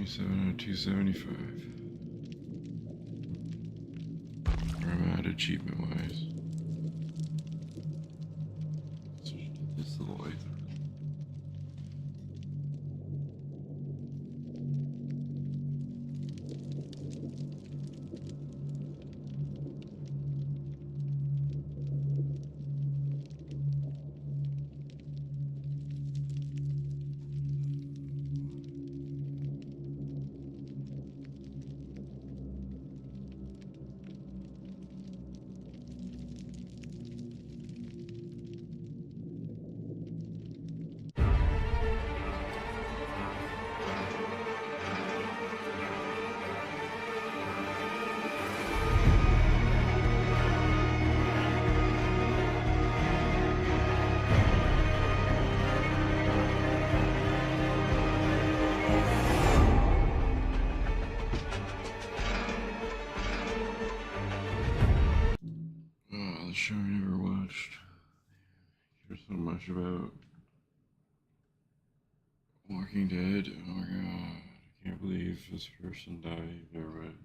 27 out of 275. Where am I at achievement wise? So just did this little way through. The show I never watched. Here's so much about Walking Dead. Oh my god. I can't believe this person died. Man.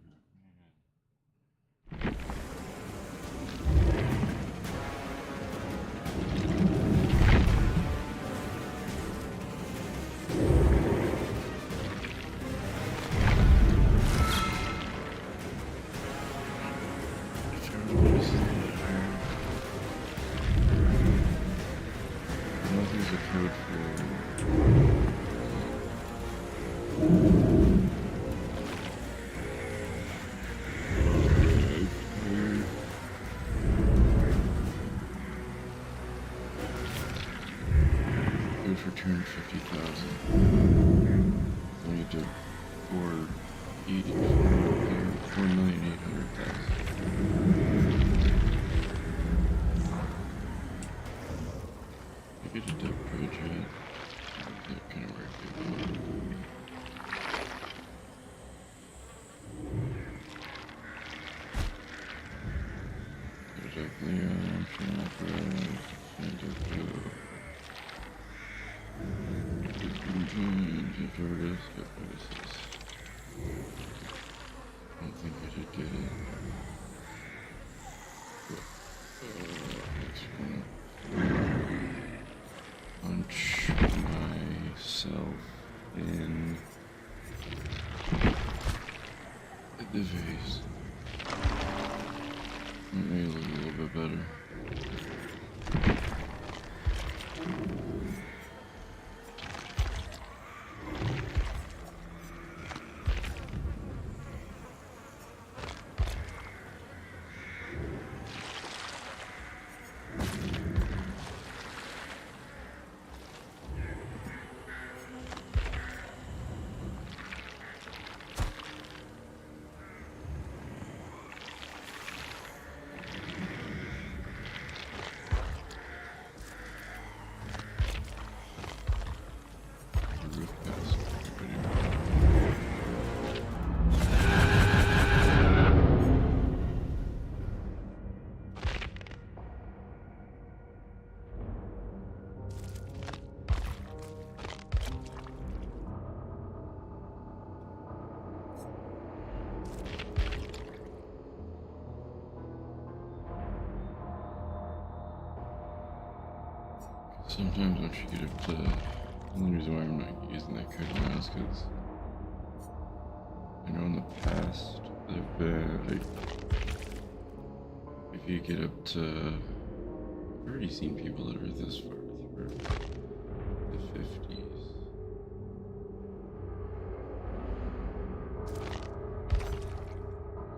250,000. We need to 4,800,000. I get a debt bridge yet. That kind of worked out. Exactly, I'm trying to I don't think I did get it. Next one. Punch myself in the face. Maybe look a little bit better. Sometimes once you get up to, the only reason why I'm not using that code now is because I know in the past they've been, like, if you get up to, I've already seen people that are this far through the 50s.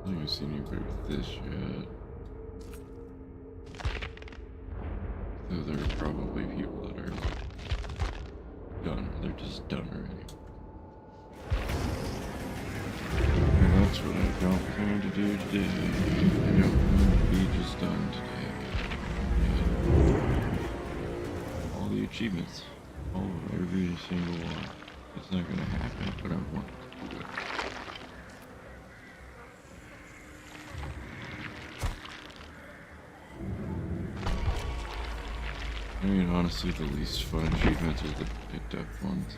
I don't even seen anybody with this yet. Though there are probably people that are done, or they're just done already. And that's what I don't plan to do today. I don't plan to be just done today. All the achievements, all of every single one. It's not going to happen, but I want to do it. I mean, honestly, the least fun achievements are the picked up ones.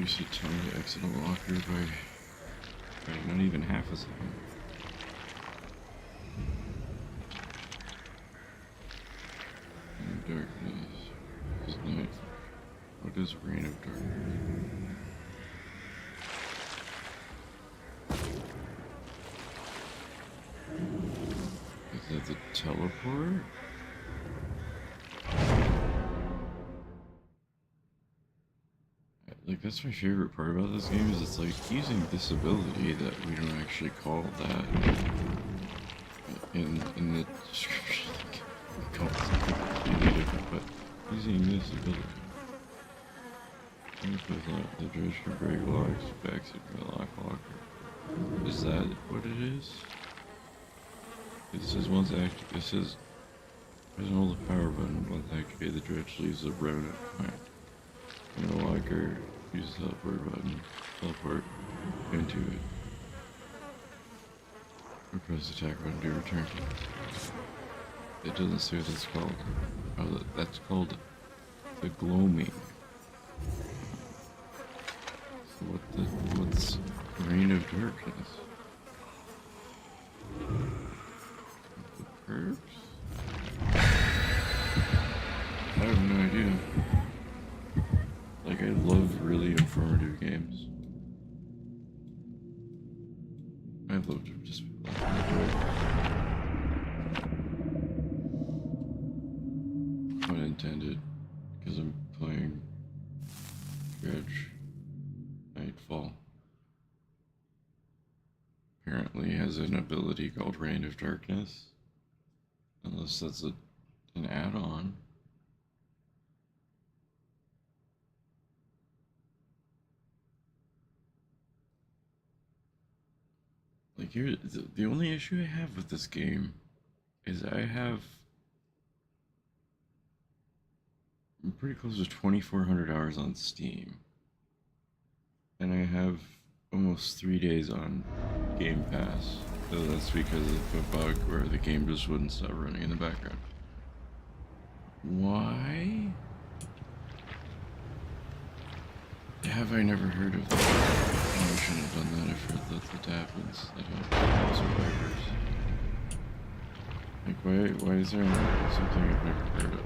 used to tell me to exit a locker by not even half a second. Darkness is night. What is reign of darkness? Is that the teleport? Like, that's my favorite part about this game is it's like using this ability that we don't actually call that in the description. We call it something completely different, but using this ability. The dredge can break locks, backseat for a locker. Is that what it is? It says once active. It says press and hold the power button. Once activated, the dredge leaves the remnant behind. In the locker, use the teleport button. Teleport into it. Or press the attack button to return to it. It doesn't say what that's called. Oh, that's called the gloaming. So what's reign of darkness? The perks? I have no idea. Like, I love really informative games. I've loved to just unintended, because I'm playing Dredge Nightfall. Apparently has an ability called Reign of Darkness. Unless that's an add-on. Like, here, the only issue I have with this game is I'm pretty close to 2,400 hours on Steam. And I have almost 3 days on Game Pass. So that's because of a bug where the game just wouldn't stop running in the background. Why have I never heard of that? I shouldn't have done that. I've heard that happens. I don't know survivors. Like, why is there something I've never heard of?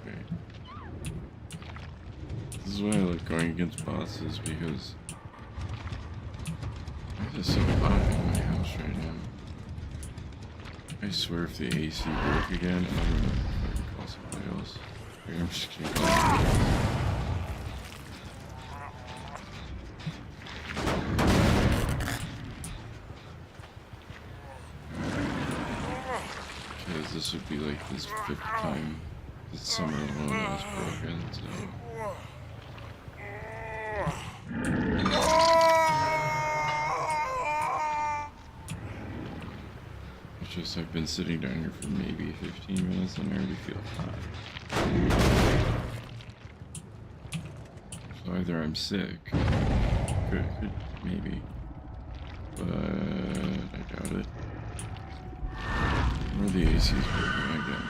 Okay. This is why I like going against bosses because I'm just so hot in my house right now. I swear if the AC broke again, I'm gonna fucking call somebody else. Like, I'm just gonna call somebody else. Because this would be like this fifth time this summer alone was broken, so. It's just I've been sitting down here for maybe 15 minutes and I already feel hot. So either I'm sick, could maybe, but I doubt it. Or the AC is working again.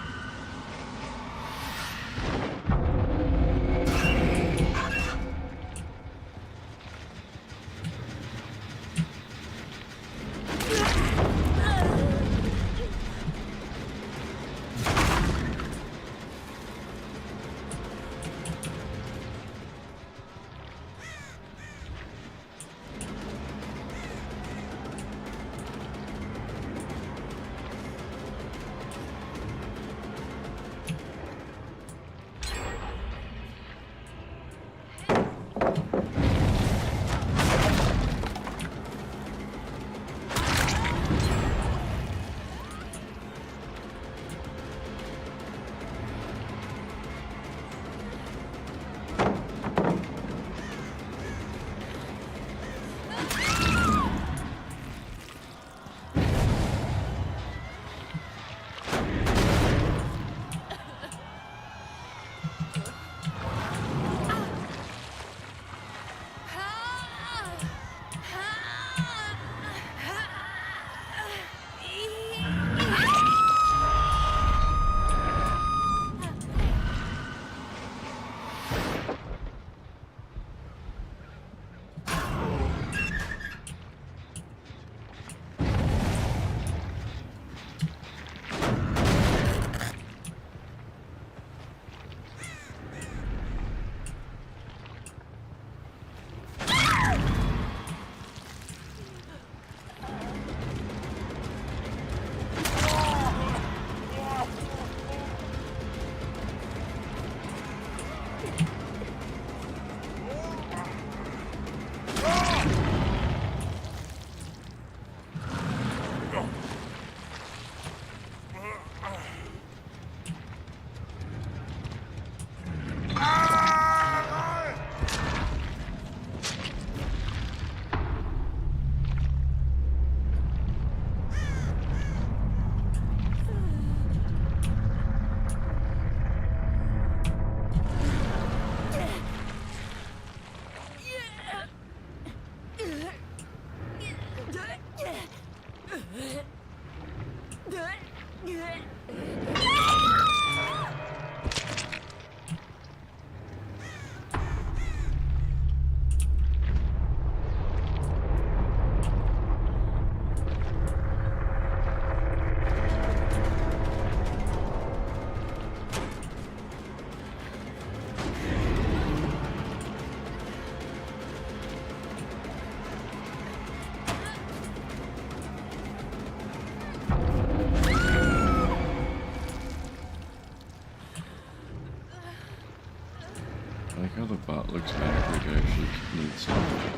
I like how the bot looks back like I actually need something.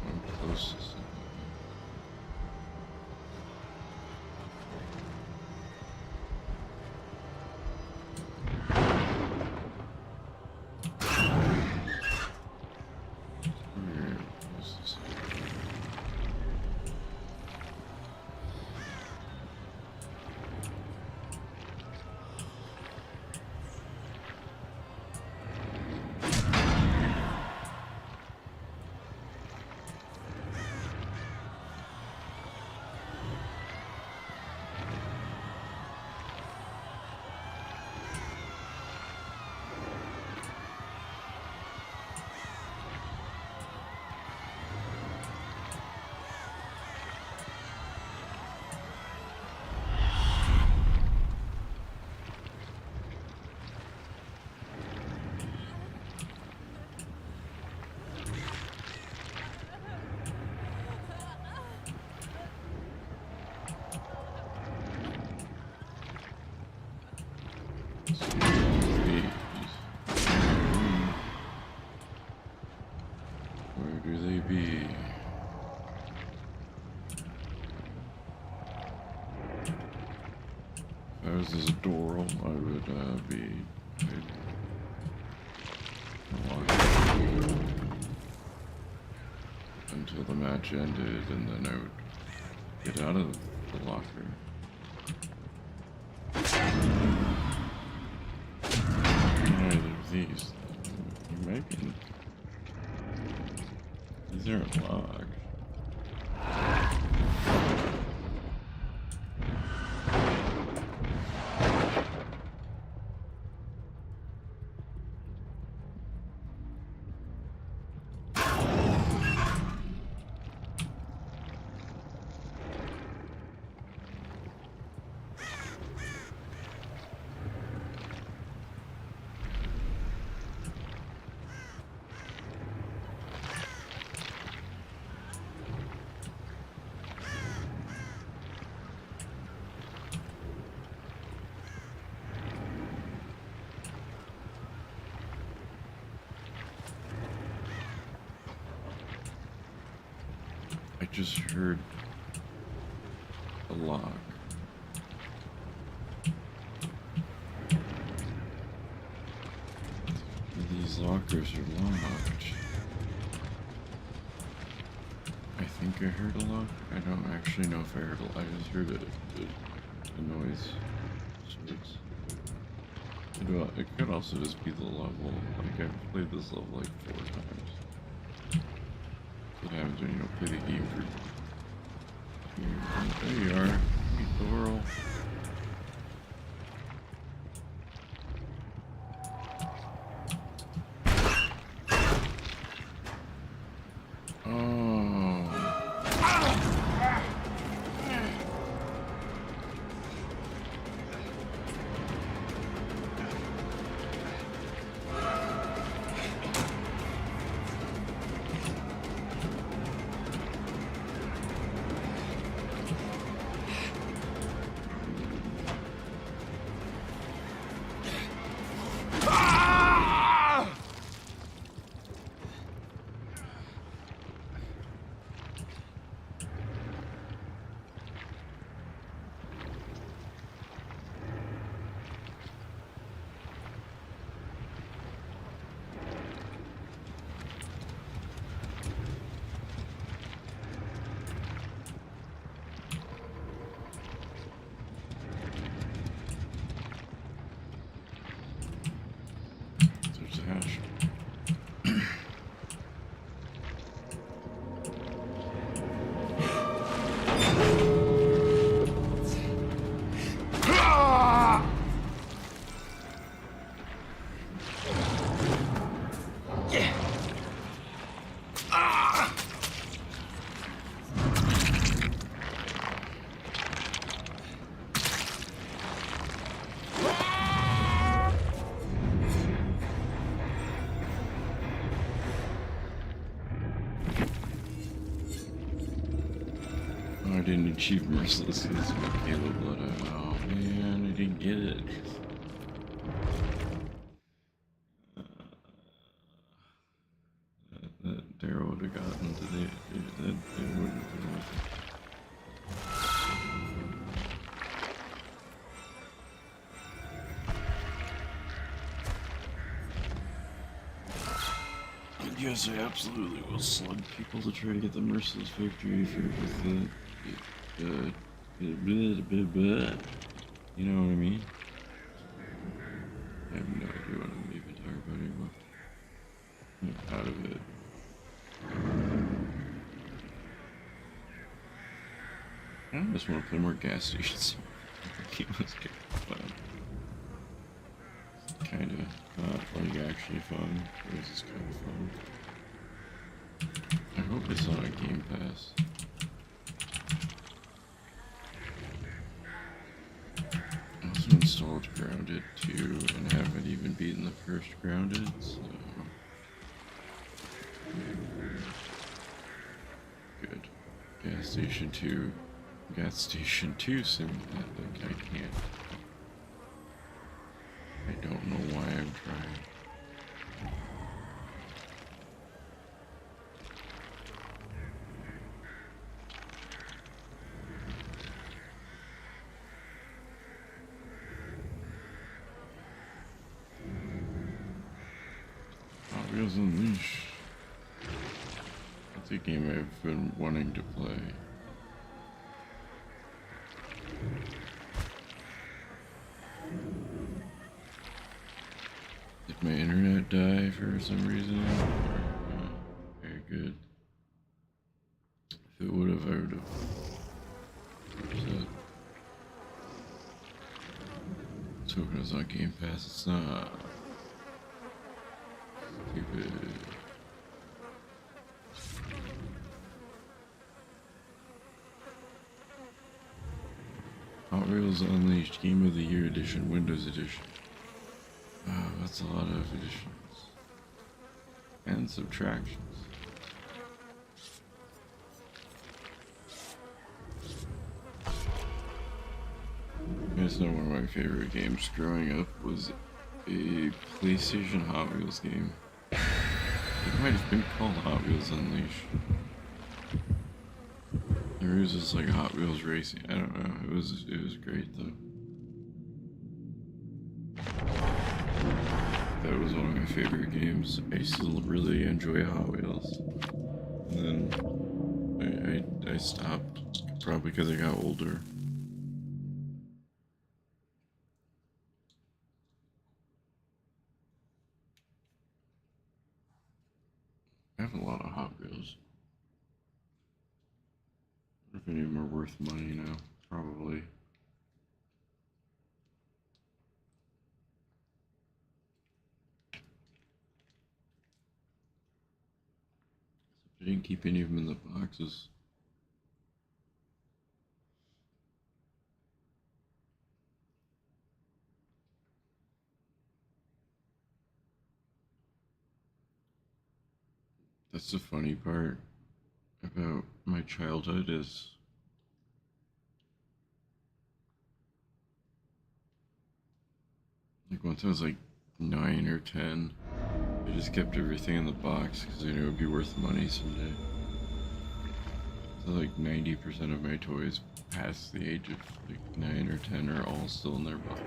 I'm close to something. These. Where do they be? If I was Isidoro, I would be locked until the match ended, and then I would get out of the locker. These. You're making. These aren't locked. I just heard a lock. These lockers are locked. I think I heard a lock. I don't actually know if I heard a lock. I just heard a noise. Sorts. It could also just be the level. Like, I've played this level like 4 times. What happens when you don't play the game for... There you are. Hey, Doral. Hash. I didn't achieve mercilessness with Caleb, but oh man, I didn't get it. That Daryl would have gotten today. That it wouldn't have been worth it. Yes, I absolutely will slug people to try to get the merciless victory for with the you know what I mean? I have no idea what I'm even talking about anymore. I'm out of it. I just want to play more gas stations. The game was good fun. Kinda not like actually fun. It was just kind of fun. I hope it's on a Game Pass. I also installed Grounded 2 and haven't even beaten the first Grounded, so... Good. Gas Station 2 sim. I think I can't. Wheels Unleashed. That's a game I've been wanting to play. Did my internet die for some reason? Very good. If it would have, I would have. Upset. I was hoping it was on Game Pass. It's not. Stupid. Hot Wheels Unleashed Game of the Year Edition, Windows Edition. Wow, that's a lot of additions. And subtractions. You guys know one of my favorite games growing up was a PlayStation Hot Wheels game. It might have been called Hot Wheels Unleashed. There was just like Hot Wheels racing. I don't know. It was great though. That was one of my favorite games. I still really enjoy Hot Wheels. And then I stopped, probably because I got older. I have a lot of Hot Wheels. I wonder if any of them are worth money now. Probably. I didn't keep any of them in the boxes. That's the funny part about my childhood is like once I was like 9 or 10, I just kept everything in the box because I knew it would be worth money someday. So like 90% of my toys past the age of like 9 or 10 are all still in their box.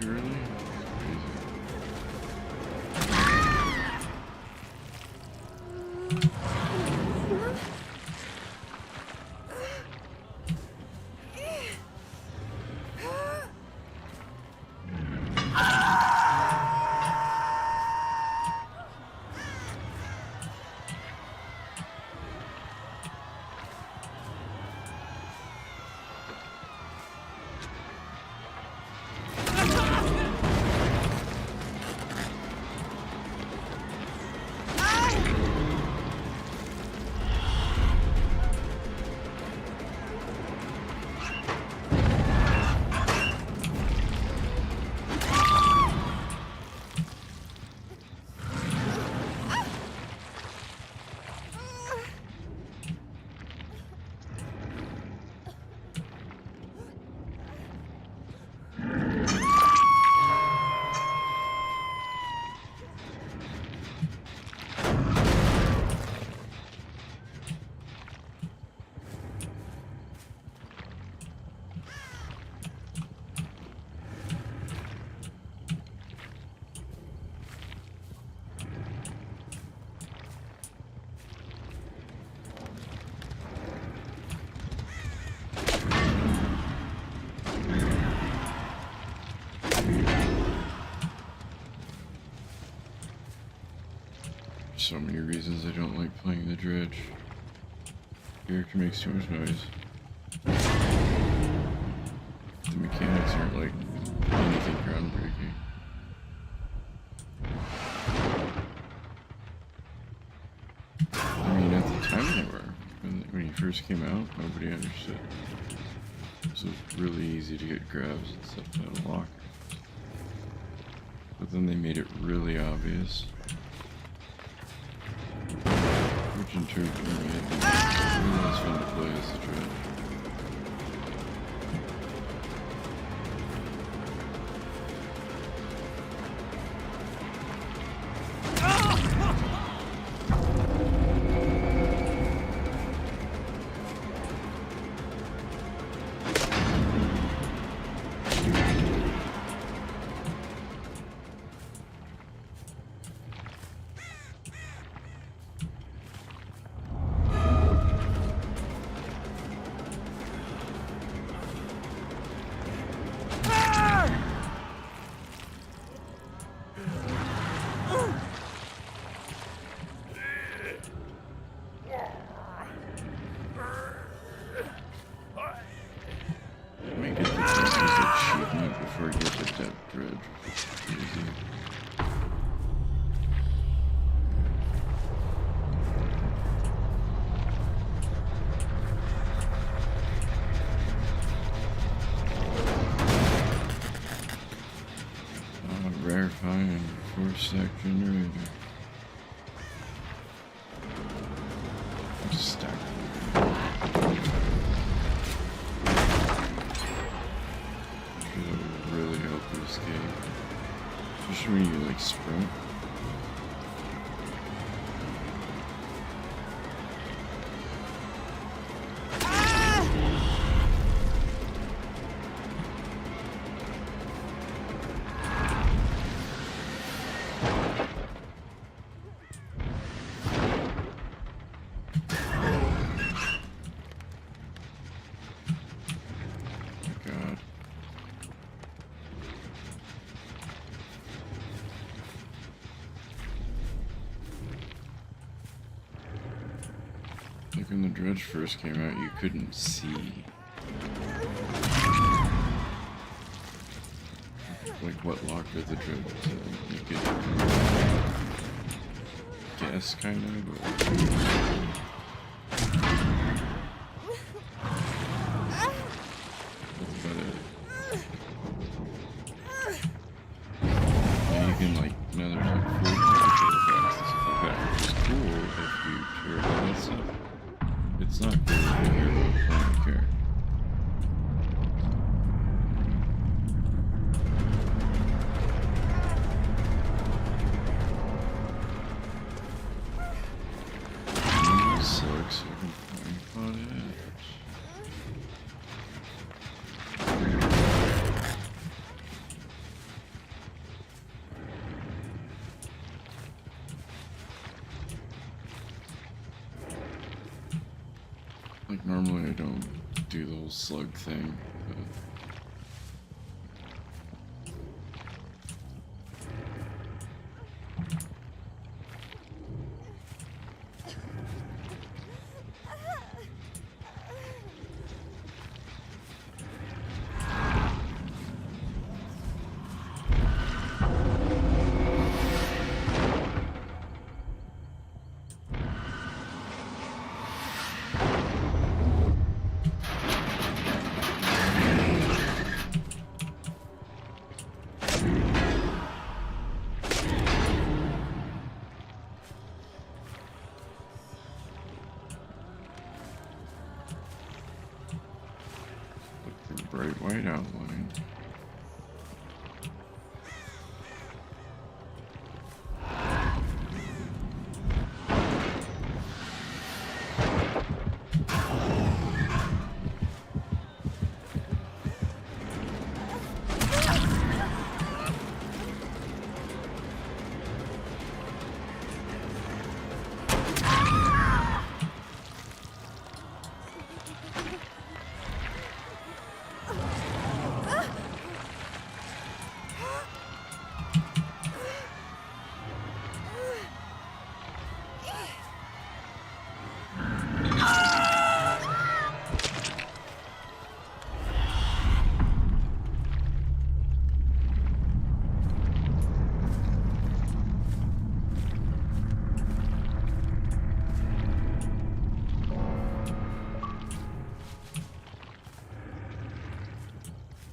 too early? Crazy. So many reasons I don't like playing the dredge. Character makes too much noise. The mechanics aren't like anything groundbreaking. I mean, at the time they were. When he first came out, nobody understood. So it was really easy to get grabs and stuff out of lockers. But then they made it really obvious. Which in turn for me, I think it's really less fun to play as the dredge. Before I get to that dredge, which is crazy. Rare find, 4-stack generator. Just stack it. Really help you escape. Especially when you like sprint. Like when the dredge first came out, you couldn't see. Like what locker the dredge was in. You could guess kind of, but now you can like, now there's like full effects and stuff like that, which is cool if you care about that stuff. It's not cool if you care about playing the character. Sucks, I can find it. Like, normally I don't do the whole slug thing, but... bright white outline.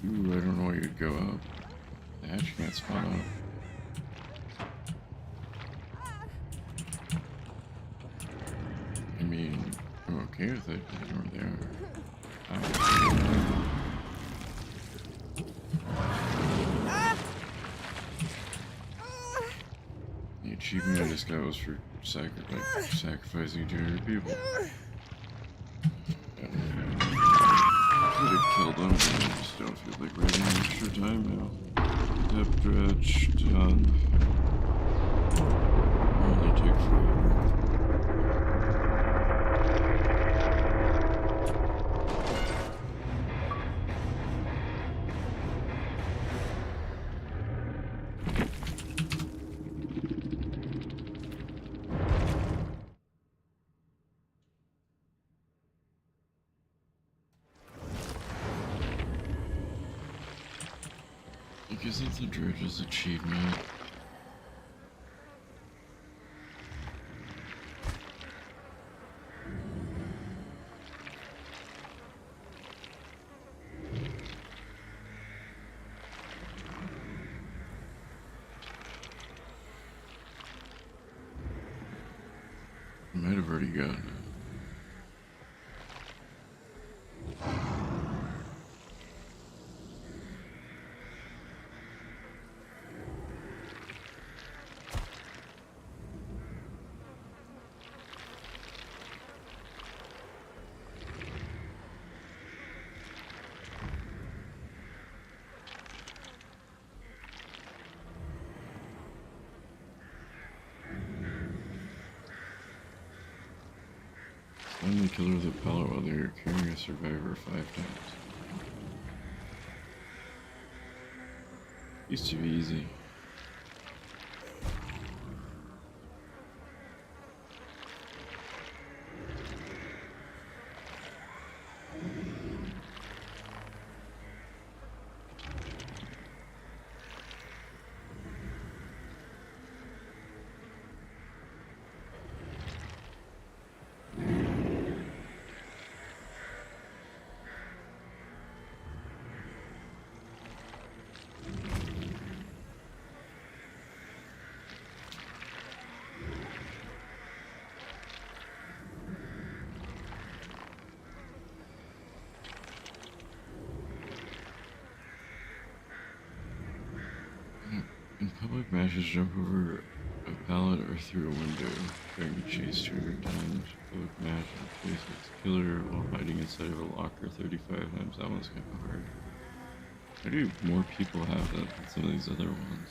Ooh, I don't know where you'd go up. The hatch can't spawn up. I mean, I'm okay with it, but I don't know where they are. The achievement I just got was for sacrificing 200 people. Could have killed them, but I just don't feel like writing extra time now. Depth dredge done. Only take forever. Like, isn't the dredge's achievement? I might have already gotten it. Find the killer with a pellet while they are carrying a survivor 5 times. Used to be easy. In public matches, jump over a pallet or through a window, trying to chase 200 times. Public match and chase its killer while hiding inside of a locker 35 times. That one's kind of hard. How do more people have that than some of these other ones?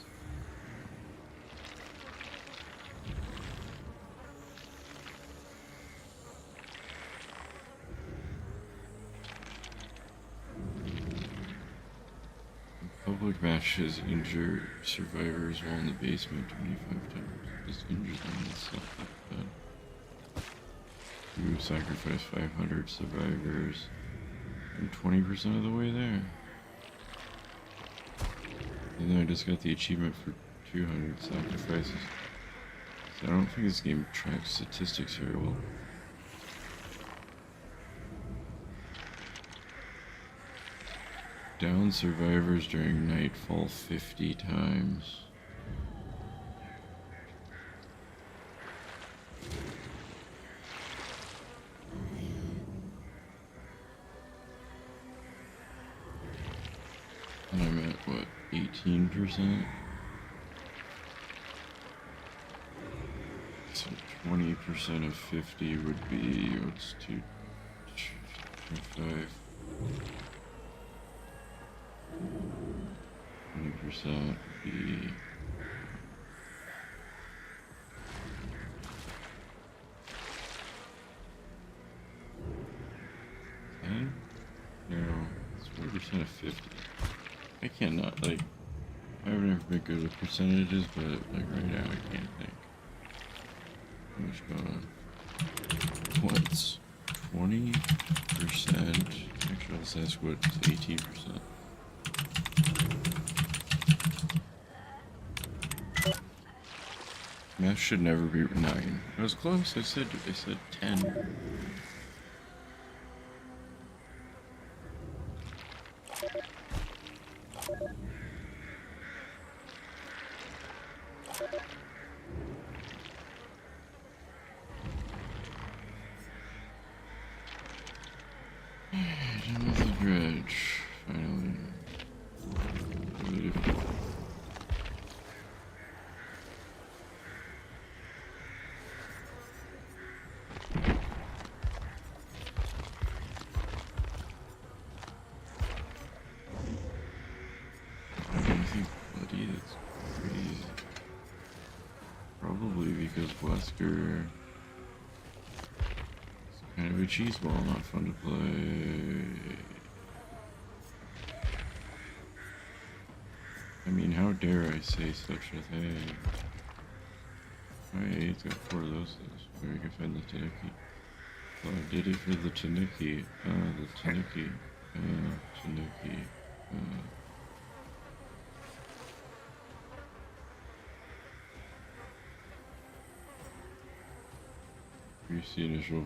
Public matches injure survivors while in the basement 25 times. Just injure them, it's not that bad. You sacrifice 500 survivors and 20% of the way there. And then I just got the achievement for 200 sacrifices. So I don't think this game tracks statistics very well. Down survivors during nightfall 50 times. And I'm at what, 18%? So 20% of 50 would be, what's 5? 20% would be 10? No, it's 40% of 50. I cannot, like, I've never been good with percentages, but like right now I can't think. What's going on? What's 20%? Actually, let's ask what's 18%. Math should never be 9. I was close. I said 10. Done with the dredge, finally. Anything bloody? That's crazy. Probably because Wesker is kind of a cheese ball, not fun to play. I mean, how dare I say such a thing? Alright, it's got 4 of those. Maybe we can find the Tanuki. Well, I did it for the Tanuki. The Tanuki. Tanuki. Increase the initial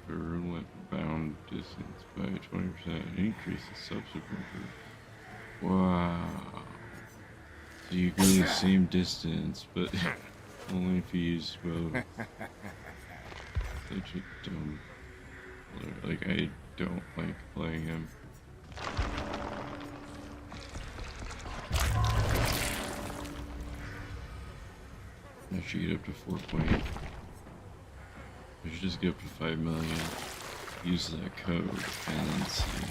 virulent bound distance by 20%. Increase the subsequent. Wow. So you go the same distance, but only if you use both. Such a dumb. Like, I don't like playing him. I should get up to 4.8. I should just get up to 5 million. Use that code and then see.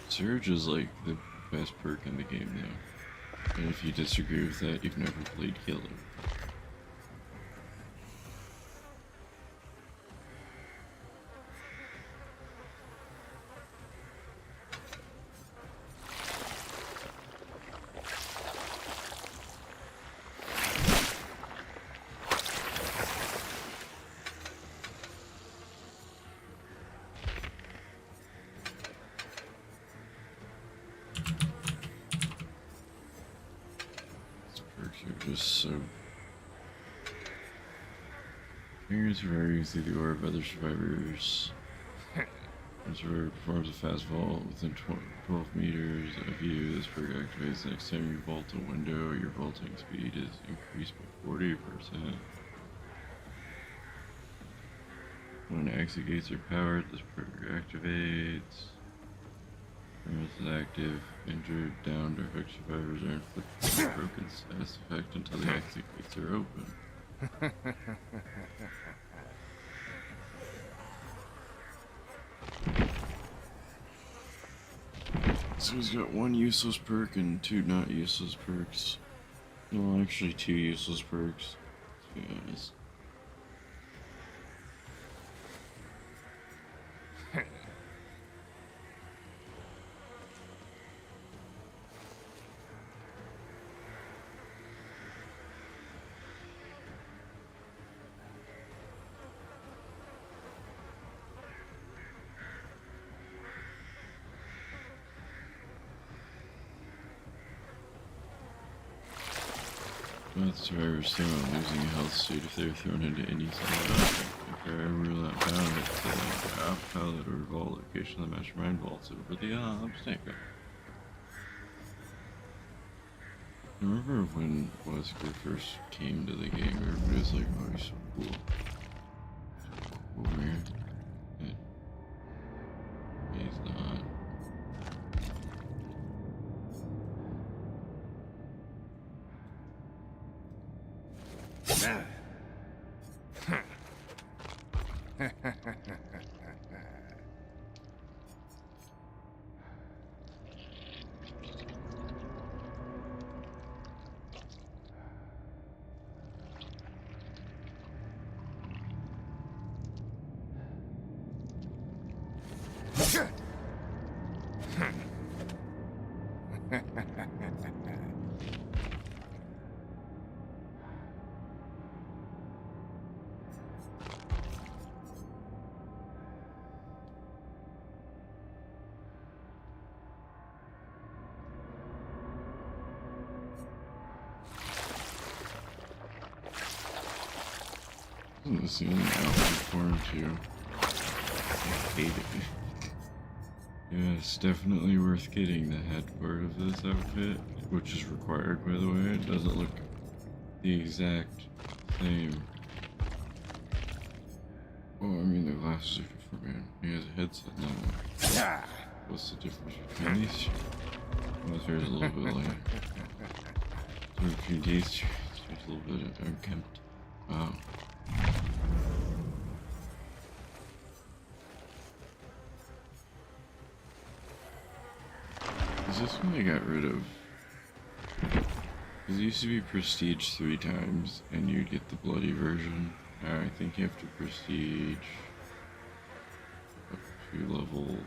Surge is like the best perk in the game now. And if you disagree with that, you've never played Killer. You're just so. Fingers surviving through the aura of other survivors. One survivor performs a fast vault within 12 meters of you. This perk activates the next time you vault a window. Your vaulting speed is increased by 40%. When exit gates are powered, this perk activates. When it's active, injured, downed, or hooked survivors are inflicted a broken status effect until the exit gates are open. So he's got 1 useless perk and 2 not useless perks. No, actually 2 useless perks, to be honest. Not survivors throw on losing a health suit if they're thrown into any solid object. If they're ever not bound, it's the app pallet or vault location of the mastermind vaults over the snake. Remember when Wesker first came to the game, everybody was like, oh, he's so cool. So cool, man. And he's not. Isn't this the only outfit for him too? I hate it. Yeah, it's definitely worth getting the head part of this outfit, which is required by the way. It doesn't look the exact same. Oh, I mean the glasses are different, man. He has a headset now. What's the difference between these? Well, this hair's a little bit like... between these two, there's a little bit of unkempt. Wow. Is this one they got rid of? Because it used to be Prestige 3 times, and you'd get the bloody version. I think you have to Prestige up to level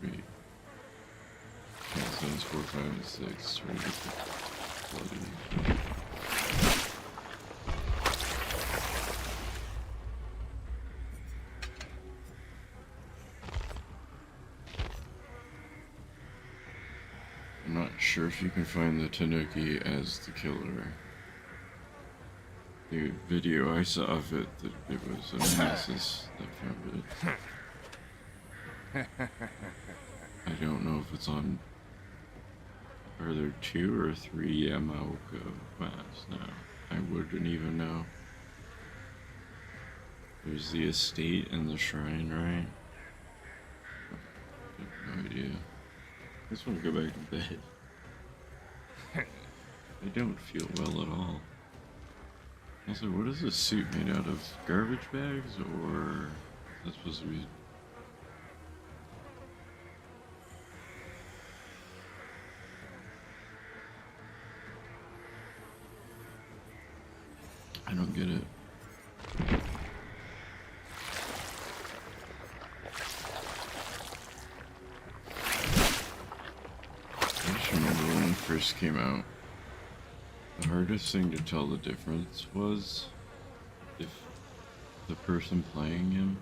3. Yeah, so it's 4, 5, and 6 to get the bloody. I'm not sure if you can find the Tanuki as the killer. The video I saw of it, that it was a Nemesis that found it. I don't know if it's on. Are there 2 or 3 Yamaoka quests now? I wouldn't even know. There's the estate and the shrine, right? I have no idea. I just want to go back to bed. I don't feel well at all. Also, what is this suit made out of? Garbage bags, or is that supposed to be? I don't get it. I just remember when it first came out, the hardest thing to tell the difference was if the person playing him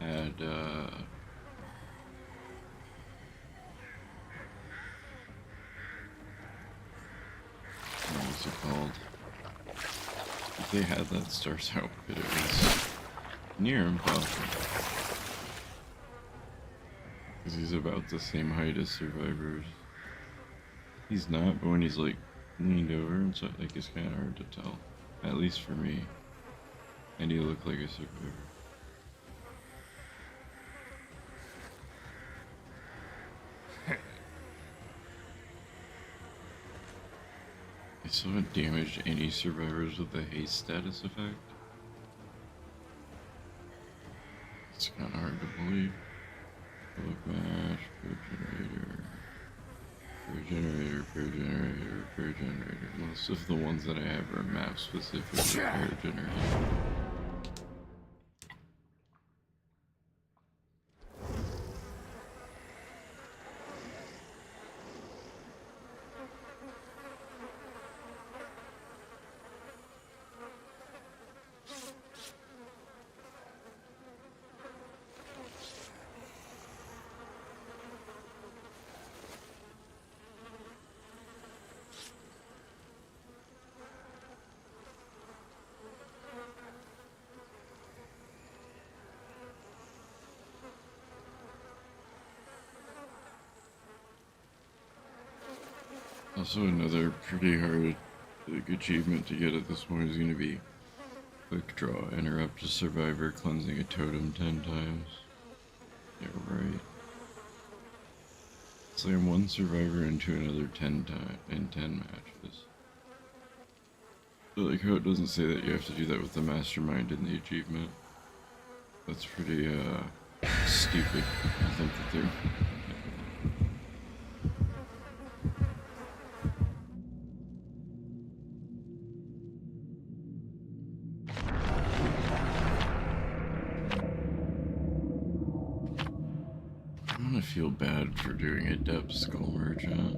had, what's it called? If they had that Star's outfit, it was near impossible. Because he's about the same height as survivors. He's not, but when he's like leaned over and so like it's kind of hard to tell, at least for me. And he looked like a survivor. I still haven't damaged any survivors with the haste status effect. It's kind of hard to believe. Look, mash, pair generator, pair generator, pair generator. Most of the ones that I have are map specific pair generator. Also, another pretty hard achievement to get at this point is going to be quick draw. Interrupt a survivor cleansing a totem 10 times. Yeah, right. Slam one survivor into another 10 times in 10 matches. I like how it doesn't say that you have to do that with the mastermind in the achievement. That's pretty stupid. I think that they're. I'm gonna feel bad for doing a depth skull merchant.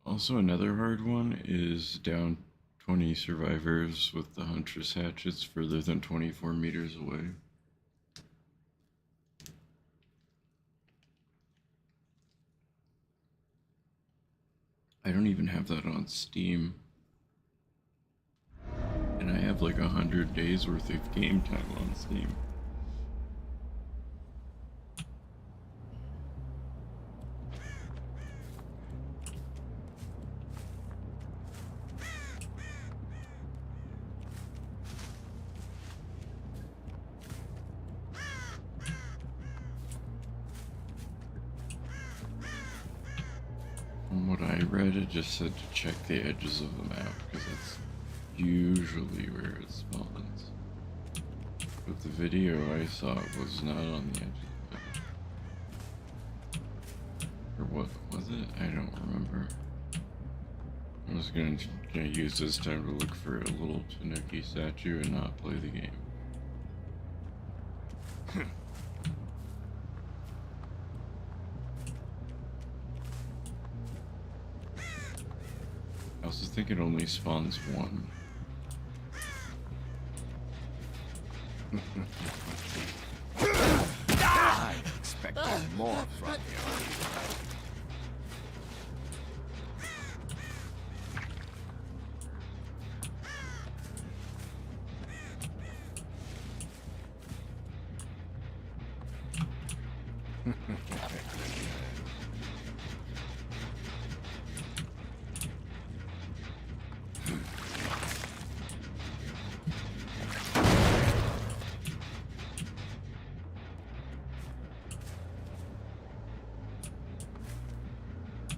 Also, another hard one is down 20 survivors with the Huntress hatchets further than 24 meters away. I don't even have that on Steam. And I have like 100 days worth of game time on Steam. From what I read, it just said to check the edges of the map because that's usually where it spawns. But the video I saw was not on the edge of the map. Or what was it? I don't remember. I was gonna use this time to look for a little Tanuki statue and not play the game. I also think it only spawns one. I expected more from you.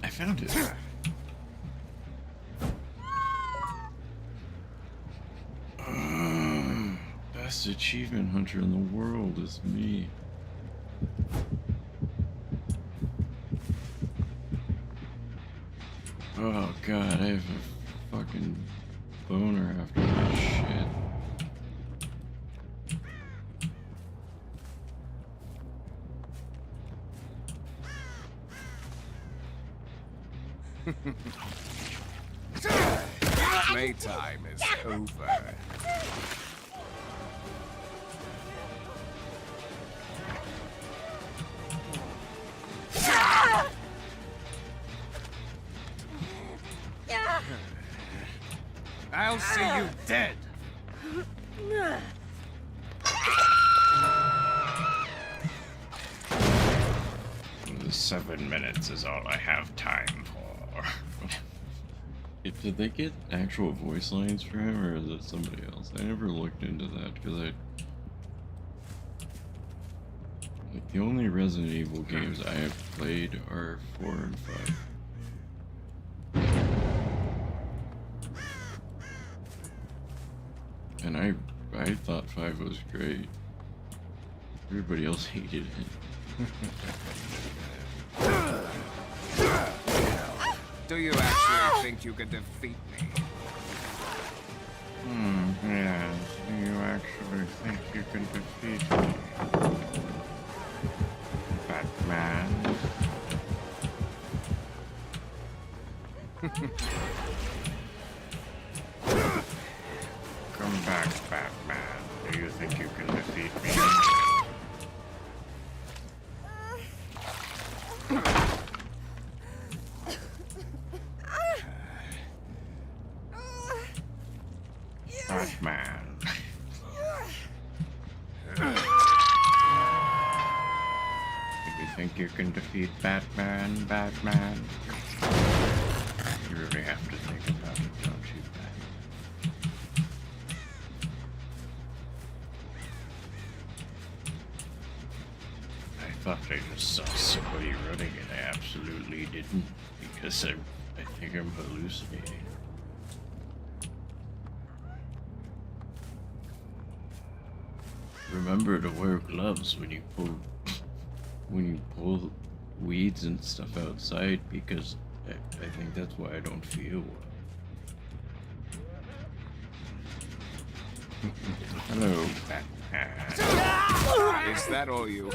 I found it. Best achievement hunter in the world is me. Oh god, I have a fucking boner after this shit. Playtime is over. I'll see you dead. The 7 minutes is all I have time for. Did they get actual voice lines for him, or is it somebody else? I never looked into that because like, the only Resident Evil games I have played are 4 and 5. And I thought 5 was great. Everybody else hated it. Do you actually think you can defeat me? Yes. Do you actually think you can defeat me? Batman? Come back, Batman. Do you think you can defeat me? Batman. you can defeat Batman, Batman? You really have to think about it, don't you, Batman? I thought I just saw somebody running and I absolutely didn't, because I think I'm hallucinating. Remember to wear gloves when you pull weeds and stuff outside, because I think that's why I don't feel well. Hello, Batman. Is that all you?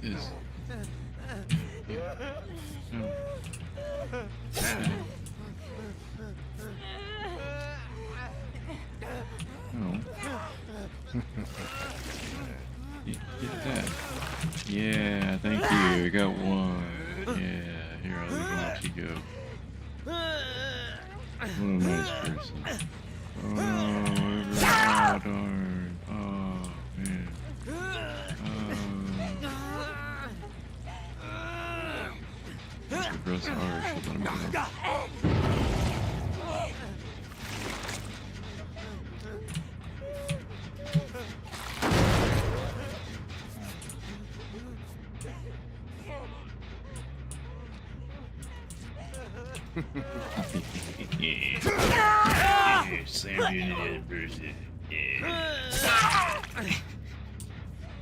Is no. Get that. Yeah, thank you. I got one. Yeah, here I'll even let you go. What a nice person. Oh no, darn. Oh man. Press R should let him go. Yeah, slammed you into the other person. Yeah.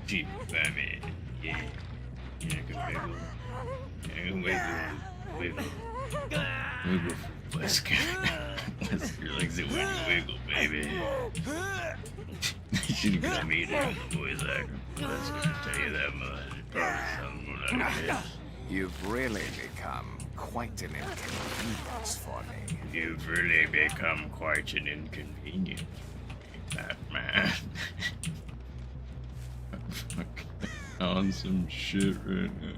Cheap Batman. Yeah. Yeah, go wiggle. Yeah, wiggle. Wiggle for Wesker. Wesker likes it when you wiggle, baby. You shouldn't come eat it on the voice actor. That's gonna tell you that much. Probably something like this. You've really become quite an inconvenience for me. You've really become quite an inconvenience, Batman. I'm fucking on some shit right now.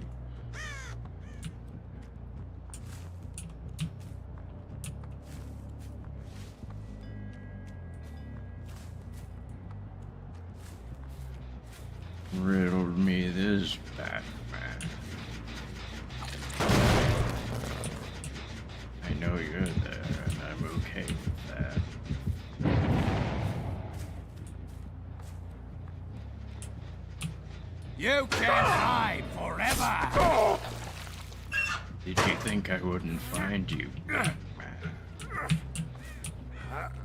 Riddled me this, Batman. I know you're there, and I'm okay with that. You can't hide forever! Did you think I wouldn't find you, Batman?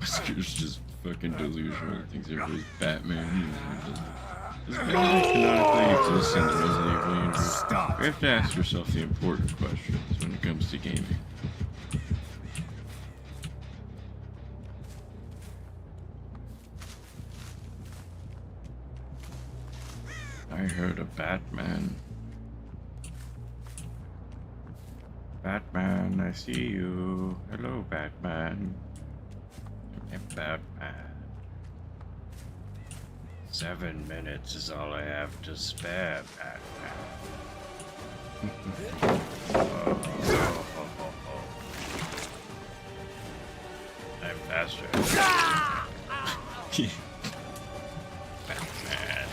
Oscar's just fucking delusional. Thinks everybody's Batman. Does Batman canonically exist in the Resident Evil universe? Stop. You have to ask yourself the important questions when it comes to gaming. I heard a Batman. Batman, I see you. Hello, Batman. Hey, Batman. 7 minutes is all I have to spare, Batman. I'm faster. Batman.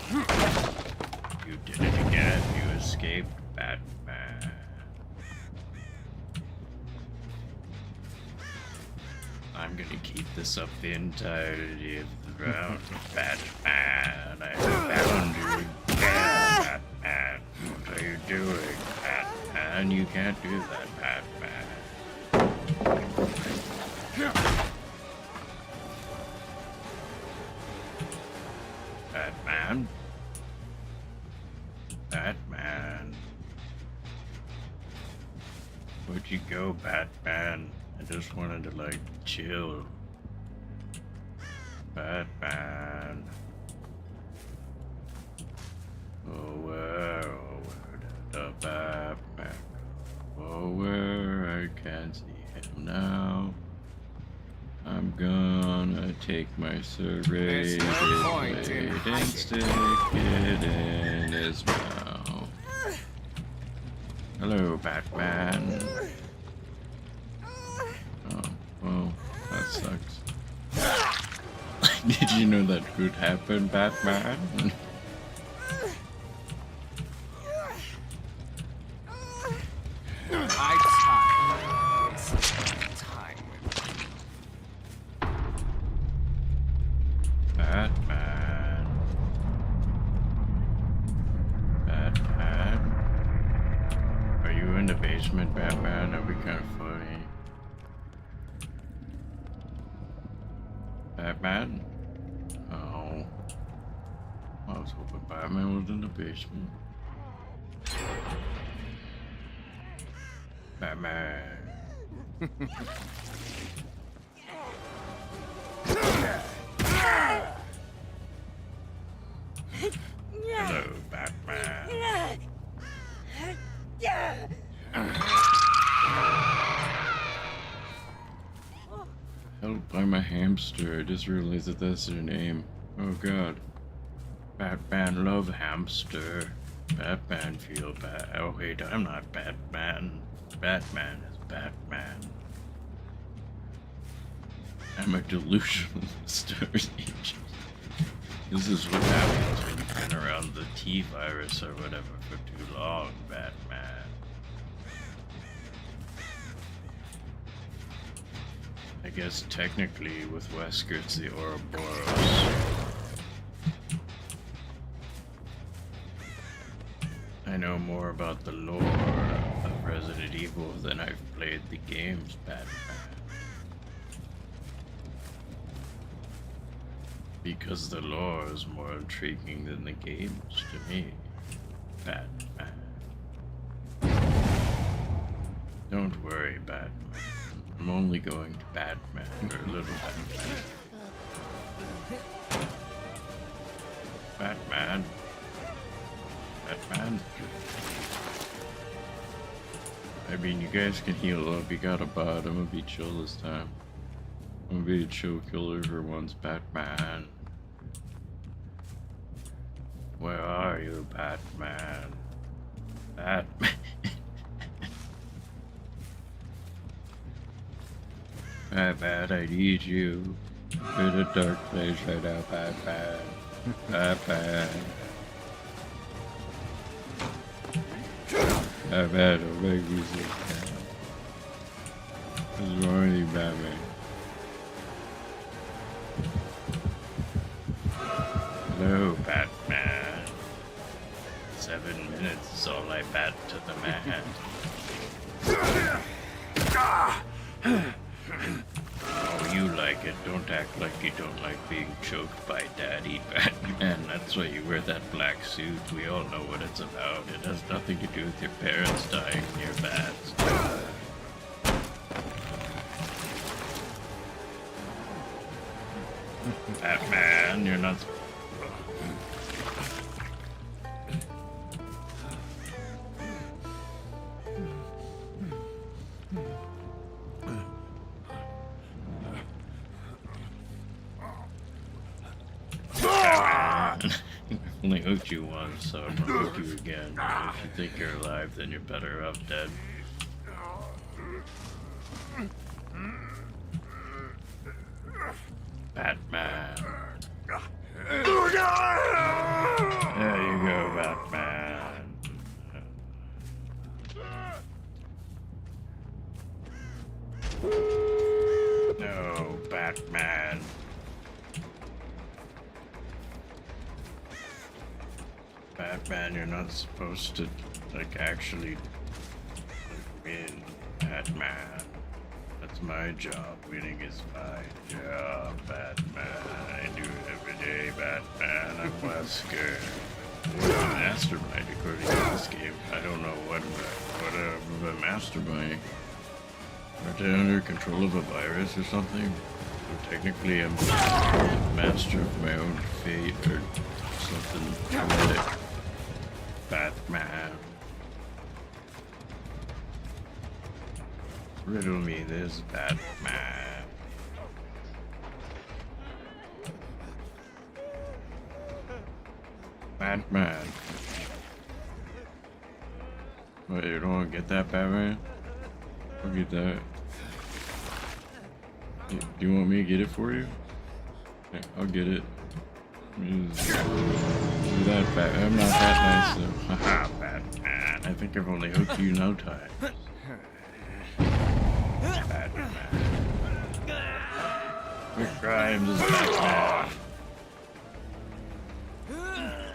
You did it again. You escaped, Batman. I'm gonna keep this up the entirety of the round, Batman. I found you again, Batman. What are you doing, Batman? You can't do that, Batman. Batman? Batman? Where'd you go, Batman? I just wanted to, like, chill. Batman. Oh, where did the Batman go? Oh, where I can't see him now. I'm gonna take my serrated There's no point in blade and hiding. stick it in his mouth. Hello, Batman. Oh, well, that sucks. Did you know that could happen, Batman? My time is time with you. Batman. Batman. Are you in the basement, Batman? That'd be kind of funny. Batman? Oh. I was hoping Batman was in the basement. Batman. Hello, Batman. Help, I'm a hamster. I just realized that that's their name. Oh god. Batman love hamster. Batman feel bad. Oh wait, I'm not Batman. Batman is Batman. I'm a delusional star agent. This is what happens when you've been around the T-virus or whatever for too long, Batman. I guess technically with Wesker it's the Ouroboros. I know more about the lore of Resident Evil than I've played the games, Batman. Because the lore is more intriguing than the games to me, Batman. Don't worry, Batman. I'm only going to Batman for a little Batman. Batman. Batman. I mean, you guys can heal up. You got a bot. I'm gonna be chill this time. I'm gonna be a chill killer for once, Batman. Where are you, Batman? Batman. Batman, I need you. I'm in a dark place right now, Batman. Batman. Batman, don't make me so sad. What's wrong with you, Batman? Hello, Batman. 7 minutes is all I bat to the man. Oh, you like it. Don't act like you don't like being choked by Daddy, Batman. That's why you wear that black suit. We all know what it's about. It has nothing to do with your parents dying in your bats. Batman, you're not... I've only hooked you once, so I'm gonna hook you again. If you think you're alive, then you're better off dead. Batman. There you go, Batman. No, Batman. Batman, you're not supposed to, like, actually win, Batman. That's my job. Winning is my job, Batman. I do it every day, Batman. I'm Wesker. What a mastermind, according to this game. I don't know what a mastermind. Aren't I under control of a virus or something? So technically, I'm master of my own fate or something dramatic. Batman. Riddle me this, Batman. Batman. Wait, you don't want to get that, Batman? I'll get that. Do you want me to get it for you? Yeah, I'll get it. Do that, Batman. I'm not that nice, though. Haha, Batman. I think I've only hooked you no time. Batman. Quick Grimes is Batman.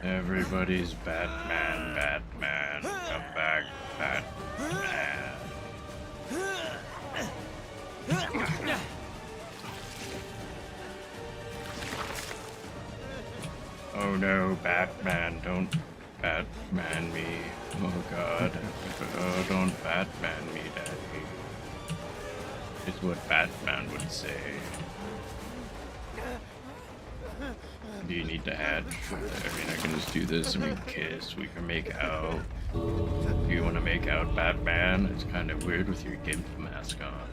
Everybody's Batman, Batman. Come back, Batman. Oh no, Batman, don't Batman me. Oh god. Oh, don't Batman me, Daddy. It's what Batman would say. Do you need to hatch? I mean, I can just do this and we can kiss. We can make out. Do you want to make out, Batman? It's kind of weird with your GIMP mask on.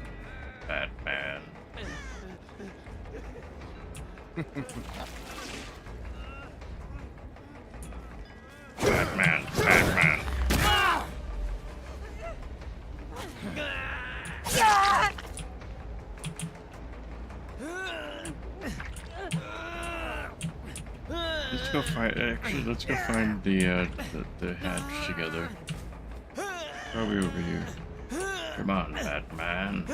Batman. Batman, Batman. Let's go find. Actually, let's go find the hatch together. Probably over here. Come on, Batman.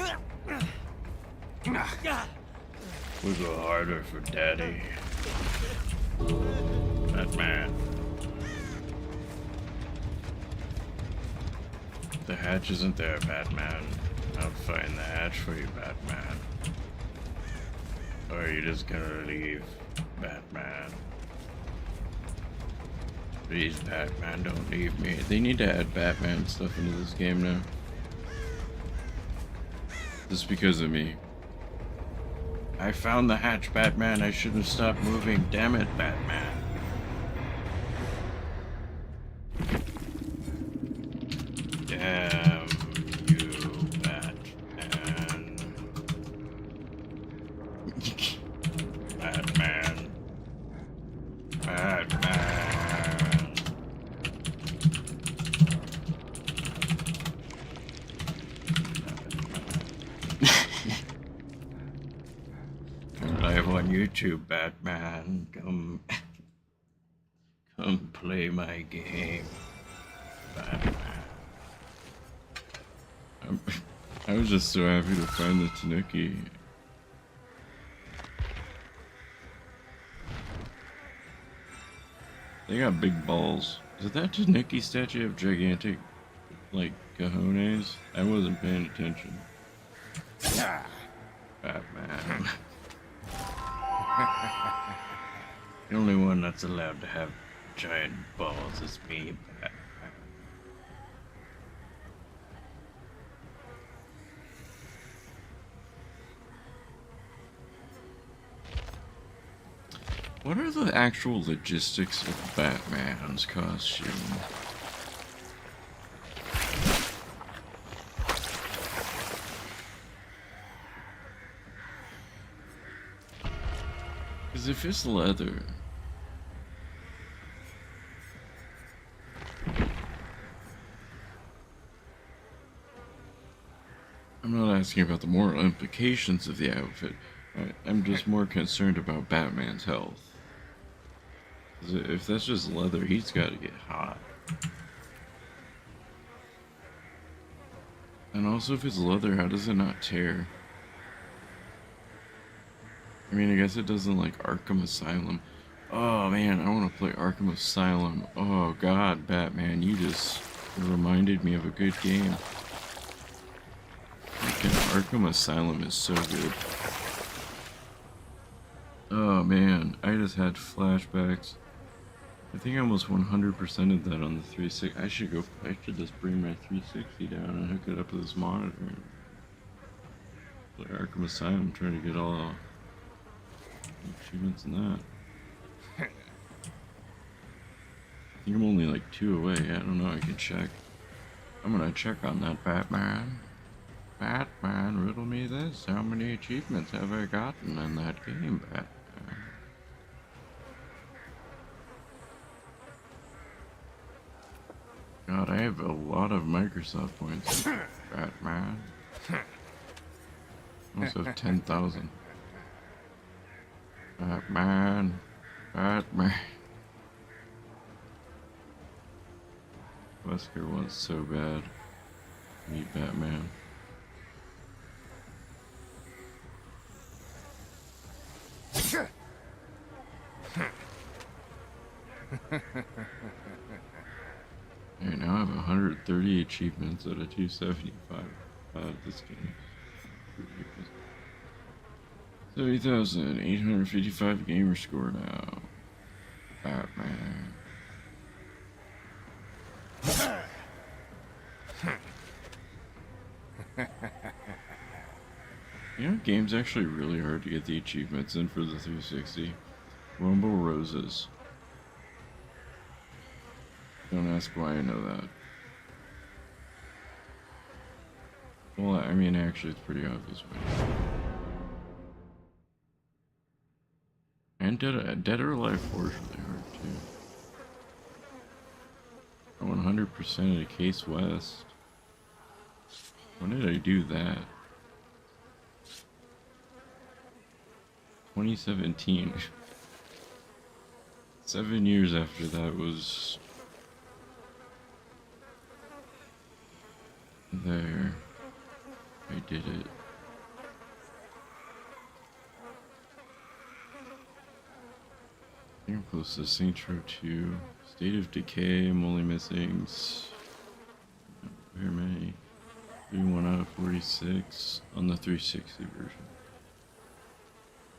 We'll go harder for Daddy. Batman. The hatch isn't there, Batman. I'll find the hatch for you, Batman. Or are you just gonna leave, Batman? Please, Batman, don't leave me. They need to add Batman stuff into this game now. Just because of me. I found the hatch, Batman. I shouldn't have stopped moving. Damn it, Batman. Damn you, Batman. Batman. Batman. Live on YouTube, Batman. Come play my game, Batman. I was just so happy to find the Tanuki. They got big balls. Did that Tanuki statue have gigantic, like, cojones? I wasn't paying attention. Batman. The only one that's allowed to have giant balls is me, Batman. What are the actual logistics of Batman's costume? Because if it's leather... I'm not asking about the moral implications of the outfit. I'm just more concerned about Batman's health. 'Cause if that's just leather, he's got to get hot. And also, if it's leather, how does it not tear? I mean, I guess it doesn't like Arkham Asylum. Oh man, I want to play Arkham Asylum. Oh god, Batman, you just reminded me of a good game. Freaking Arkham Asylum is so good. Oh man, I just had flashbacks. I think I almost 100% of that on the 360. I should just bring my 360 down and hook it up to this monitor. Play Arkham Asylum, trying to get all achievements in that. I think I'm only like 2 away. I don't know, I can check. I'm gonna check on that, Batman. Batman, riddle me this. How many achievements have I gotten in that game, Batman? God, I have a lot of Microsoft points. Batman. I also have 10,000. Batman. Batman. Wesker wants so bad. Meet Batman. Alright, now I have 130 achievements out of 275. This game is ridiculous. 70,855 gamer score now. Batman. You know, game's actually really hard to get the achievements in for the 360. Rumble Roses. Don't ask why I know that. Well, I mean, actually, it's pretty obvious. And Dead or Alive 4 is really hard, too. 100% of Case West. When did I do that? 2017. 7 years after that was there. I did it. I think I'm close to Saints Row 2. State of Decay, I'm only missing very many. 31 out of 46 on the 360 version.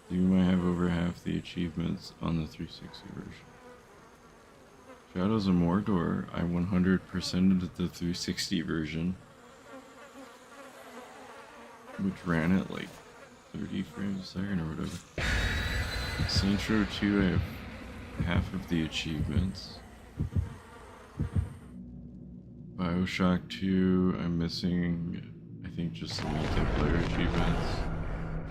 You might have over half the achievements on the 360 version. Shadows of Mordor, I 100%ed the 360 version, which ran at like 30 frames a second or whatever. Saints Row 2, I have half of the achievements. Bioshock 2, I'm missing, I think, just the multiplayer achievements.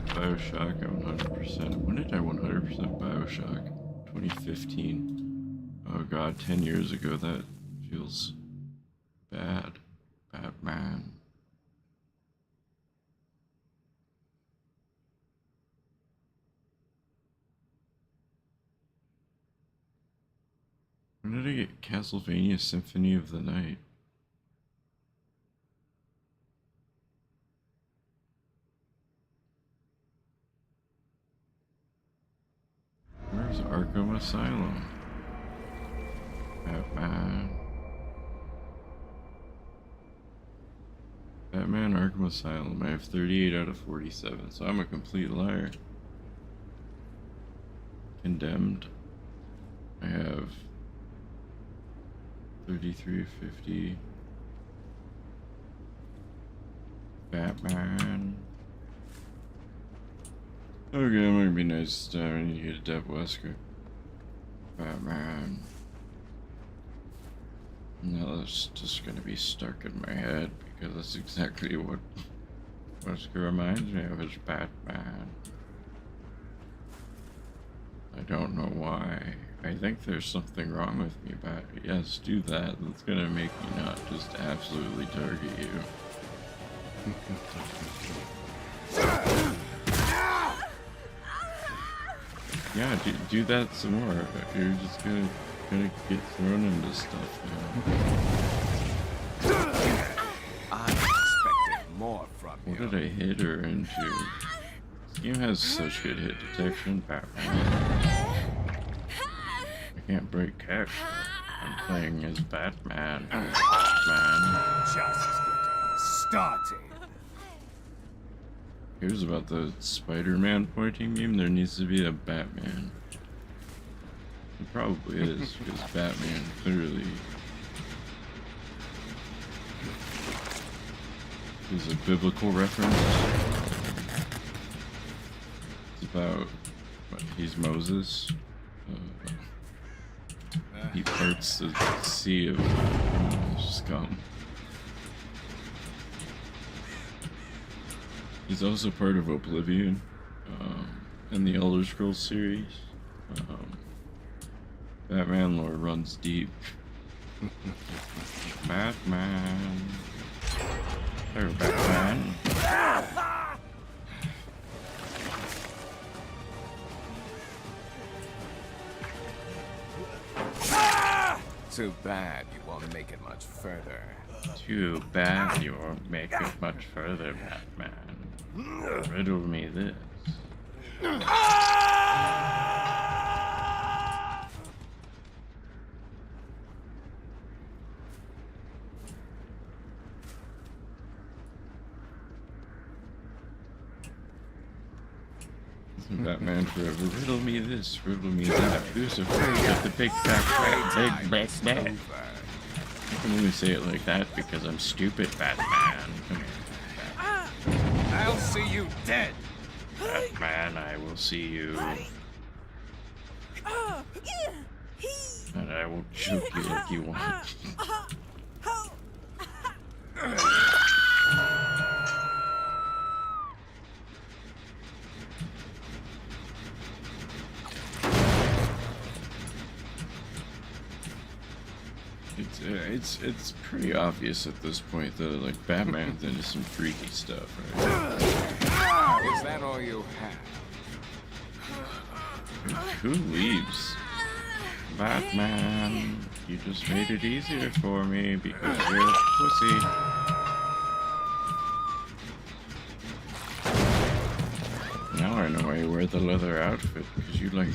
Bioshock, I'm 100%. When did I 100% Bioshock? 2015. Oh god, 10 years ago. That feels bad. Batman. When did I get Castlevania Symphony of the Night? Where's Arkham Asylum? Batman. Batman Arkham Asylum. I have 38 out of 47, so I'm a complete liar. Condemned. I have 33 of 50. Batman. Okay, it might be nice to get a Dev Wesker. Batman. No, that's just gonna be stuck in my head because that's exactly what Wesker reminds me of is Batman. I don't know why. I think there's something wrong with me, but yes, do that. That's gonna make me not just absolutely target you. Yeah, do that some more. You're just gonna get thrown into stuff now. I expected more from you. What did I hit her into? This game has such good hit detection. Batman. I can't break character. I'm playing as Batman. Batman. Just getting started. Here's about the Spider-Man pointing meme. There needs to be a Batman. It probably is, because Batman clearly is a biblical reference. It's about he's Moses. He parts the sea of scum. He's also part of Oblivion and the Elder Scrolls series. Batman lore runs deep. Batman. Hello, Batman. Too bad you won't make it much further. Too bad you won't make it much further, Batman. Riddle me this. Batman forever. Riddle me this, riddle me that. Who's afraid of the big fat big bat? I can only say it like that because I'm stupid, Batman. Come here, I'll see you dead. Batman. I will see you. And I will choke you like you want. It's pretty obvious at this point that like Batman's into some freaky stuff, right? Is that all you have? Who leaves? Batman, you just made it easier for me because you're a pussy. Now I know why you wear the leather outfit, because you like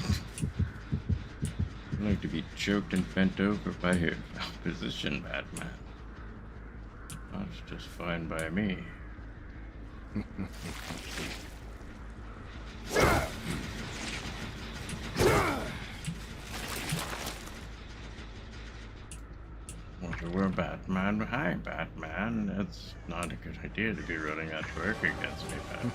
to be choked and bent over by your opposition, Batman. That's just fine by me. Wonder where Batman? Hi, Batman. That's not a good idea to be running at work against me, Batman.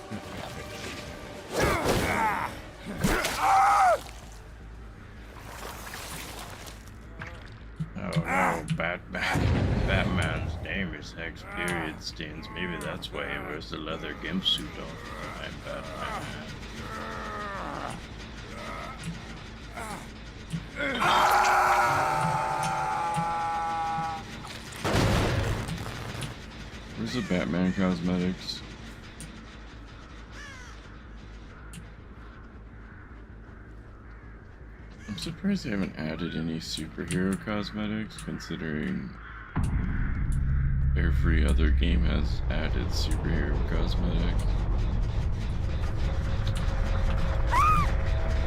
Oh no, Batman's name is Hex Period Stains. Maybe that's why he wears the leather gimp suit all the time, Batman. Where's the Batman cosmetics? I'm surprised they haven't added any superhero cosmetics, considering every other game has added superhero cosmetics.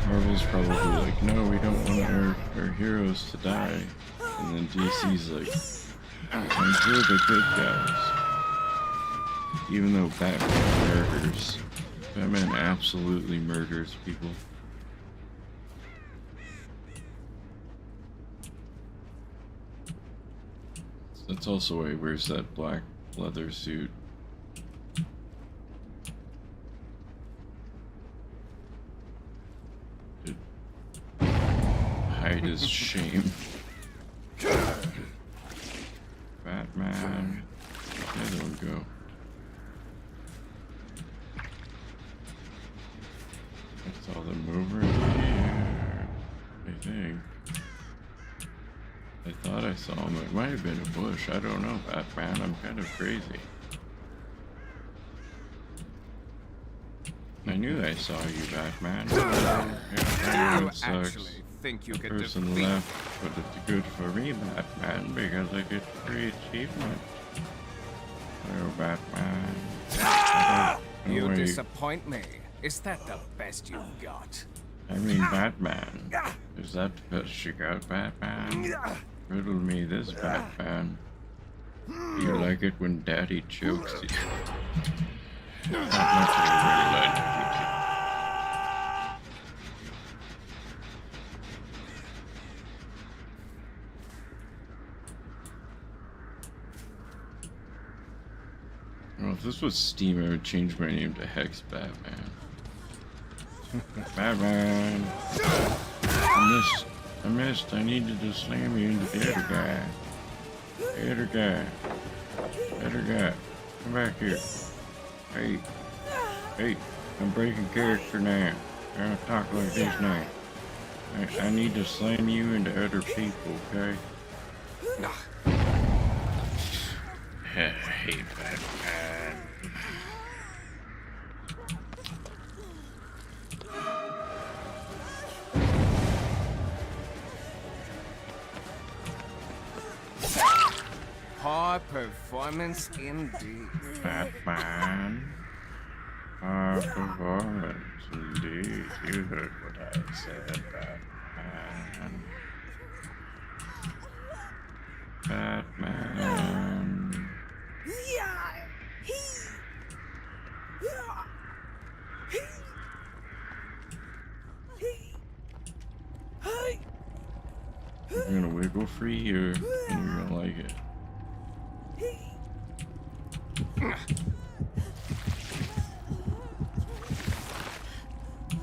Marvel's probably like, no, we don't want our heroes to die. And then DC's like, and we're the good guys. Even though Batman murders. Batman absolutely murders people. That's also why he wears that black leather suit. To hide his shame. Batman. There we go. I saw them over here, I think. I thought I saw him. It might have been a bush. I don't know, Batman. I'm kind of crazy. I knew I saw you, Batman. You actually think you The could person defeat left, but it's good for me, Batman, because I get free achievement. Hello, Batman. You Wait, disappoint me. Is that the best you've got? I mean, Batman. Is that the best you got, Batman? Riddle me this, Batman. Do you like it when Daddy chokes you? Not much of a really like it. Well, if this was Steam, I would change my name to Hex Batman. Batman! I missed. I needed to slam you into the other guy. The other guy. Come back here. Hey, I'm breaking character now. I don't talk like this now. I need to slam you into other people, okay? hate Batman. High performance indeed. Batman. Performance, indeed. You heard what I said, Batman. Batman. You're gonna wiggle free here, and you're gonna like it.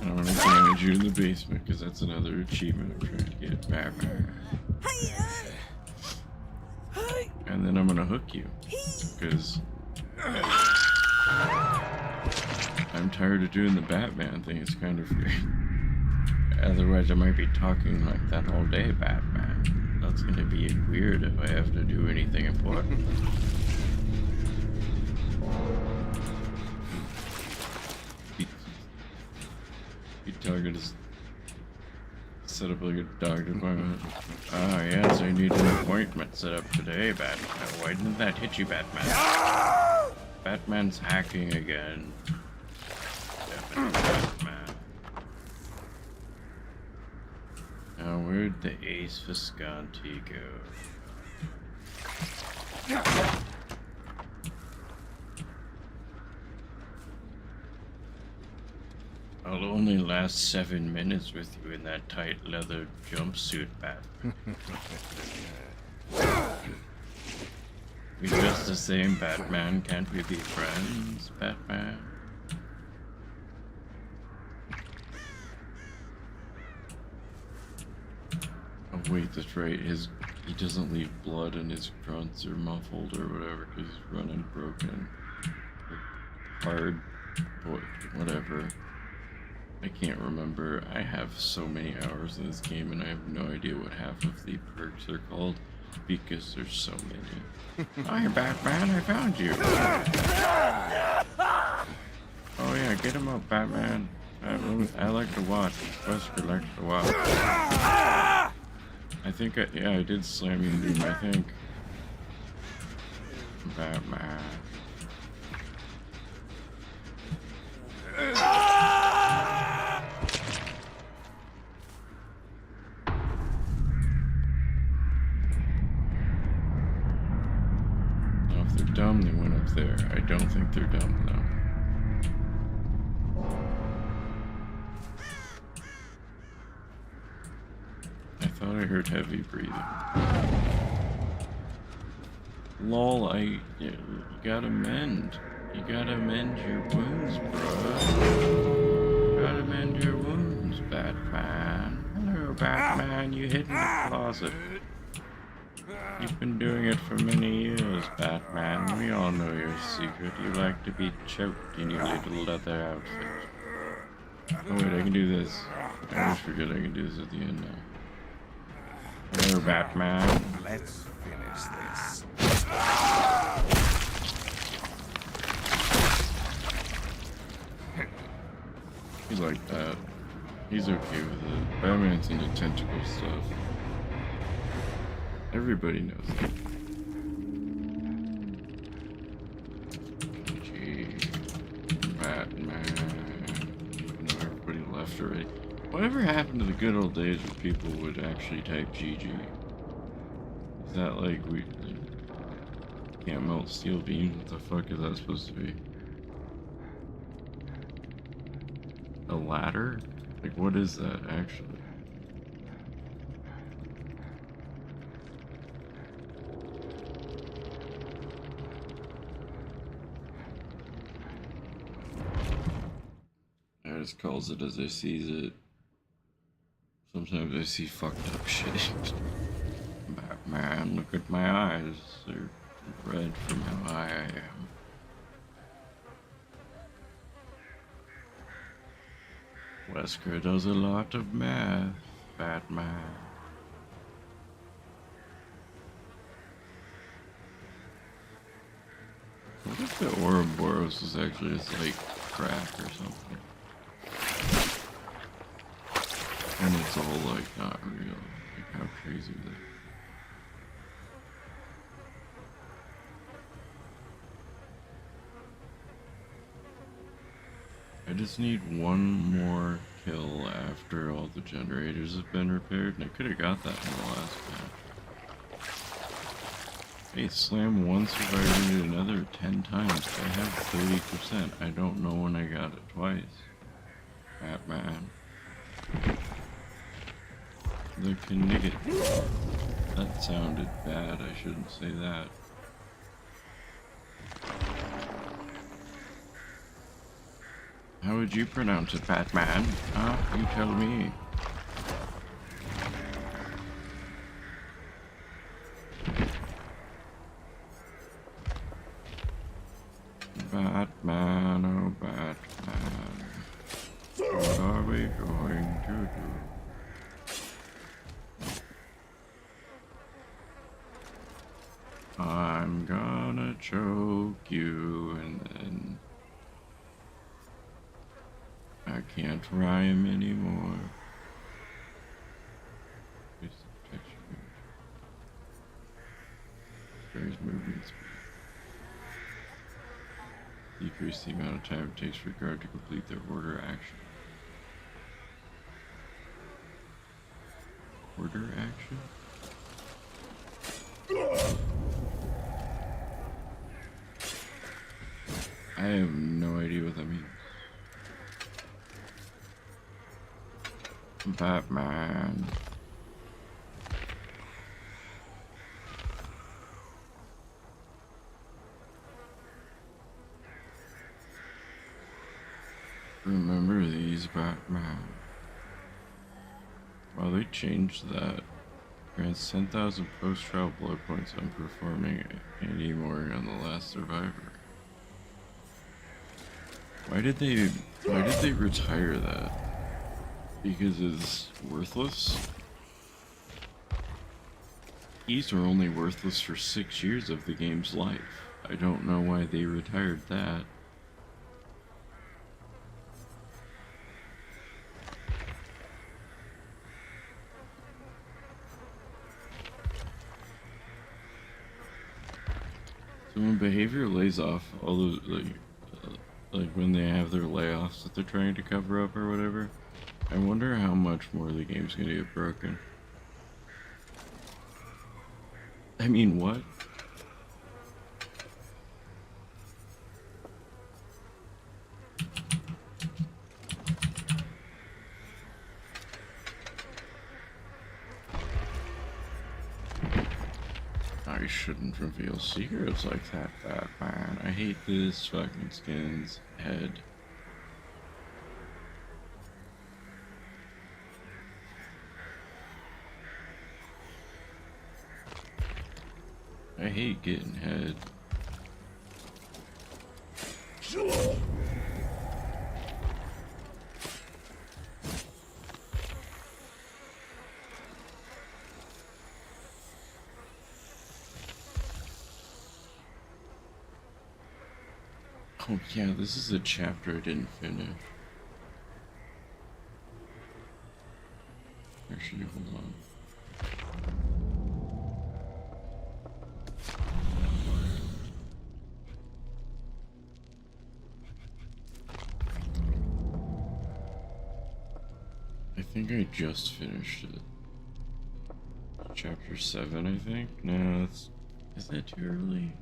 I don't want to damage you in the basement because that's another achievement I'm trying to get. Batman. And then I'm gonna hook you because I'm tired of doing the Batman thing. It's kind of weird. Otherwise, I might be talking like that all day, Batman. That's gonna be weird if I have to do anything important. You target is set up like a doctor appointment. Ah, yes, I need an appointment set up today, Batman. Why didn't that hit you, Batman? Batman's hacking again. Definitely Batman. Now, where'd the Ace Visconti go? I'll only last 7 minutes with you in that tight leather jumpsuit, Batman. You're just the same, Batman. Can't we be friends, Batman? Oh wait, that's right. He doesn't leave blood and his grunts are muffled or whatever because he's running broken. Hard, whatever. I can't remember. I have so many hours in this game and I have no idea what half of the perks are called because there's so many. Hi, Batman, I found you. Oh yeah, get him up, Batman. I like to watch. Wesker likes to watch. I think I did slam you into my thing. Batman. Now, if they're dumb, they went up there. I don't think they're dumb, though. I thought I heard heavy breathing. Lol, you gotta mend. You gotta mend your wounds, bro. You gotta mend your wounds, Batman. Hello, Batman. You hid in the closet. You've been doing it for many years, Batman. We all know your secret. You like to be choked in your little leather outfit. Oh wait, I can do this. I always forget I can do this at the end now. Hello, Batman. Let's finish this. He's like that. He's okay with it. Batman's into tentacle stuff. Everybody knows it. Gee, Batman. Even though everybody left already. Whatever happened to the good old days where people would actually type GG? Is that like we can't melt steel beams? What the fuck is that supposed to be? A ladder? Like what is that actually? I just calls it as I sees it. Sometimes I see fucked up shit. Batman, look at my eyes. They're red from how high I am. Wesker does a lot of math, Batman. What if the Ouroboros is actually just like crack or something? And it's all like not real. Like how crazy is that? I just need one more kill after all the generators have been repaired, and I could have got that in the last match. Hey, slam once if I read another 10 times. I have 30%. I don't know when I got it twice. Batman. The Knigget. That sounded bad. I shouldn't say that. How would you pronounce it, Batman? Huh? You tell me. Batman, oh Batman. What are we going to do? I'm gonna choke you and then I can't rhyme anymore. Increase the protection range. Varies movement speed. Decrease the amount of time it takes for a guard to complete their order action. Order action? I have no idea what that means. Batman. Remember these, Batman. Well, they changed that. Grants 10,000 post-trial blood points on performing Andy Mori on The Last Survivor. Why did they retire that? Because it's worthless? Keys are only worthless for 6 years of the game's life. I don't know why they retired that. So when behavior lays off all those, like when they have their layoffs that they're trying to cover up or whatever, I wonder how much more the game's gonna get broken. I mean, what? I shouldn't reveal secrets like that, Batman. I hate this fucking skin's head. I hate getting head. Oh yeah, this is a chapter I didn't finish. Actually, hold on. I think I just finished it. Chapter 7, I think? No, is that too early?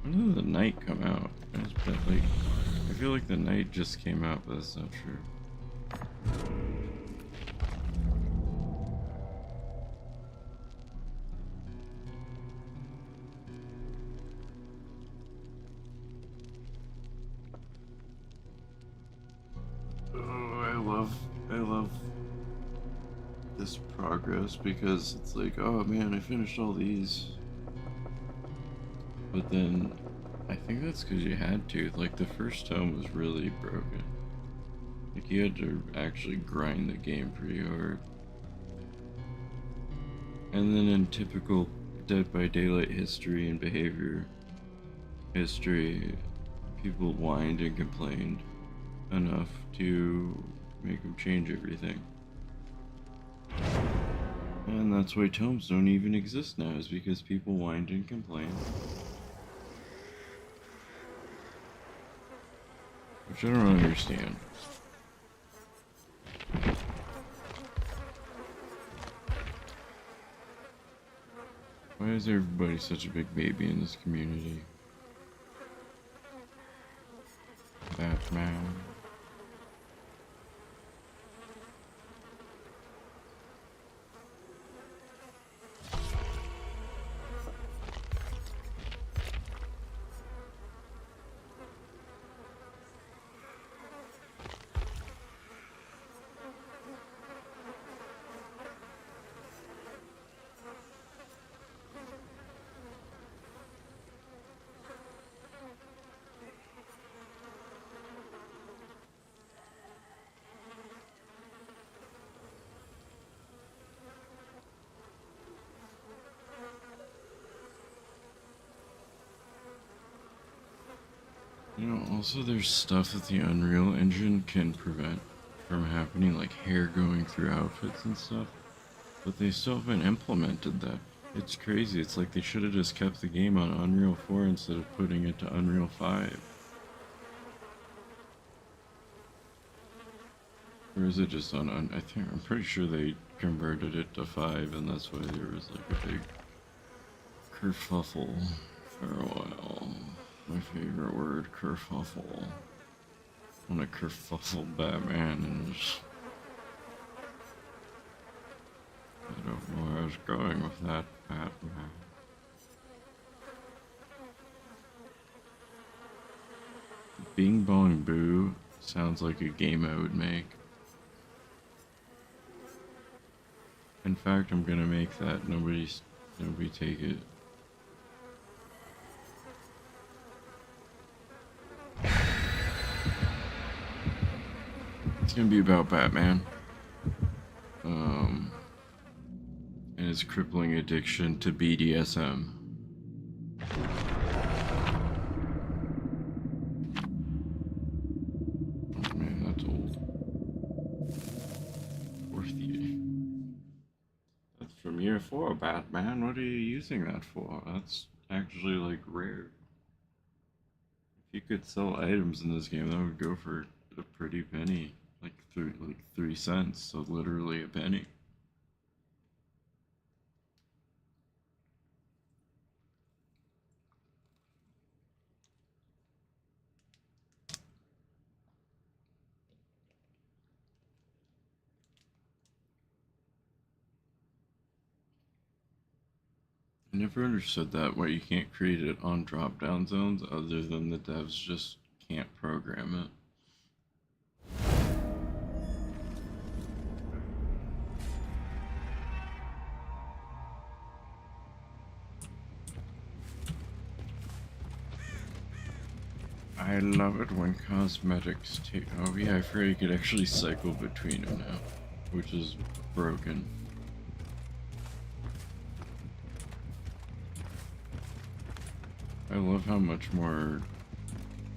When did the night come out? I feel like the night just came out, but that's not true. Oh, I love this progress because it's like, oh man, I finished all these. But then, I think that's because you had to. Like, the first tome was really broken. Like, you had to actually grind the game pretty hard. And then in typical Dead by Daylight history and behavior, history, people whined and complained enough to make them change everything. And that's why tomes don't even exist now, is because people whined and complained. Which I don't understand. Why is everybody such a big baby in this community? Batman. You know, also there's stuff that the Unreal Engine can prevent from happening, like hair going through outfits and stuff. But they still haven't implemented that. It's crazy. It's like they should have just kept the game on Unreal 4 instead of putting it to Unreal 5. Or is it just on I'm pretty sure they converted it to 5 and that's why there was like a big kerfuffle for a while. My favorite word, kerfuffle. I want to kerfuffle Batman and just... I don't know where I was going with that, Batman. Bing Bong Boo sounds like a game I would make. In fact, I'm gonna make that. Nobody take it. It's gonna be about Batman. And his crippling addiction to BDSM. Oh man, that's old. That's from year 4, Batman. What are you using that for? That's actually like rare. If you could sell items in this game, that would go for a pretty penny. Like 3 cents, so literally a penny. I never understood that, why you can't create it on drop-down zones other than the devs just can't program it. I love it when cosmetics take... Oh yeah, I forgot you could actually cycle between them now, which is broken. I love how much more,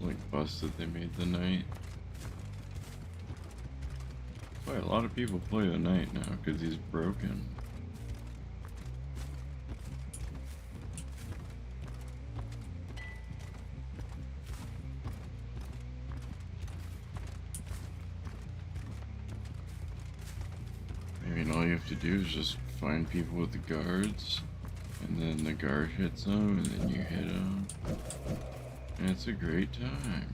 like, busted they made the night. That's why a lot of people play the night now, because he's broken. I mean, all you have to do is just find people with the guards, and then the guard hits them, and then you hit them. And it's a great time.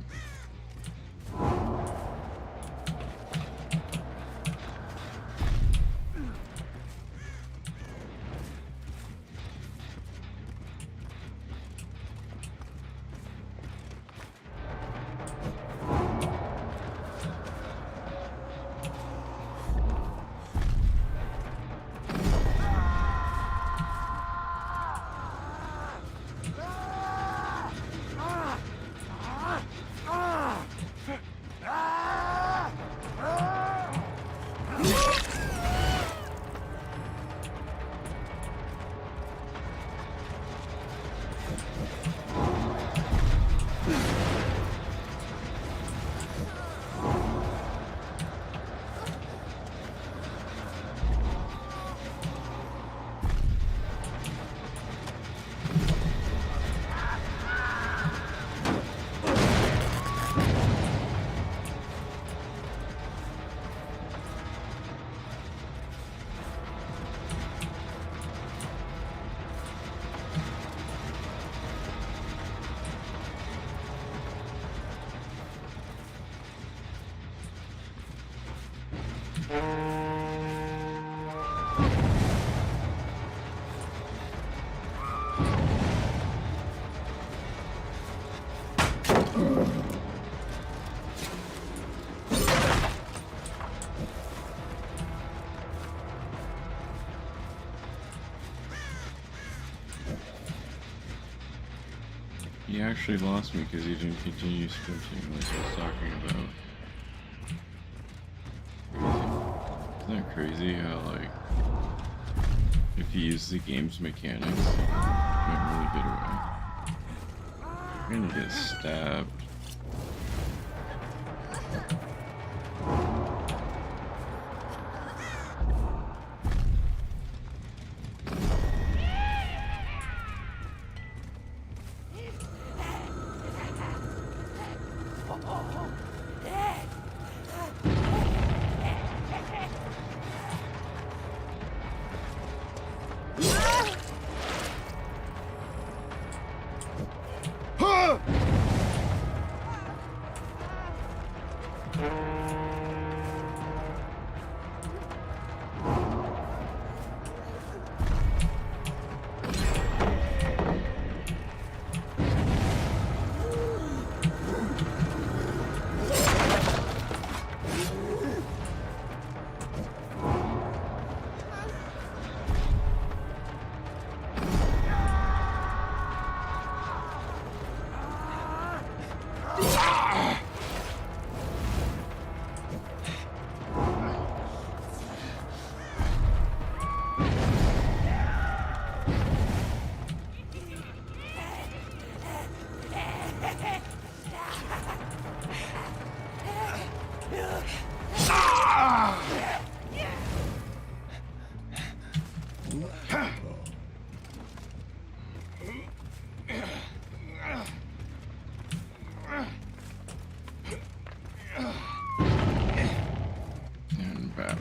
He actually lost me because he didn't continue sprinting like I was talking about. Crazy. Isn't that crazy how, like, if you use the game's mechanics, you might really get away. You're gonna get stabbed. And back.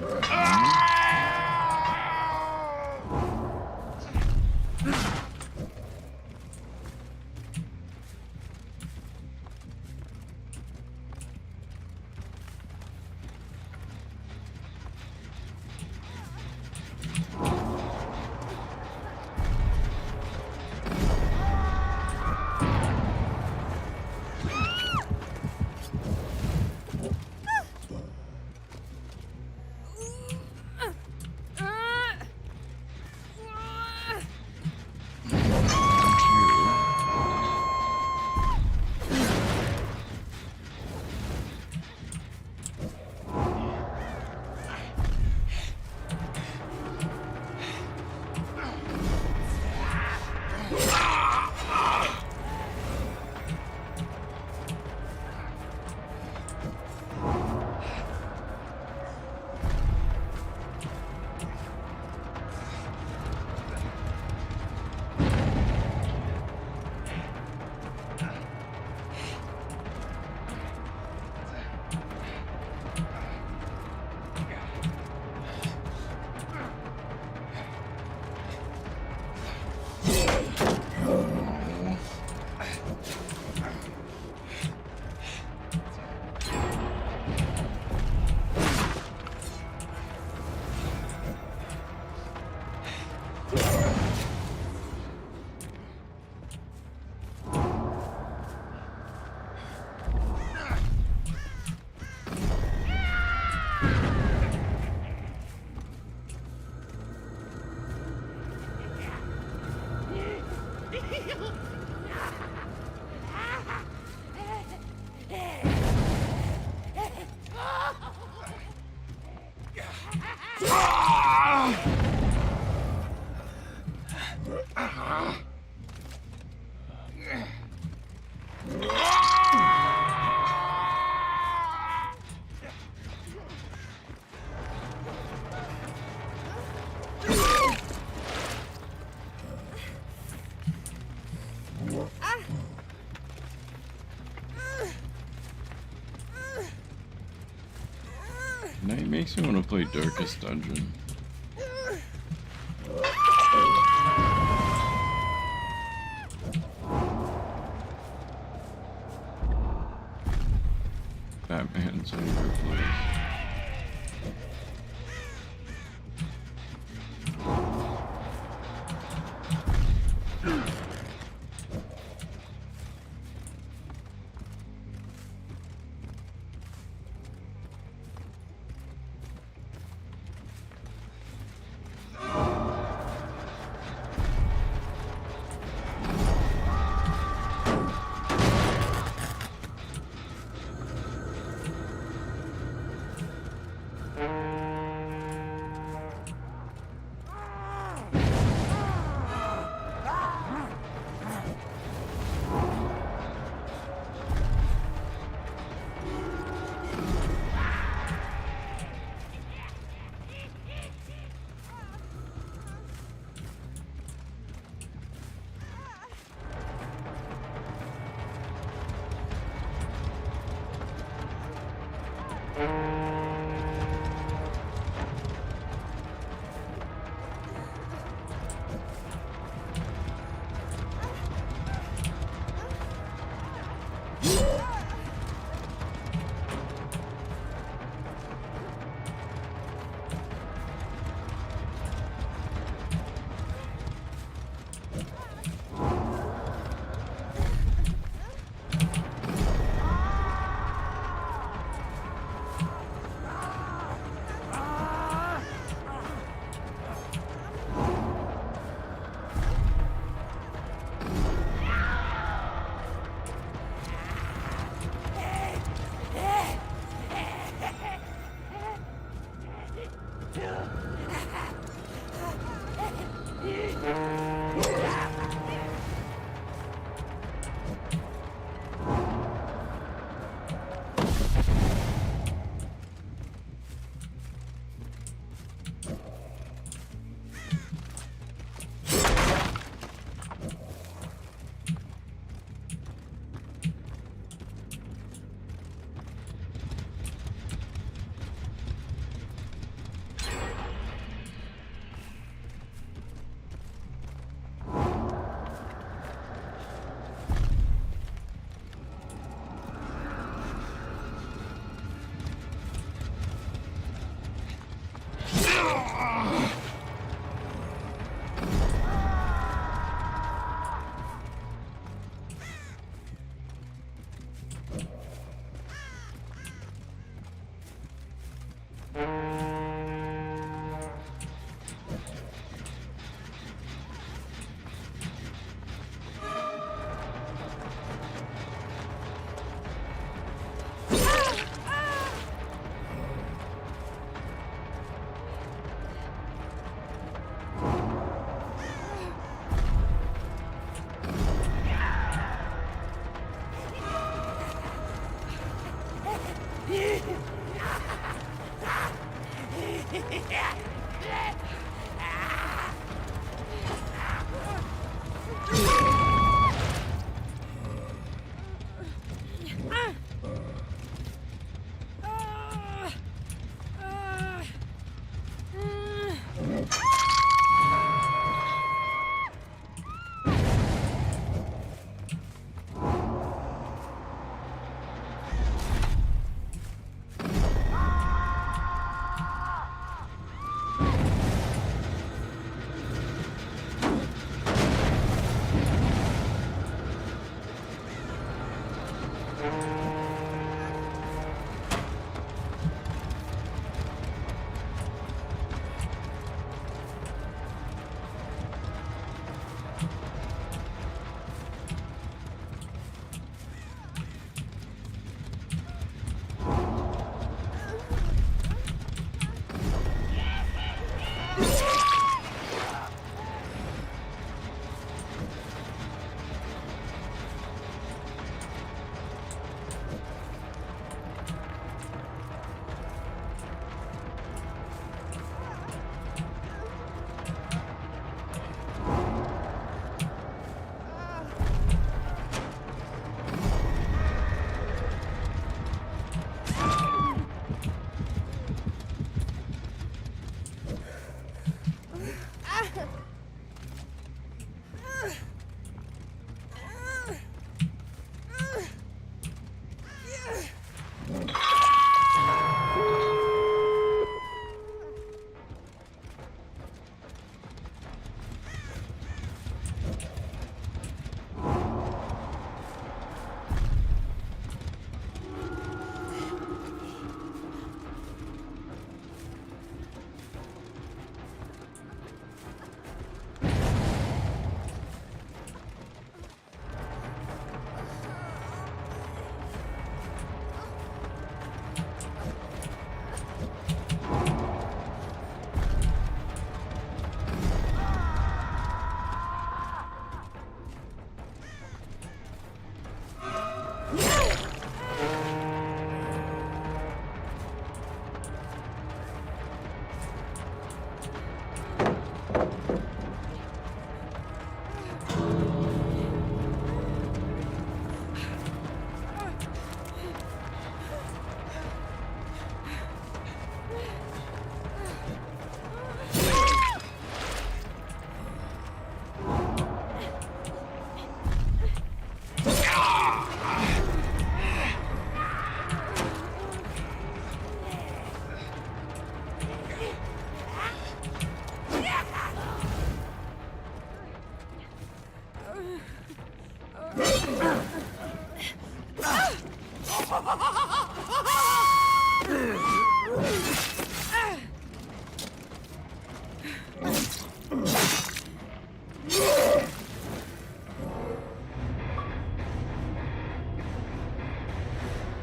Night makes me want to play Darkest Dungeon. Batman's all over the place.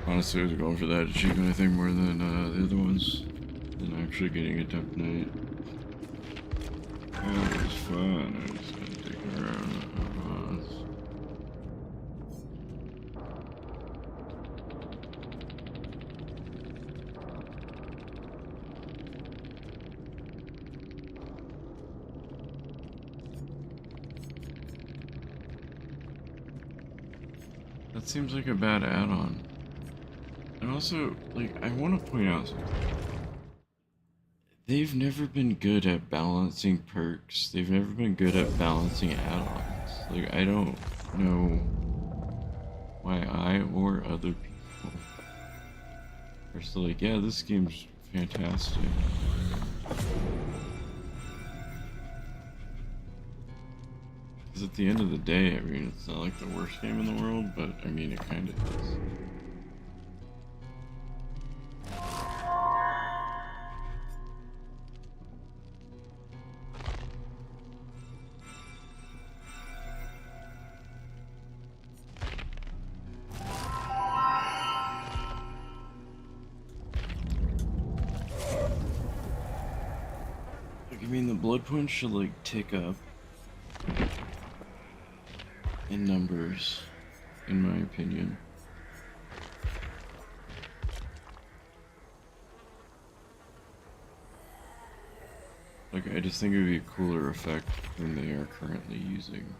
Honestly, I was going for that achievement, I think, more than the other ones. Than actually getting a Temp Knight. Yeah, it was fun. I was gonna take it around. That seems like a bad add-on. And also, like, I want to point out something. They've never been good at balancing perks. They've never been good at balancing add-ons. Like, I don't know why I or other people are still like, yeah, this game's fantastic. Because at the end of the day, I mean, it's not like the worst game in the world, but I mean, it kind of is. I mean, the blood points should, like, tick up in numbers, in my opinion. Like, I just think it would be a cooler effect than they are currently using.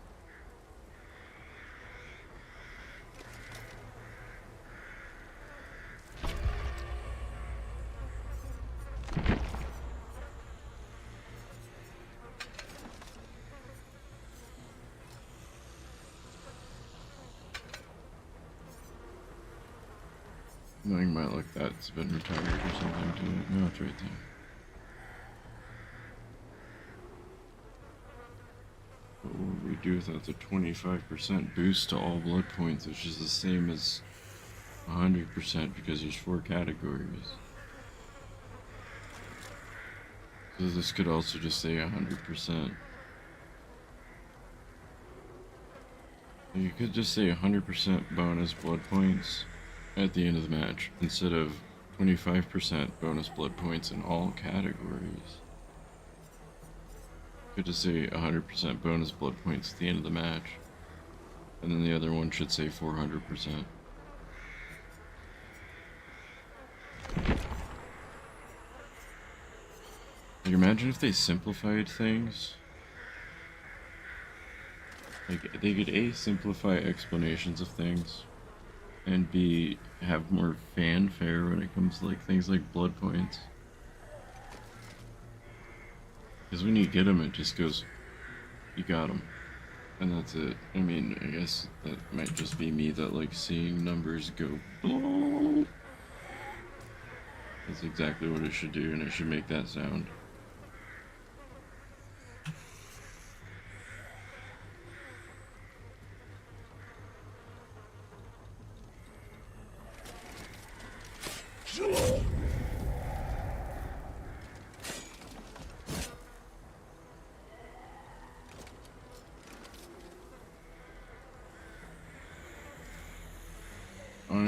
Knowing my luck, that's been retired or something too. No, it's right there. What would we do without the 25% boost to all blood points, which is the same as 100% because there's 4 categories? So this could also just say 100%. You could just say 100% bonus blood points at the end of the match instead of 25% bonus blood points in all categories. Could just say 100% bonus blood points at the end of the match, and then the other one should say 400%. Like, imagine if they simplified things. Like, they could A, simplify explanations of things, and B, have more fanfare when it comes to, like, things like blood points. Because when you get them, it just goes, you got them. And that's it. I mean, I guess that might just be me that likes seeing numbers go. That's exactly what it should do, and it should make that sound.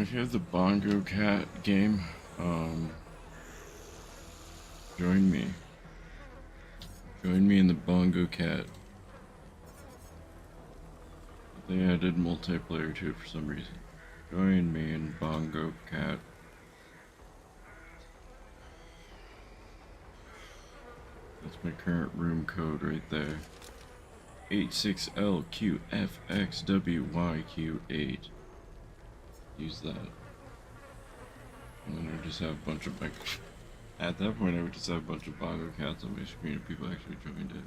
If you have the Bongo Cat game, join me. Join me in the Bongo Cat. They added multiplayer to it for some reason. Join me in Bongo Cat. That's my current room code right there. 86LQFXWYQ8. Use that. And then I would just have a bunch of, like, at that point I would just have a bunch of Bongo Cats on my screen if people actually joined it.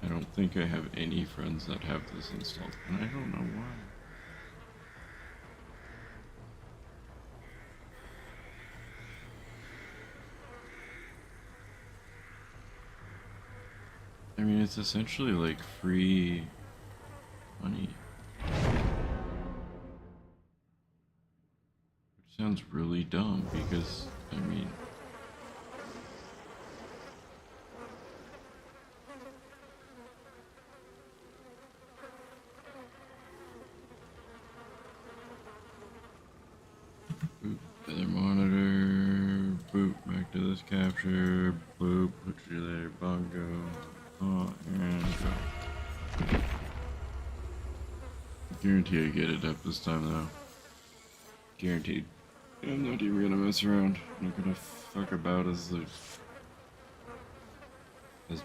I don't think I have any friends that have this installed, and I don't know why. I mean, it's essentially like free funny. Which sounds really dumb because, I mean, boop, other monitor, boop, back to this capture, boop, put you there, bongo, oh, and go. Guarantee I get it up this time though. Guaranteed. I'm not even gonna mess around. I'm not gonna fuck about as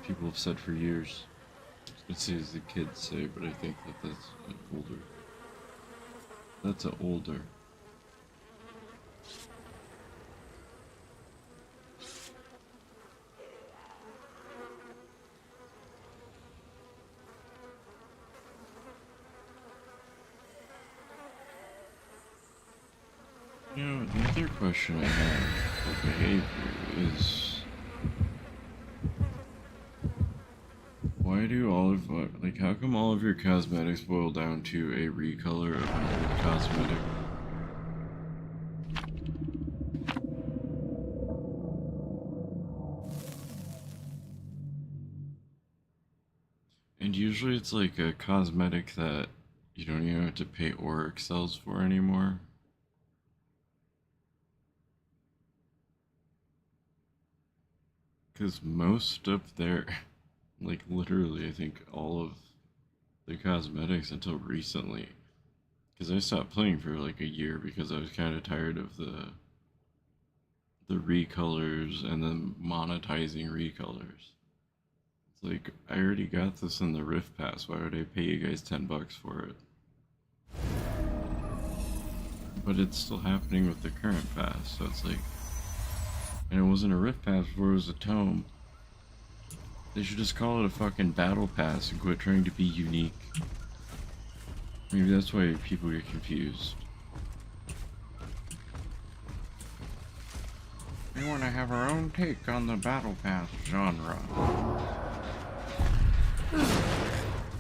people have said for years. Let's see as the kids say, but I think that that's an older. That's an older. You know, the other question I have for behavior is, why do all of, like, how come all of your cosmetics boil down to a recolor of an old cosmetic? And usually it's like a cosmetic that you don't even have to pay Auric cells for anymore. Because most of their, like literally, I think all of the cosmetics until recently, because I stopped playing for like a year because I was kind of tired of the recolors and then monetizing recolors. It's like, I already got this in the Rift Pass, why would I pay you guys $10 for it? But it's still happening with the current pass, so it's like, and it wasn't a Rift Pass before, it was a tome. They should just call it a fucking battle pass and quit trying to be unique. Maybe that's why people get confused. We want to have our own take on the battle pass genre.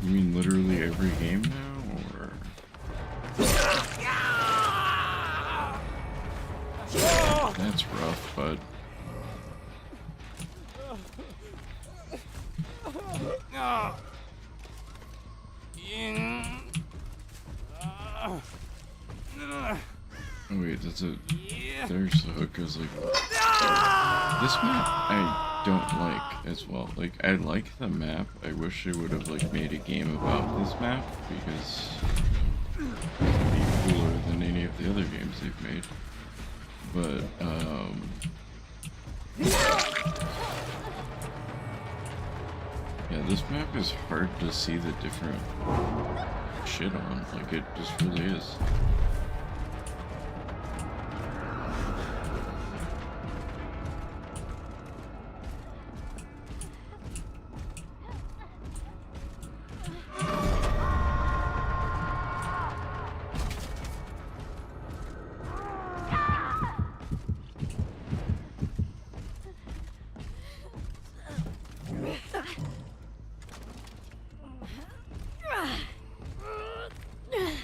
You mean literally every game now, or? That's rough, bud. Oh wait, that's it. There's the hook. I was like, this map I don't like as well. Like, I like the map. I wish they would have like made a game about this map because it'd be cooler than any of the other games they've made. But yeah, this map is hard to see the different shit on. Like, it just really is.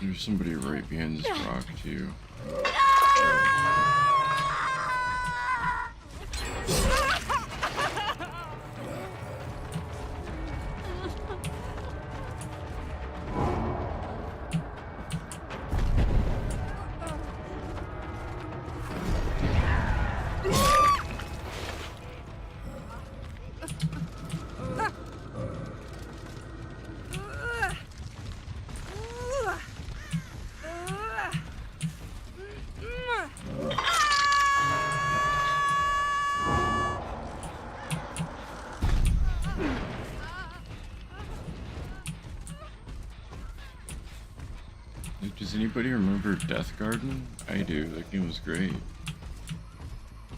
There's somebody right behind this rock, too. Does anybody remember Death Garden? I do. That game was great.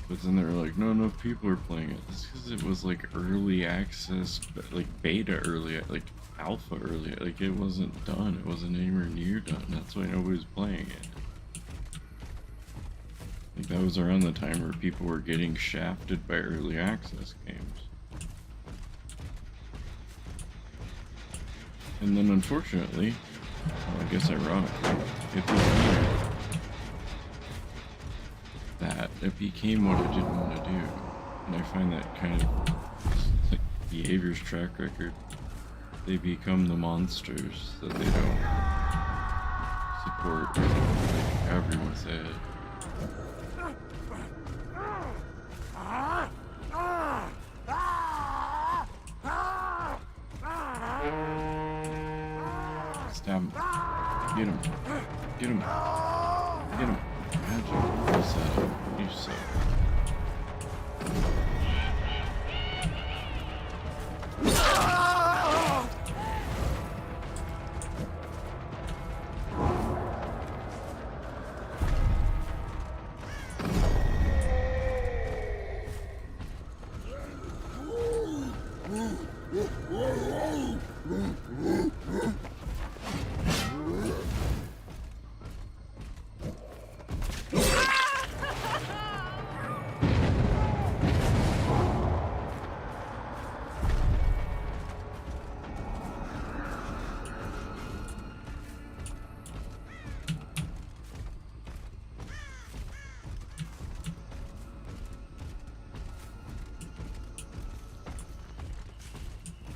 But then they were like, not enough people are playing it. That's because it was like early access, but like beta early, like alpha early. Like, it wasn't done. It wasn't anywhere near done. That's why nobody was playing it. Like, that was around the time where people were getting shafted by early access games. And then unfortunately, Well, I guess ironically, it became that. It became what I didn't want to do. And I find that kind of like behavior's track record. They become the monsters that they don't support, like everyone said. Stab him. Get him. Get him. Get him. How'd you set up? You suck.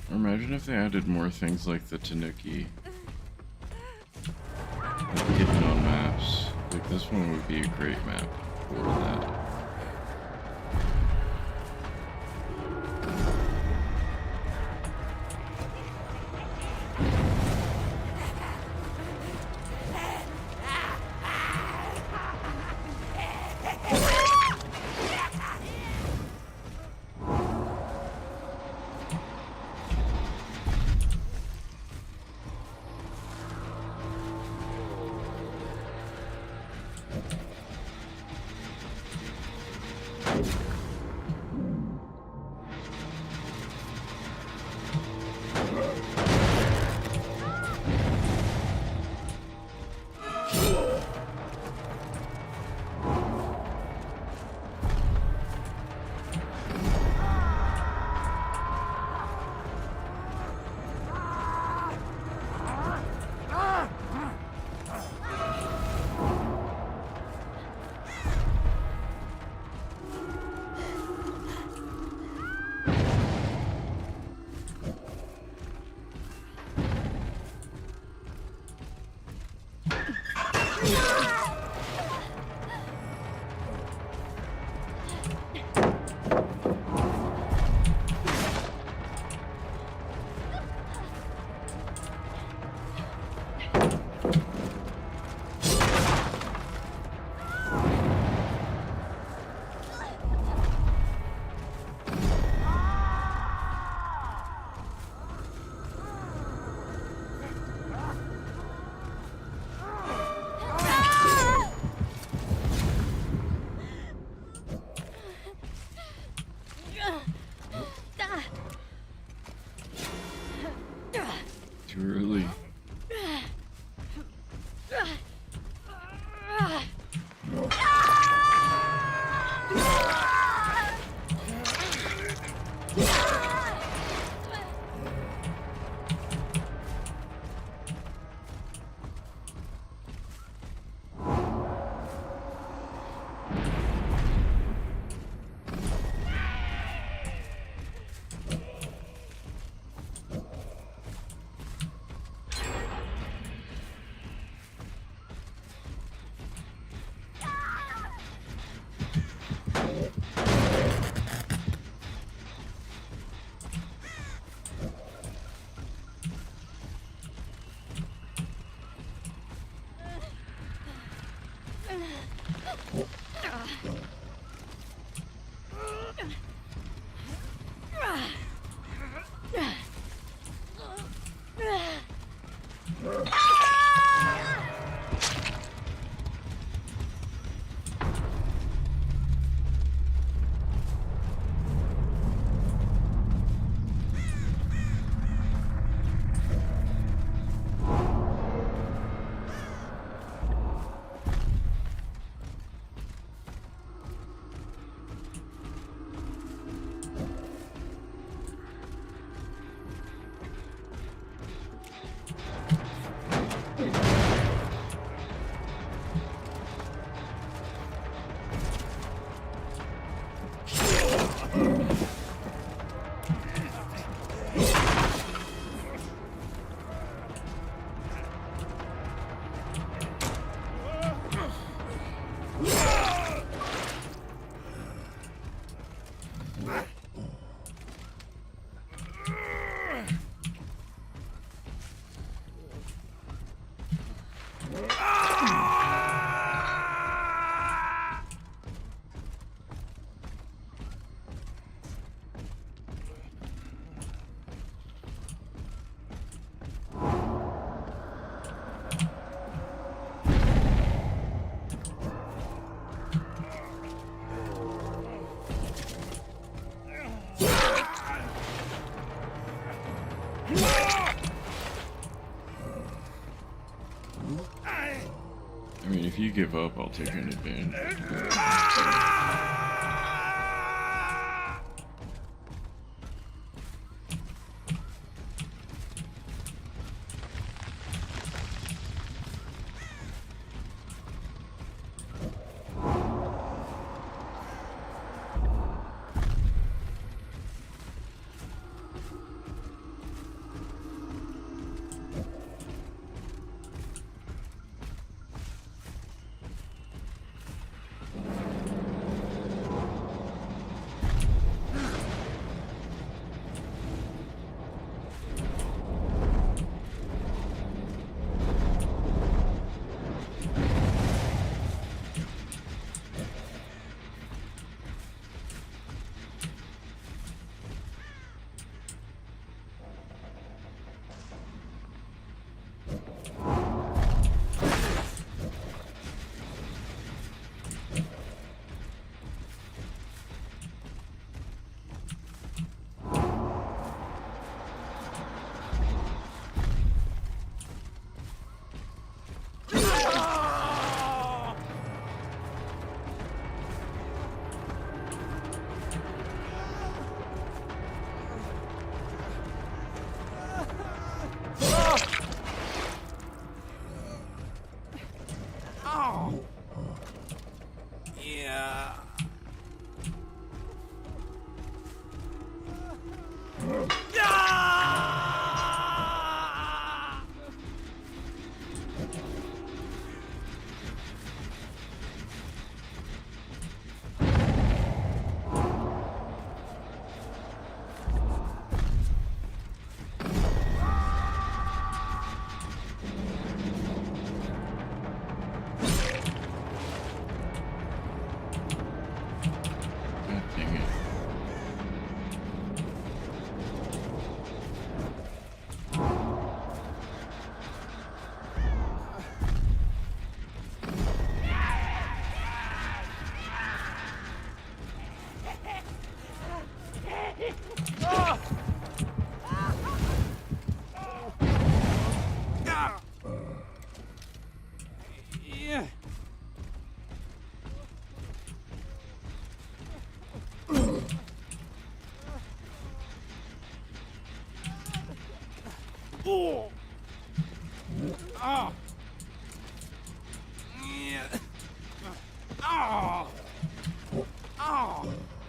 Imagine if they added more things like the Tanuki. Like hidden on maps. Like this one would be a great map for that. Too early. I mean, if you give up, I'll take an advantage.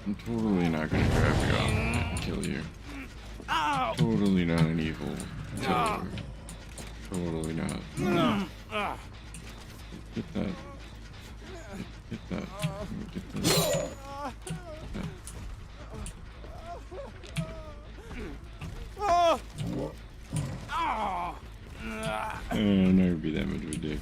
I'm totally not gonna grab you off and kill you. Totally not an evil killer. Totally not. Get that. Get that. Get this. I'll never be that much of a dick.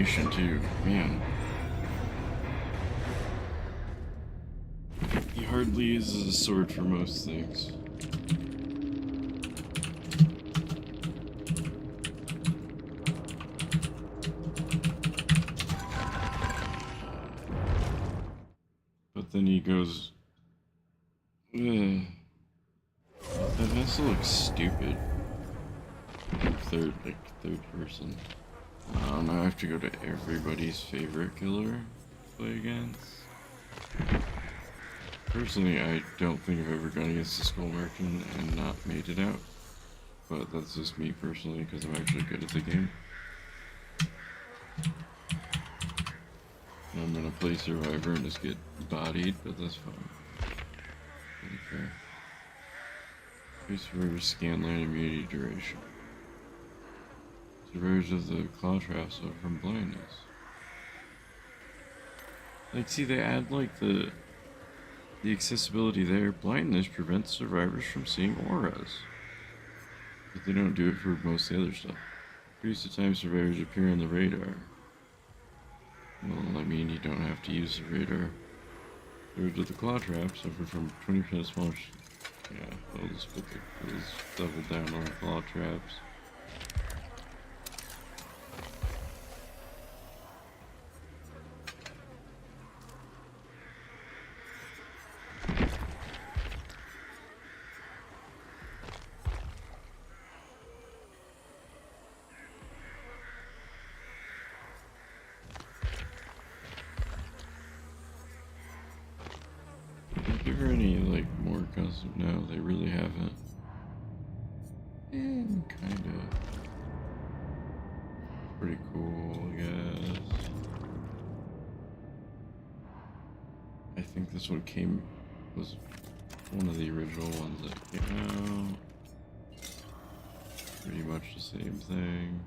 animation too, man. He hardly uses a sword for most things. But then he goes, "Ugh, that has to look stupid." Third person. I have to go to everybody's favorite killer to play against. Personally, I don't think I've ever gone against the Skull Merchant and not made it out. But that's just me personally, because I'm actually good at the game. I'm gonna play Survivor and just get bodied, but that's fine. Pretty fair. Play Survivor Scanline immunity duration. Survivors of the claw trap suffer from blindness. Like, see, they add like the accessibility there. Blindness prevents survivors from seeing auras, but they don't do it for most of the other stuff. Increase the time survivors appear on the radar. Well, I mean, you don't have to use the radar. Survivors of the claw trap suffer from 20% smaller. Yeah, I'll just put let's double down on claw traps. Give her any like more custom? No, they really haven't. And kinda pretty cool, I guess. I think this one was one of the original ones that came out. Pretty much the same thing.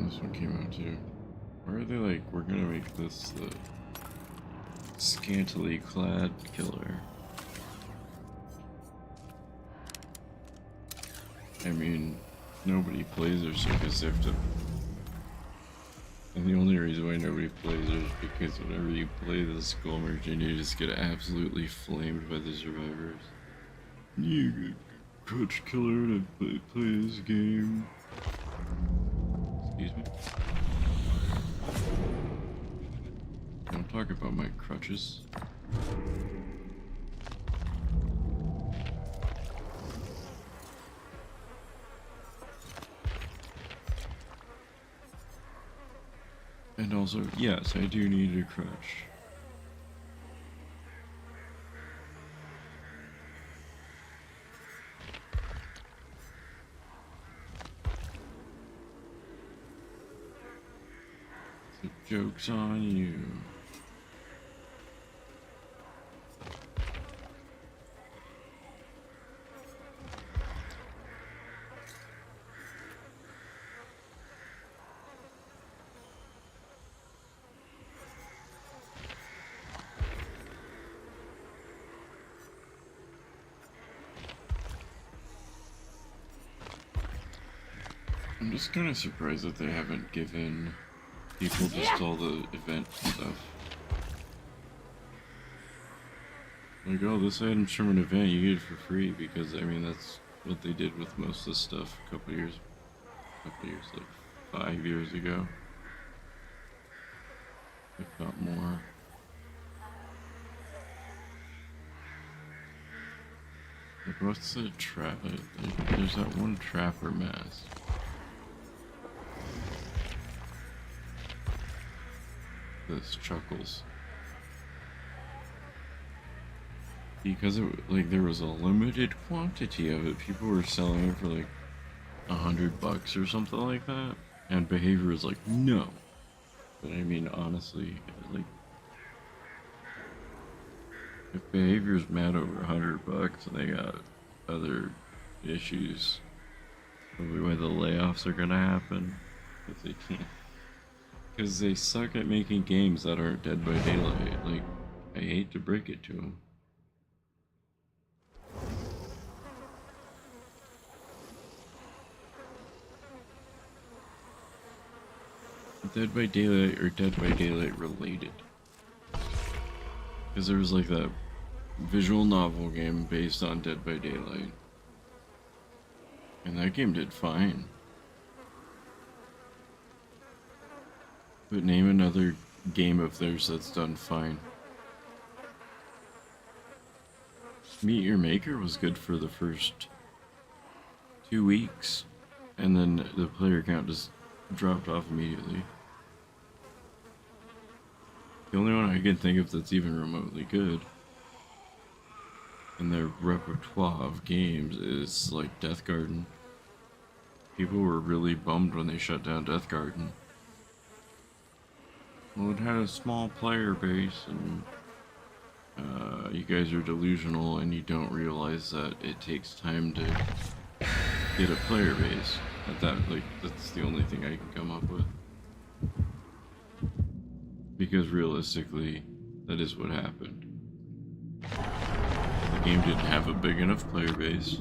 This one came out too. Where are they like, we're gonna make this the scantily clad killer? I mean, nobody plays her so because they have to. And the only reason why nobody plays her is because whenever you play the Skull Merchant, you just get absolutely flamed by the survivors. You get crutch killer to play this game. Excuse me. Don't talk about my crutches. And also, yes, I do need a crutch. The joke's on you. I'm just kind of surprised that they haven't given people just all the event stuff. Like, oh, this item's from an event, you get it for free, because, I mean, that's what they did with most of the stuff a couple years, like 5 years ago. If not more. Like, what's the trap? There's that one trapper mask. This Chuckles. Because like there was a limited quantity of it, people were selling it for like $100 or something like that, and Behavior was like, no. But I mean, honestly, like, if Behavior's mad over $100 and they got other issues, Probably why the layoffs are gonna happen. If they can't. Because they suck at making games that aren't Dead by Daylight. Like, I hate to break it to them. Dead by Daylight or Dead by Daylight related. Because there was like that visual novel game based on Dead by Daylight. And that game did fine. But name another game of theirs that's done fine. Meet Your Maker was good for the first 2 weeks, and then the player count just dropped off immediately. The only one I can think of that's even remotely good in their repertoire of games is like Death Garden. People were really bummed when they shut down Death Garden. Well, it had a small player base, and you guys are delusional and you don't realize that it takes time to get a player base. That's the only thing I can come up with. Because realistically, that is what happened. The game didn't have a big enough player base.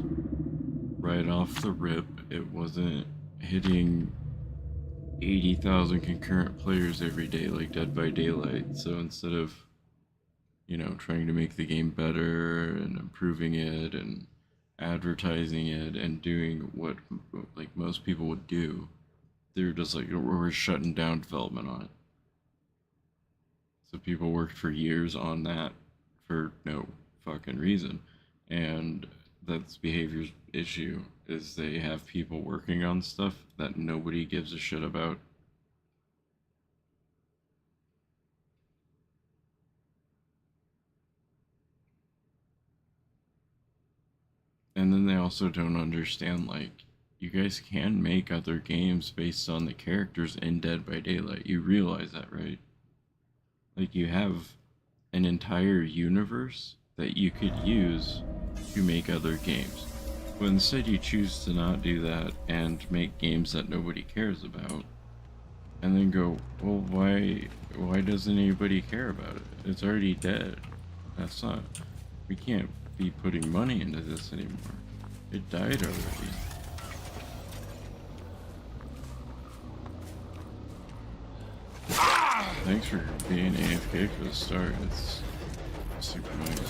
Right off the rip, it wasn't hitting 80,000 concurrent players every day like Dead by Daylight. So instead of, trying to make the game better and improving it and advertising it and doing what like most people would do, they were just like, we're shutting down development on it. So people worked for years on that for no fucking reason. And that's behavior's issue, is they have people working on stuff that nobody gives a shit about. And then they also don't understand, like, you guys can make other games based on the characters in Dead by Daylight. You realize that, right? Like, you have an entire universe that you could use to make other games. But instead you choose to not do that and make games that nobody cares about. And then go, well, why doesn't anybody care about it? It's already dead. We can't be putting money into this anymore. It died already. Thanks for being AFK for the start. It's super nice.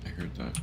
I heard that.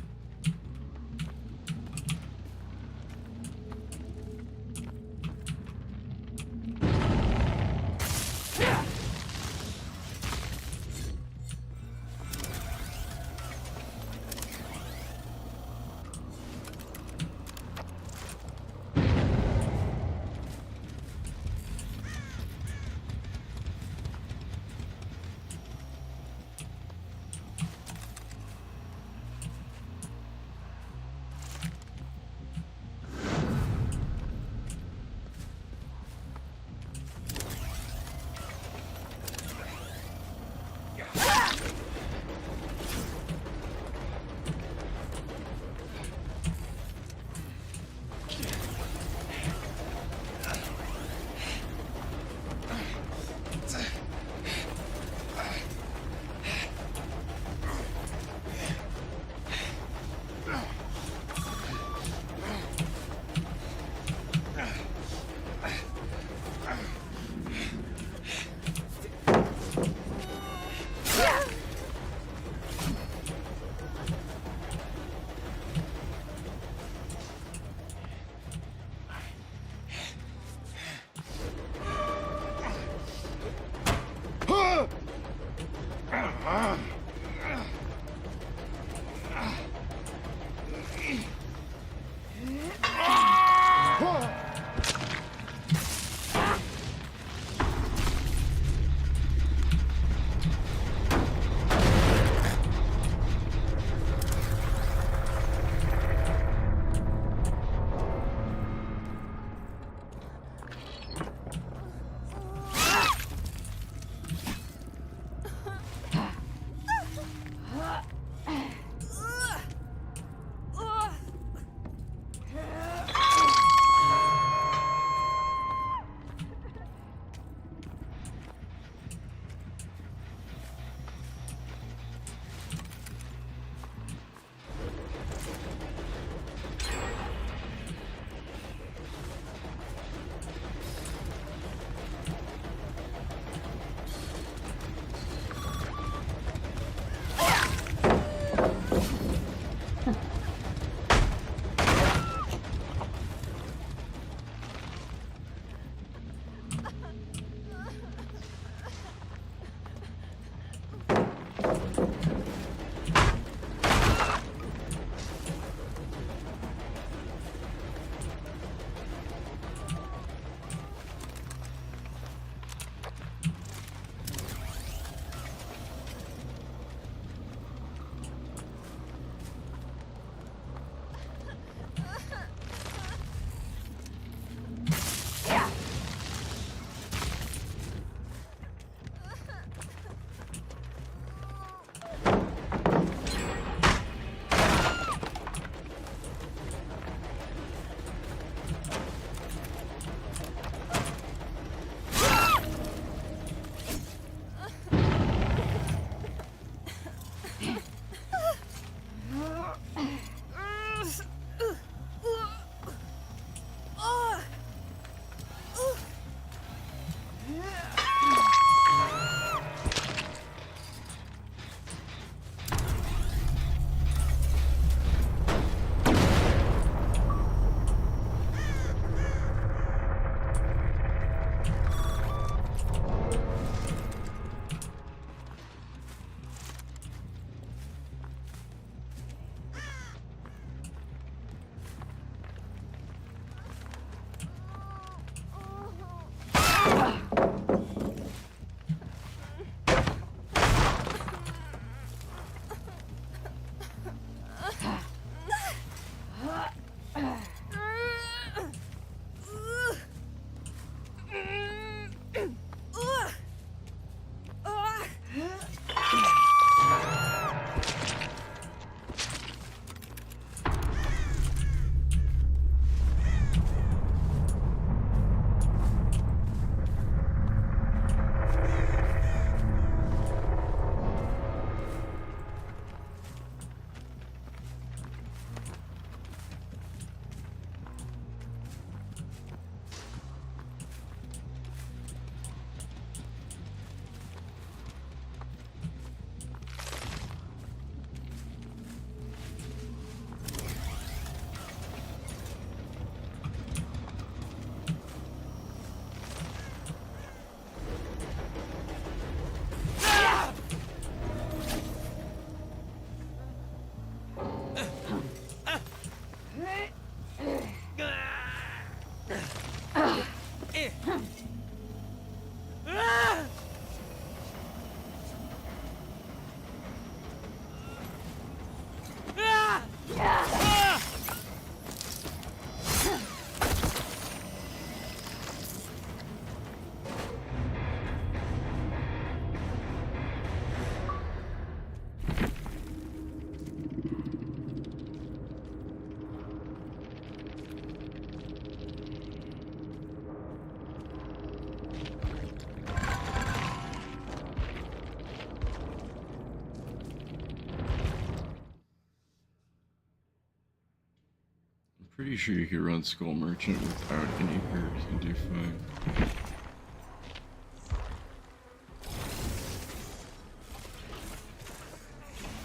Pretty sure you could run Skull Merchant without any hurt and do fine.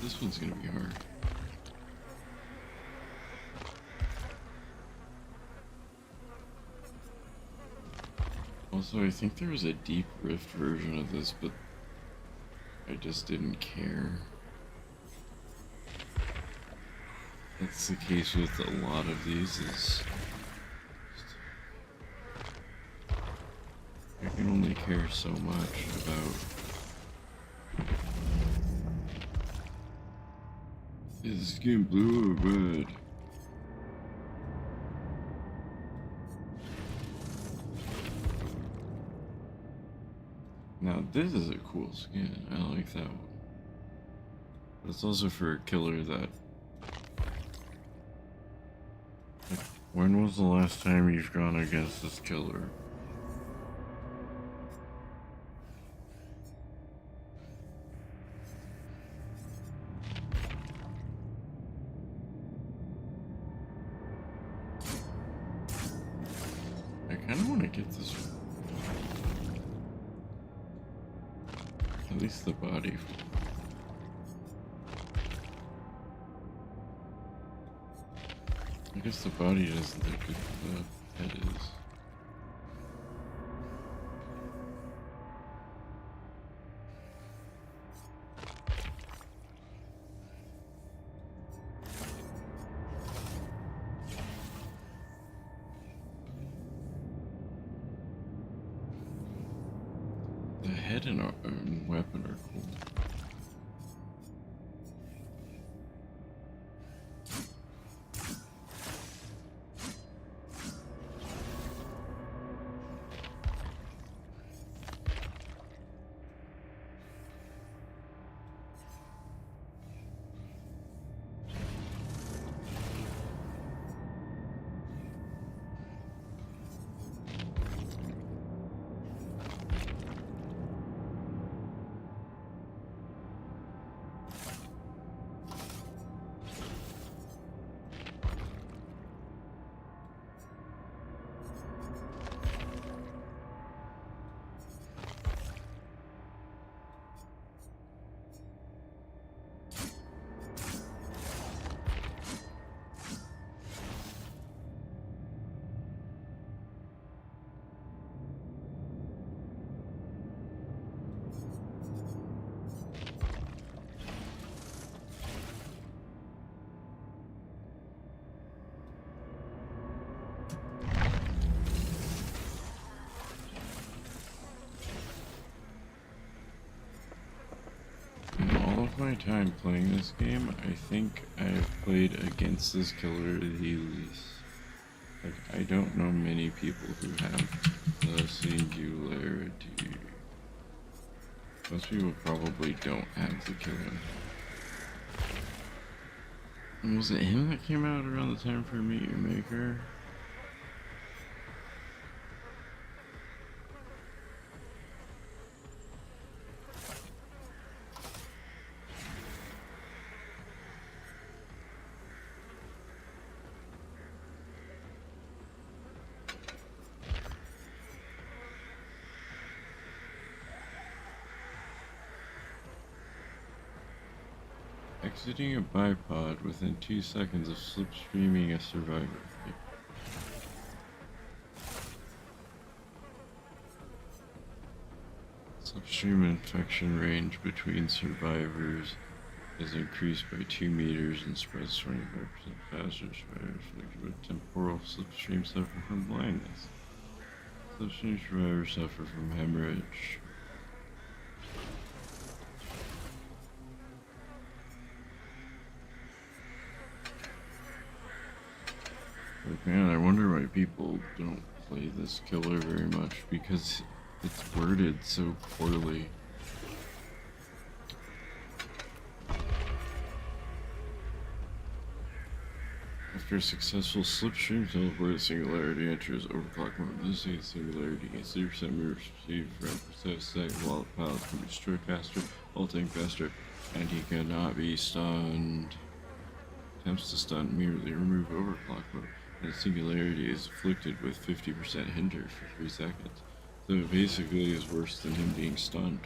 This one's gonna be hard. Also, I think there was a Deep Rift version of this, but I just didn't care. That's the case with a lot of these, is I can only care so much about is this game blue or red? Now this is a cool skin, I like that one. But it's also for a killer that... Like, when was the last time you've gone against this killer? I kinda wanna get this one. At least the body. I guess the body isn't that good, the head is. The head and weapon are cool. My time playing this game, I think I've played against this killer the least. Like, I don't know many people who have the Singularity. Most people probably don't have the killer. And was it him that came out around the time for Meet Your Maker? Exiting a bipod within 2 seconds of slipstreaming a survivor. Slipstream infection range between survivors is increased by 2 meters and spreads 25% faster. Survivors afflicted with temporal slipstream suffer from blindness. Slipstream survivors suffer from hemorrhage. Like, man, I wonder why people don't play this killer very much, because it's worded so poorly. After a successful slipstream teleport, Singularity enters overclock mode. This is Singularity gains 30% moves received from percent second, while the pilot can be destroyed faster, ulting faster, and he cannot be stunned. Attempts to stun merely remove overclock mode. And singularity is afflicted with 50% hinder for 3 seconds. So it basically is worse than him being stunned.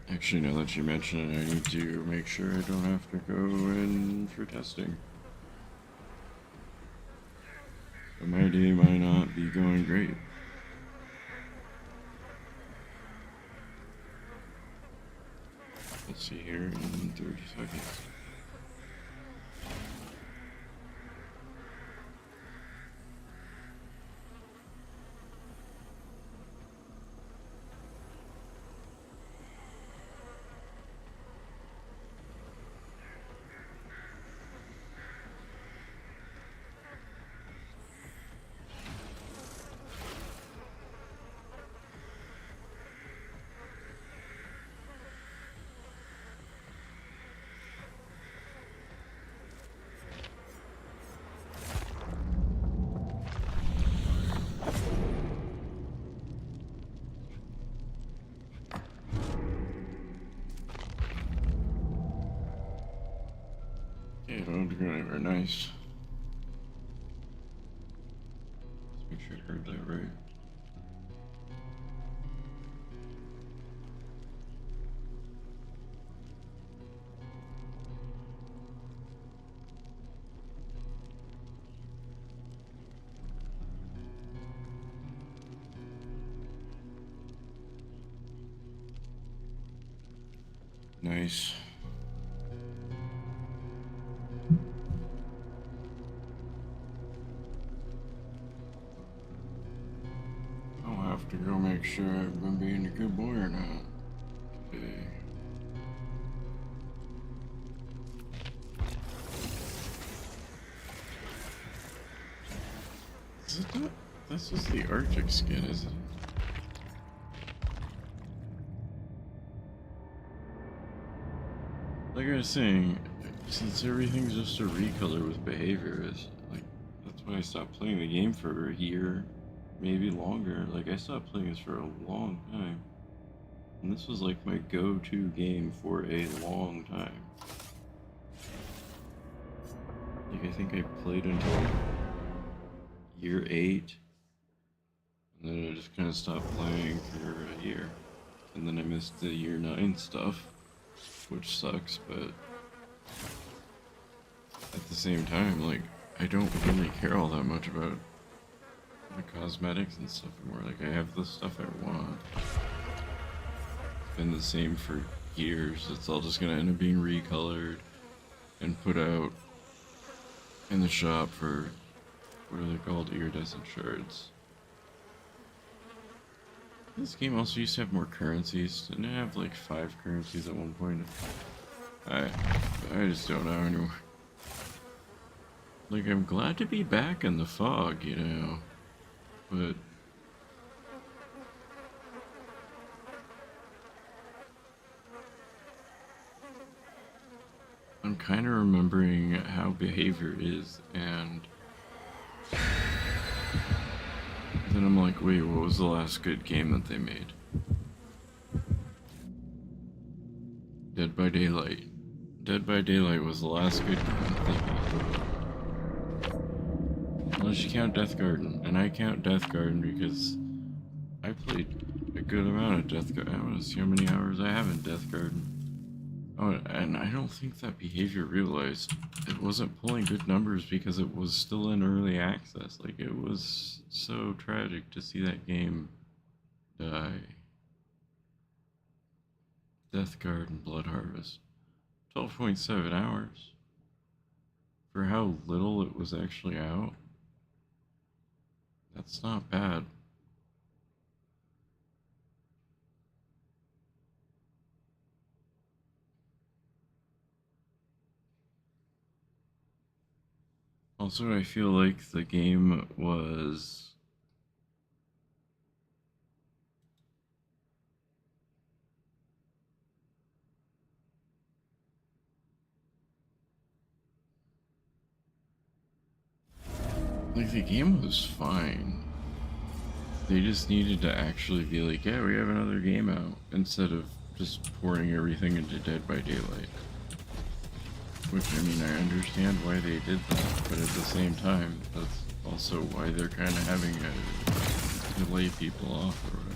Actually, now that you mention it, I need to make sure I don't have to go in for testing. So my day might not be going great. Let's see here in 30 seconds. Yeah, don't go anywhere nice. Let's make sure I heard that right. Nice. I'll have to go make sure I've been being a good boy or not. Okay. Is it not? That's just the Arctic skin, isn't it? Like I was saying, since everything's just a recolor with behavior, is like that's why I stopped playing the game for a year, maybe longer. Like I stopped playing this for a long time, and this was like my go-to game for a long time. Like I think I played until year 8, and then I just kind of stopped playing for a year, and then I missed the year 9 stuff, which sucks, but at the same time, like, I don't really care all that much about the cosmetics and stuff anymore. Like, I have the stuff I want. It's been the same for years. It's all just gonna end up being recolored and put out in the shop for, what are they called? Iridescent shards. This game also used to have more currencies. Didn't it have like 5 currencies at one point? I just don't know anymore. Like, I'm glad to be back in the fog, you know, but I'm kind of remembering how behavior is, and then I'm like, wait, what was the last good game that they made? Dead by Daylight. Dead by Daylight was the last good game that they made. Unless you count Death Garden, and I count Death Garden because I played a good amount of Death Garden. I want to see how many hours I have in Death Garden. Oh, and I don't think that behavior realized it wasn't pulling good numbers because it was still in early access. Like, it was so tragic to see that game die. Death Garden Blood Harvest. 12.7 hours. For how little it was actually out. That's not bad. Also, I feel like the game was like the game was fine. They just needed to actually be like, yeah, we have another game out, instead of just pouring everything into Dead by Daylight. Which, I mean, I understand why they did that, but at the same time, that's also why they're kind of having to lay people off or whatever.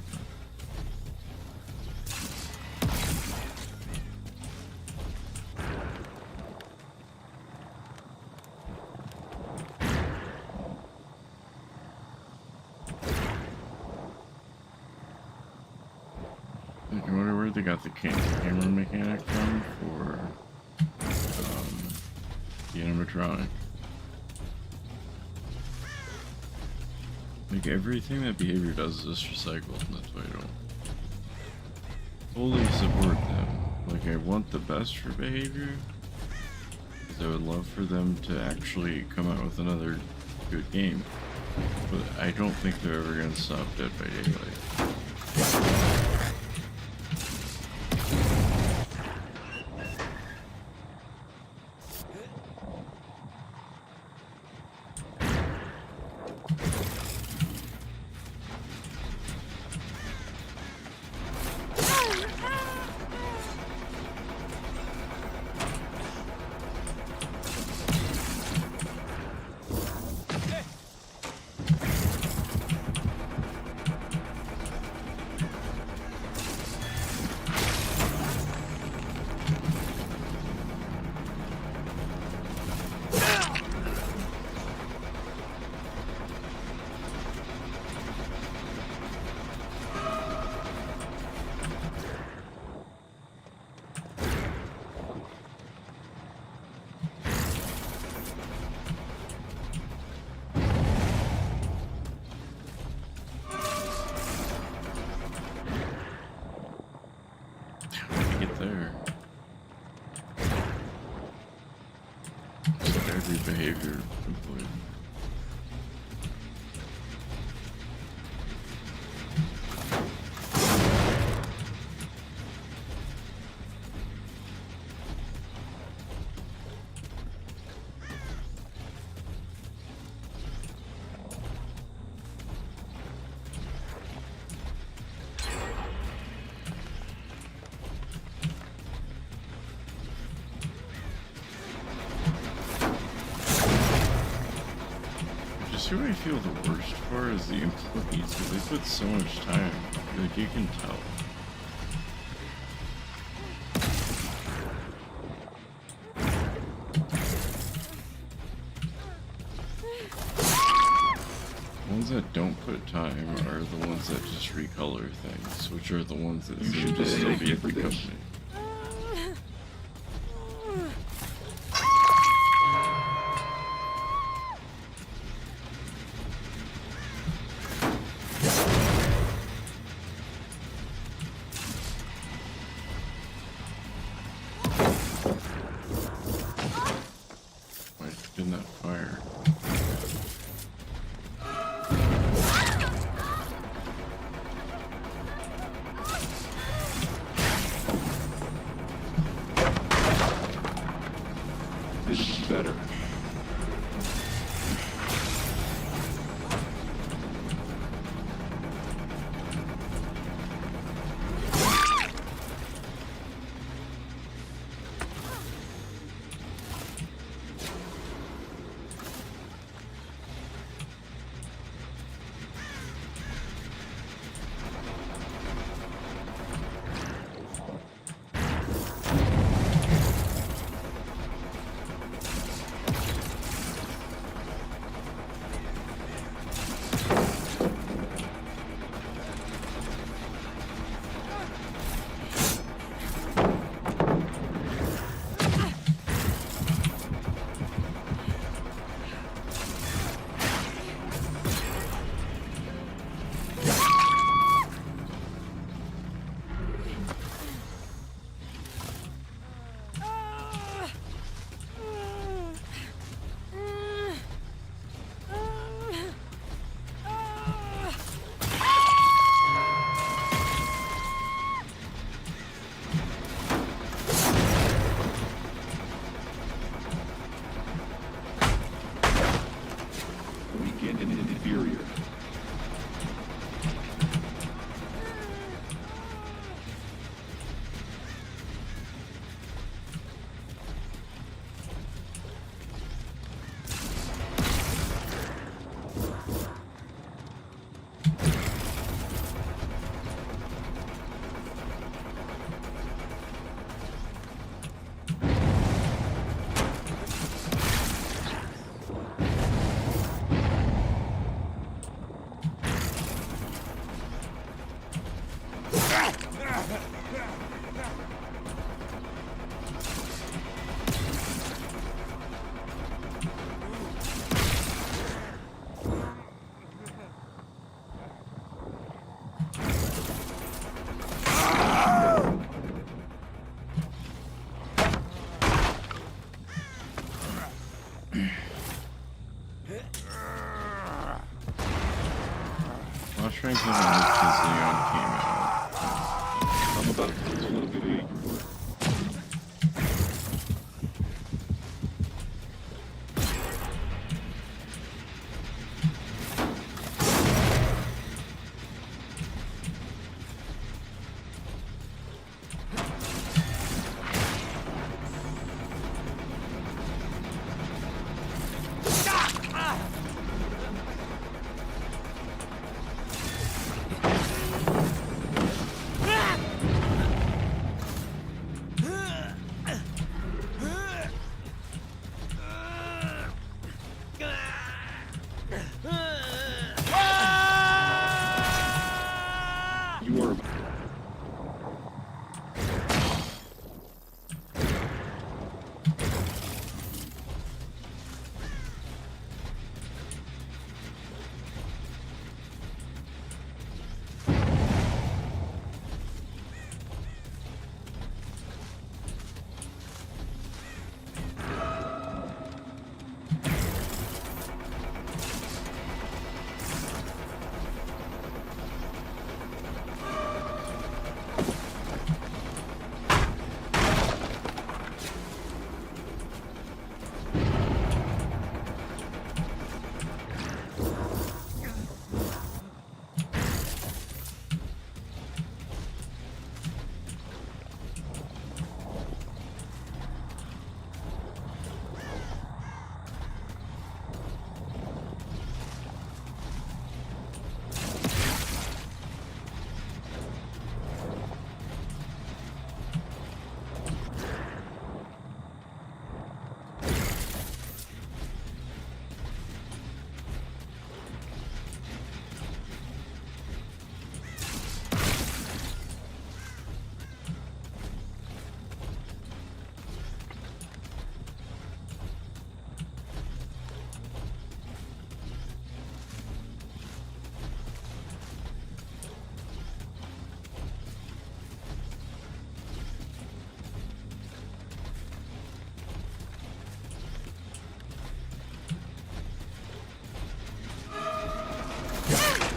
I wonder where they got the camera mechanic from for the animatronic. Like, everything that Behavior does is recycled, and that's why I don't fully support them. Like, I want the best for Behavior, because I would love for them to actually come out with another good game. But I don't think they're ever going to stop Dead by Daylight. There. So every Behavior employee. Who I feel the worst for is the employees, because they put so much time. Like, you can tell. The ones that don't put time are the ones that just recolor things, which are the ones that seem to still be at the company. In that fire. shrank him out because Leon came out. I'm about to close a little bit of you are.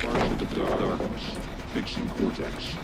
Marshal the darkness, fixing Cortex.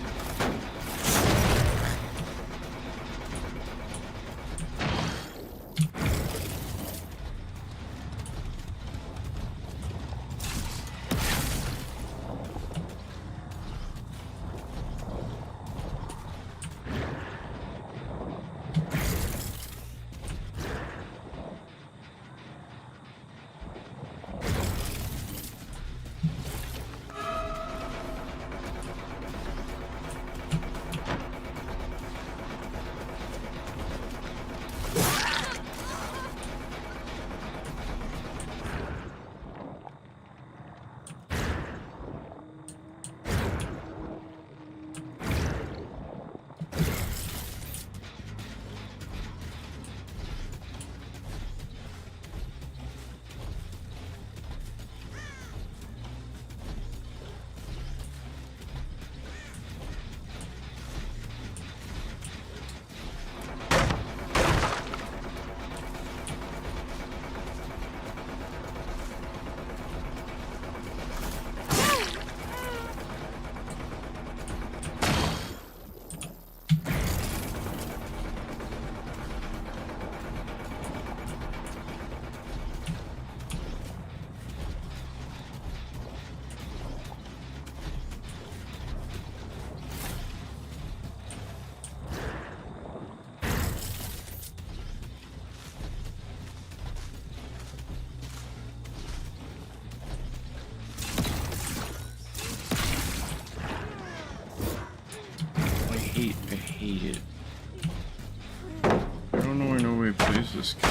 I hate it. I don't know why nobody plays this game.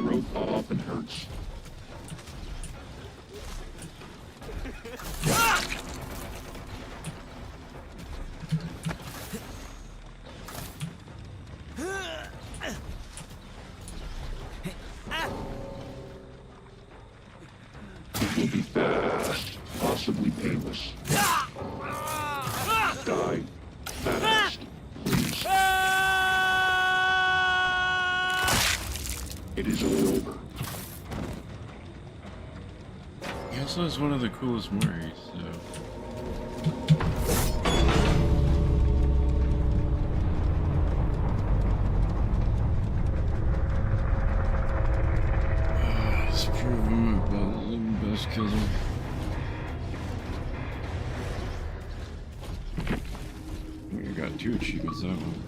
Rope often hurts. It will be fast, possibly painless. Die fast, please. It is all over. He also has one of the coolest Moris, so. Let's prove him about the best killer. We got 2 achievements that one.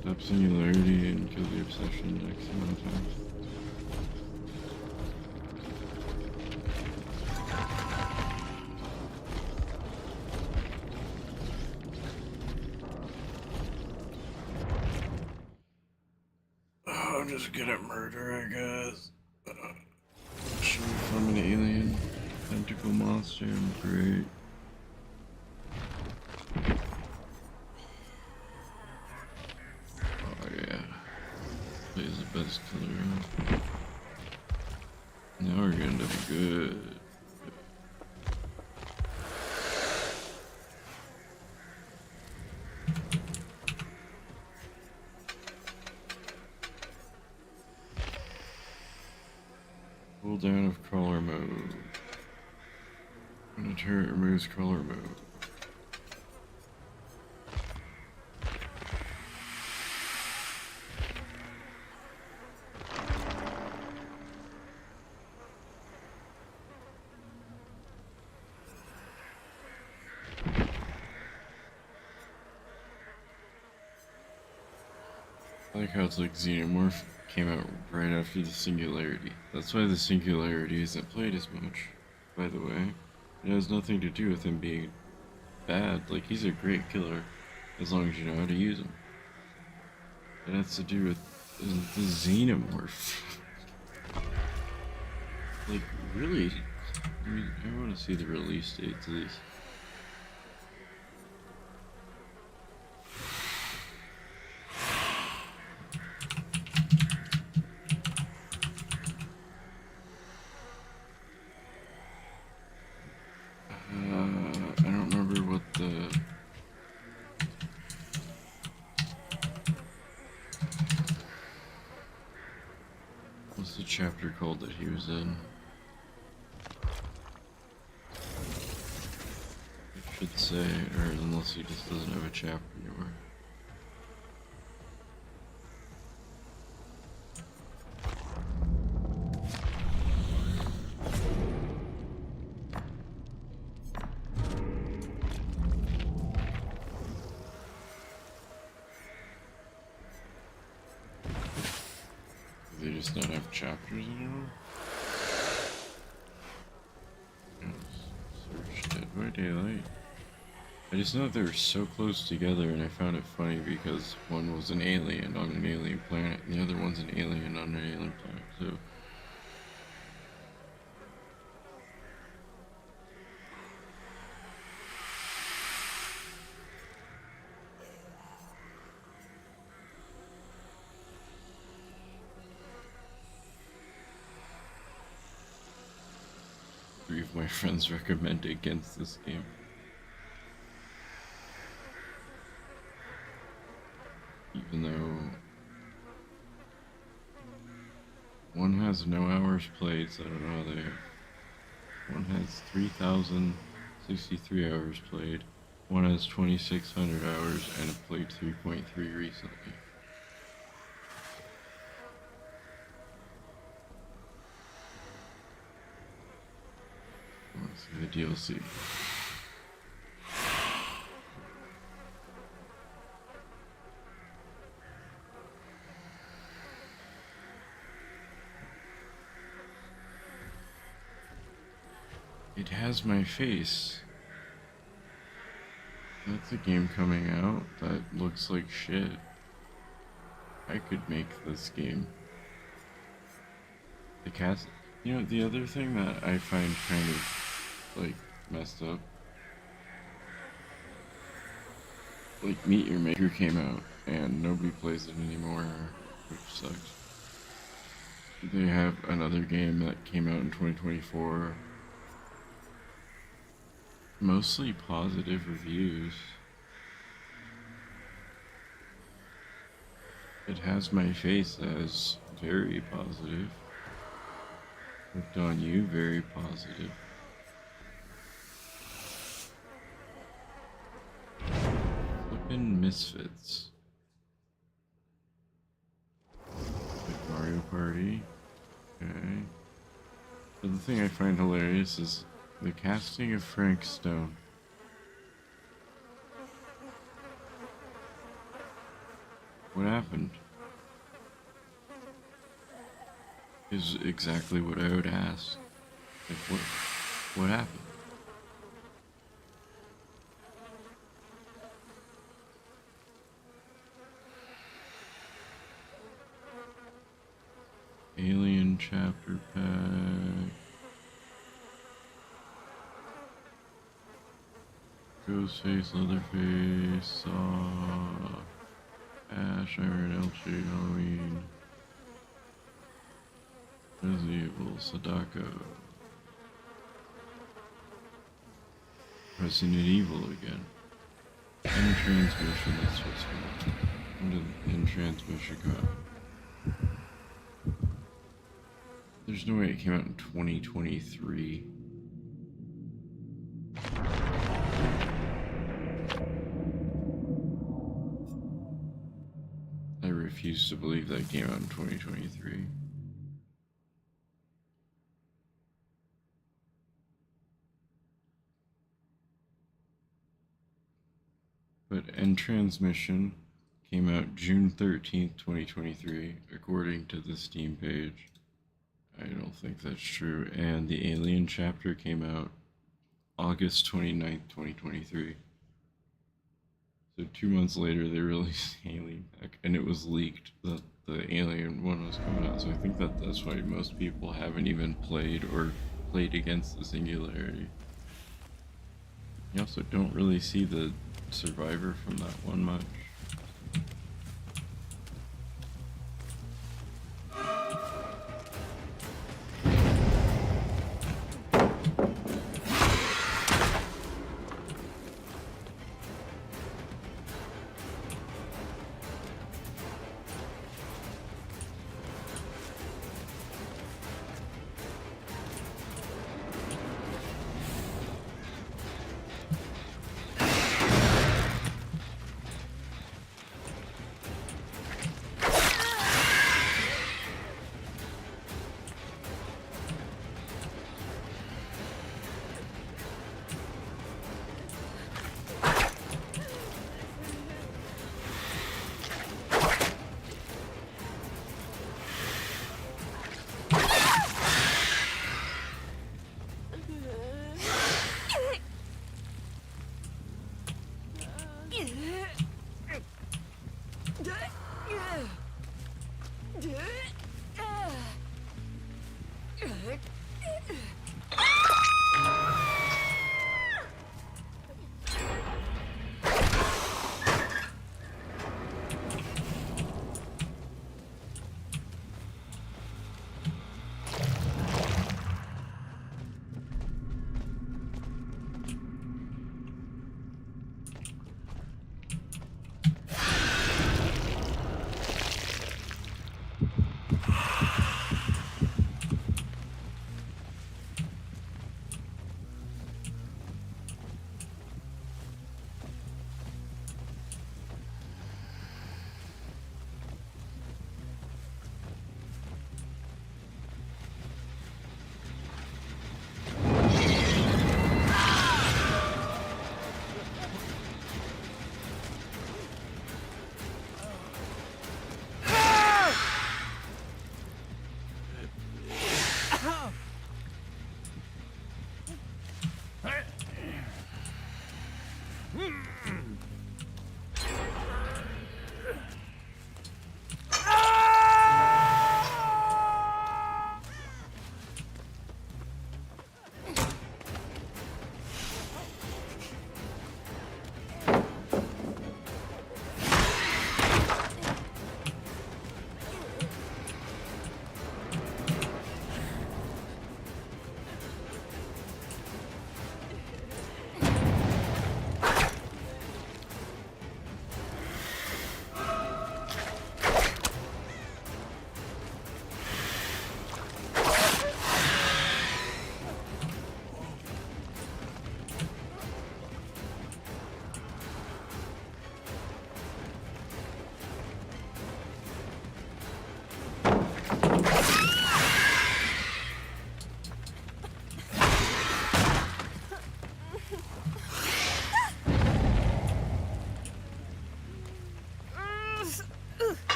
Stop Singularity and Kill the Obsession X amount of times. I'm just good at murder, I guess. Shoot from an alien tentacle monster, I'm great. Oh yeah, plays the best killer. Now we're gonna do good. Pull down of crawler mode. When a turret removes crawler mode. I like how it's like Xenomorph came out right after the Singularity. That's why the Singularity isn't played as much, by the way. It has nothing to do with him being bad. Like, he's a great killer, as long as you know how to use him. It has to do with the Xenomorph. Like, really? I want to see the release dates of these. I don't remember what the... What's the chapter called that he was in? I should say, or unless he just doesn't have a chapter anymore. they just not have chapters anymore? Search Dead by Daylight. I just know that they were so close together, and I found it funny because one was an alien on an alien planet, and the other one's an alien on an alien planet, so... Three of my friends recommend against this game. Even though one has no hours played, so I don't know how they have. One has 3,063 hours played. One has 2,600 hours and have played 3.3 recently. Let's see the DLC. It has my face. That's a game coming out that looks like shit. I could make this game. The cast. You know, the other thing that I find kind of, like, messed up. Like, Meet Your Maker came out, and nobody plays it anymore, which sucks. They have another game that came out in 2024. Mostly positive reviews. It has my face as very positive. Looked on you, very positive. Flippin' Misfits. Like Mario Party. Okay. But the thing I find hilarious is the casting of Frank Stone. What happened? Is exactly what I would ask. Like, what happened? Alien chapter pack. Ghostface, Leatherface, Saw, Ash, Iron Elchie, Halloween, Resident Evil, Sadako, Resident Evil again. In Transmission, that's what's going on. When did In Transmission come out? There's no way it came out in 2023. I refuse to believe that came out in 2023. But End Transmission came out June 13th, 2023, according to the Steam page. I don't think that's true. And the Alien chapter came out August 29th, 2023. So 2 months later, they released Alien Pack, and it was leaked that the Alien one was coming out. So I think that that's why most people haven't even played or played against the Singularity. You also don't really see the Survivor from that one much.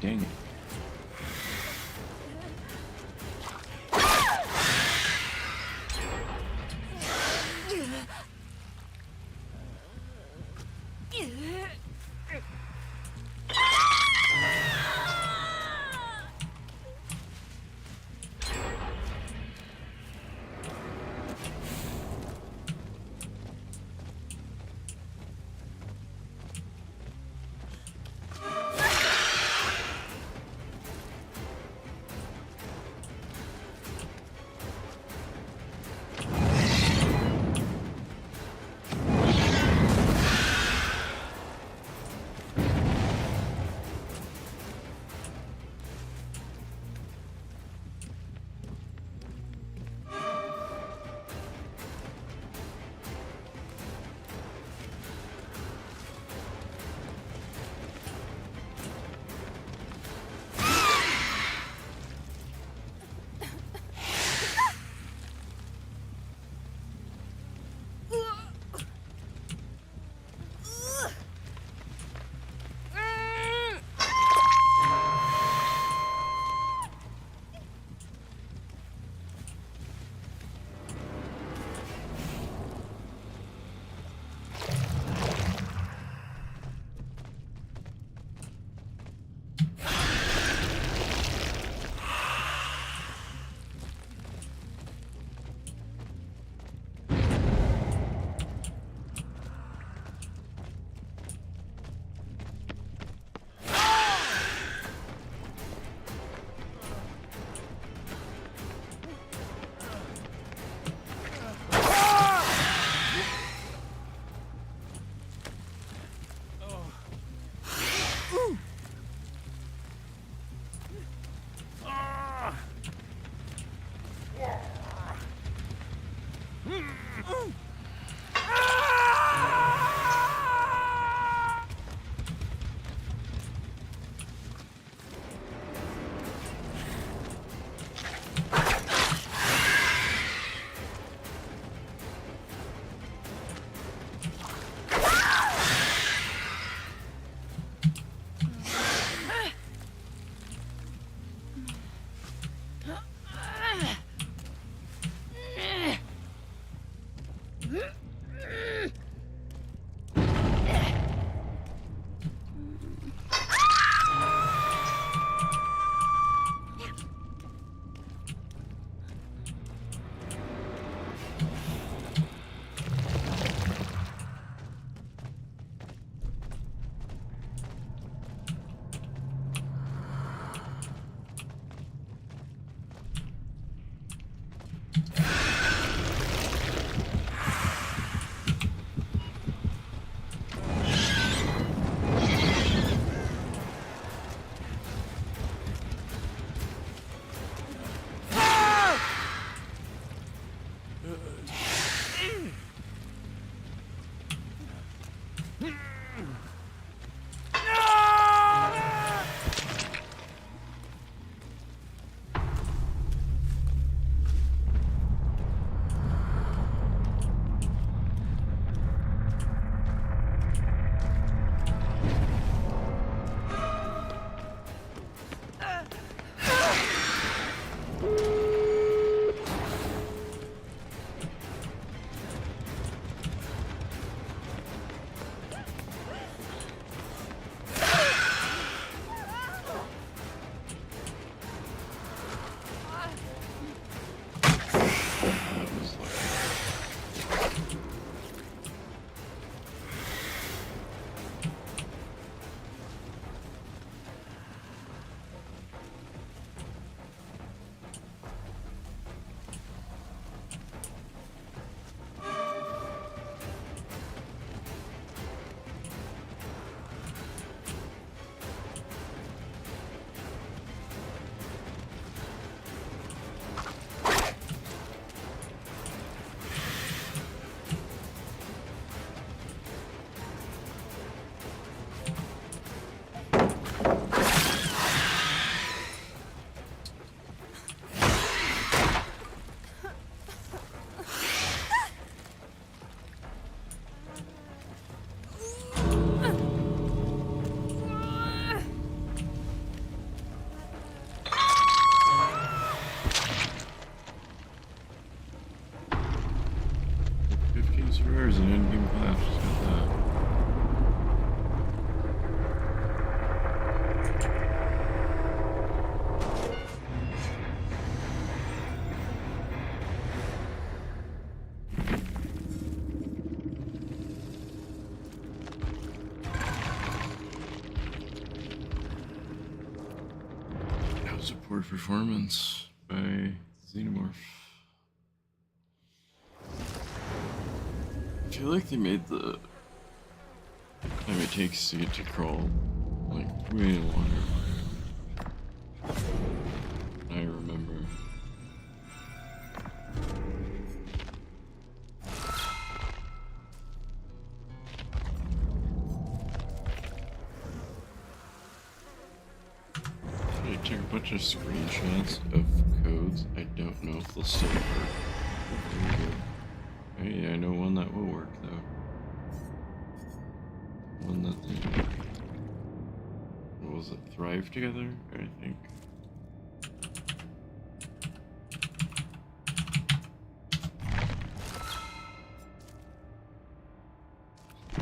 Dang it. Poor performance by Xenomorph. I feel like they made the time it takes to get to crawl like way longer than I remember. I took a bunch of screenshots of codes. I don't know if they'll still work. There we go. Hey, I know one that will work though. One that they, what was it, Thrive Together, I think.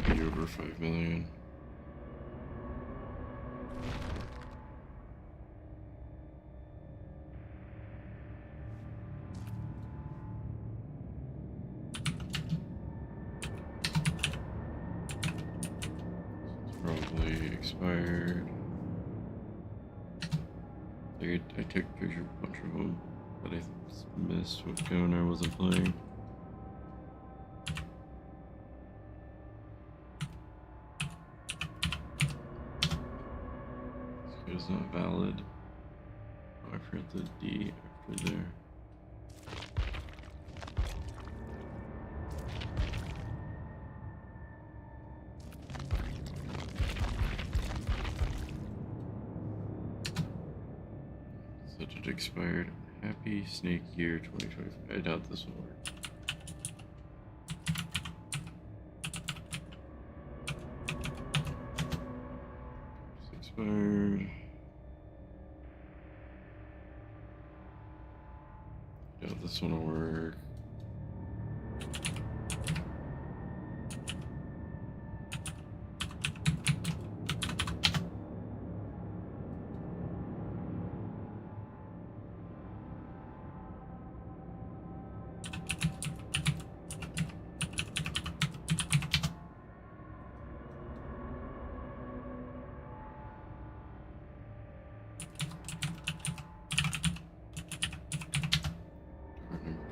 Be over 5 million. Probably expired. I took a picture of a bunch of them, but I missed what code I wasn't playing. This code's not valid. Oh, I forgot the D after there. Such it expired. Happy Snake Year 2025. I doubt this will work. It's expired. Doubt this one will work.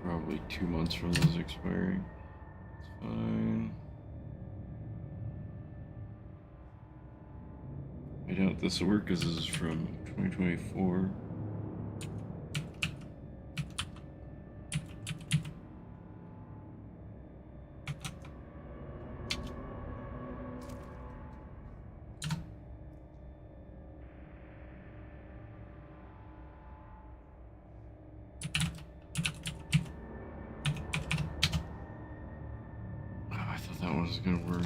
Probably 2 months from those expiring. It's fine. I doubt this will work because this is from 2024. That one was gonna work.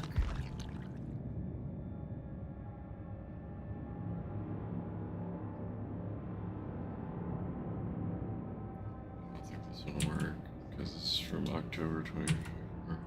I don't think this will work because it's from October 2024.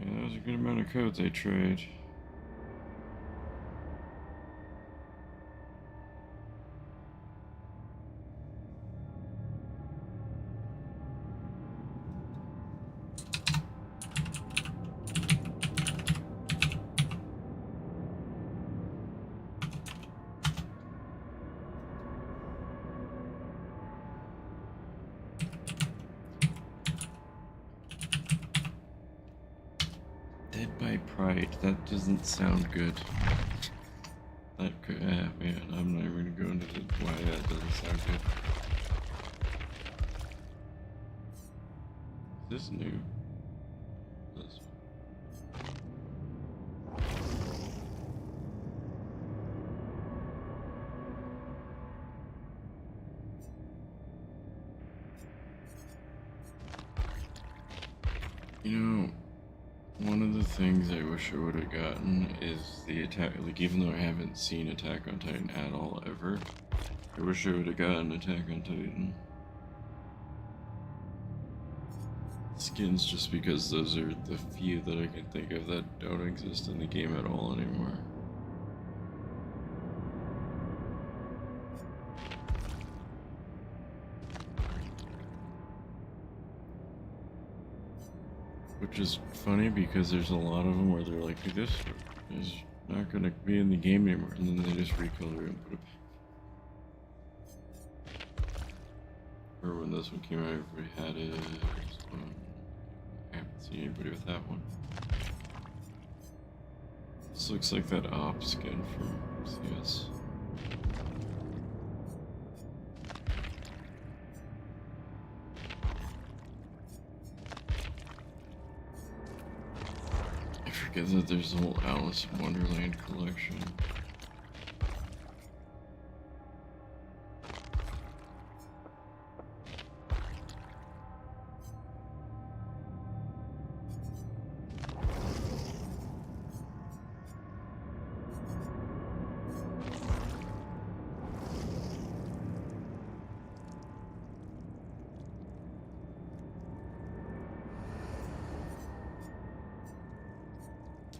Yeah, that was a good amount of codes I tried. Dead by Pride. That doesn't sound good. That could, man, I'm not even gonna go into why that doesn't sound good. Is this new? This. You know, One of the things I wish I would have gotten is the attack. Like, even though I haven't seen Attack on Titan at all ever, I wish I would have gotten Attack on Titan skins, just because those are the few that I can think of that don't exist in the game at all anymore. Which is funny because there's a lot of them where they're like, "Dude, this is not going to be in the game anymore," and then they just recolor it and put it back. Remember when this one came out, everybody had it. I haven't seen anybody with that one. This looks like that op skin from CS. I forget that there's a whole Alice in Wonderland collection.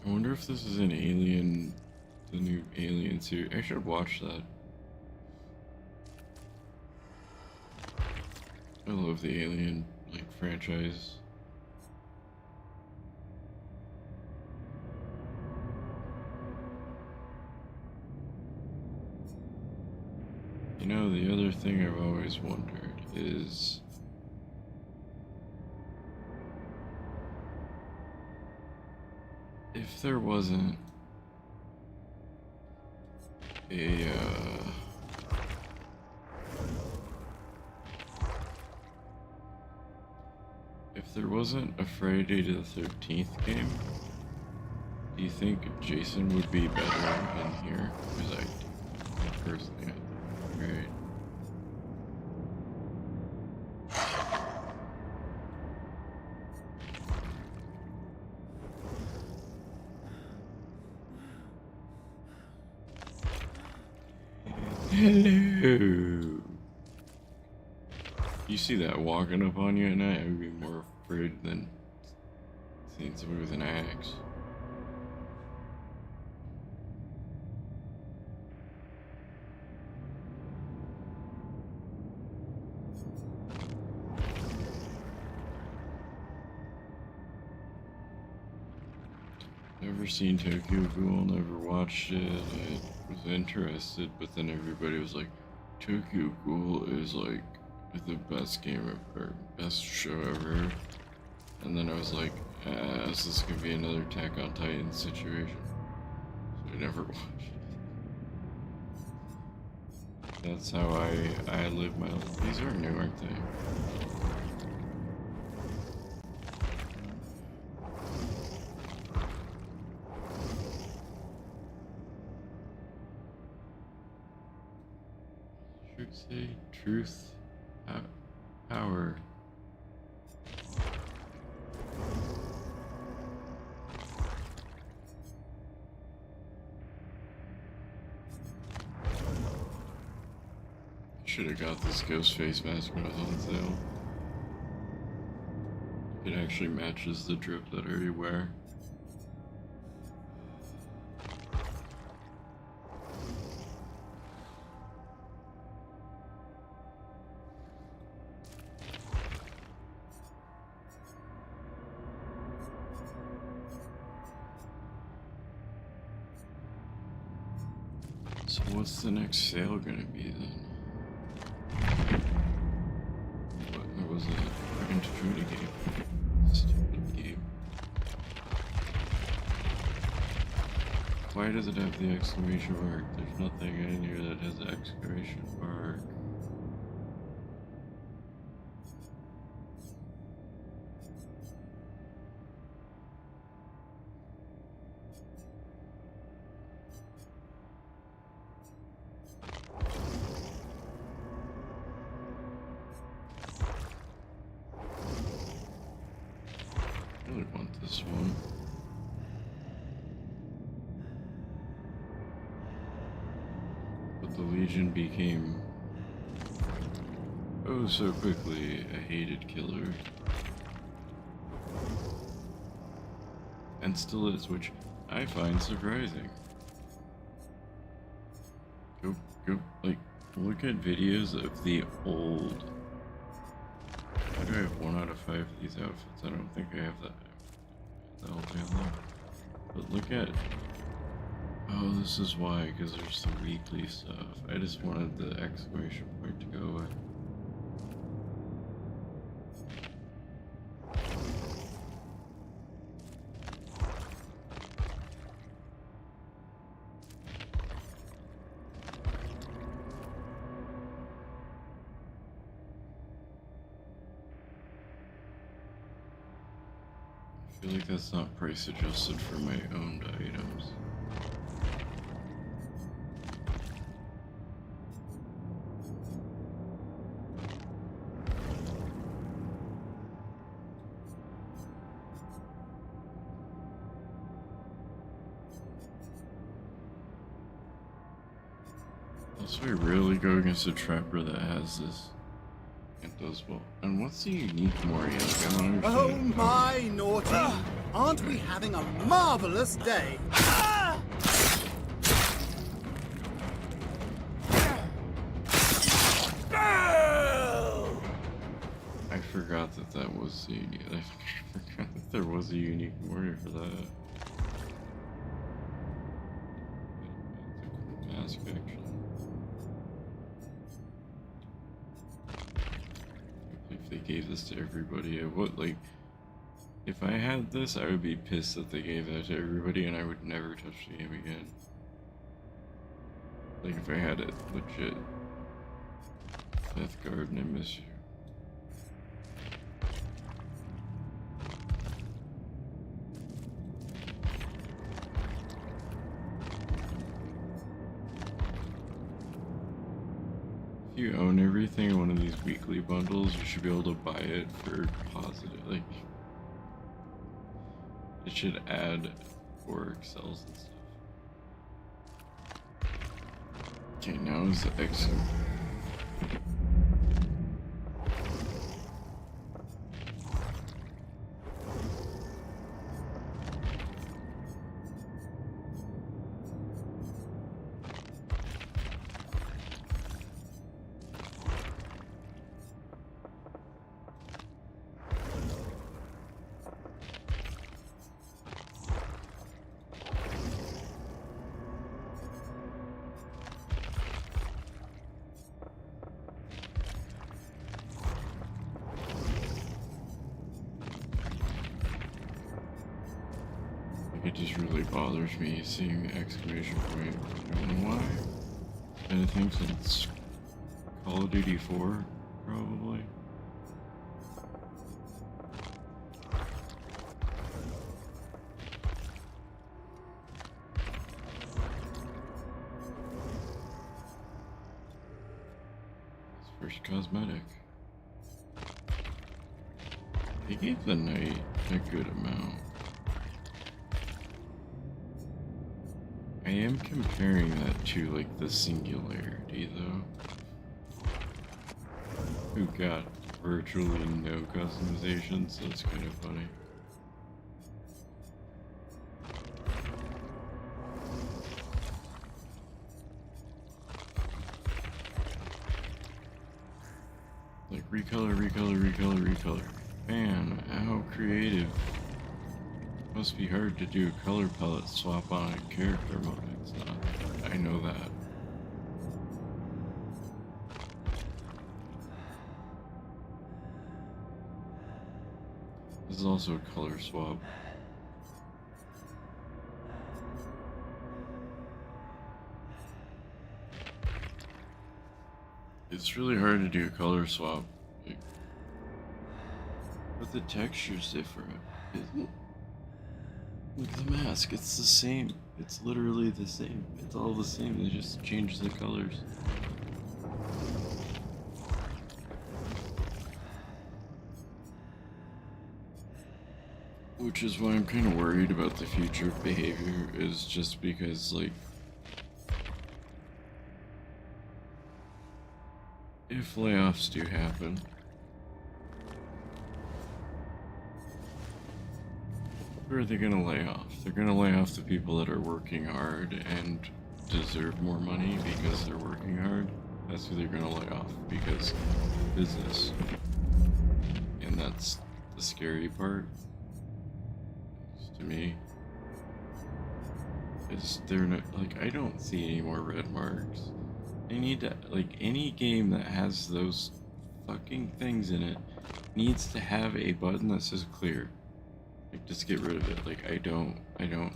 I wonder if this is an Alien, the new Alien series. I should watch that. I love the Alien, like, franchise. You know, the other thing I've always wondered is, if there wasn't a, if there wasn't a Friday the 13th game, do you think Jason would be better in here? Because I personally, I think he's great. Hello. You see that walking up on you at night, I would be more afraid than seeing somebody with an axe. Never seen Tokyo Ghoul, never watched it. I was interested, but then everybody was like, Tokyo Ghoul is like the best game ever, best show ever. And then I was like, is this gonna be another Attack on Titan situation? So I never watched it. That's how I live my life. These are new, aren't they? Say truth, power. Should have got this ghost face mask when it was on sale. It actually matches the drip that I already wear. So what's the next sale gonna be then? What was it? Grand Trinity game. Stupid game. Why does it have the exclamation mark? There's nothing in here that has the exclamation mark. I really want this one. Legion became oh so quickly a hated killer. And still is, which I find surprising. Go, like, look at videos of the old. Why do I have 1 out of 5 of these outfits? I don't think I have that. That'll be long. But look at. Oh, this is why, because there's the weekly stuff. I just wanted the exclamation point to go away. I feel like that's not price adjusted for my owned items. Also, I rarely go against a trapper that has this. It does well. And what's the unique Moria? Like, I don't Oh understand. my naughty! Aren't we having a marvelous day? I forgot that that was the unique. I forgot that there was a unique Moria for that. Mask action. If they gave this to everybody, I would like. If I had this, I would be pissed that they gave that to everybody, and I would never touch the game again. Like if I had it legit. Death Garden, I miss you. If you own everything in one of these weekly bundles, you should be able to buy it for positive. Like, it should add for excels and stuff. Okay, now is the exit. It just really bothers me seeing the exclamation point. I don't know why. And I think since Call of Duty 4, probably. It's first cosmetic. They gave the knight a good amount. I am comparing that to like the Singularity though, who got virtually no customization, so it's kind of funny. Like recolor, recolor. Man, how creative. Must be hard to do a color palette swap on a character mode. It's not. I know that. This is also a color swap. It's really hard to do a color swap. But the texture's different, isn't it? Look at the mask, it's the same. It's literally the same. It's all the same, they just change the colors. Which is why I'm kind of worried about the future of behavior, is just because, like, if layoffs do happen, who are they gonna lay off? They're gonna lay off the people that are working hard and deserve more money because they're working hard. That's who they're gonna lay off, because business. And that's the scary part to me. Is they're not, like, I don't see any more red marks. They need to, like, any game that has those fucking things in it needs to have a button that says clear. Like, just get rid of it. Like, I don't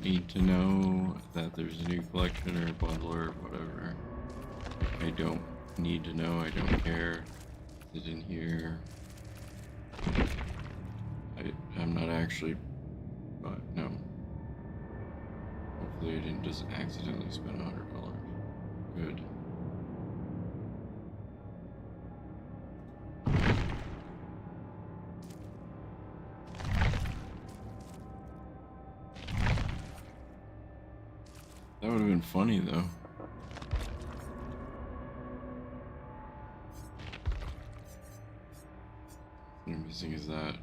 need to know that there's a new collection or a bundle or whatever. I don't need to know. I don't care. Is it in here? I'm not actually, but no. Hopefully I didn't just accidentally spend $100. Good. That would have been funny though. What I'm missing is that.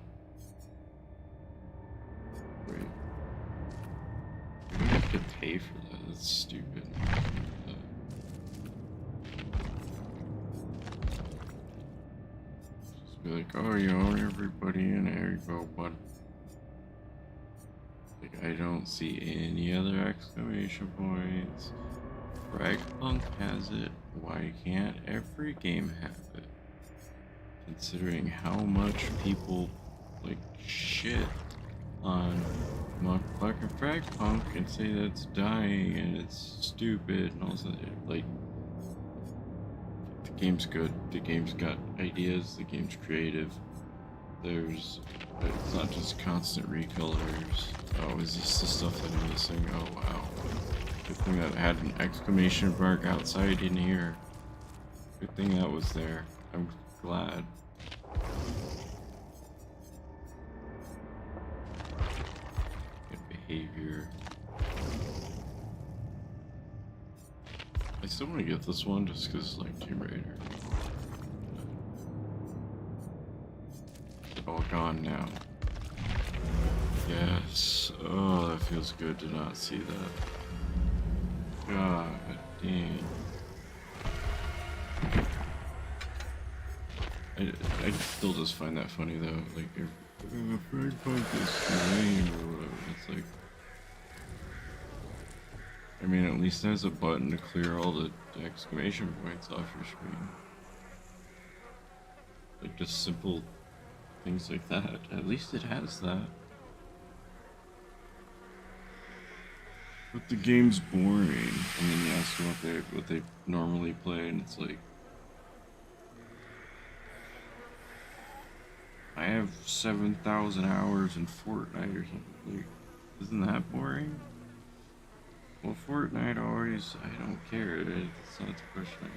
Wait. You have to pay for that. That's stupid. Just be like, oh, you own everybody, and there you go, bud. Like, I don't see any other exclamation points. Fragpunk has it. Why can't every game have it? Considering how much people like shit on motherfucking Fragpunk and say that's dying and it's stupid and all that. Like, the game's good. The game's got ideas. The game's creative. It's not just constant recolors. Oh, is this the stuff that I'm missing? Oh wow. Good thing that had an exclamation mark outside in here. Good thing that was there. I'm glad. Good behavior. I still want to get this one just because, like, Tomb Raider. It's all gone now. Yes. Oh, that feels good to not see that. God dang. I still just find that funny though. Like, if Fragpunk is lame or whatever, it's like, I mean, at least there's a button to clear all the exclamation points off your screen. Like, just simple things like that. At least it has that. But the game's boring, and then you ask them what they normally play, and it's like, I have 7,000 hours in Fortnite or something. Like, isn't that boring? Well, Fortnite always, I don't care. It's not the question.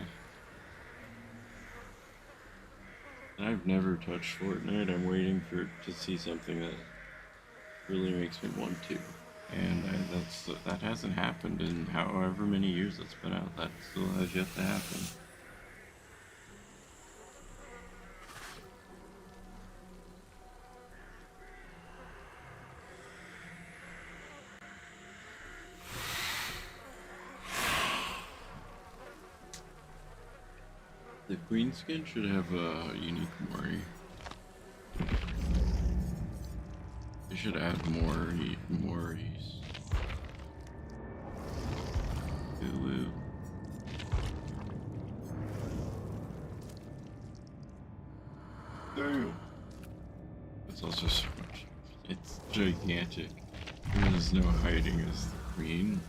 And I've never touched Fortnite. I'm waiting to see something that really makes me want to. And that hasn't happened in however many years it's been out. That still has yet to happen. The green skin should have a unique Mori. They should add more Moris. Ooh. Damn. It's also so much. It's gigantic. There's no hiding as the queen.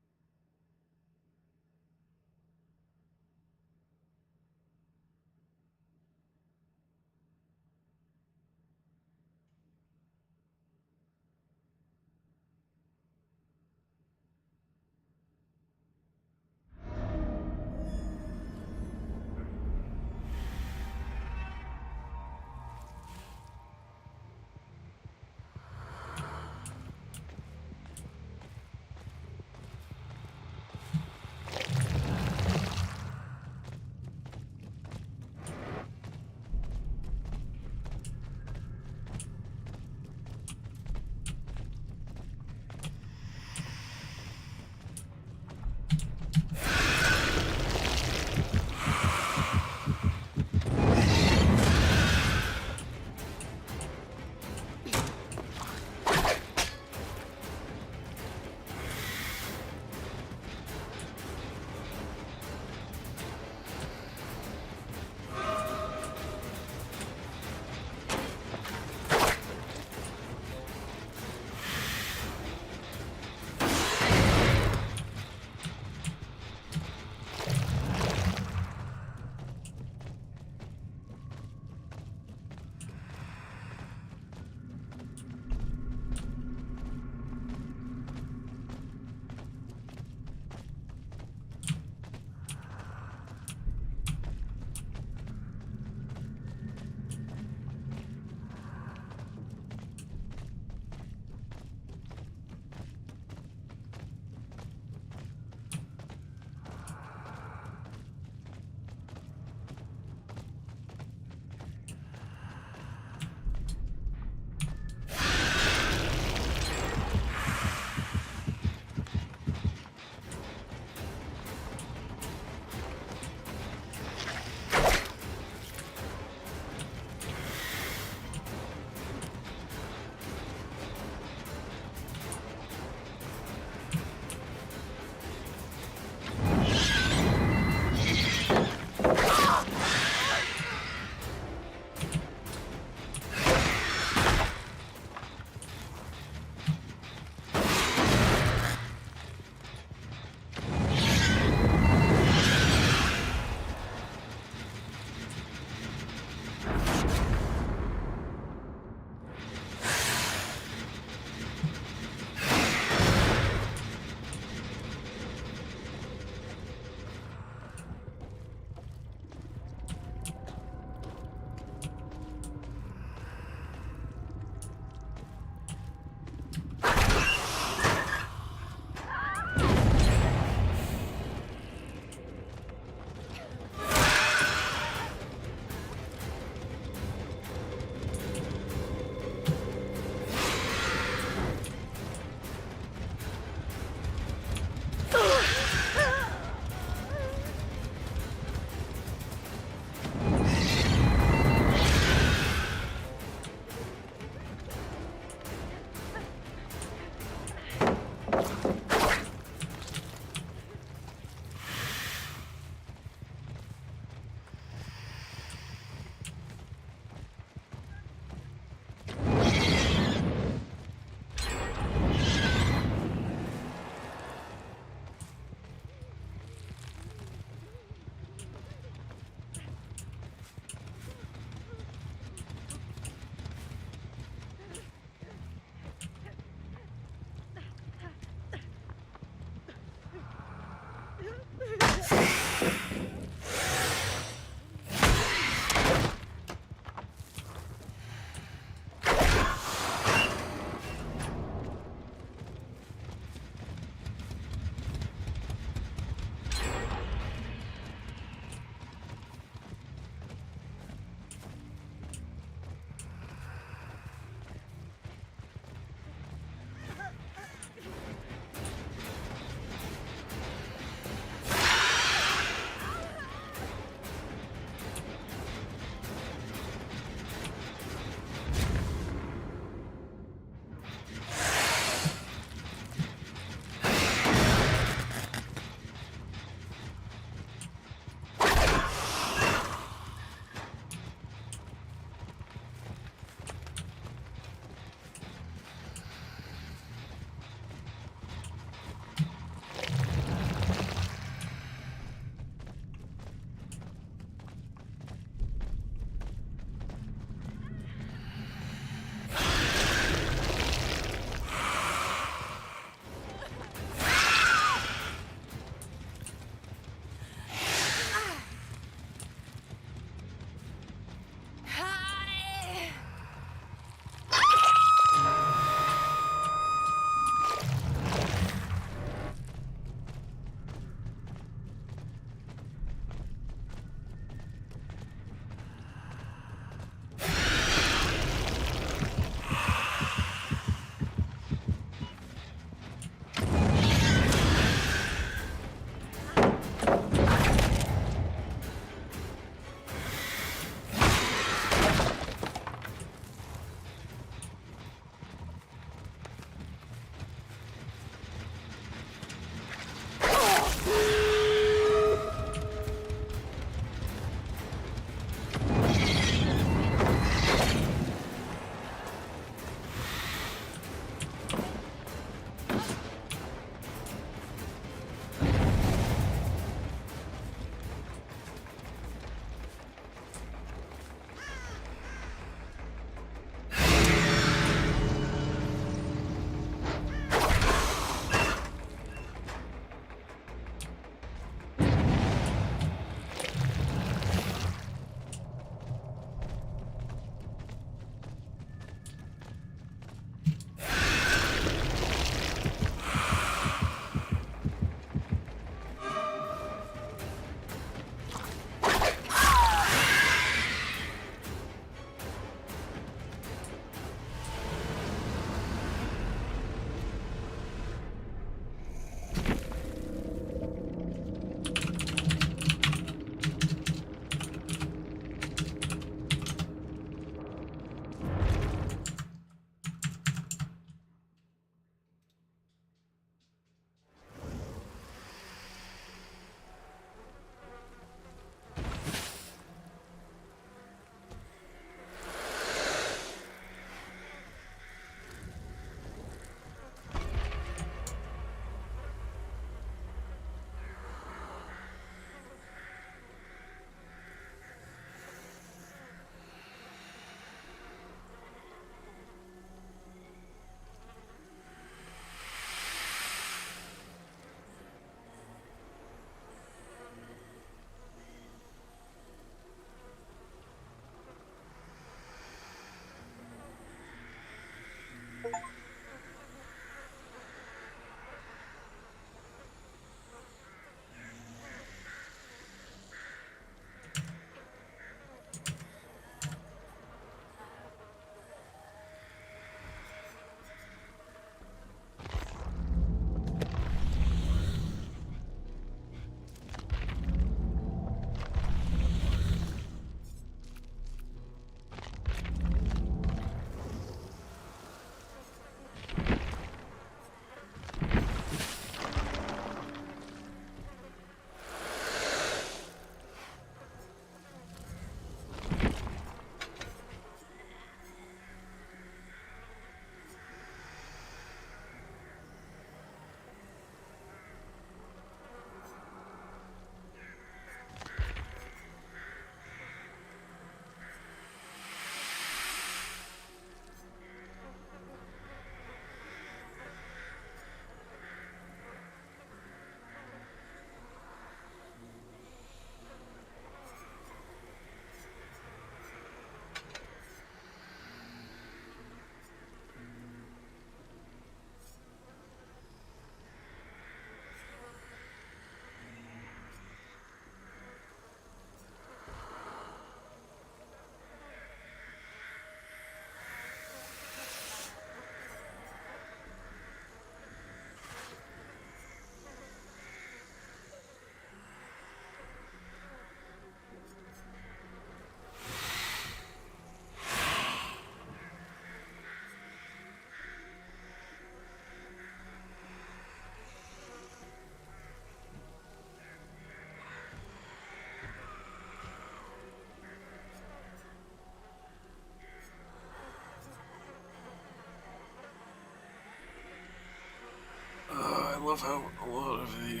love how a lot of the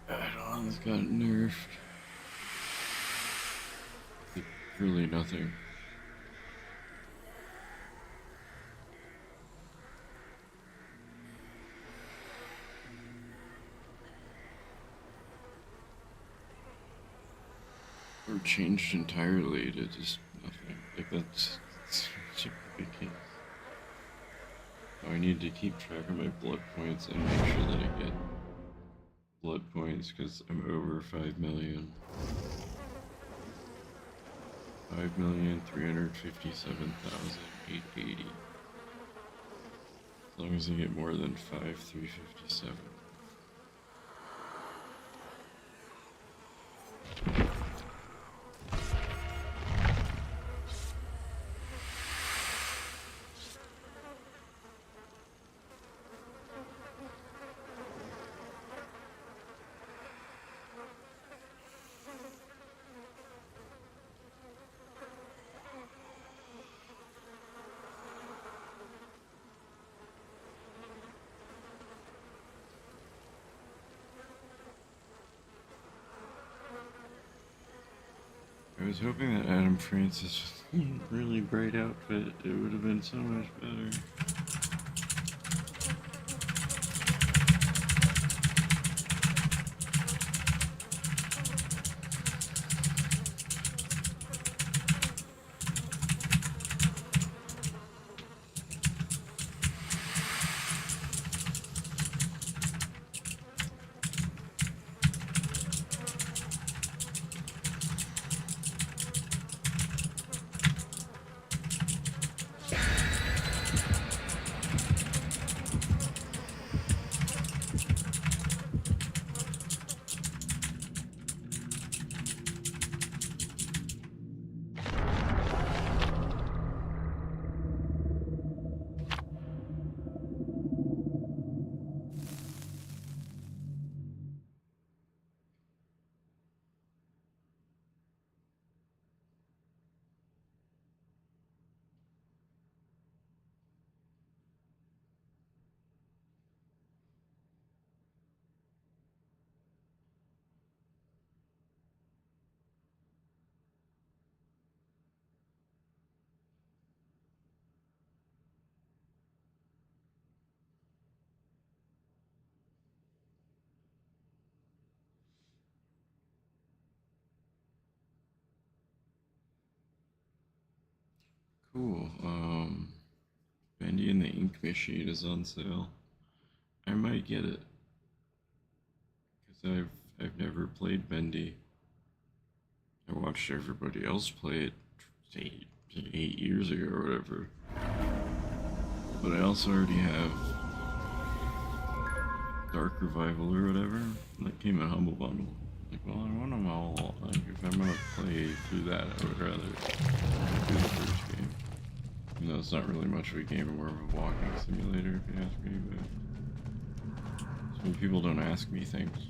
add-ons got nerfed. Like, really nothing. Or changed entirely to just nothing. Like that's such a big case. I need to keep track of my blood points and make sure that I get blood points because I'm over 5 million. 5,357,880. As long as I get more than 5,357. I was hoping that Adam Francis was a really bright outfit. It would have been so much better. Cool. Bendy and the Ink Machine is on sale. I might get it because I've never played Bendy. I watched everybody else play it 8 years ago or whatever. But I also already have Dark Revival or whatever that came in Humble Bundle. Like, well, I want them all. Like, if I'm gonna play through that, I would rather do the first game. Even though it's not really much of a game, more of a walking simulator, if you ask me. But so many people don't ask me things.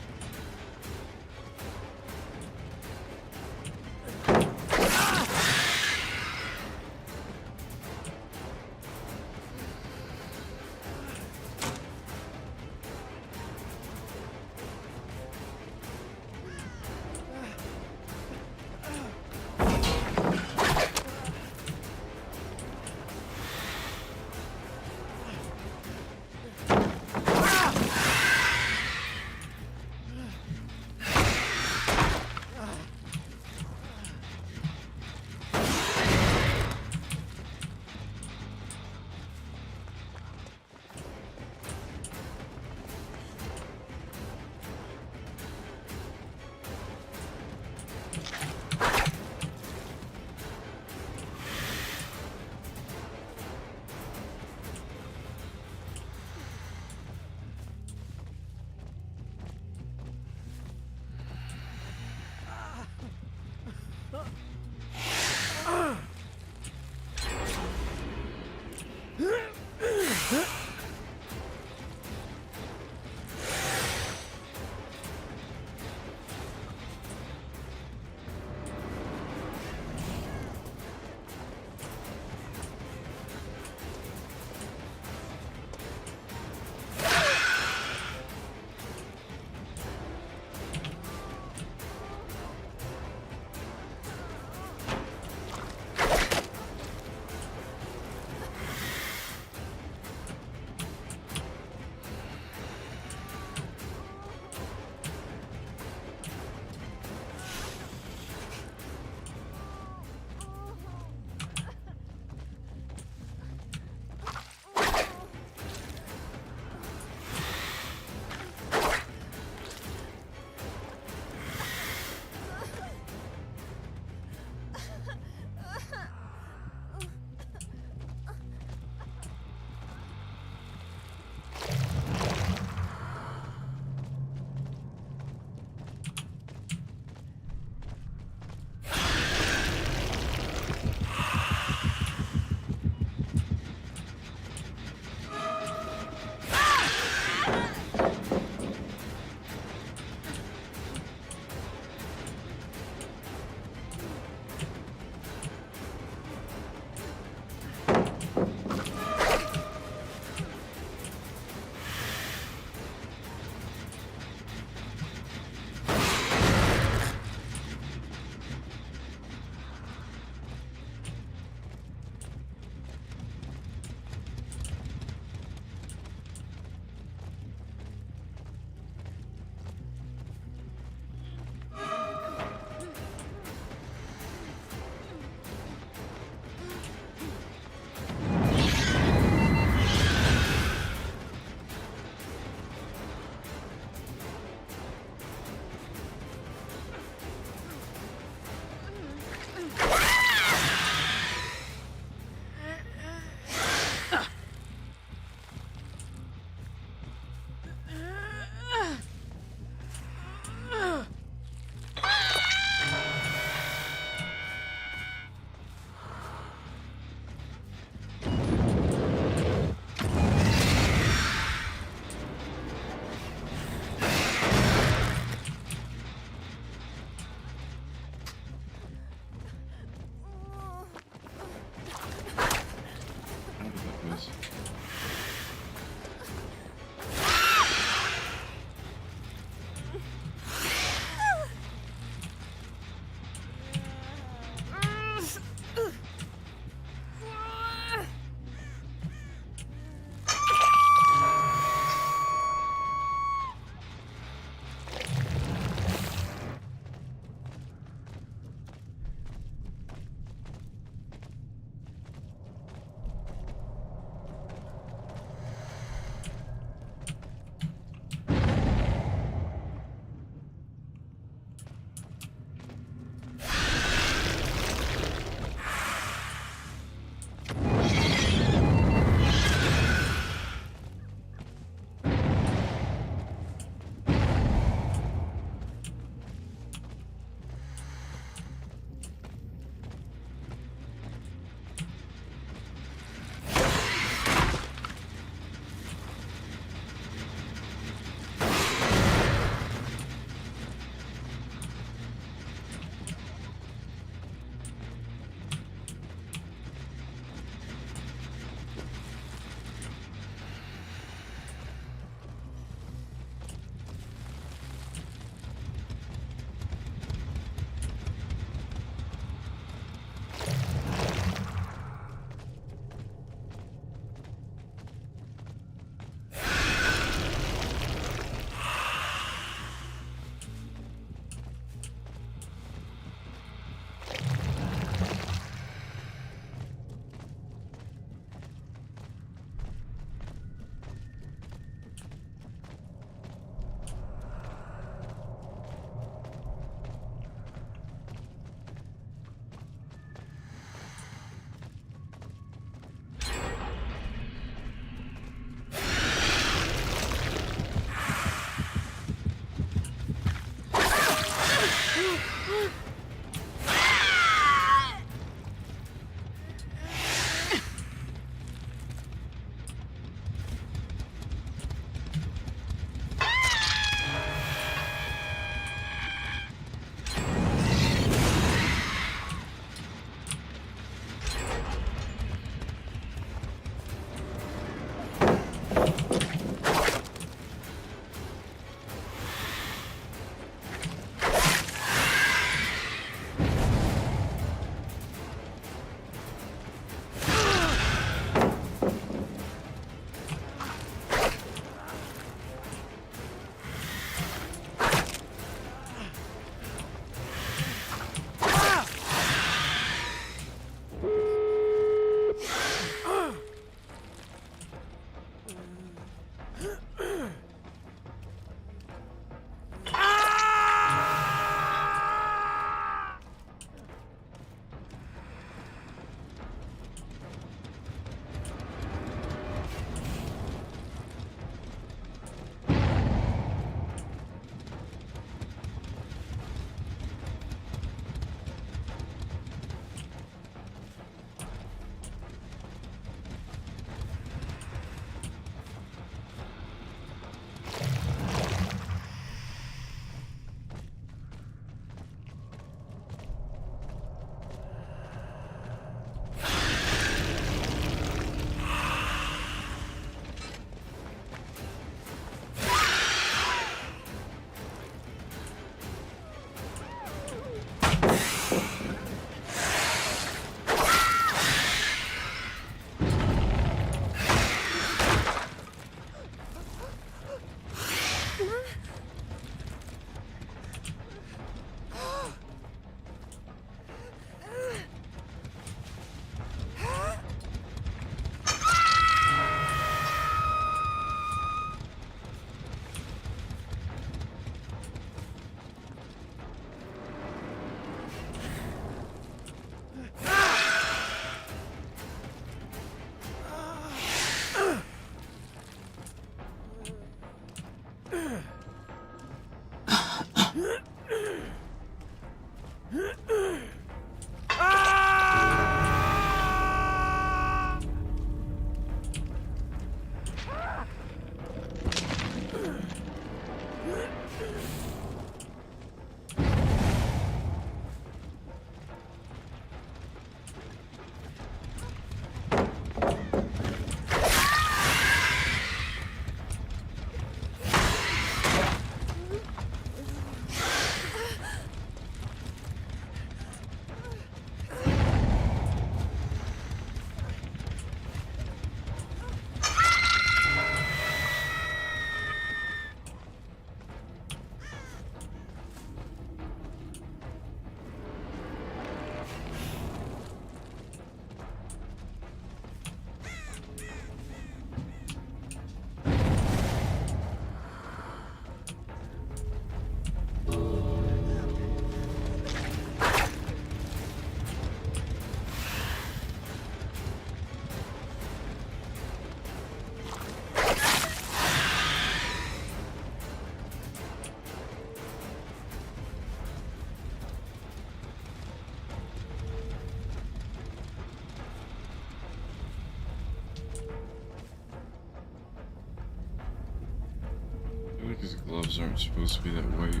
His gloves aren't supposed to be that white.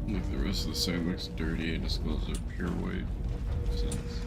Like the rest of the side looks dirty and his gloves are pure white. Makes sense.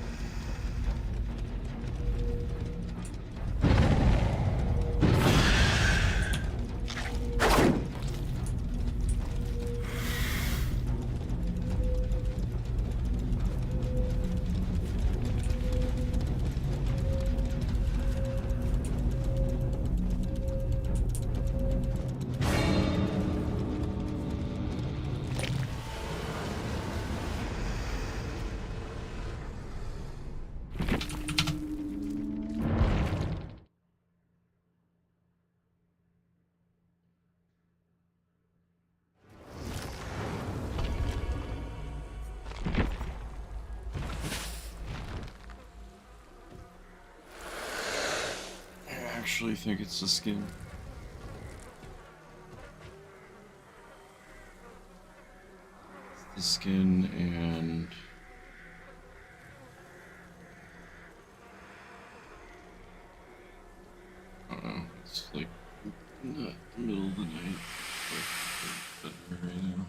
I actually think it's the skin. the skin and I don't know. It's like not the middle of the night, but right now.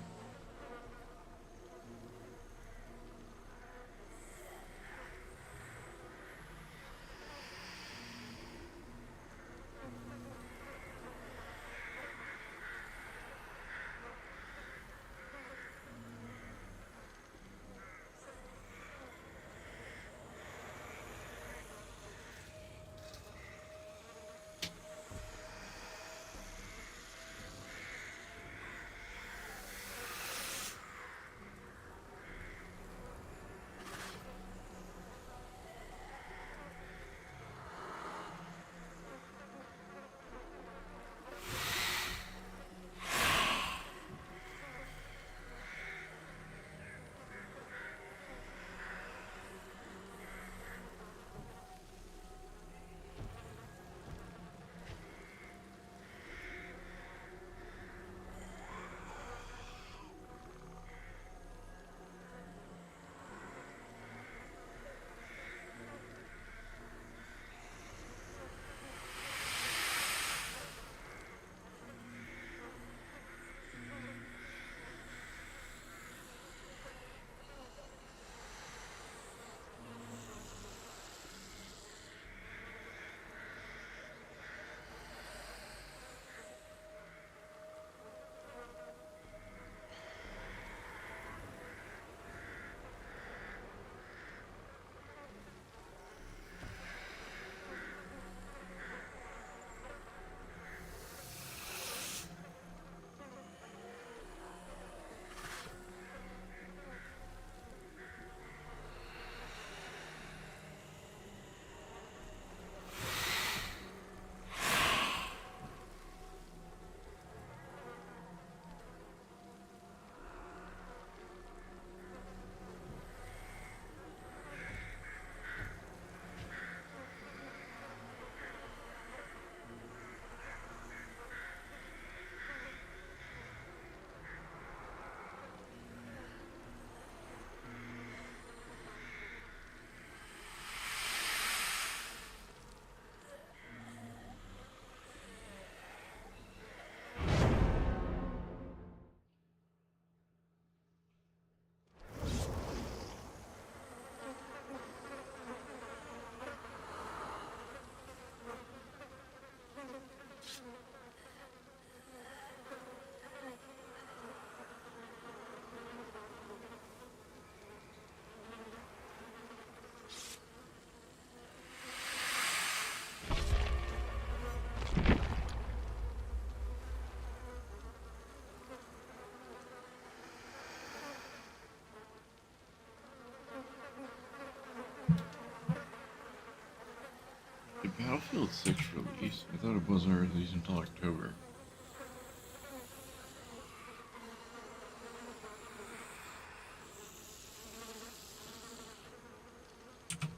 Did Battlefield 6 release? I thought it wasn't released until October.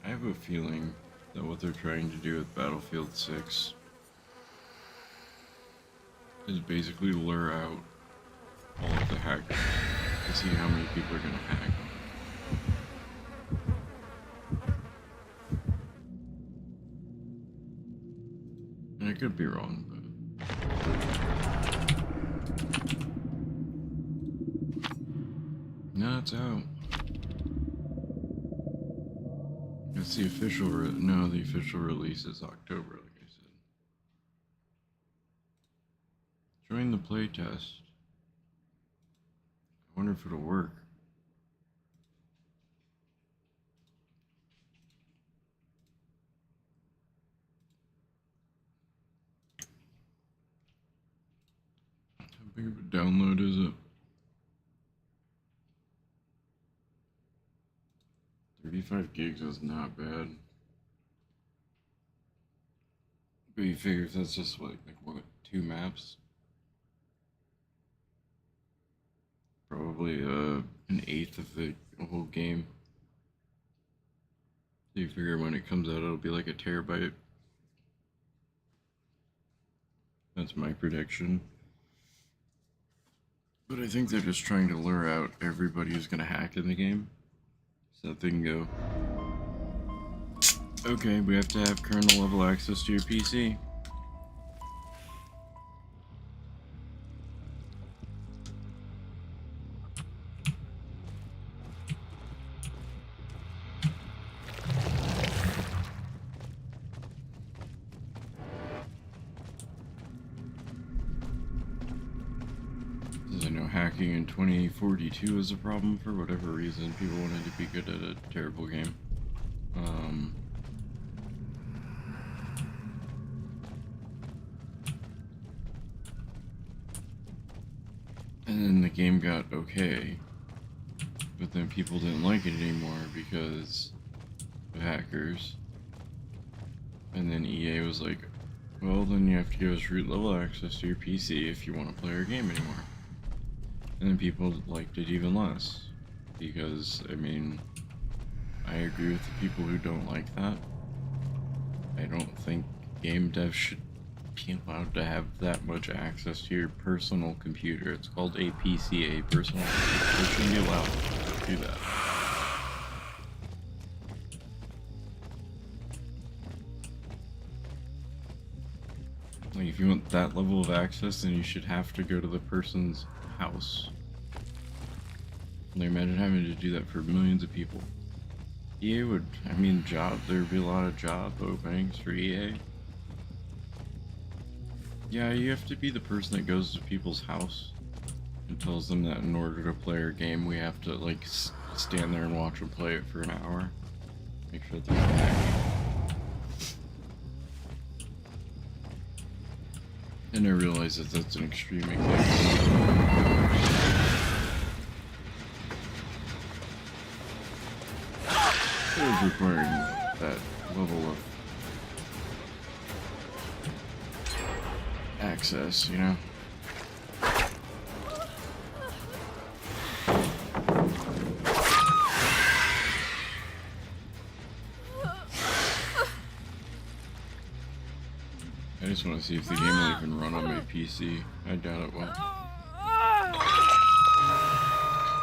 I have a feeling that what they're trying to do with Battlefield 6 is basically lure out all of the hackers to see how many people are going to hack. And I could be wrong, but no, it's out. It's the official. No, the official release is October, like I said. Join the playtest. I wonder if it'll work. How big of a download is it? 35 gigs is not bad. But you figure if that's just like what, 2 maps? Probably an eighth of the whole game. So you figure when it comes out it'll be like a terabyte. That's my prediction. But I think they're just trying to lure out everybody who's gonna hack in the game, so that they can go, okay, we have to have kernel level access to your PC. I know hacking in 2042 is a problem for whatever reason. People wanted to be good at a terrible game. And then the game got okay, but then people didn't like it anymore because of hackers. And then EA was like, well, then you have to give us root level access to your PC if you want to play our game anymore. And then people liked it even less, because, I mean, I agree with the people who don't like that. I don't think game devs should be allowed to have that much access to your personal computer. It's called a PC, a personal computer. They shouldn't be allowed to do that. Like, if you want that level of access, then you should have to go to the person's house. Like, imagine having to do that for millions of people. EA would, I mean, there'd be a lot of job openings for EA. Yeah, you have to be the person that goes to people's house and tells them that in order to play our game, we have to, like, stand there and watch them play it for an hour. Make sure they're not hacking. And I realize that that's an extreme example. It was requiring that level of access, you know? I just want to see if the game will even run on my PC. I doubt it will.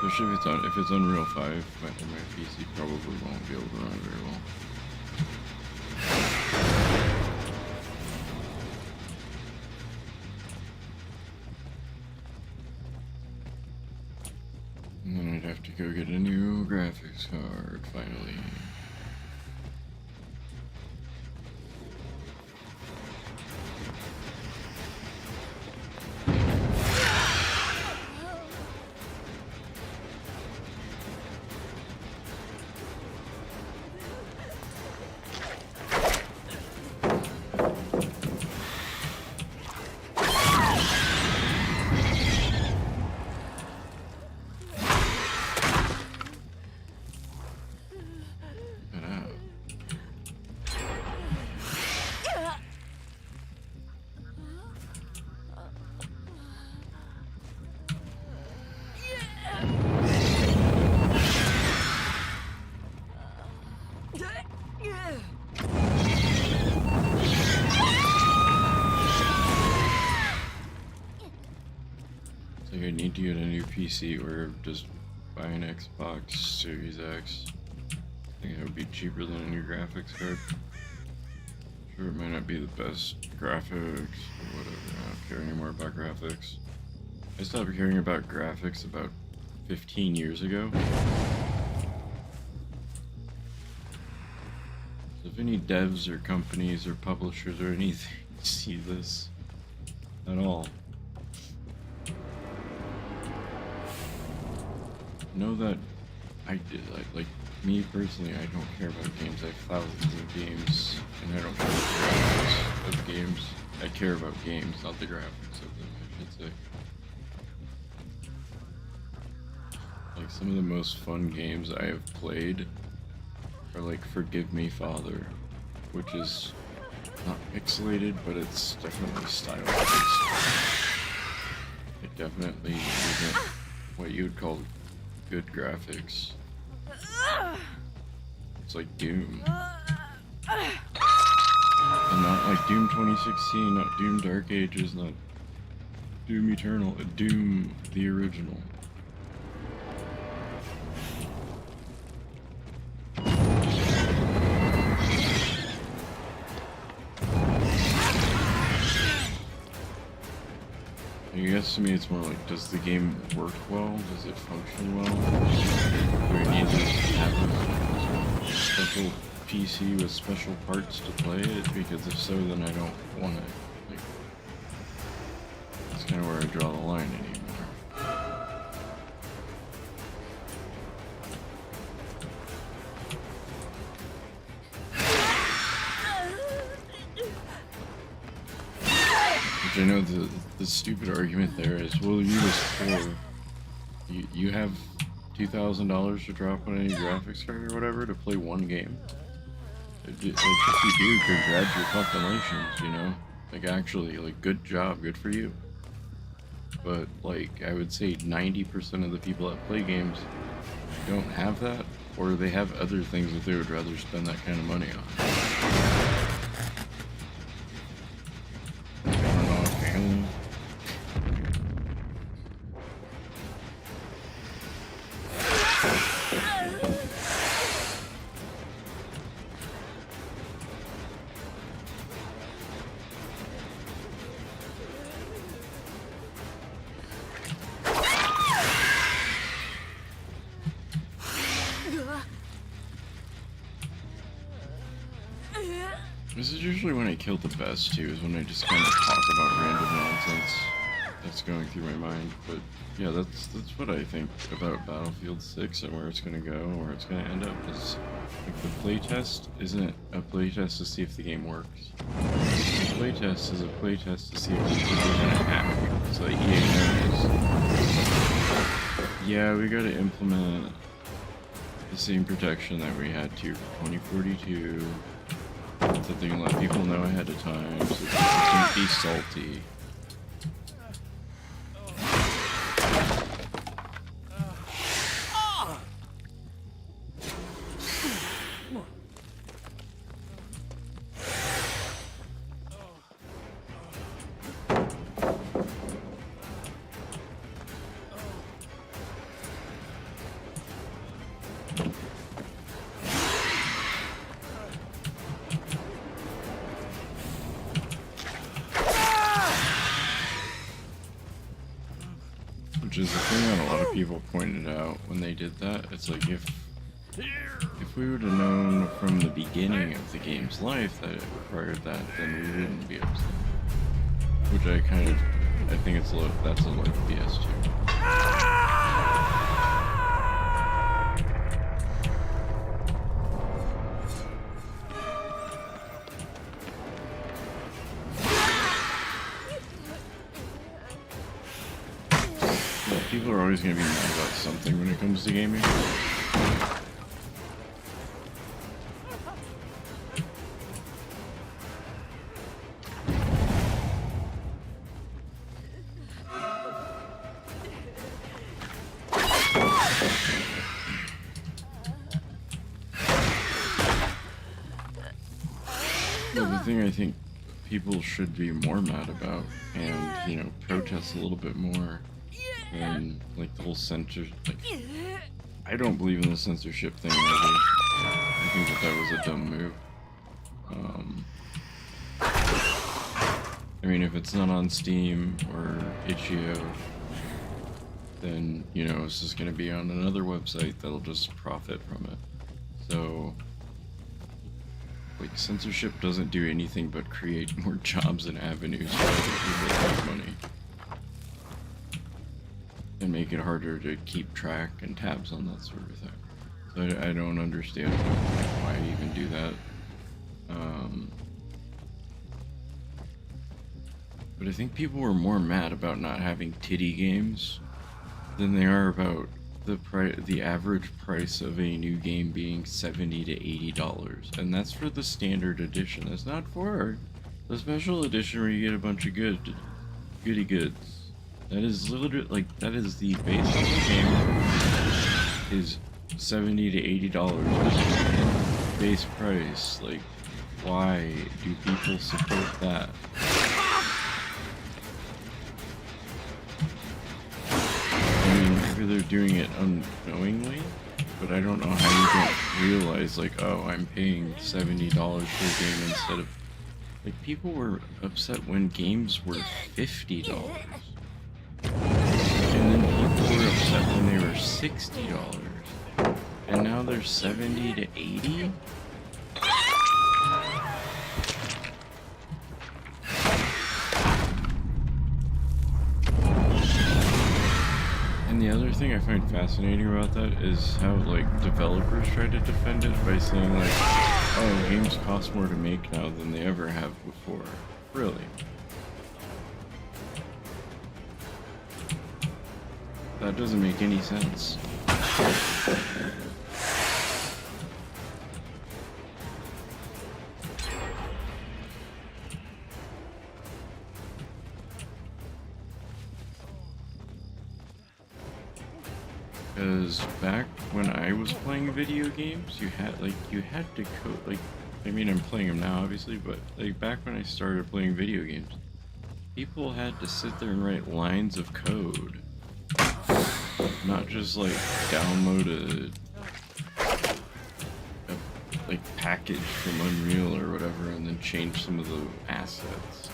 Especially if it's Unreal 5, my PC probably won't be able to run it very well. And then I'd have to go get a new graphics card, finally. I need to get a new PC or just buy an Xbox Series X. I think it would be cheaper than a new graphics card. Sure, it might not be the best graphics or whatever. I don't care anymore about graphics. I stopped caring about graphics about 15 years ago. So if any devs or companies or publishers or anything see this at all, know that like me personally, I don't care about games. I have thousands of games, and I don't care about the graphics of games. I care about games, not the graphics of them, I should say. Like, some of the most fun games I have played are like Forgive Me Father, which is not pixelated, but it's definitely style-based. It definitely isn't what you would call good graphics. It's like Doom. And not like Doom 2016, not Doom Dark Ages, not Doom Eternal, Doom the original. I guess to me it's more like, does the game work well? Does it function well? Do we need to have a special PC with special parts to play it? Because if so, then I don't want it. Like, that's kind of where I draw the line anymore. Which I know the stupid argument there is, well, you was poor. You have $2,000 to drop on any graphics card or whatever to play one game. If you do, congrats your compilations, you know? Like, actually, like, good job, good for you. But, like, I would say 90% of the people that play games don't have that, or they have other things that they would rather spend that kind of money on. I don't know, family. This is usually when I kill the best too, is when I just kind of talk about random nonsense that's going through my mind. But yeah, that's what I think about Battlefield 6 and where it's gonna go and where it's gonna end up. Is like the playtest isn't a playtest to see if the game works. The playtest is a playtest to see if it's gonna hack. So like EA knows, yeah, we gotta implement the same protection that we had to for 2042. So they can let people know ahead of time, so people can be salty. Which is the thing that a lot of people pointed out when they did that. It's like, if we would have known from the beginning of the game's life that it required that, then we wouldn't be upset. Which I think it's that's a low BS too. People are always going to be mad about something when it comes to gaming. Well, the thing I think people should be more mad about, and, you know, protest a little bit more, and like the whole like, I don't believe in the censorship thing. I think that was a dumb move. I mean, if it's not on Steam or itch.io, then, you know, it's just gonna be on another website that'll just profit from it. So, like, censorship doesn't do anything but create more jobs and avenues for other people to make money. And make it harder to keep track and tabs on that sort of thing. So I don't understand why I even do that. But I think people were more mad about not having titty games than they are about the average price of a new game being $70 to $80, and that's for the standard edition. That's not for the special edition where you get a bunch of goody goods. That is literally, like, that is the base of the game is $70 to $80 base price. Like, why do people support that? maybe they're doing it unknowingly, but I don't know how you don't realize, like, oh, I'm paying $70 for a game instead of, like, people were upset when games were $50. And then people were upset when they were $60. And now they're 70 to 80? And the other thing I find fascinating about that is how, like, developers try to defend it by saying, like, oh, games cost more to make now than they ever have before. Really? That doesn't make any sense. Because back when I was playing video games, you had to code, like, I mean, I'm playing them now, obviously, but, like, back when I started playing video games, people had to sit there and write lines of code. Not just, like, download a like, package from Unreal or whatever and then change some of the assets.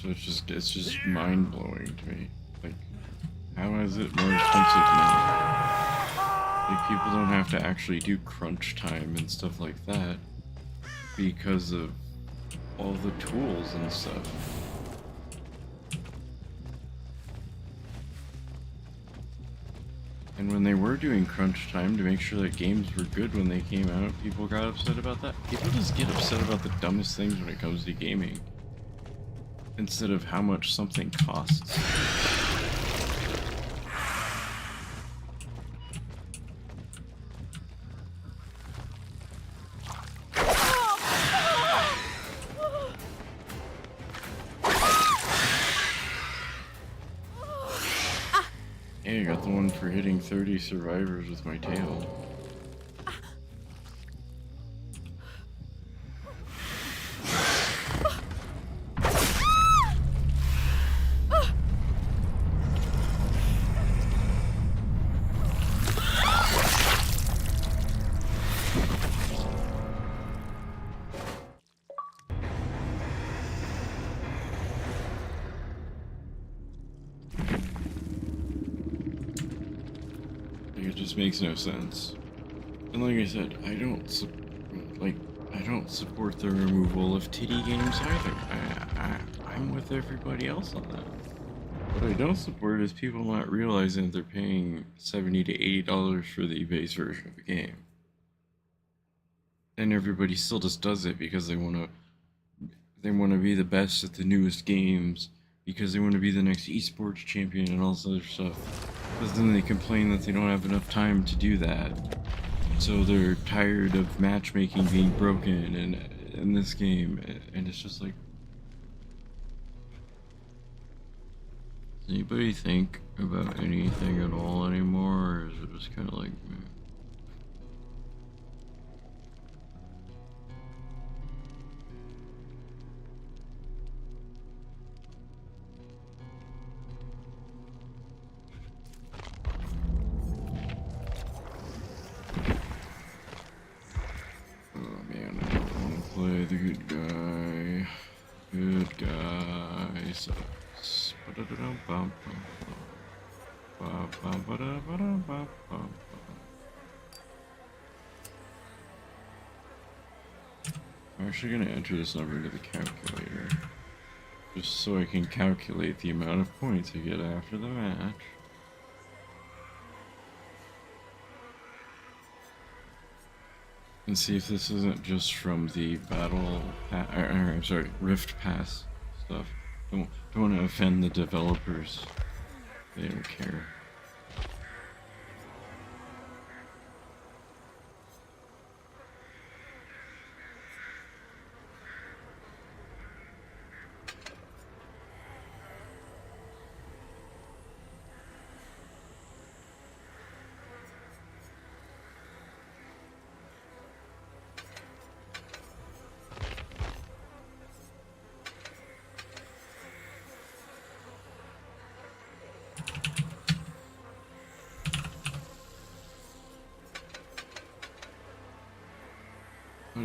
So it's just mind-blowing to me. Like, how is it more expensive now? Like, people don't have to actually do crunch time and stuff like that because of all the tools and stuff. And when they were doing crunch time to make sure that games were good when they came out, people got upset about that. People just get upset about the dumbest things when it comes to gaming, instead of how much something costs. Hey, I got the one for hitting 30 survivors with my tail. It just makes no sense. And like I said, I don't support the removal of titty games either. I'm with everybody else on that. What I don't support is people not realizing that they're paying $70 to $80 for the base version of the game. And everybody still just does it because they want to be the best at the newest games, because they want to be the next esports champion and all this other stuff. But then they complain that they don't have enough time to do that. So they're tired of matchmaking being broken in this game, and it's just like, does anybody think about anything at all anymore, or is it just kind of like, meh? Play the good guy. Good guy sucks. I'm actually going to enter this number into the calculator, just so I can calculate the amount of points I get after the match. And see if this isn't just from the I'm sorry, Rift Pass stuff. Don't want to offend the developers. They don't care.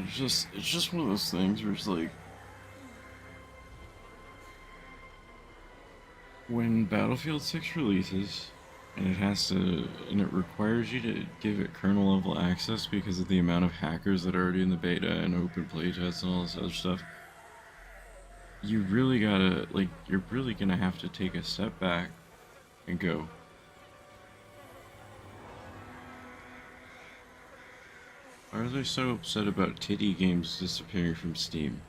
it's just one of those things where it's like, when Battlefield 6 releases, and it requires you to give it kernel level access because of the amount of hackers that are already in the beta and open playtests and all this other stuff, you really gotta, like, you're really gonna have to take a step back and go, why are they so upset about titty games disappearing from Steam?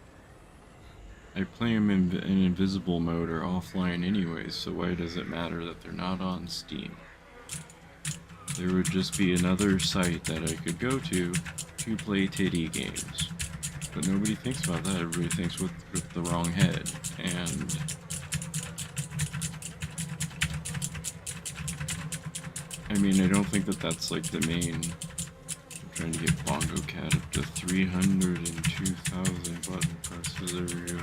I play them in invisible mode or offline anyways, so why does it matter that they're not on Steam? There would just be another site that I could go to play titty games. But nobody thinks about that, everybody thinks with the wrong head, and I mean, I don't think that that's like the main. I'm trying to get Bongo Cat up to 302,000 button presses. There we go.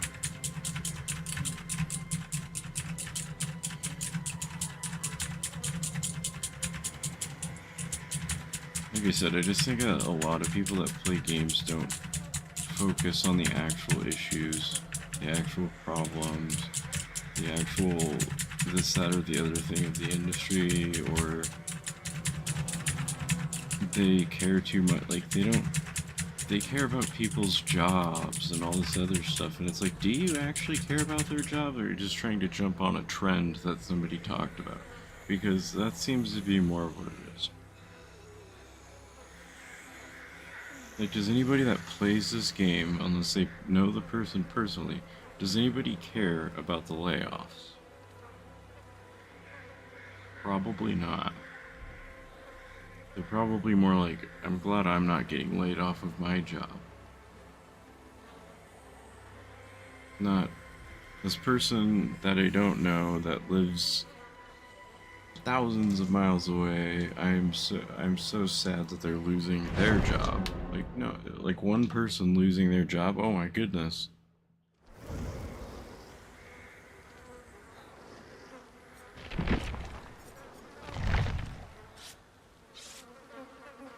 Like I said, I just think that a lot of people that play games don't focus on the actual issues, the actual problems, the actual this, that, or the other thing of the industry, or they care too much, like they care about people's jobs and all this other stuff, and it's like, do you actually care about their job, or are you just trying to jump on a trend that somebody talked about? Because that seems to be more of what it is. Like, does anybody that plays this game, unless they know the person personally, does anybody care about the layoffs? Probably not. They're probably more like, I'm glad I'm not getting laid off of my job. Not this person that I don't know that lives thousands of miles away. I'm so sad that they're losing their job. Like, no, like one person losing their job, oh my goodness.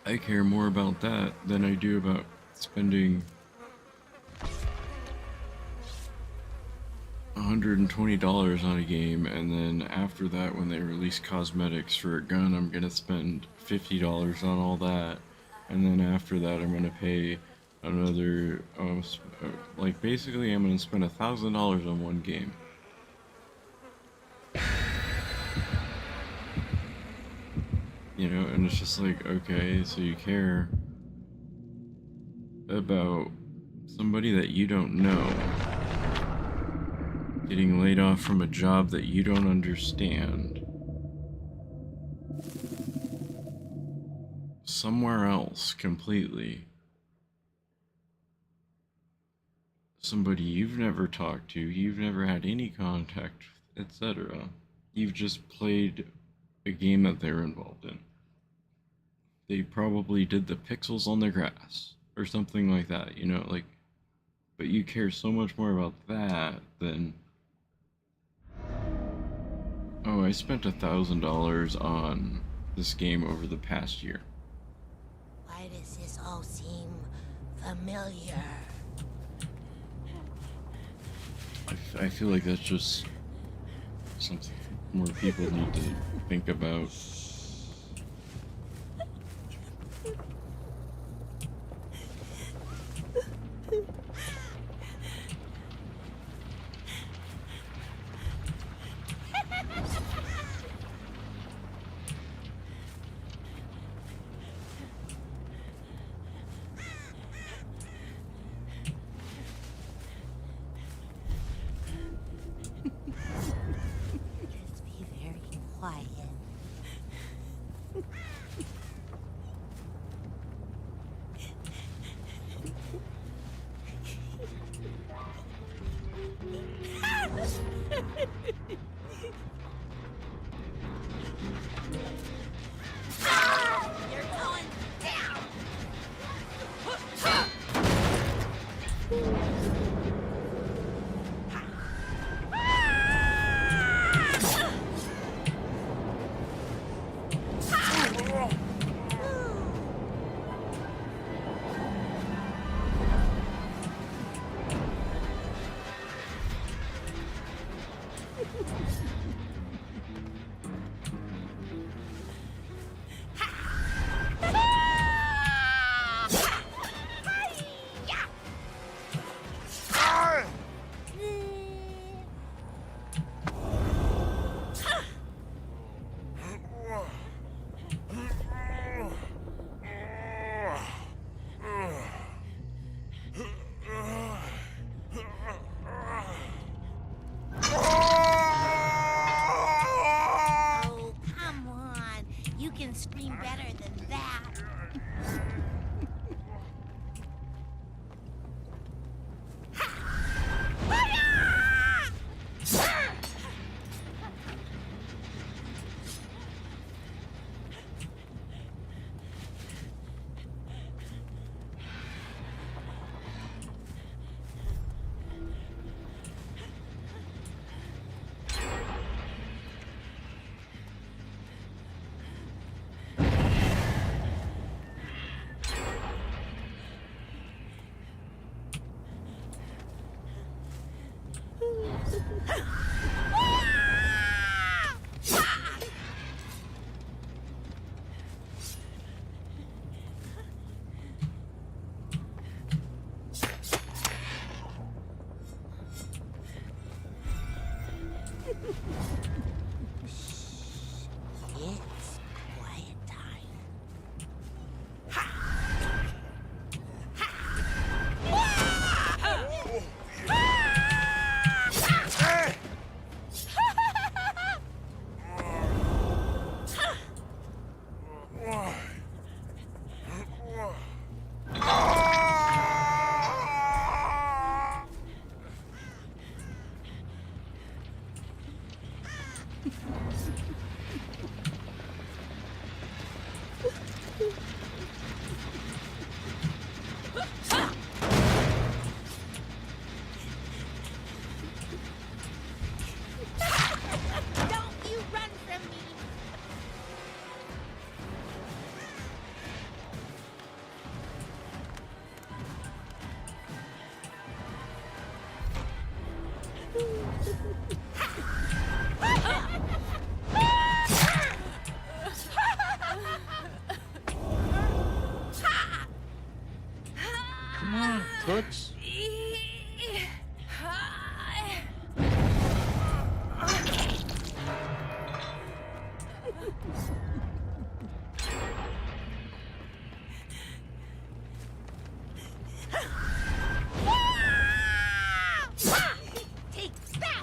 I care more about that than I do about spending $120 on a game, and then after that, when they release cosmetics for a gun, I'm gonna spend $50 on all that, and then after that, I'm gonna pay another, like basically, I'm gonna spend $1,000 on one game. You know, and it's just like, okay, so you care about somebody that you don't know getting laid off from a job that you don't understand somewhere else completely. Somebody you've never talked to, you've never had any contact with, etc. You've just played a game that they're involved in. They probably did the pixels on the grass or something like that, you know, like, but you care so much more about that than, oh, I spent $1,000 on this game over the past year. Why does this all seem familiar? I feel like that's just something more people need to think about. Just be very quiet. You're going down. It's quiet time. Don't you run from me! Come on, Toots. Take that!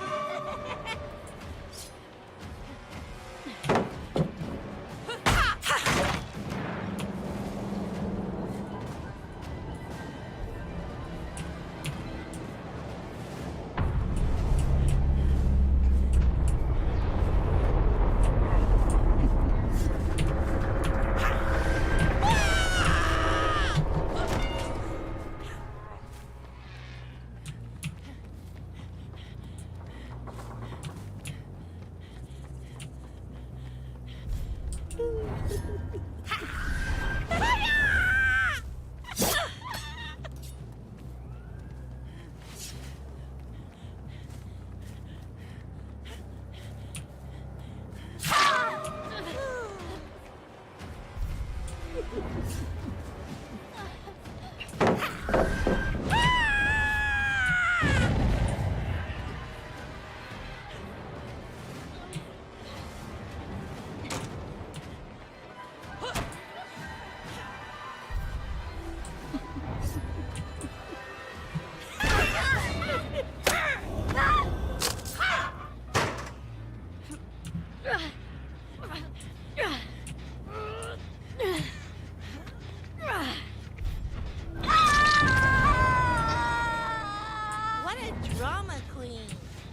What a drama queen.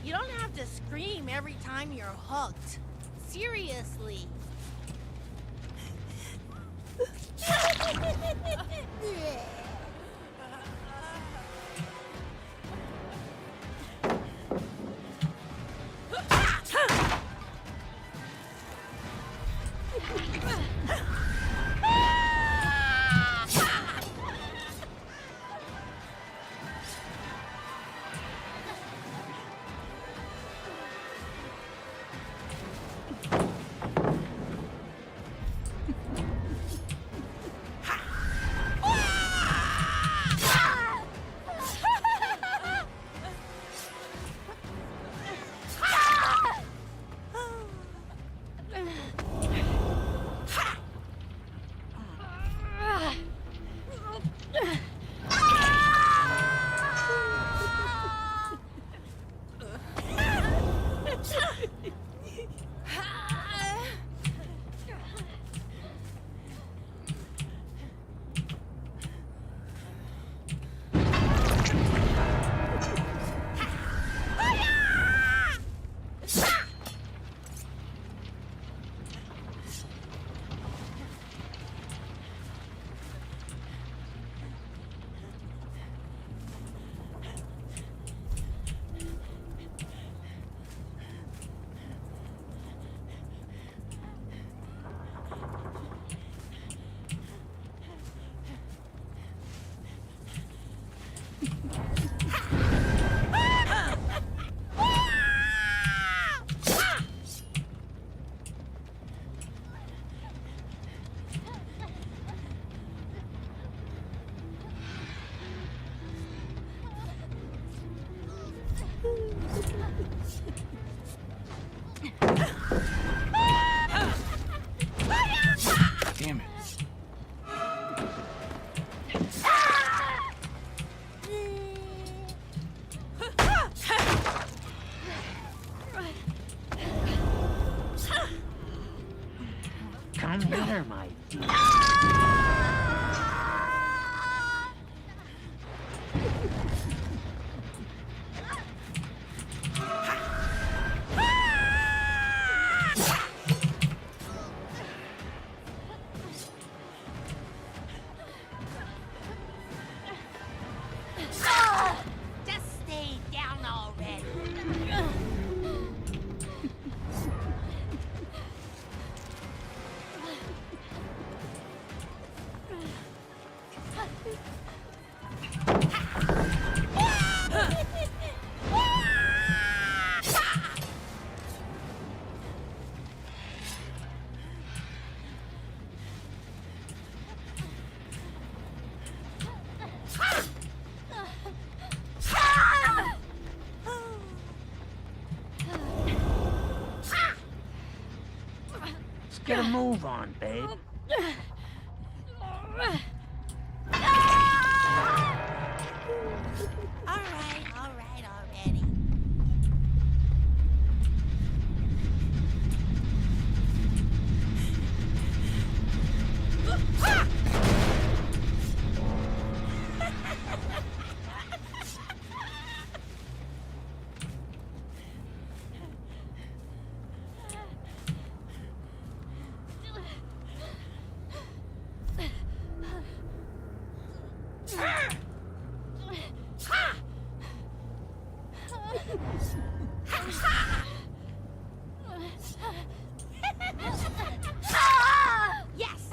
You don't have to scream every time you're hooked. Seriously. Damn it. Come here, my dear. Just stay down already. Let's get a move on, babe. All right already. Yes!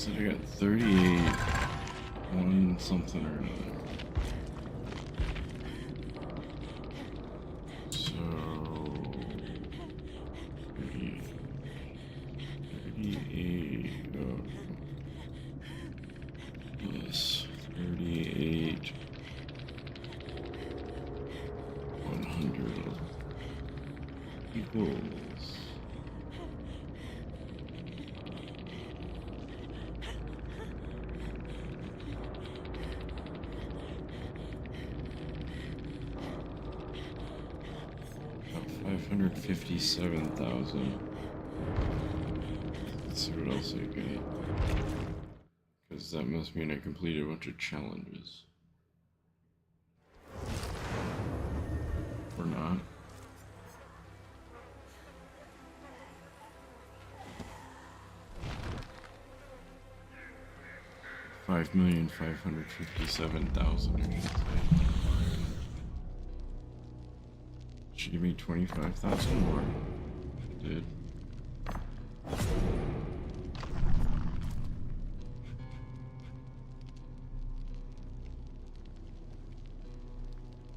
So I got 38, one something or another. So 38 plus 38 100 equals 557,000. Let's see what else I get. Because that must mean I completed a bunch of challenges. Or not. $5,557,000. Should give me 25,000 more. It did.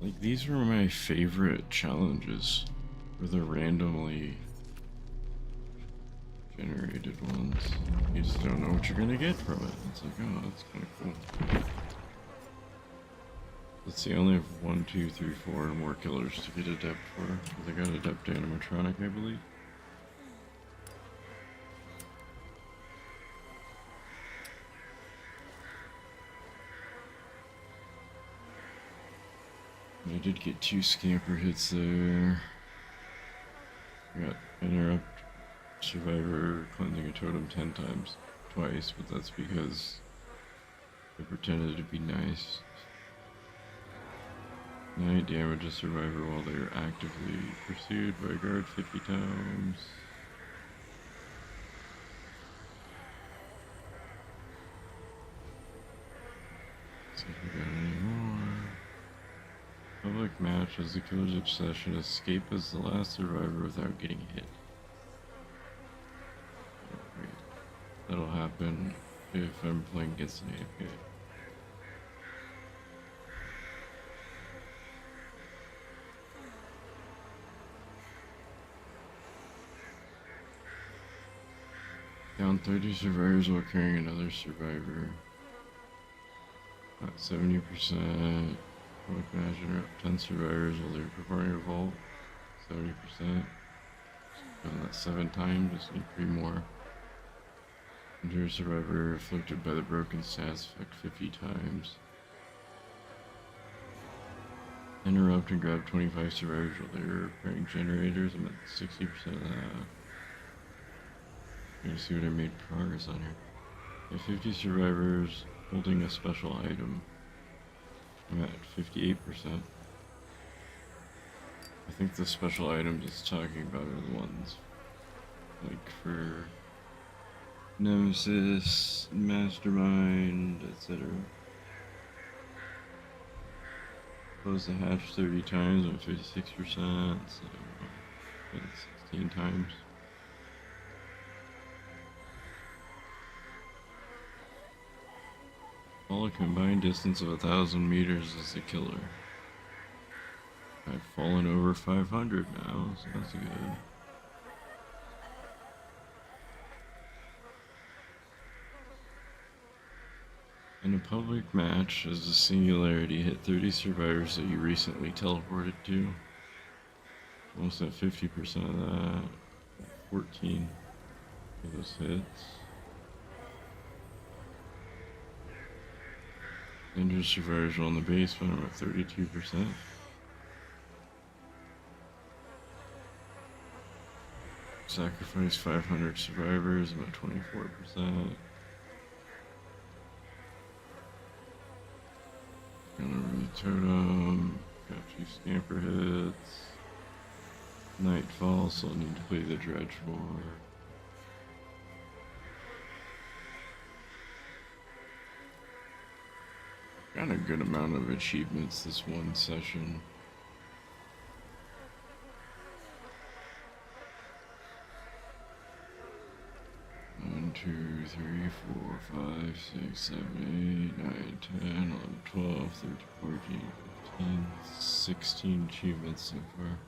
Like, these were my favorite challenges, were the randomly generated ones. You just don't know what you're gonna get from it. It's like, oh, that's kind of cool. Let's see, I only have 1, 2, 3, 4 more killers to get adept for. Because I got adept animatronic, I believe. I did get 2 scamper hits there. I got interrupt survivor cleansing a totem 10 times, twice, but that's because I pretended to be nice. 9 damage a survivor while they are actively pursued by a guard 50 times. See if we got any more. Public match as the killer's obsession. Escape as the last survivor without getting hit. That'll happen if I'm playing against an AFK. Down 30 survivors while carrying another survivor. At 70%. Public match interrupt 10 survivors while they're performing a revolt. 70%. Done that 7 times, just need 3 more. Endure a survivor afflicted by the broken stats effect 50 times. Interrupt and grab 25 survivors while they're repairing generators. I'm at 60% of that. I'm gonna see what I made progress on here. I have 50 survivors holding a special item. I'm at 58%. I think the special items it's talking about are the ones like for Nemesis, Mastermind, etc. Close the hatch 30 times, I'm at 56%, so that's 16 times. All a combined distance of 1,000 meters is the killer. I've fallen over 500 now, so that's good. In a public match, as a singularity, hit 30 survivors that you recently teleported to. Almost at 50% of that. 14 of those hits. Injured survivors on the basement, I'm at 32%. Sacrifice 500 survivors, I'm at 24%. Gone over the totem, got a few scamper hits. Nightfall, so I'll need to play the dredge more. Got a good amount of achievements this one session. One, 2, 3, 4, 5, 6, 7, 8, 9, 10, 11, 12, 13, 14, 15, 16 achievements so far.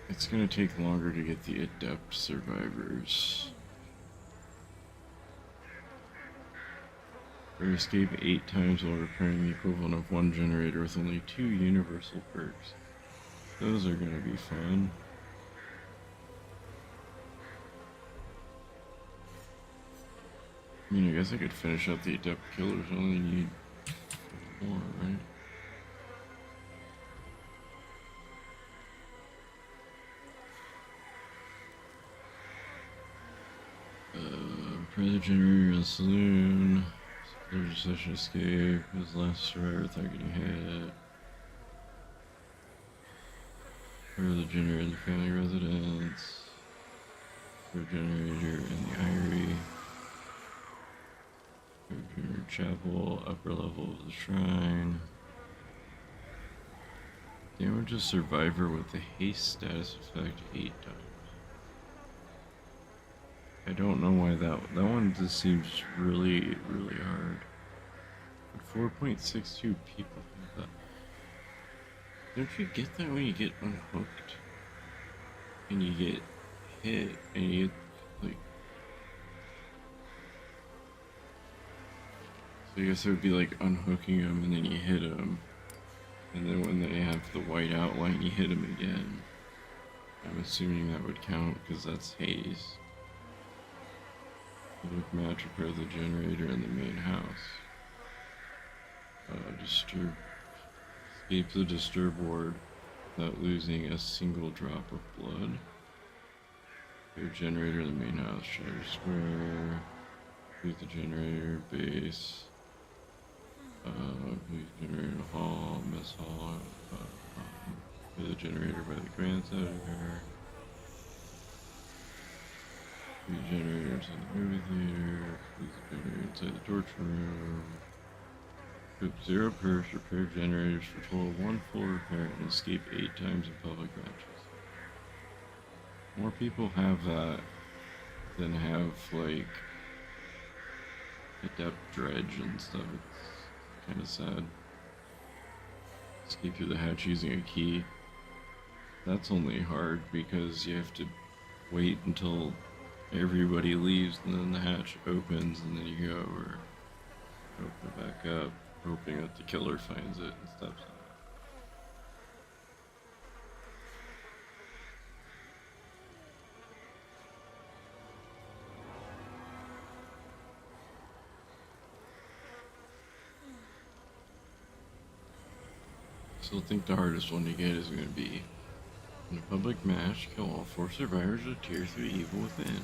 It's gonna take longer to get the adept survivors. Or escape 8 times while repairing the equivalent of 1 generator with only 2 universal perks. Those are gonna be fun. I mean, I guess I could finish out the adept killers. I only need 4, right? Repair the generator in the saloon. There's a session escape. His last survivor without getting hit. Repair the generator in the family residence. Repair generator in the Eyrie. Repair chapel, upper level of the shrine. Damage a survivor with the haste status effect 8 times. I don't know why that one just seems really hard. 4.62 people have that. Don't you get that when you get unhooked? And you get hit and you get like... So I guess it would be like unhooking them and then you hit them. And then when they have the white outline you hit them again. I'm assuming that would count because that's haze. Public match, repair the generator in the main house. Escape the disturb ward without losing a single drop of blood. Repair generator in the main house, Shatter Square. Complete the generator base. Complete the generator in the hall, mess hall. Repair the generator by the Grand Center. Complete generators in the movie theater. Complete the generator inside the torture room. Equip 0 perks, repair generators for total 1 full repair, and escape 8 times in public matches. More people have that than have, like, adept dredge and stuff. It's kind of sad. Escape through the hatch using a key. That's only hard because you have to wait until everybody leaves and then the hatch opens and then you go over, open it back up, hoping that the killer finds it and steps on it. Still think the hardest one to get is going to be in a public match, kill all 4 survivors of Tier 3 Evil Within.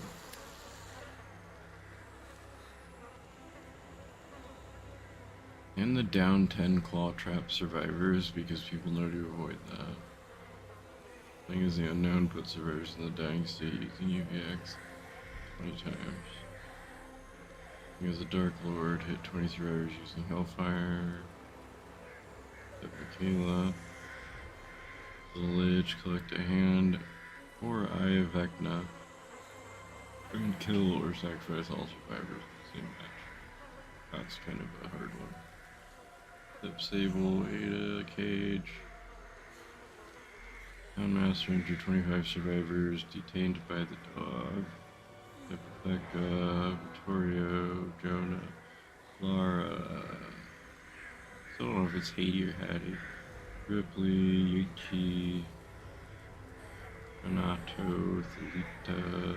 And the down 10 claw trap survivors, because people know to avoid that. Thing is, the unknown put survivors in the dying state using UVX 20 times. Thing is, the Dark Lord hit 20 survivors using Hellfire. Michaela. The Lich, collect a hand or Eye of Vecna. And kill or sacrifice all survivors in the same match. That's kind of a hard one. Step Sable, Ada, Cage. Townmaster injured 25 survivors, detained by the dog. Step Rebecca, Vittorio, Jonah, Lara. Still don't know if it's Haiti or Hattie. Ripley, Yuichi, Renato, Thalita.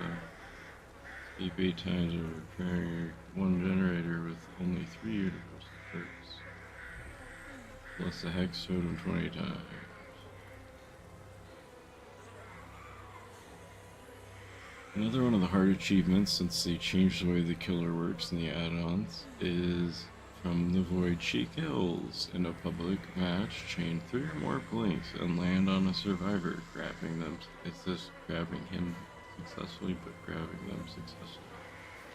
Escape 8 times of repairing 1 generator with only 3 universal perks. Plus the Hex Totem 20 times. Another one of the hard achievements, since they changed the way the killer works in the add-ons, is from the Void she kills. In a public match, chain 3 or more blinks and land on a survivor, grabbing them. It's just grabbing him successfully, but grabbing them successfully.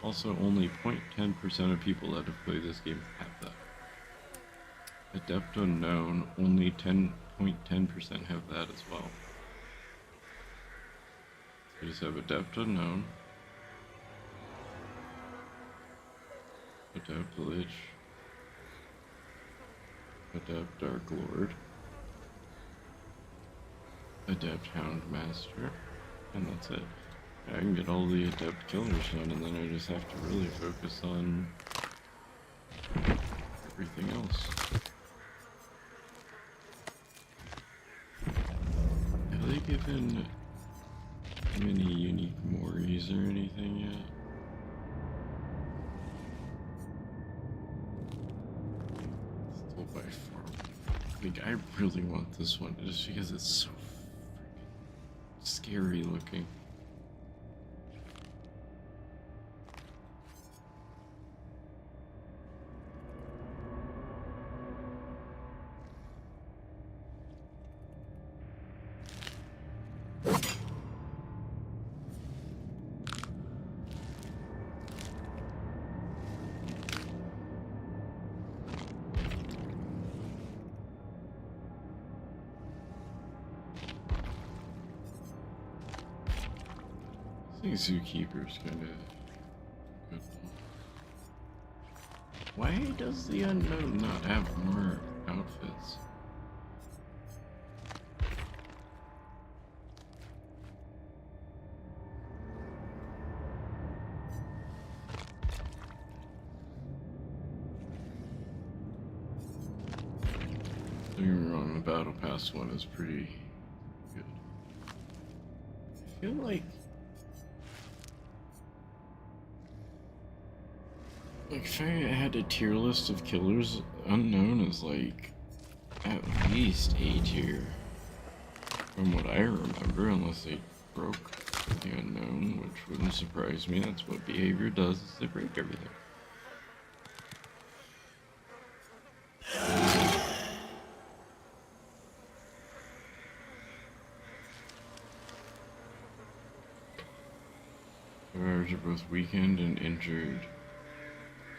Also, only 0.10% of people that have played this game have that. Adept Unknown, only 10 0.10% have that as well. We just have Adept Unknown, Adept Lich, Adept Dark Lord, Adept Houndmaster, and that's it. I can get all the Adept Killers done, and then I just have to really focus on everything else. Have they given any unique Moris or anything yet? Still by far. Like, I really want this one just because it's so freaking scary looking. I think Zookeeper's kind of good. Why does the Unknown not have more outfits? Don't get me wrong, the Battle Pass one is pretty good. I feel like if I had a tier list of killers, Unknown is like at least A tier. From what I remember, unless they broke the Unknown, which wouldn't surprise me. That's what behavior does, is they break everything. Survivors are both weakened and injured.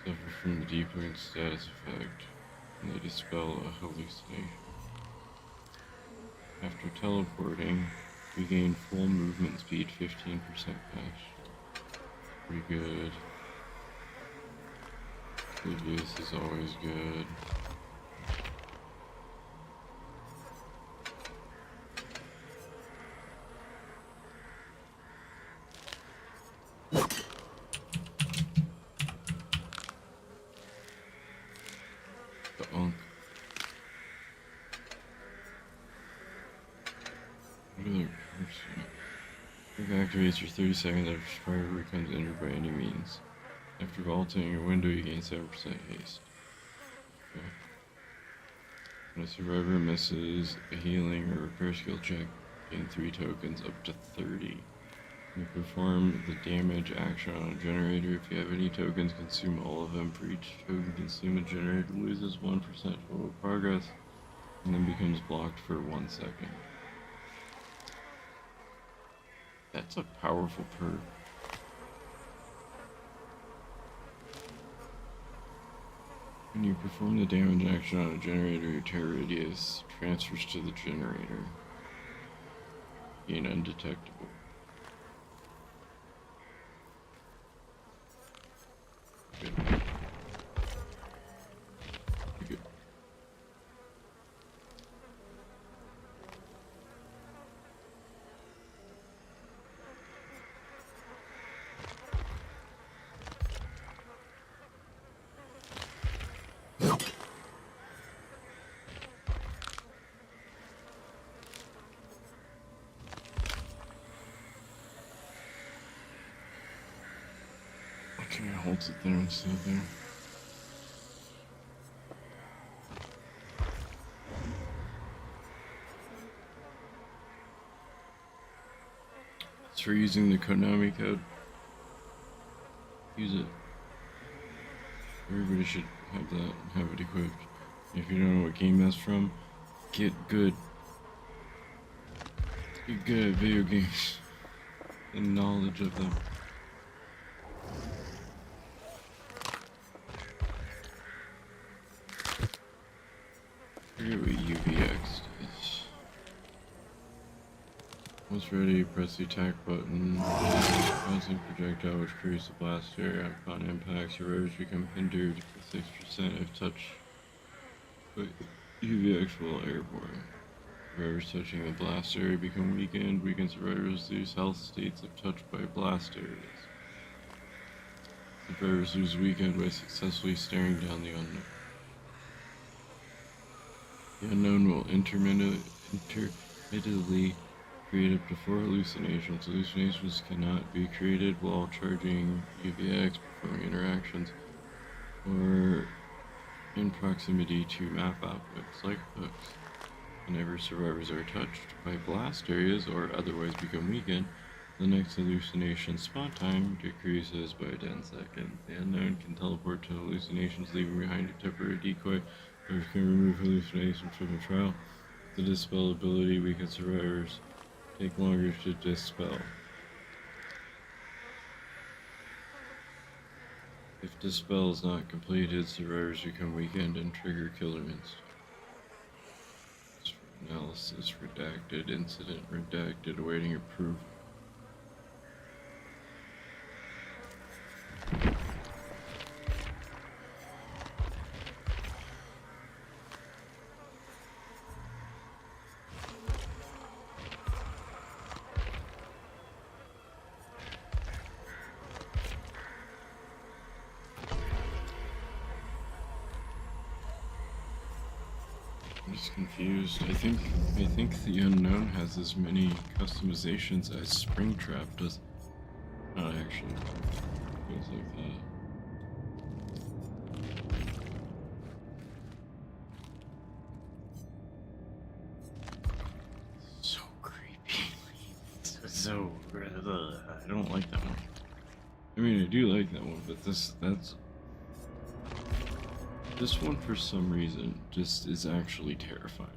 Suffer from the deepening status effect, and they dispel a hallucination. After teleporting, we gain full movement speed 15% faster. Pretty good. Oblivious is always good. The Unk. What are their perks? Perk activates for 30 seconds after survivor becomes injured by any means. After vaulting a window, you gain 7% haste. Okay. When a survivor misses a healing or repair skill check, gain 3 tokens up to 30. You perform the damage action on a generator. If you have any tokens, consume all of them. For each token consumed, the generator loses 1% total progress and then becomes blocked for 1 second. That's a powerful perk. When you perform the damage action on a generator, your tear radius transfers to the generator. Being undetectable. Good. Good. Okay, holds it there instead of there. It's for using the Konami code. Use it. Everybody should have that, have it equipped. If you don't know what game that's from, get good. Get good at video games and knowledge of them. I forget what UVX is. Once ready, press the attack button. Bouncing projectile which creates a blast area. Upon impact, survivors become hindered for 6% if touched by UVX while airborne. Survivors touching the blast area become weakened. Weakened survivors lose health states if touched by blast areas. Survivors lose weakened by successfully staring down the unknown. The unknown will intermittently create up to 4 hallucinations. Hallucinations cannot be created while charging UVX, performing interactions, or in proximity to map objects like hooks. Whenever survivors are touched by blast areas or otherwise become weakened, the next hallucination spawn time decreases by 10 seconds. The unknown can teleport to hallucinations, leaving behind a temporary decoy, or can remove hallucinations from the trial. The dispel ability weakened survivors take longer to dispel. If dispel is not completed, survivors become weakened and trigger killer instinct. Analysis redacted, incident redacted, awaiting approval. I'm just confused. I think the unknown has as many customizations as Springtrap does. Not actually. Feels like that. So creepy. So I don't like that one. I mean, I do like that one, but this one for some reason just is actually terrifying.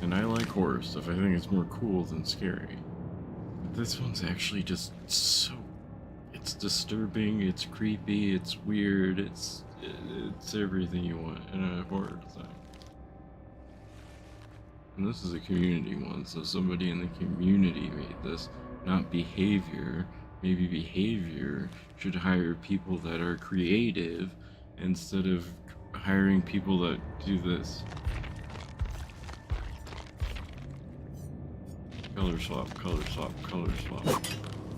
And I like horror stuff. I think it's more cool than scary. But this one's actually just so... It's disturbing, it's creepy, it's weird, it's everything you want in a horror design. And this is a community one, so somebody in the community made this, not behavior. Maybe behavior should hire people that are creative instead of hiring people that do this. Color swap, color swap, color swap.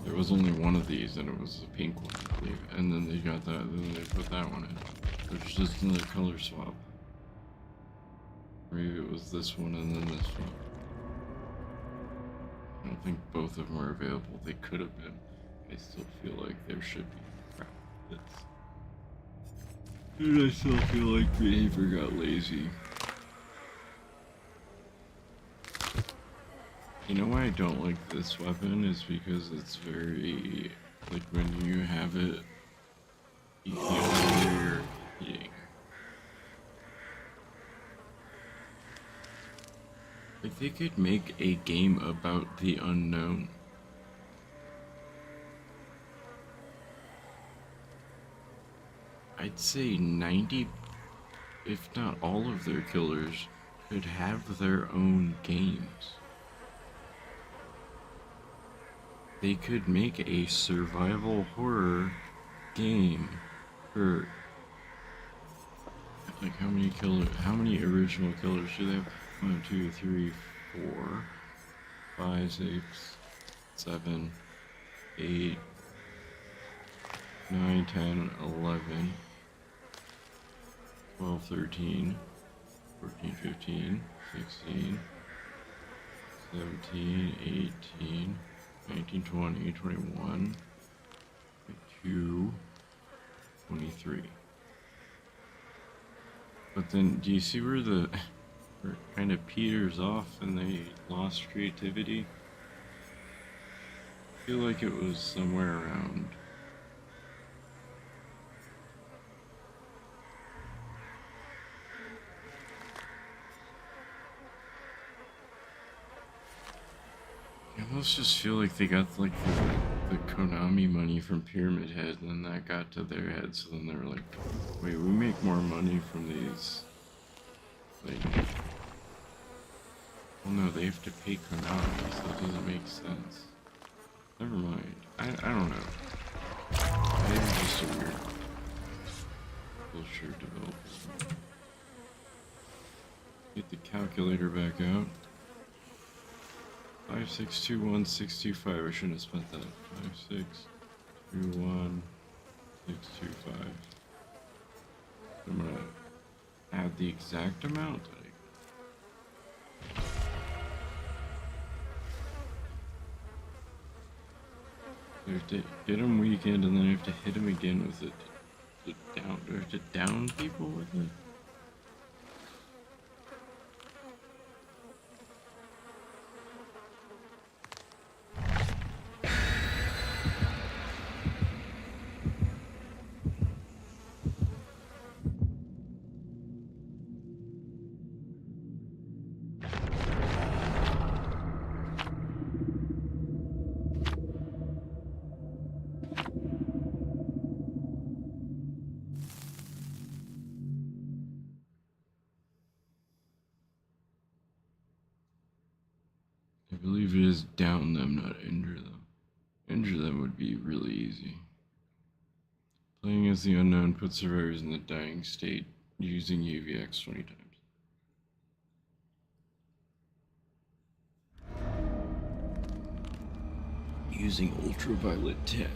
There was only one of these, and it was the pink one, I believe. And then they got that, then they put that one in. There's just another color swap. Maybe it was this one and then this one. I don't think both of them are available. They could have been. I still feel like there should be. Crap. And I still feel like behavior got lazy. You know why I don't like this weapon is because it's very, like when you have it, you feel you're hitting. Like they could make a game about the unknown. I'd say 90, if not all of their killers, could have their own games. They could make a survival horror game for like how many original killers do they have? 1, 2, 3, 4, 5, 6, 7, 8, 9, 10, 11, 12, 13, 14, 15, 16, 17, 18, 19, 20, 21, 22, 23. But then, do you see where it kind of peters off and they lost creativity? I feel like it was somewhere around. I almost just feel like they got like the Konami money from Pyramid Head, and then that got to their head, so then they were like, wait, we make more money from these. Like, well, no, they have to pay Konami, so it doesn't make sense. Never mind. I don't know. Maybe just a weird bullshit developer. Get the calculator back out. 5621625. I shouldn't have spent that. 5621625. I'm gonna add the exact amount. I have to get him weakened, and then I have to hit him again with it. Do I have to down people with it? I believe it is down them, not injure them. Injure them would be really easy. Playing as the unknown puts survivors in the dying state using UVX 20 times. Using ultraviolet 10.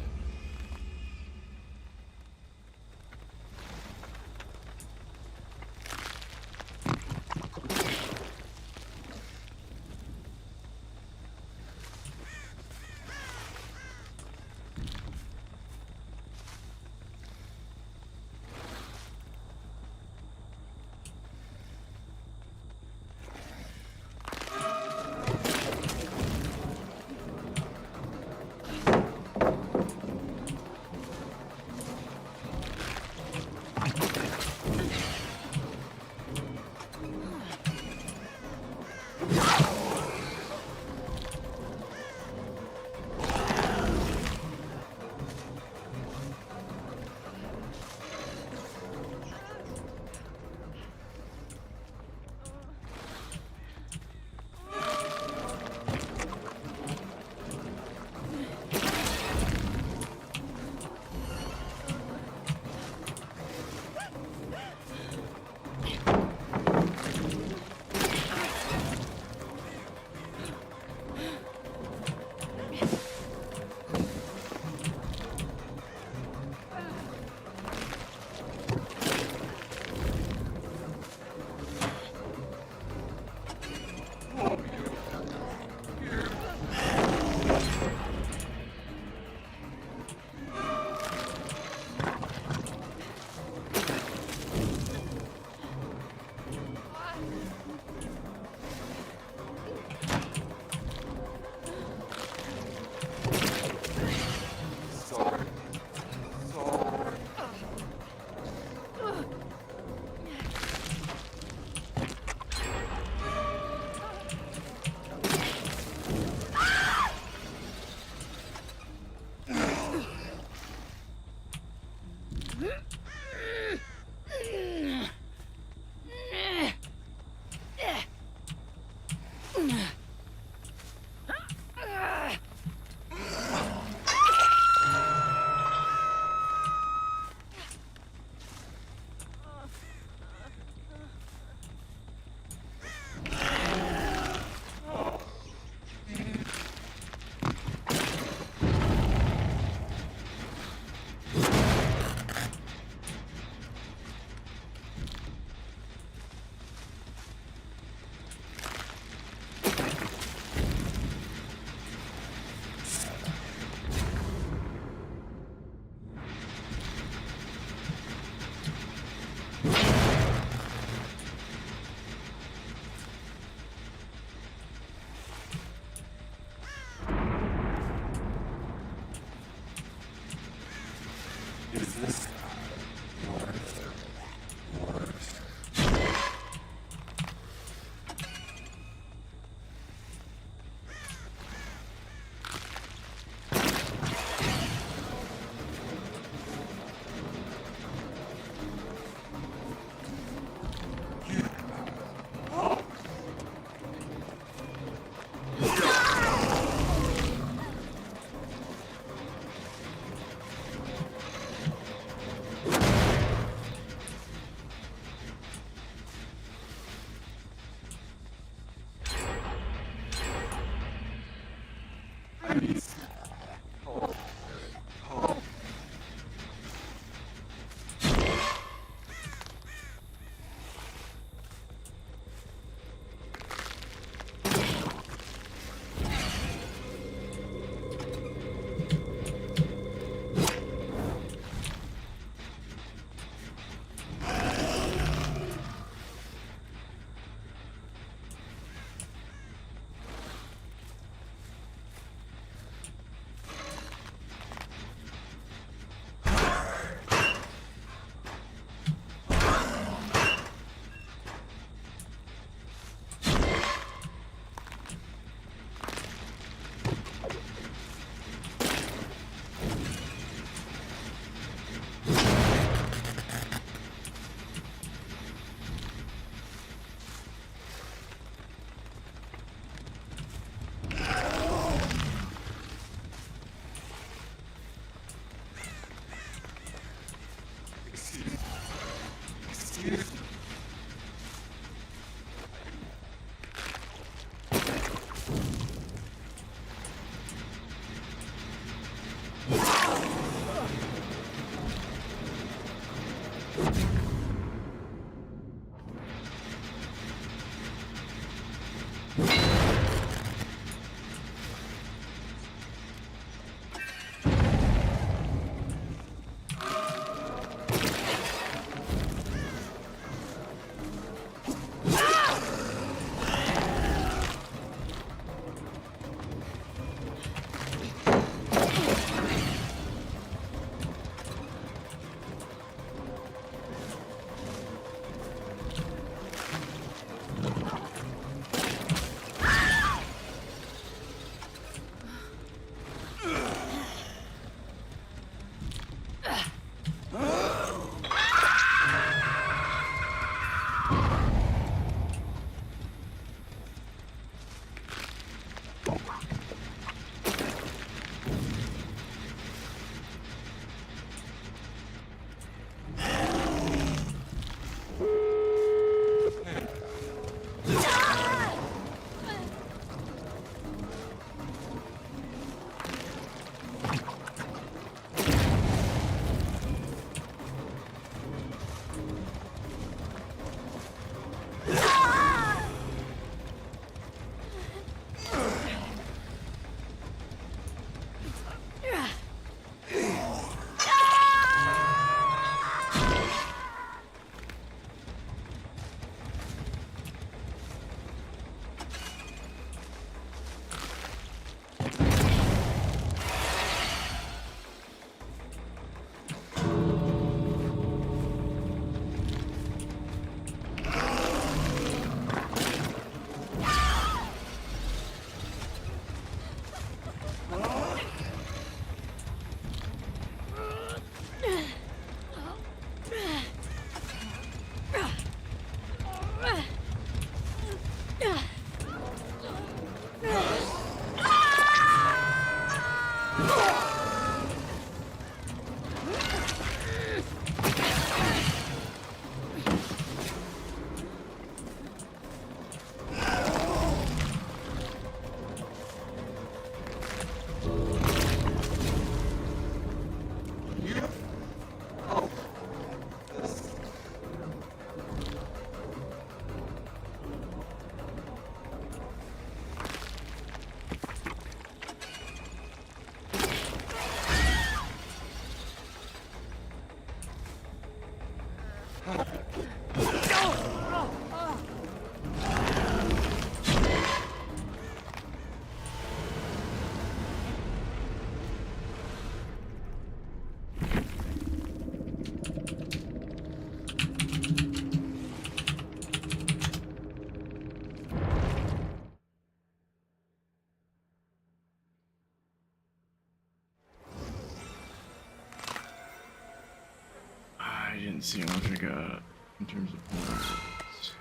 and see how much I got in terms of points.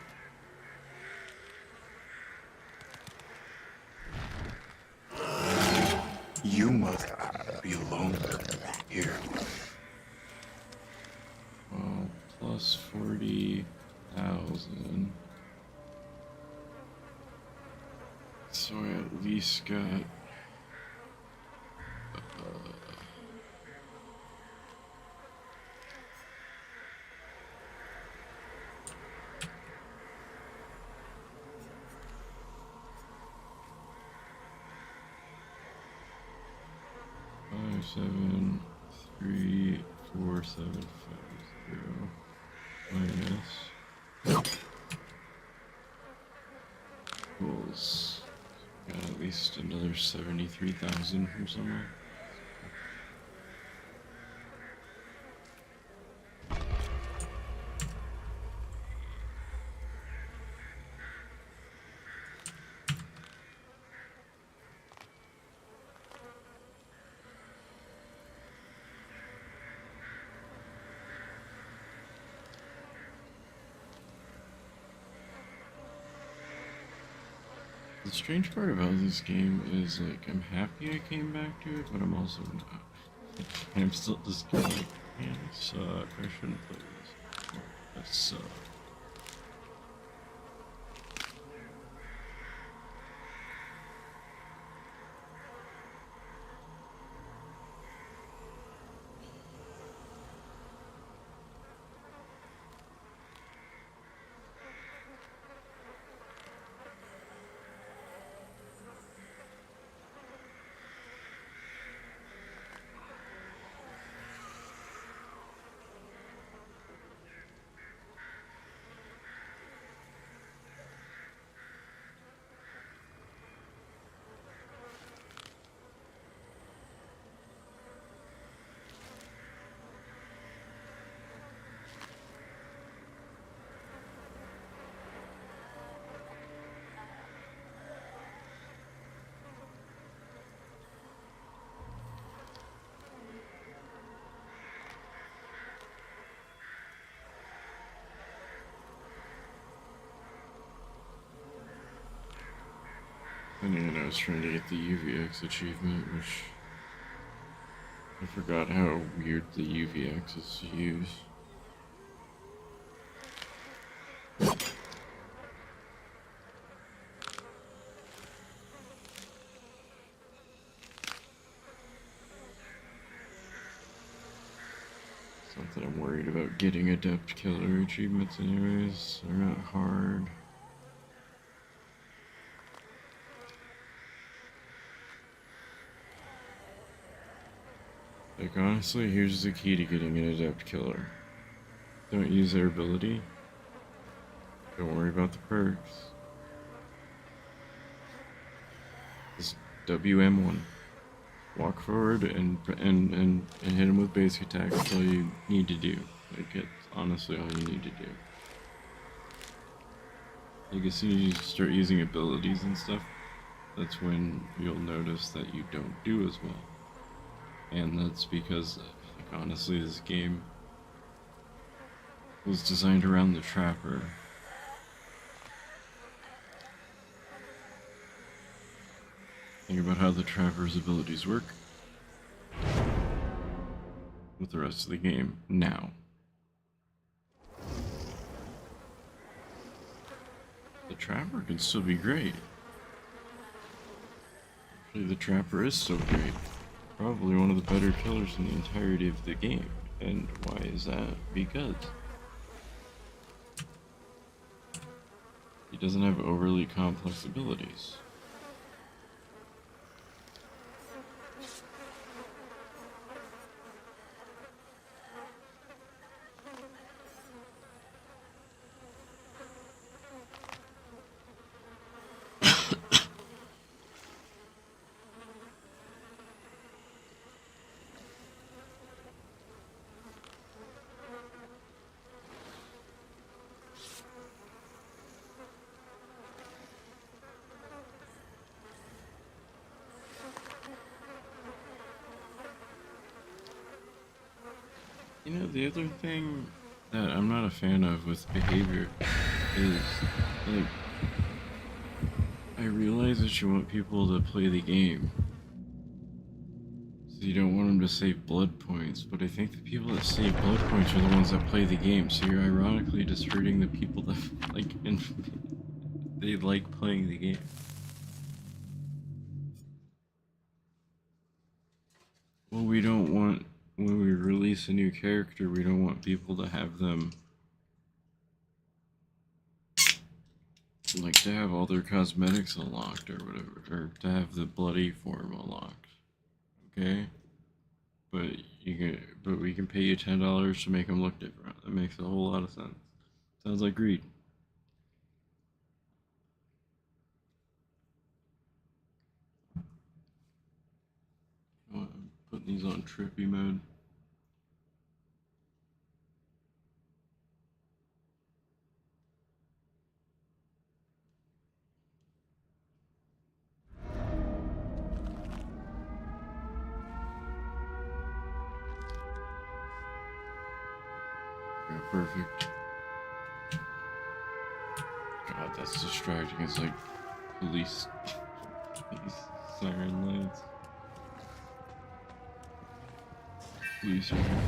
You must be alone here. Well, plus 40,000. So I at least got. Five, 7, 3, 4, 7, 5, 0 minus equals got at least another 73,000 from somewhere. The strange part about this game is, like, I'm happy I came back to it, but I'm also not. I'm still just kind of like, man, I suck. I shouldn't play this. I suck. And I was trying to get the UVX achievement, which I forgot how weird the UVX is to use. It's not that I'm worried about getting Adept Killer achievements anyways, they're not hard. Like, honestly, here's the key to getting an Adept Killer. Don't use their ability. Don't worry about the perks. Just WM1. Walk forward and hit him with basic attack. That's all you need to do. Like, it's honestly all you need to do. Like, as soon as you start using abilities and stuff, that's when you'll notice that you don't do as well. And that's because, like, honestly, this game was designed around the Trapper. Think about how the Trapper's abilities work with the rest of the game now. The Trapper can still be great. Actually, the Trapper is so great. Probably one of the better killers in the entirety of the game. And why is that? Because he doesn't have overly complex abilities. You know, the other thing that I'm not a fan of with behavior is, like, I realize that you want people to play the game. So you don't want them to save blood points, but I think the people that save blood points are the ones that play the game, so you're ironically just hurting the people that, like, they like playing the game. Well, we don't want, when we release a new character, we don't want people to have them, like, to have all their cosmetics unlocked or whatever, or to have the bloody form unlocked. Okay? But we can pay you $10 to make them look different. That makes a whole lot of sense. Sounds like greed. Oh, I'm putting these on trippy mode. Yeah, perfect. God, that's distracting. It's like police siren lights. Police are here.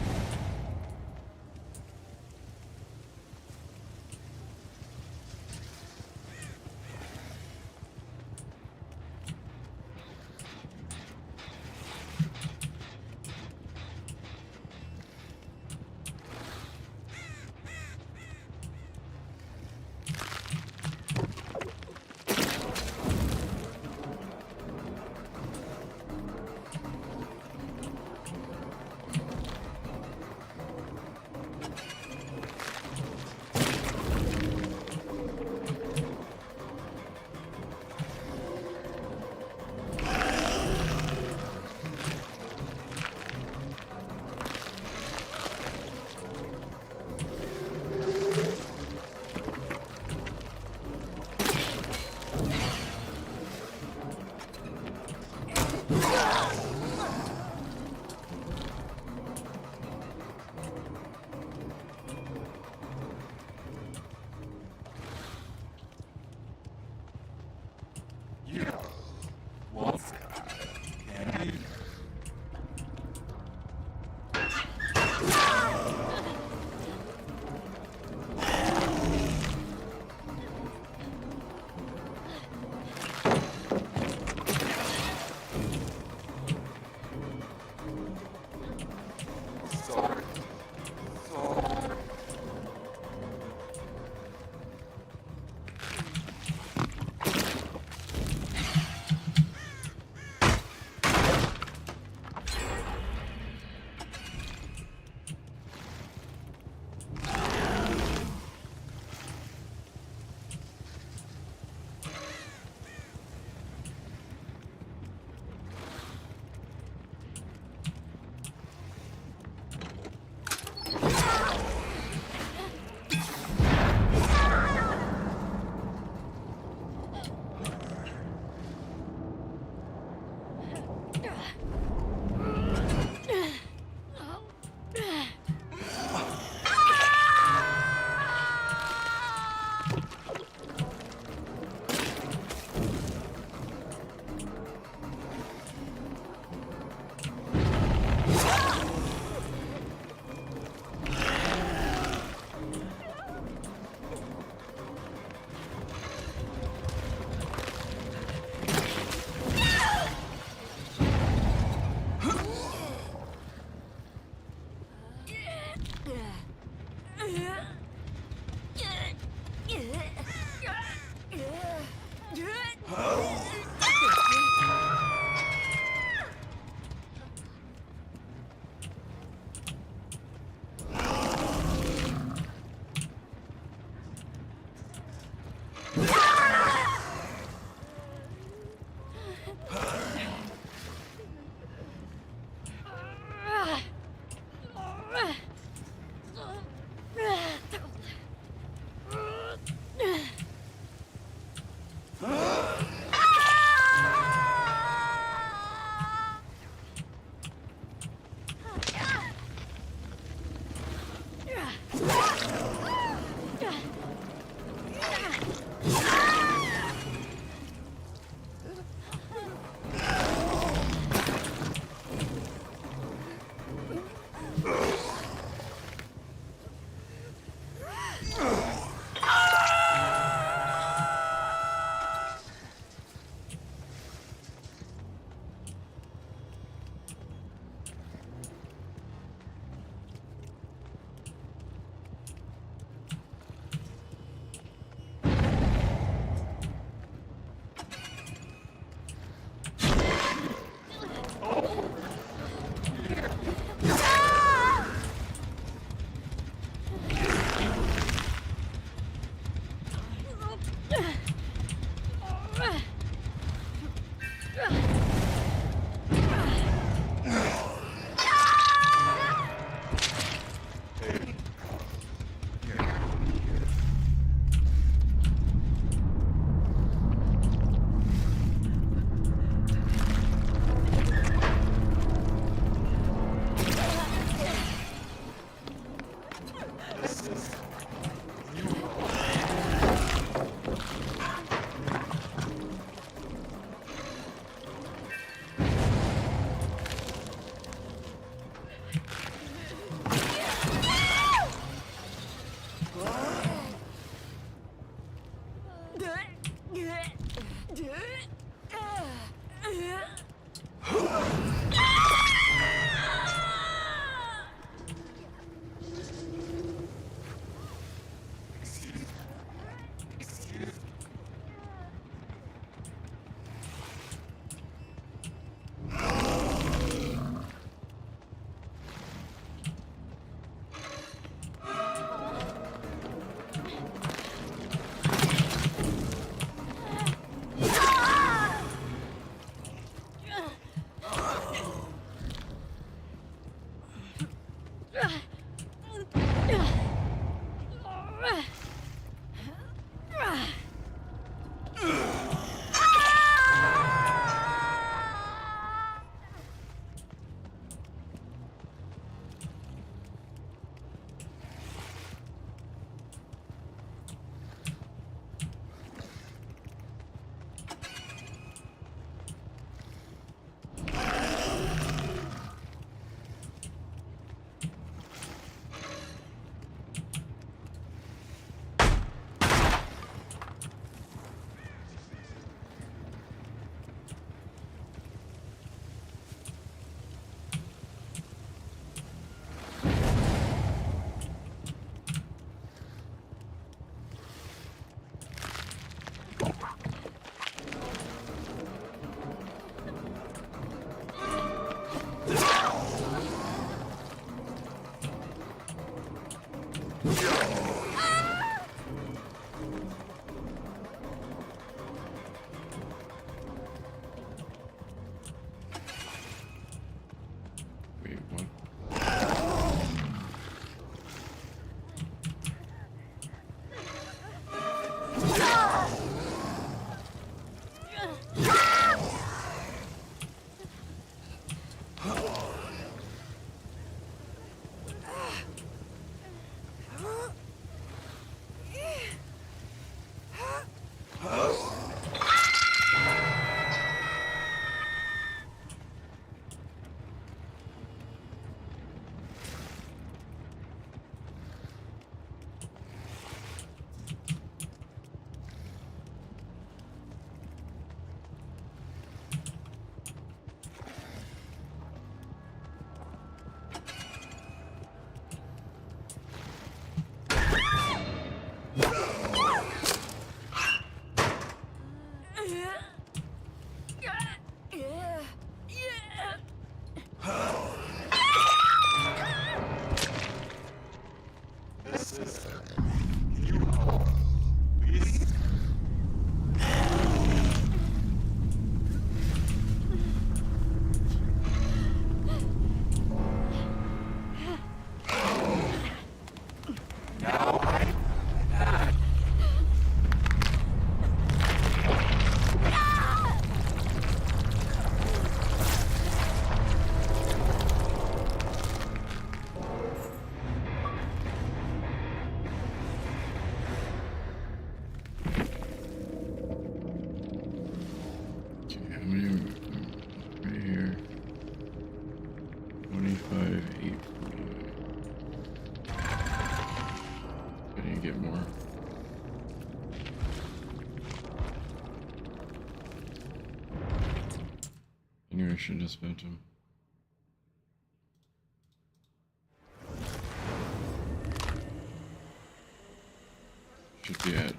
Wait, what? How many right here? 25, 8. I need to get more. Anyway, I shouldn't have spent them. Should be at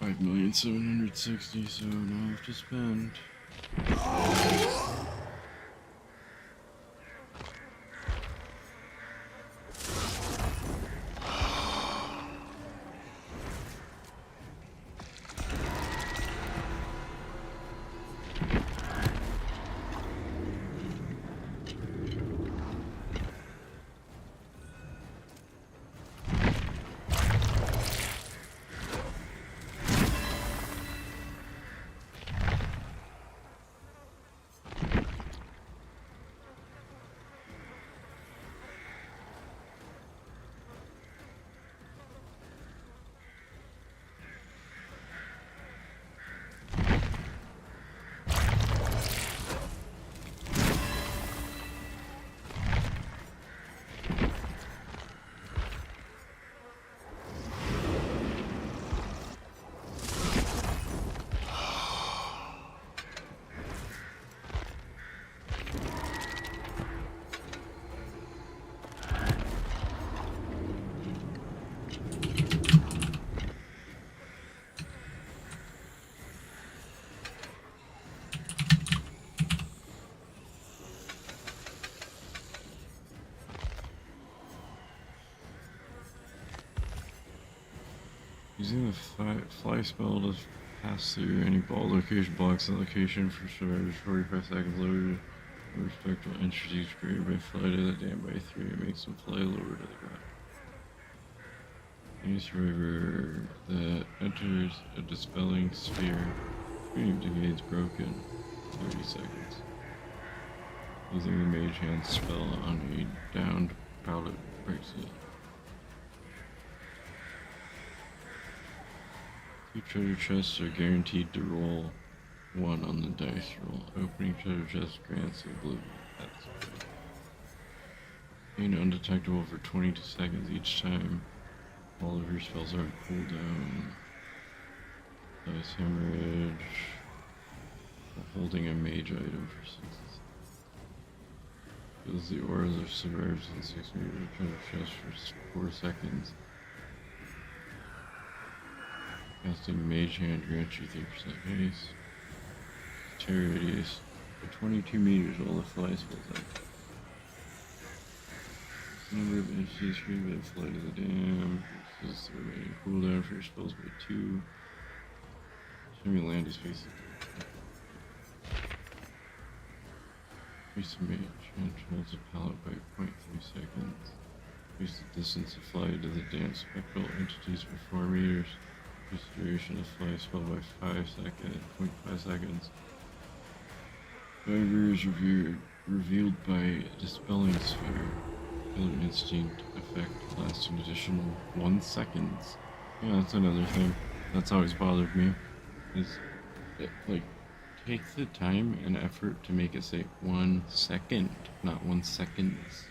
5,760,000, so now I have to spend. Using the fly spell to pass through any ball location blocks the location for survivors 45 seconds lower. Respectful entities created by fly to the dam by 3 and makes them fly lower to the ground. Any survivor that enters a dispelling sphere, screen indicates broken 30 seconds. Using the Mage Hand spell on a downed pallet breaks it. 2 treasure chests are guaranteed to roll 1 on the dice roll. Opening treasure chest grants oblivion. That's good. Being undetectable for 22 seconds each time all of your spells are cooled down. Dice hemorrhage. Holding a mage item for 6 seconds. Fills the auras of survivors in 6 meters treasure chest for 4 seconds. Casting Mage Hand grants you 3% haste. Terror radius for 22 meters while the fly spells out. Number of entities created by fly to the dam. This is the remaining cooldown for your spells by 2. Show me land is facing. Increase the mage and holds a pallet by 0.3 seconds. Increase the distance of fly to the dam spectral entities by 4 meters. Increase the duration of fly spell by 0.5 seconds. Survivor is revealed by Dispelling Sphere. Killer Instinct effect lasting additional 1 second. Yeah, that's another thing. That's always bothered me. Like, take the time and effort to make it say 1 second, not 1 seconds.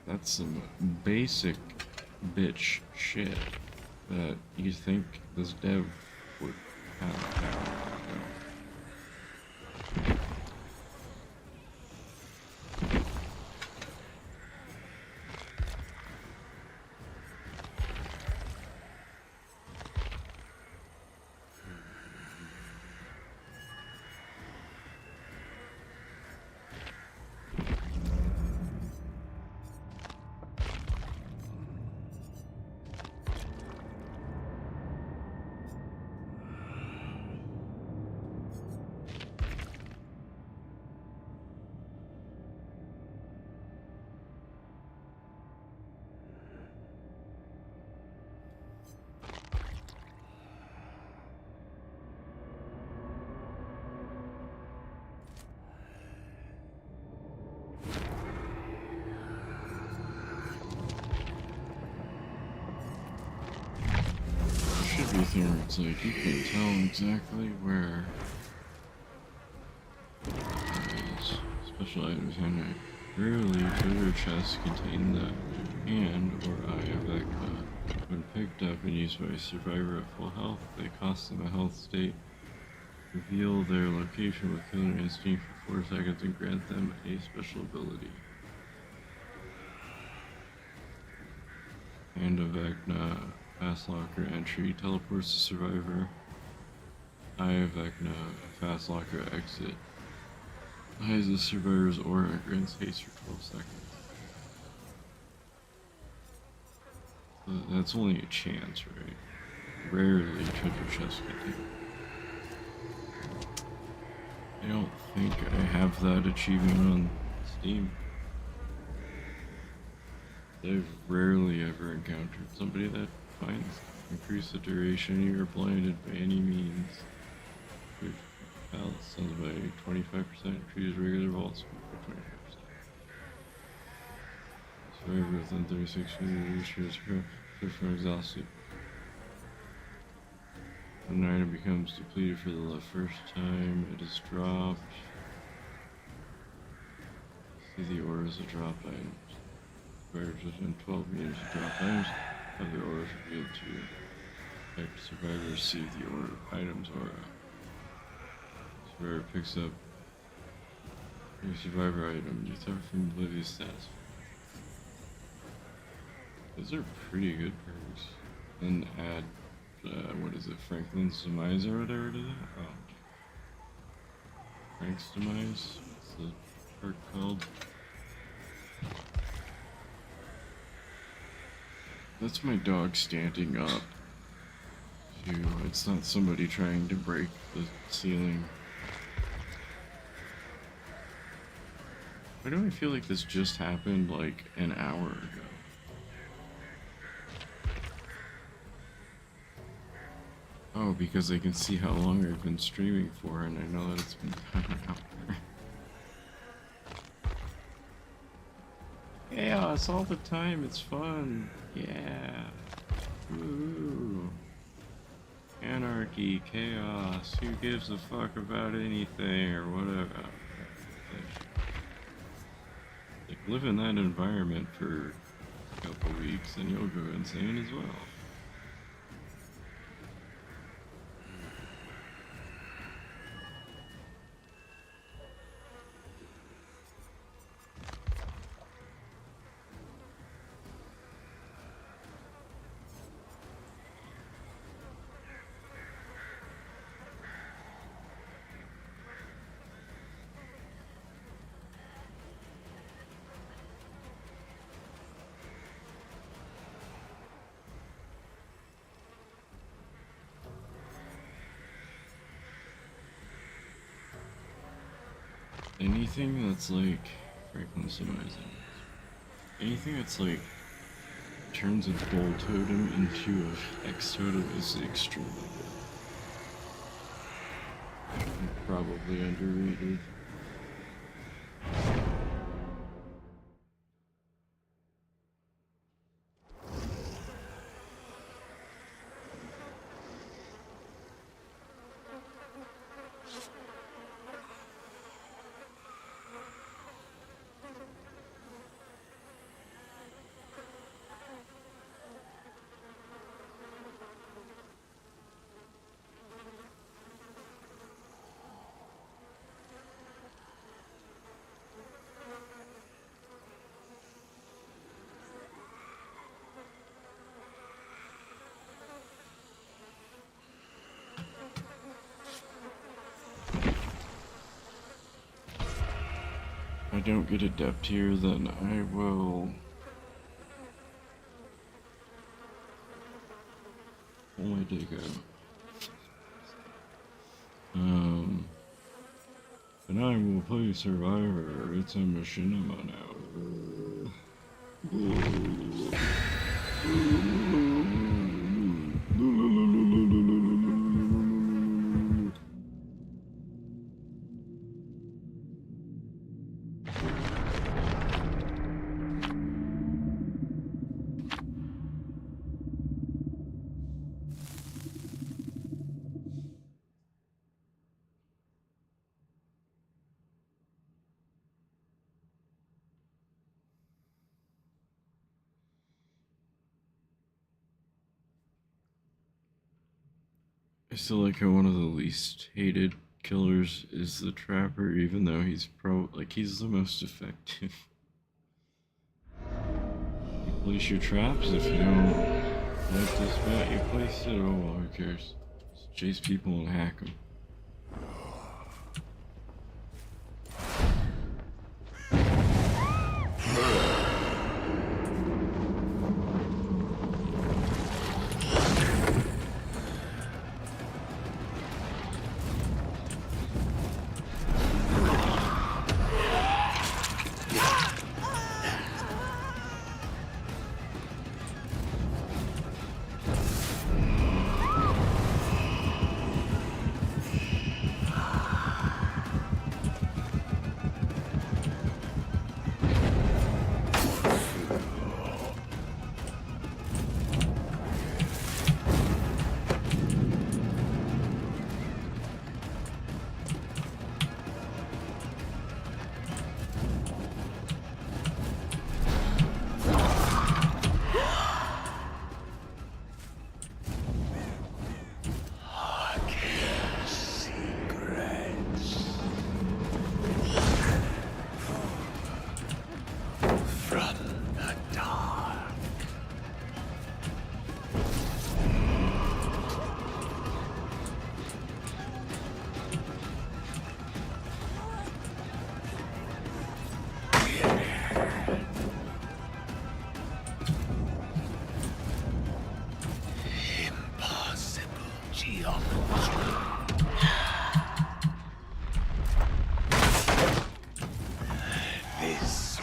That's some basic bitch shit that you think this dev would have. Everything where it's like you can tell exactly where it is. Special items handwrite. Rarely treasure chests contain the hand or eye of Vecna. When picked up and used by a survivor at full health, they cost them a health state. Reveal their location with Killer Instinct for 4 seconds and grant them a special ability. Hand of Vecna. Fast locker entry teleports the survivor. Eye of Vecna, fast locker exit. Eye is the survivor's aura, grants haste for 12 seconds. So that's only a chance, right? Rarely treasure chests contain. I don't think I have that achievement on Steam. I've rarely ever encountered somebody that finds increase the duration you are blinded by any means. Your pallet sells by 25%, increase regular vault speed by 25%. Survivor within 36 meters reaches from exhausted. When an item becomes depleted for the first time, it is dropped. See the auras of drop items. Survivors within 12 meters of drop items have their auras revealed to you. Affect survivors see the aura item's aura. Survivor picks up your survivor item. You suffer from oblivious status. Those are pretty good perks. Then add, what is it, Franklin's Demise or whatever to that? Oh. Frank's Demise? What's the perk called? That's my dog standing up. Phew, it's not somebody trying to break the ceiling. Why do I feel like this just happened like an hour ago? Oh, because I can see how long I've been streaming for, and I know that it's been an hour. Chaos all the time, it's fun. Yeah. Woo. Anarchy, chaos, who gives a fuck about anything or whatever. Like, live in that environment for a couple weeks and you'll go insane as well. Anything that's like frequency-izing. Anything that's like turns a bull totem into a X totem is extremely good. Probably underrated. If I don't get adept here, then I will pull my dig out. And I will play Survivor. It's a machinima now. I still like how one of the least hated killers is the Trapper, even though he's he's the most effective. You place your traps. If you don't like this bat, you place it. Oh well, who cares? Just chase people and hack them. This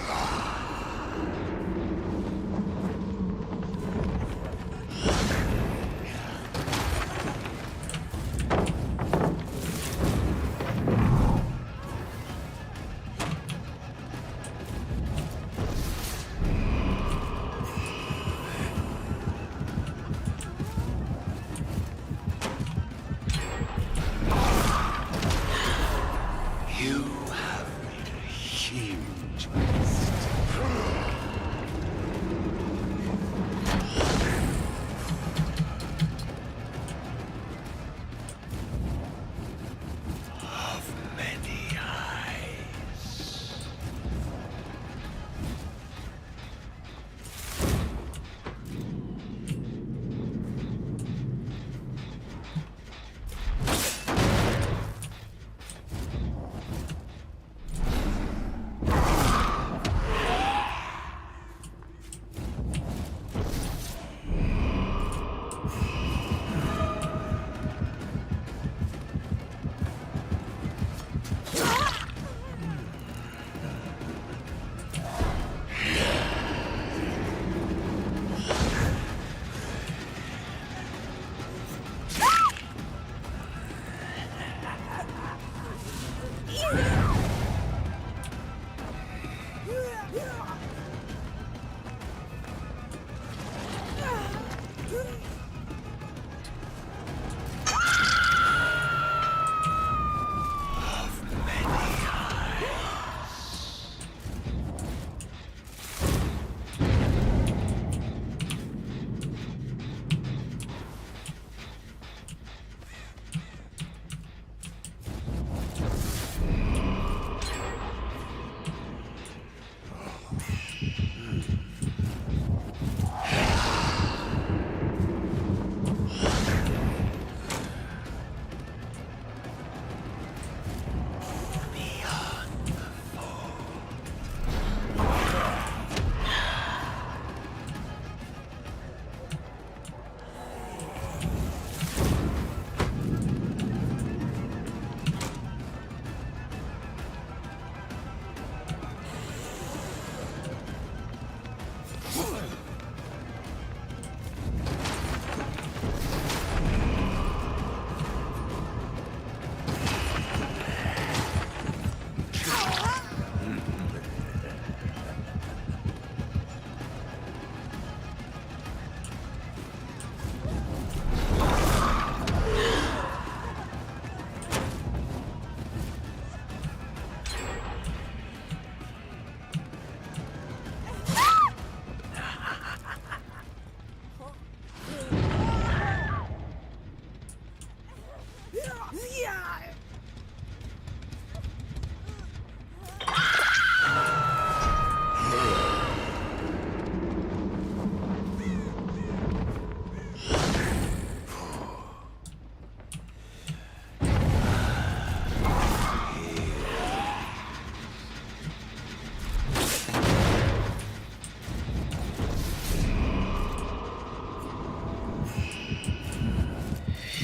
you have made a huge mistake. Of many eyes.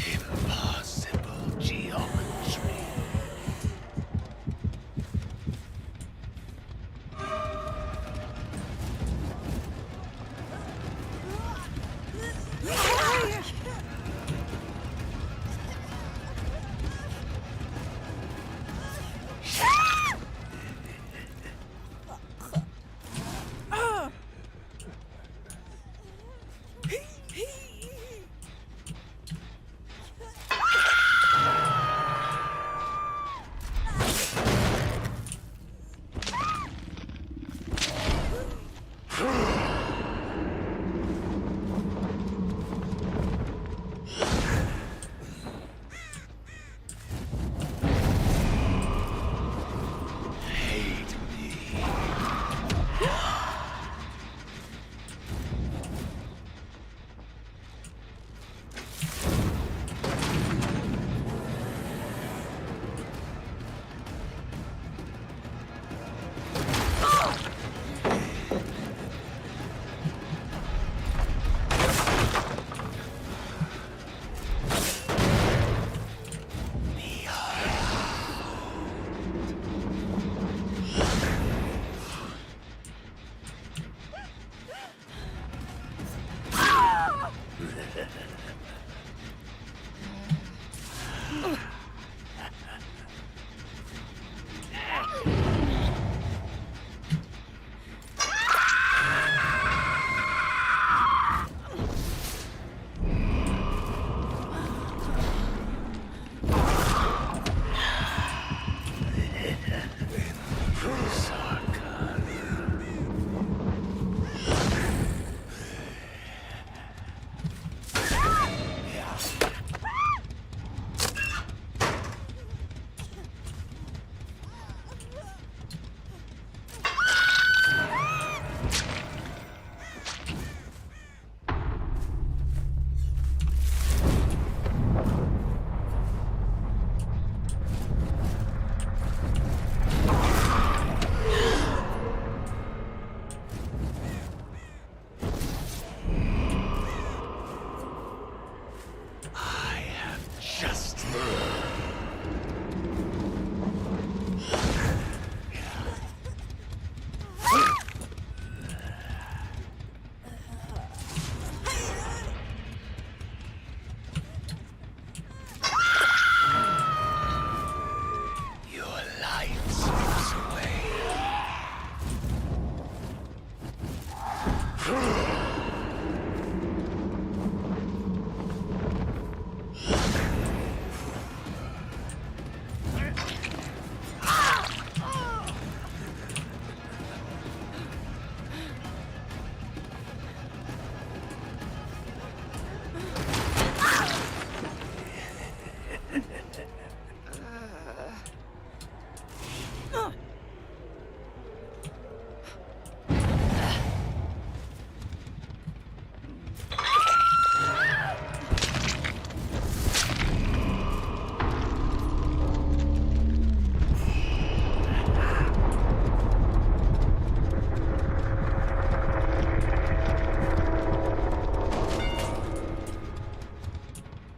Impossible geometry. Just your life slips away.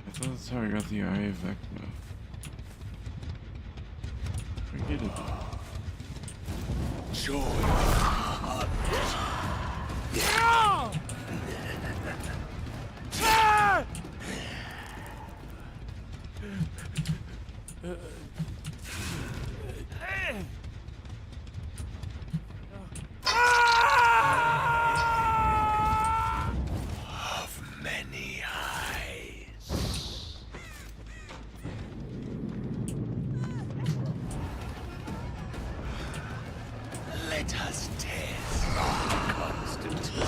I thought that's how I got the Eye of Vecna. Forget it. Joy. Of many eyes. Let us test Constantine.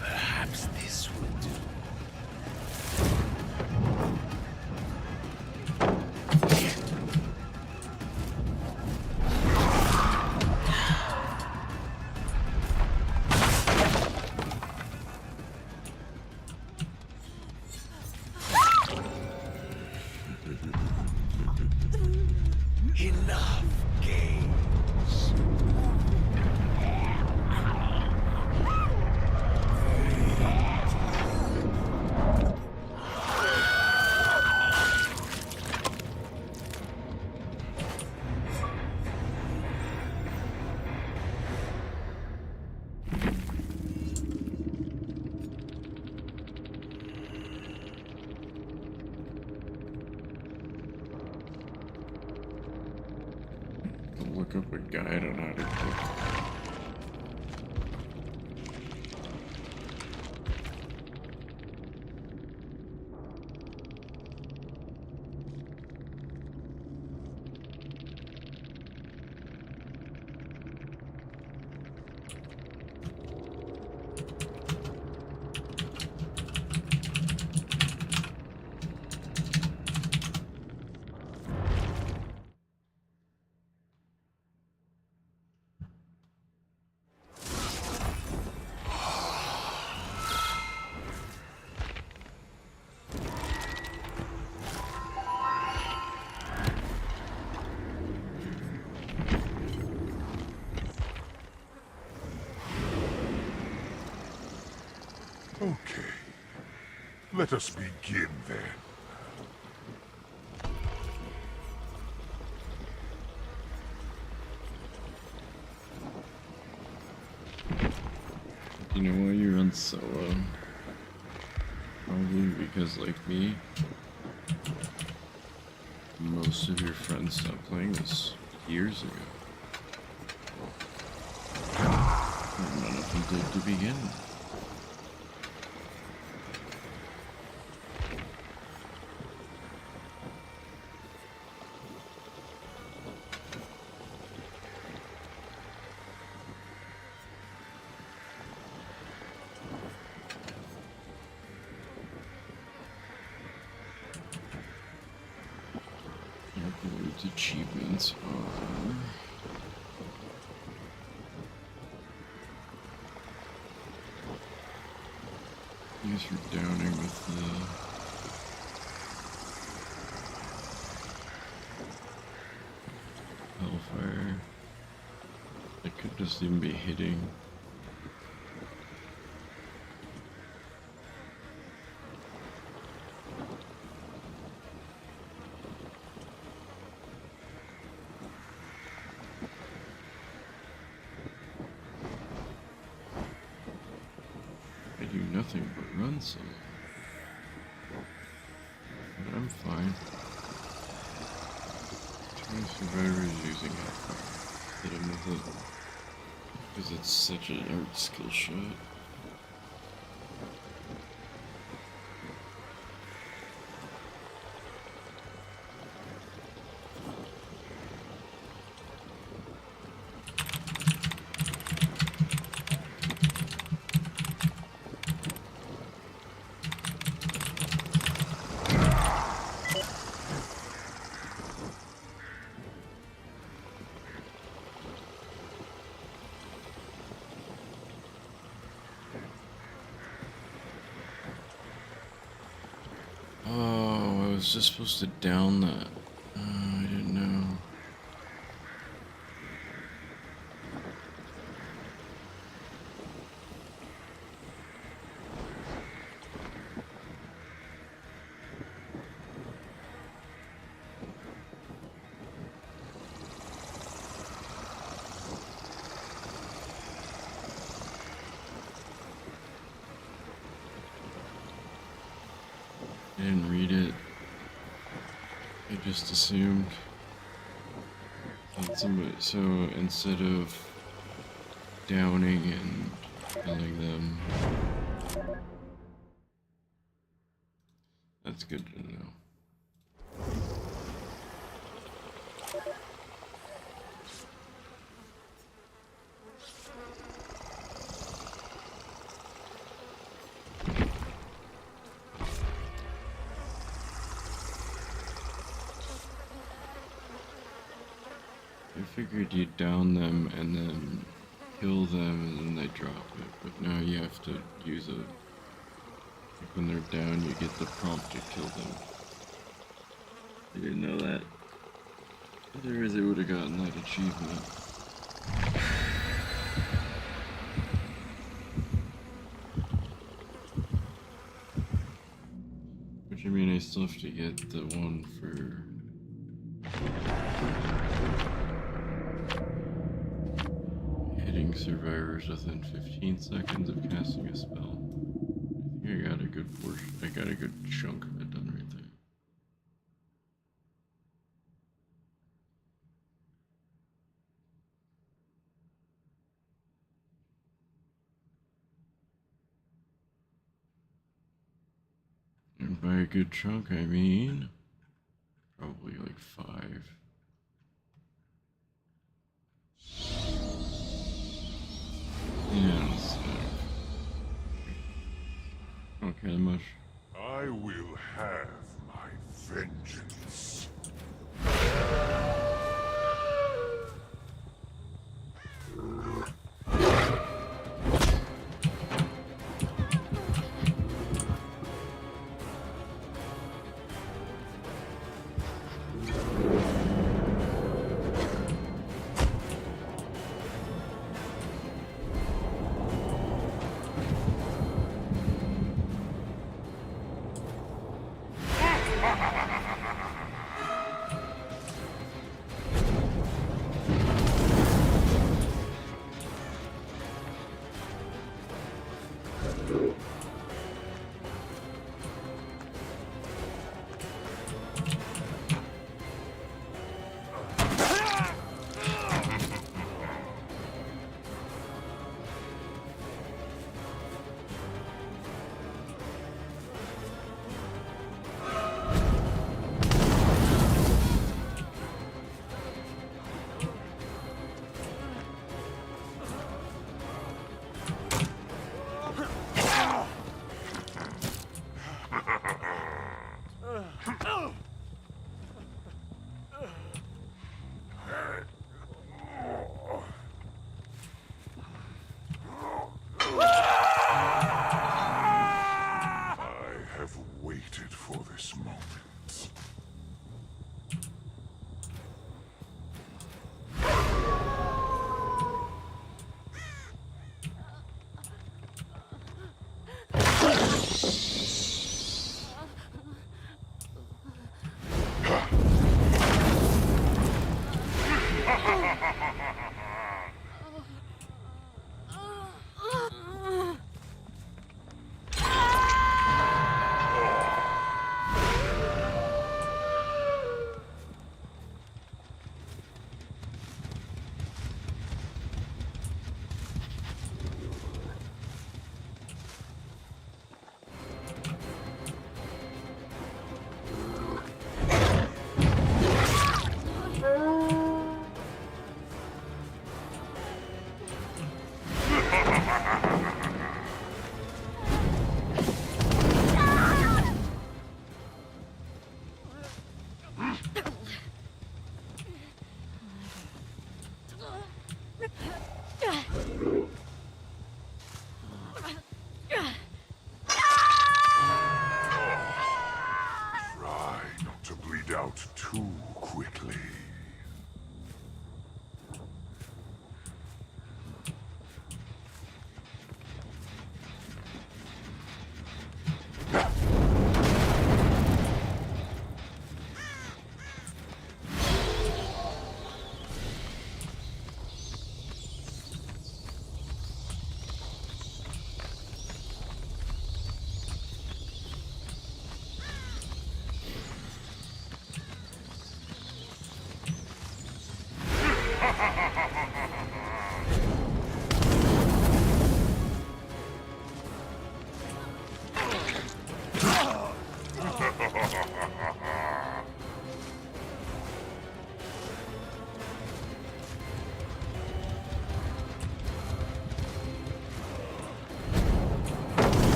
Perhaps this will do. Enough games. Look up a guide on how to cook. Okay. Let us begin then. You know why you run solo? Probably because, like me, most of your friends stopped playing this years ago. And none of them did to begin with. What achievements are... I guess you're downing with the... Hellfire. It could just even be hitting. I do nothing but run some. But I'm fine. Too many survivors using Hellfire. Hit him with it. Because it's such an art skill shot. Oh, I was just supposed to down that. Oh, I didn't know. I didn't read it. I just assumed that somebody. So instead of downing and killing them, that's good to know. I figured you'd down them and then kill them and then they drop it, but now you have to use a... Like when they're down, you get the prompt to kill them. I didn't know that. Otherwise I would have gotten that achievement. Which I mean, I still have to get the one for... hitting survivors within 15 seconds of casting a spell. I think I got a good portion. I got a good chunk of it done right there. And by a good chunk, I mean probably like 5. Yeah, so okay, much. I will have my vengeance. out too quickly.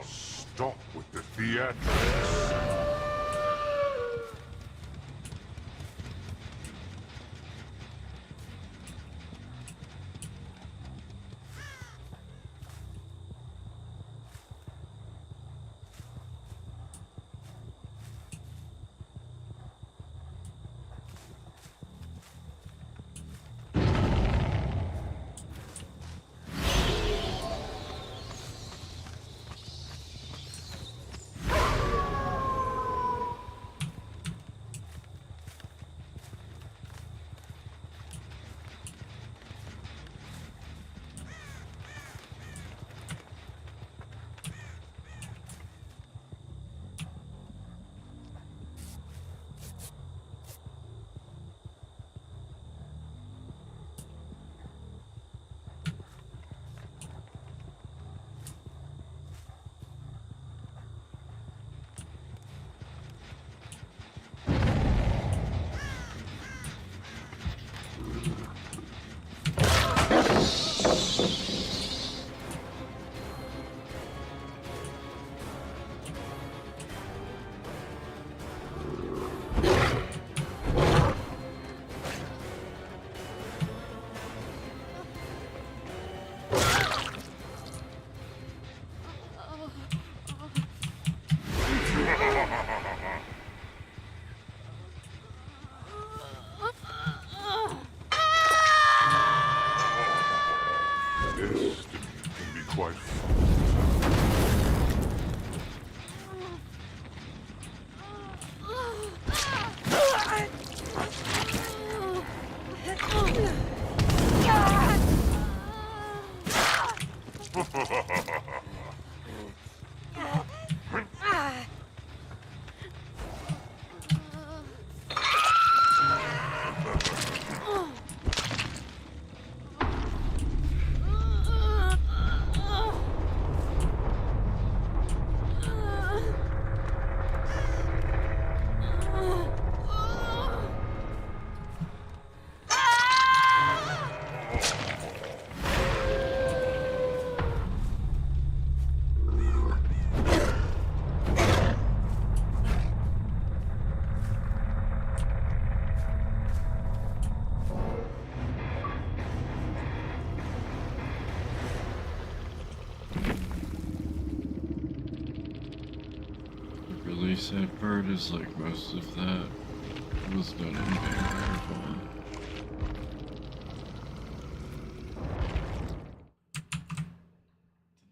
Stop with the theatrics. This can be quite fun. The really sad part is like most of that was done in vampire form.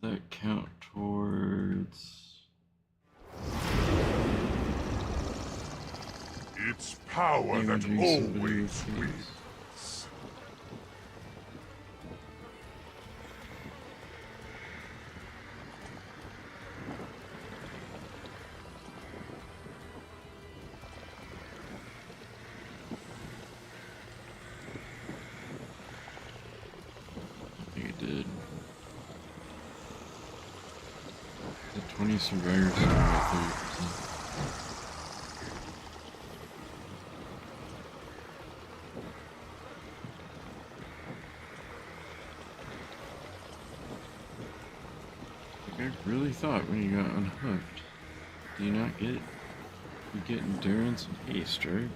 Did that count towards... It's power that damaging somebody always with wins. these? I think it did. The 20 survivors are about 30%. I really thought when you got unhooked, do you not get, you get endurance and haste, right?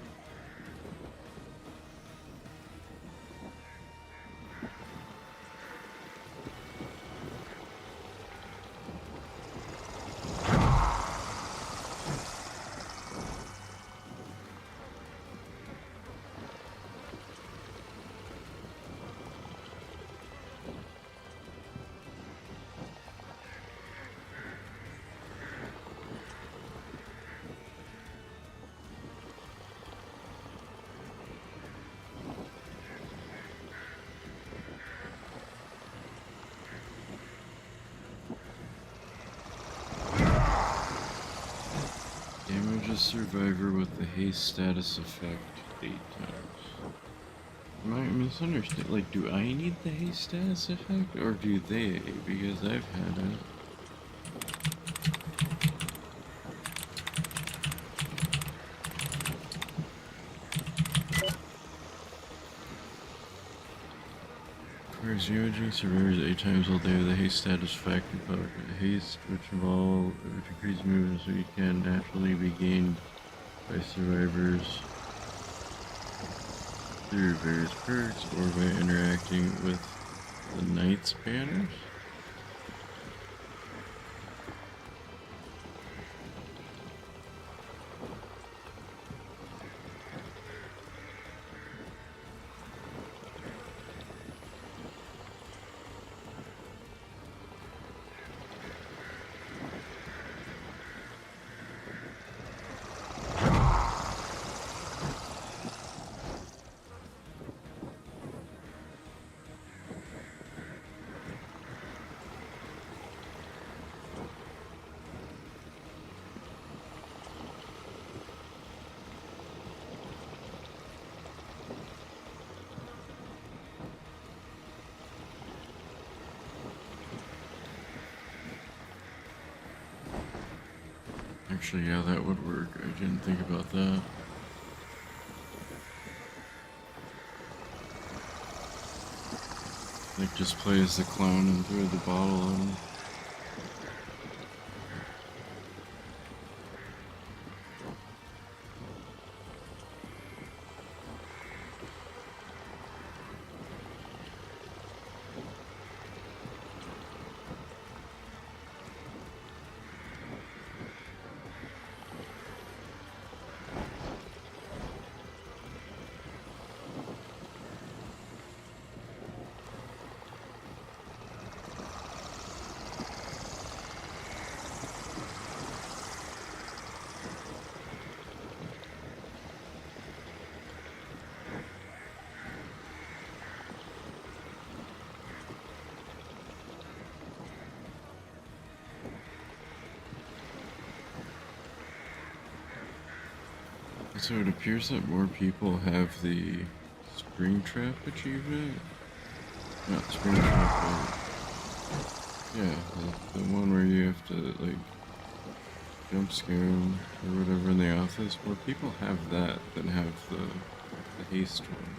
Damage a survivor with the haste status effect 8 times. Am I misunderstanding? Like, do I need the haste status effect, or do they? Because I've had it. Requires damaging survivors 8 times all day with a haste status factor power. Haste, which increases movement so you can naturally be gained by survivors through various perks or by interacting with the Knight's banners. Actually, yeah, that would work. I didn't think about that. Like, just play as the clown and throw the bottle at him. So it appears that more people have the Springtrap achievement. Not Springtrap, but yeah, the one where you have to like jump scare them or whatever in the office. More people have that than have the haste one.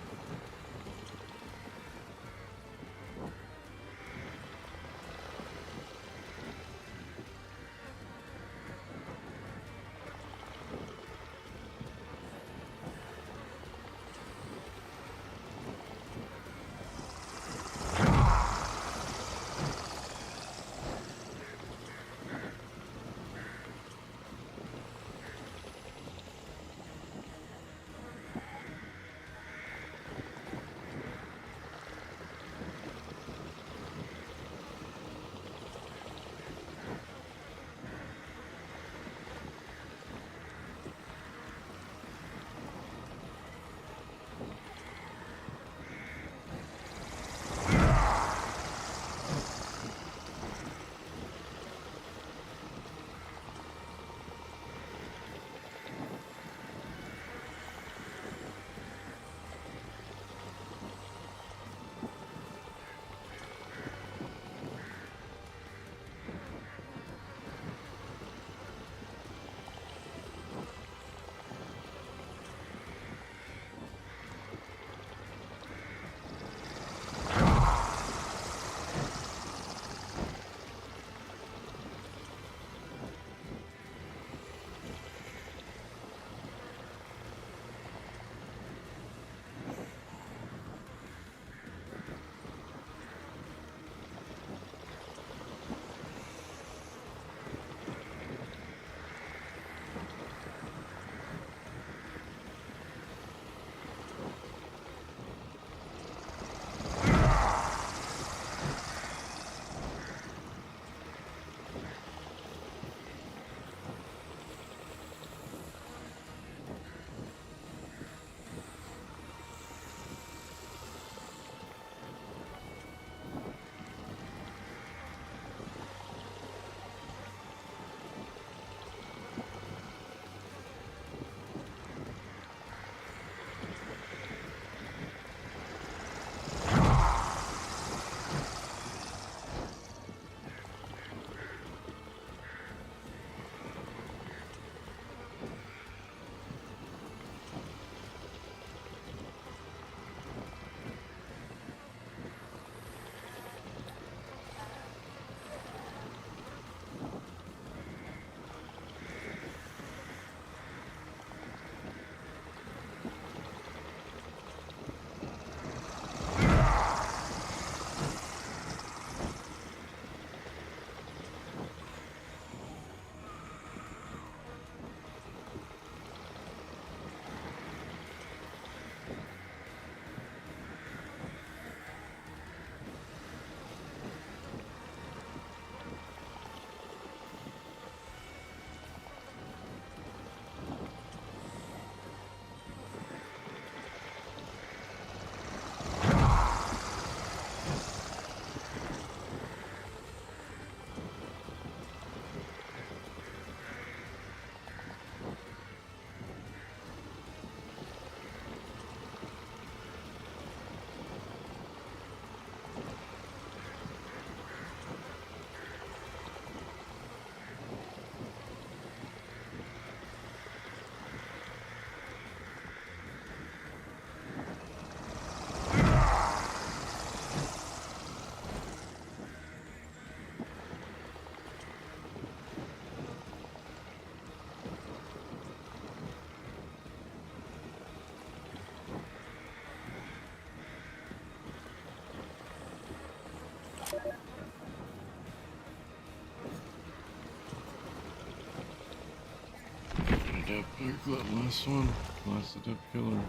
Yep, like that last one. Last adept killer.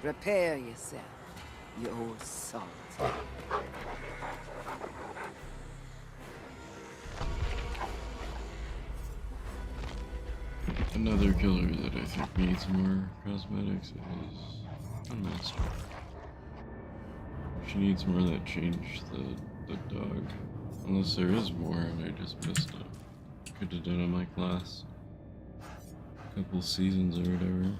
Prepare yourself, you old salt. Another killer that I think needs more cosmetics is Master. She needs more that change the dog. Unless there is more and I just missed it. Could have done it like last couple seasons or whatever.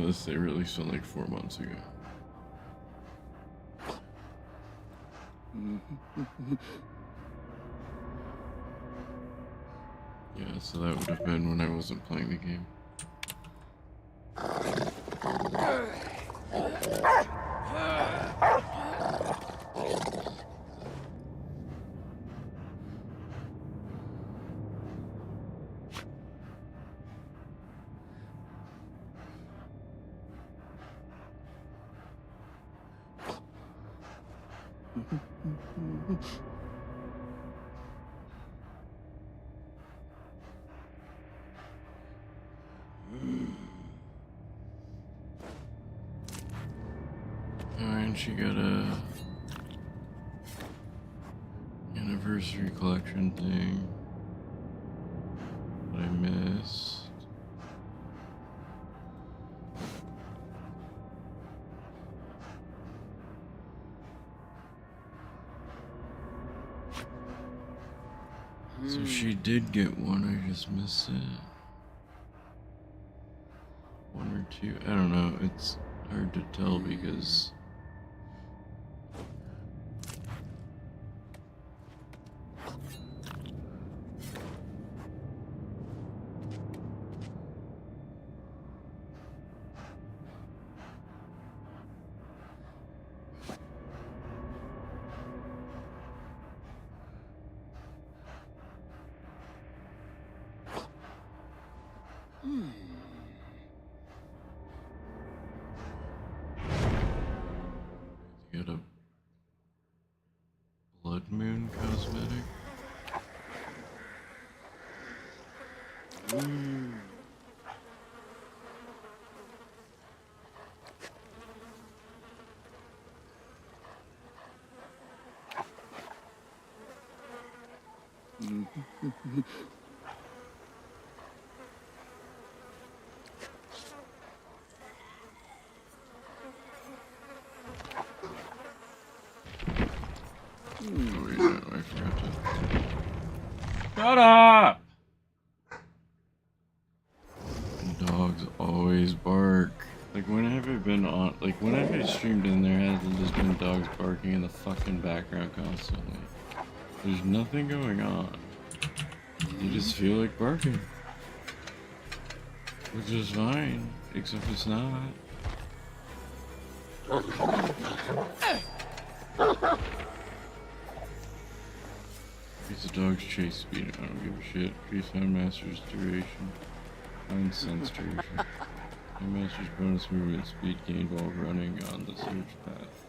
This they released it like 4 months ago. Yeah, so that would have been when I wasn't playing the game. And she got a anniversary collection thing that I missed. So she did get one, I just missed it. One or two, I don't know, it's hard to tell because get a blood moon cosmetic. Oh wait, no, I forgot to. Shut up! Dogs always bark. Like, when have I been on? Like, when have I streamed in there? Has there just been dogs barking in the fucking background constantly? There's nothing going on. You just feel like barking. Which is fine, except it's not. Piece of dog's chase speed, I don't give a shit. Increase Houndmaster's duration. Hound sense duration. Houndmaster's bonus movement speed gained while running on the search path.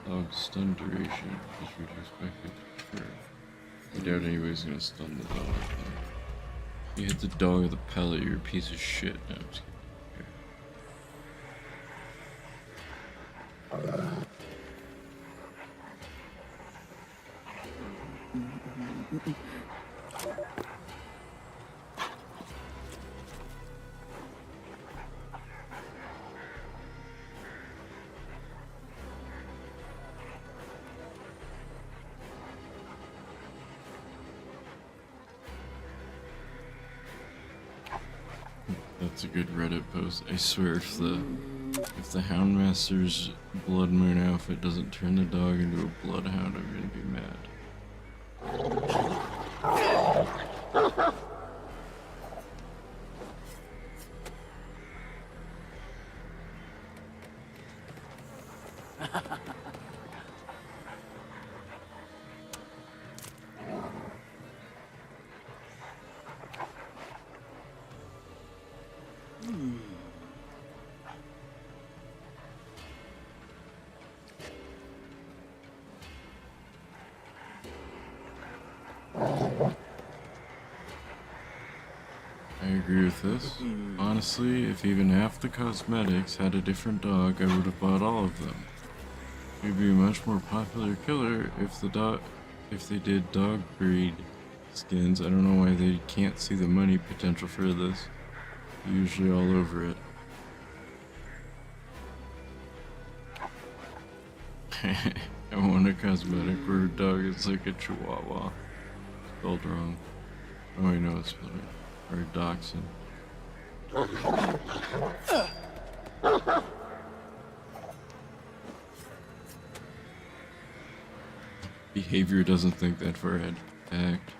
Dog's stun duration is reduced by 50%. I doubt anybody's gonna stun the dog. You hit the dog with a pellet, you're a piece of shit. No, I'm just kidding. That's a good Reddit post. I swear if the Houndmaster's Blood Moon outfit doesn't turn the dog into a bloodhound, I'm gonna be mad. I agree with this. Honestly, if even half the cosmetics had a different dog, I would have bought all of them. It'd be a much more popular killer if they did dog breed skins. I don't know why they can't see the money potential for this. They're usually all over it. I want a cosmetic where a dog is like a chihuahua. Spelled wrong. Oh, I know it's spelled right. Or a dachshund. Behavior doesn't think that far ahead. Act.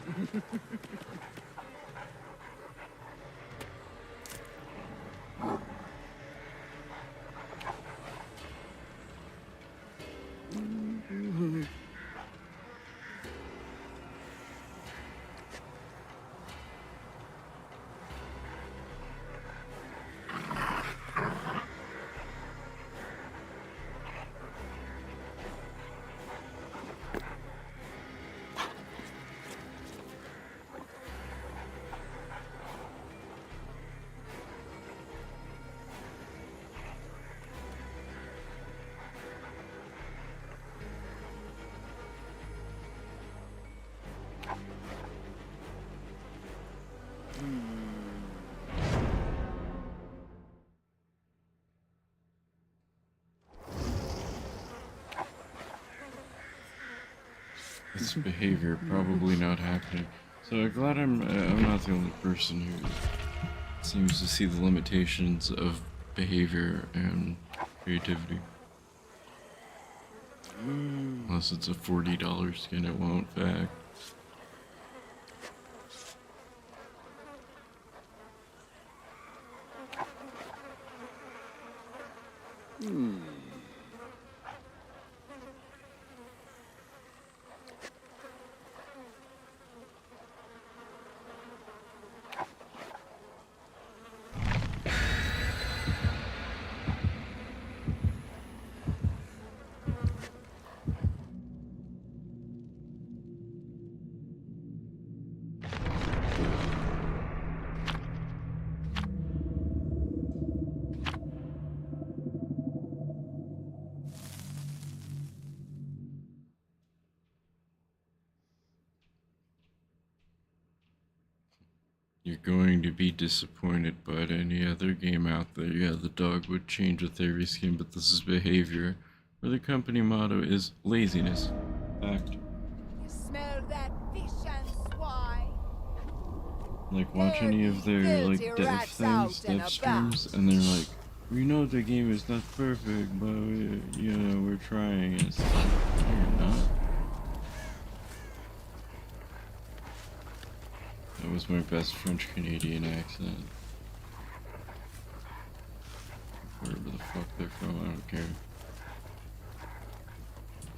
This behavior probably not happening. So I'm glad I'm not the only person who seems to see the limitations of behavior and creativity. Unless it's a $40 skin, it won't fact. You're going to be disappointed, but any other game out there, yeah, the dog would change with every skin, but this is behavior, where the company motto is laziness. Fact. You smell that fish and swine? Like, watch any of their, like, Filthy dev rats things, out and dev streams, about. and they're like, we know the game is not perfect, but, you know, we're trying. And it's like, no, you're not. That was my best French-Canadian accent. Wherever the fuck they're from, I don't care.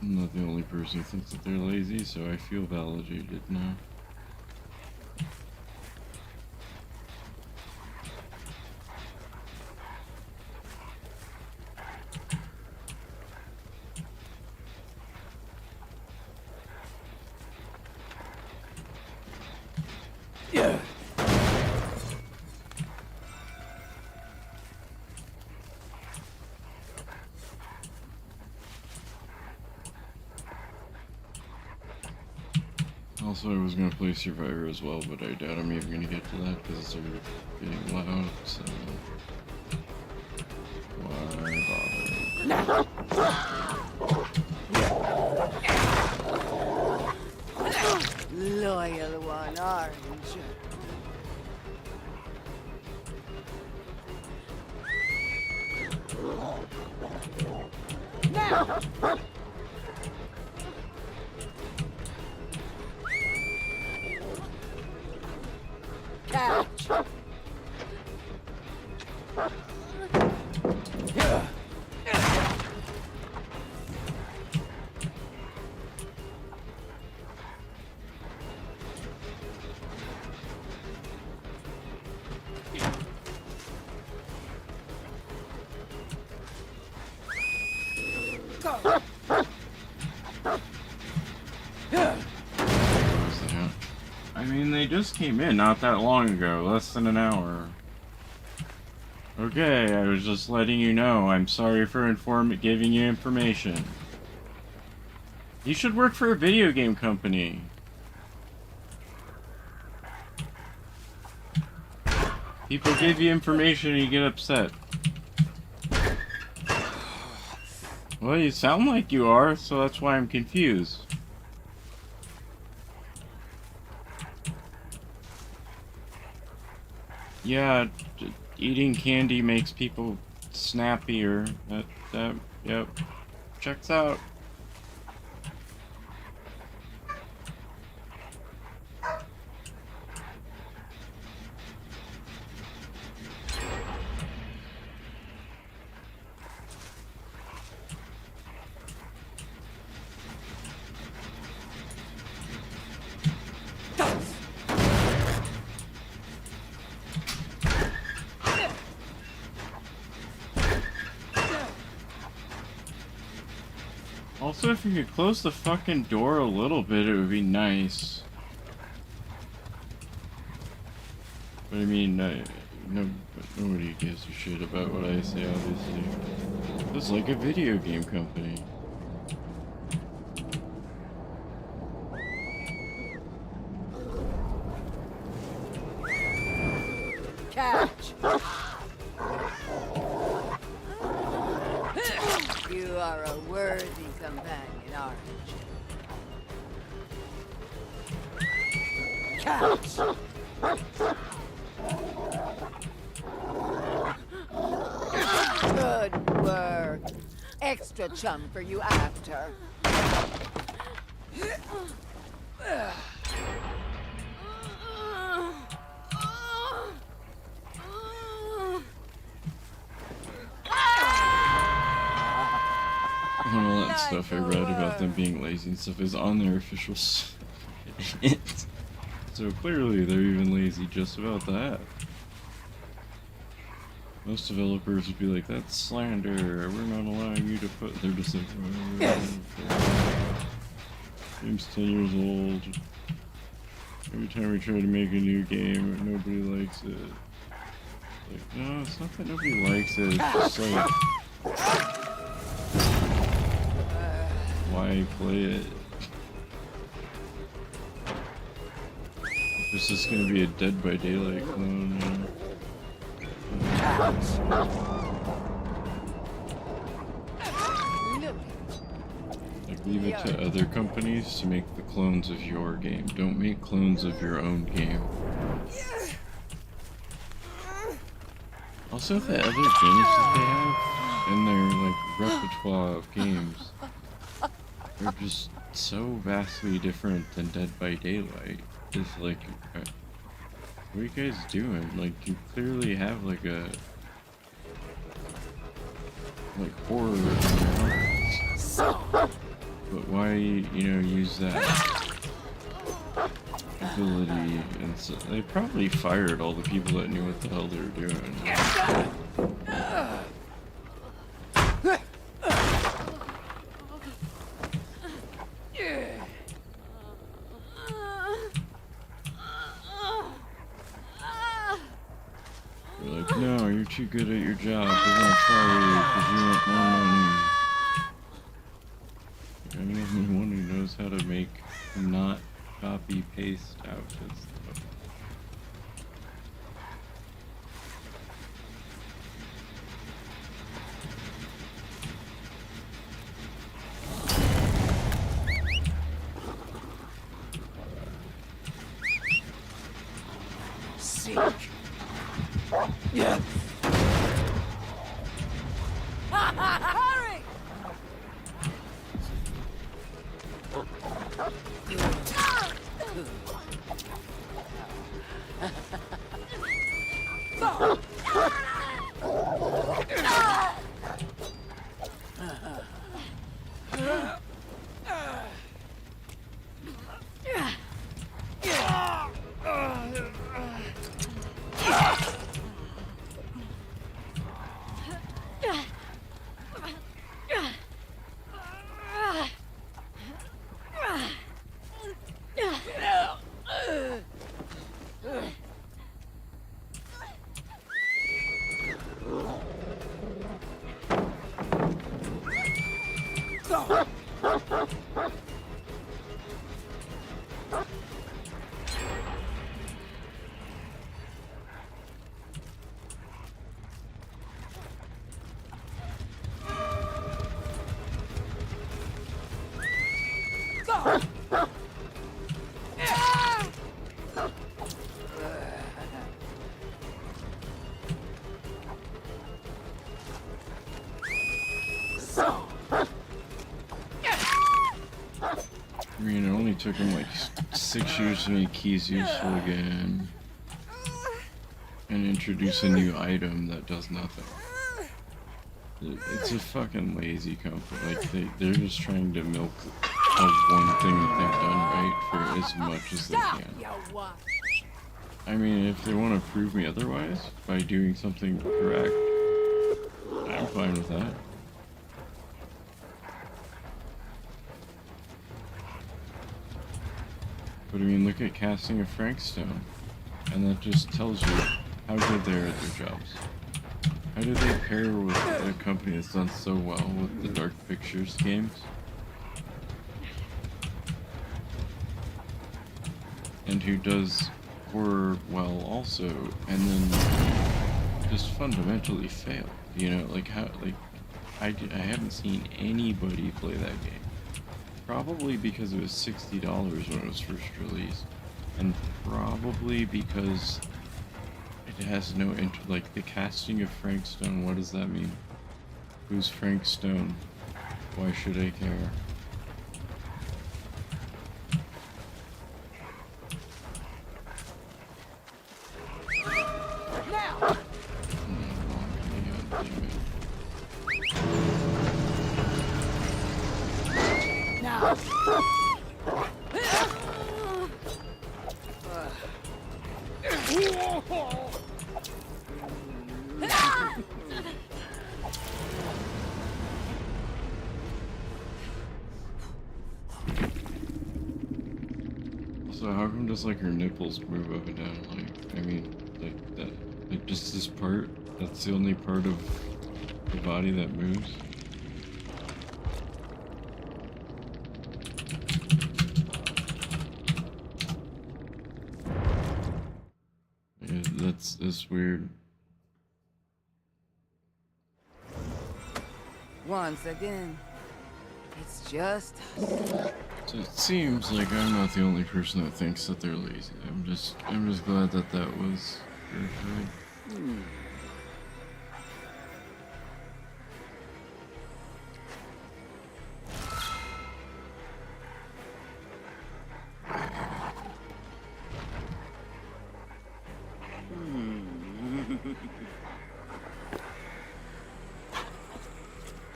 I'm not the only person who thinks that they're lazy, so I feel validated now. Also, I was gonna play Survivor as well, but I doubt I'm even gonna get to that because it's getting loud, so... Why bother? Loyal one, aren't you? Now! Catch! I mean, they just came in not that long ago, less than an hour. Okay, I was just letting you know. I'm sorry for giving you information. You should work for a video game company. People give you information and you get upset. Well, you sound like you are, so that's why I'm confused. Yeah, eating candy makes people snappier. Yep. Checks out. Also, if you could close the fucking door a little bit, it would be nice. But I mean, nobody gives a shit about what I say, obviously. It's like a video game company. Catch! You are a worthy companion, aren't you? Catch! Good work. Extra chum for you after. All that stuff I read about them being lazy and stuff is on their official site. So clearly they're even lazy just about that. Most developers would be like, that's slander, we're not allowing you to put... They're just like, game's 10 years old. Every time we try to make a new game, nobody likes it. Like, no, it's not that nobody likes it, it's just like... Why play it? This is gonna be a Dead by Daylight clone, Like, leave it to other companies to make the clones of your game. Don't make clones of your own game. Also, the other games that they have in their, like, repertoire of games, they're just so vastly different than Dead by Daylight. It's like, what are you guys doing? Like, you clearly have like a horror in your hearts. But why, use that ability? And so they probably fired all the people that knew what the hell they were doing. They're like, no, you're too good at your job. We're gonna fire you because you want more money. I'm the only one who knows how to make not copy-paste outfits. Yeah. Hurry! I mean, it only took him like 6 years to make keys useful again. And introduce a new item that does nothing. It's a fucking lazy company. Like, they're just trying to milk a one thing that they've done right for as much as they can. I mean, if they want to prove me otherwise by doing something correct, I'm fine with that. But I mean, look at casting of Frankstone, and that just tells you how good they are at their jobs. How do they pair with a company that's done so well with the Dark Pictures games? And who does horror well also, and then just fundamentally fail. You know, like how, like, I haven't seen anybody play that game. Probably because it was $60 when it was first released, and probably because it has no like the casting of Frank Stone. What does that mean? Who's Frank Stone? Why should I care? So how come just like her nipples move up and down? Like, I mean, like that, like just this part, that's the only part of the body that moves? Yeah, that's weird. Once again, it's just So it seems like I'm not the only person that thinks that they're lazy. I'm just glad that that was verified.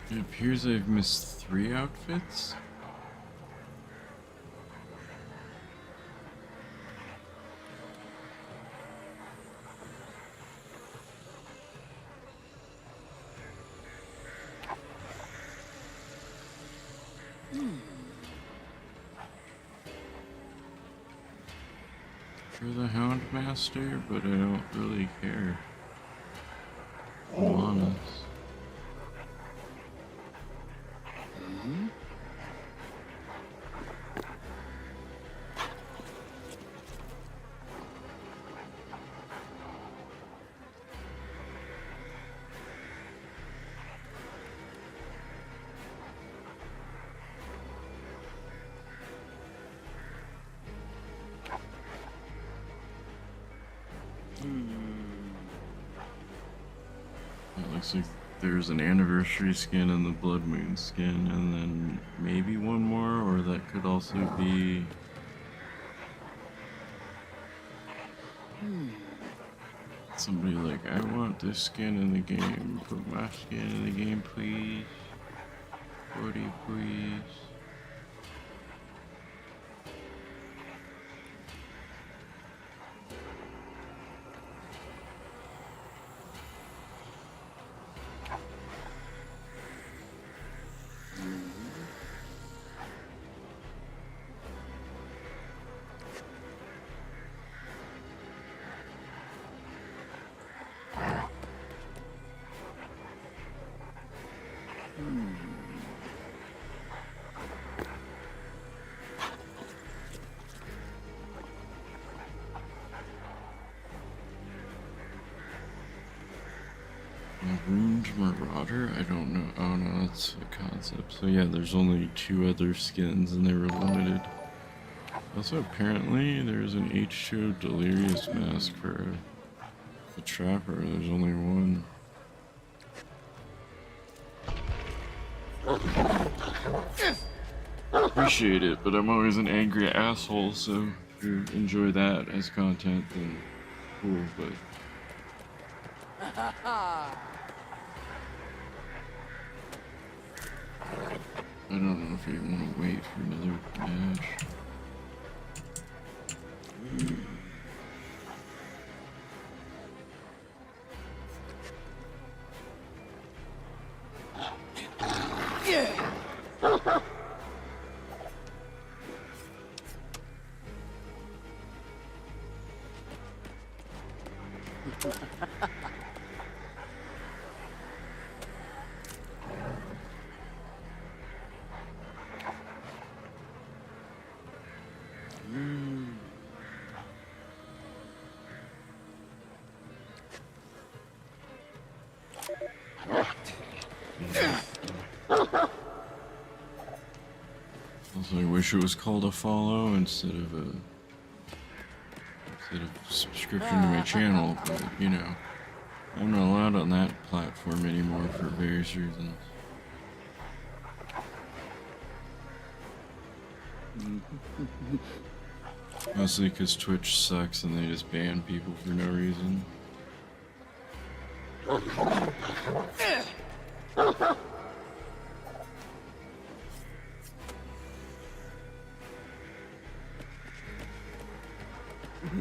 It appears I've missed 3 outfits. For the Houndmaster, but I don't really care. I'm honest. It looks like there's an anniversary skin and the Blood Moon skin, and then maybe one more, or that could also be... Somebody like, I want this skin in the game. Put my skin in the game, please. 40, please. water? I don't know. Oh no, that's a concept. So yeah, there's only 2 other skins and they were limited. Also, apparently, there's an H2O Delirious mask for the Trapper. There's only one. Appreciate it, but I'm always an angry asshole, so if you enjoy that as content, then cool, but... I don't know if you want to wait for another match. Also, I wish it was called a follow instead of subscription to my channel, but you know, I'm not allowed on that platform anymore for various reasons. Mostly because Twitch sucks and they just ban people for no reason.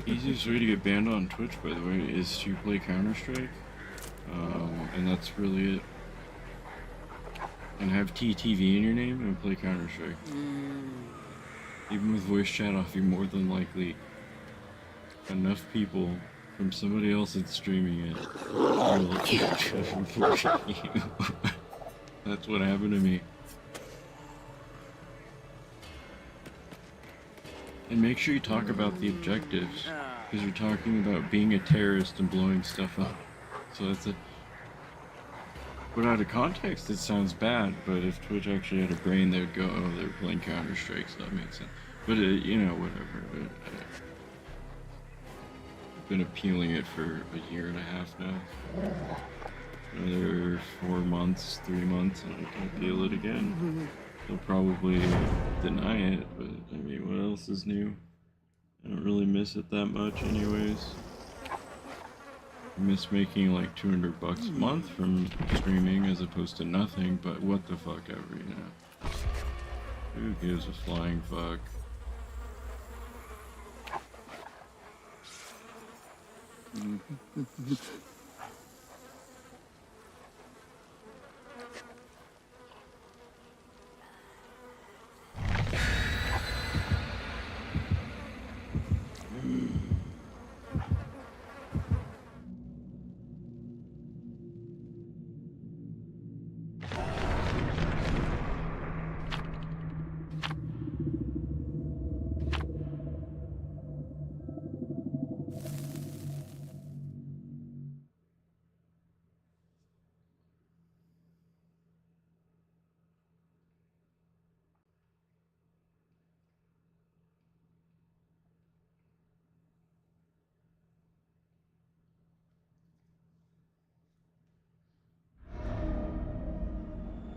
Easiest way to get banned on Twitch, by the way, is to play Counter-Strike, and that's really it. And have TTV in your name and play Counter-Strike. Even with voice chat off, you're more than likely enough people from somebody else that's streaming it will you. That's what happened to me. And make sure you talk about the objectives, because you're talking about being a terrorist and blowing stuff up. So that's a... But out of context, it sounds bad, but if Twitch actually had a brain, they would go, oh, they're playing Counter-Strike, so that makes sense. But, you know, whatever. But, I've been appealing it for a year and a half now. Another 4 months, 3 months, and I can appeal it again. They'll probably deny it, but I mean, what else is new? I don't really miss it that much anyways. I miss making like $200 a month from streaming as opposed to nothing, but what the fuck ever, you know. Who gives a flying fuck?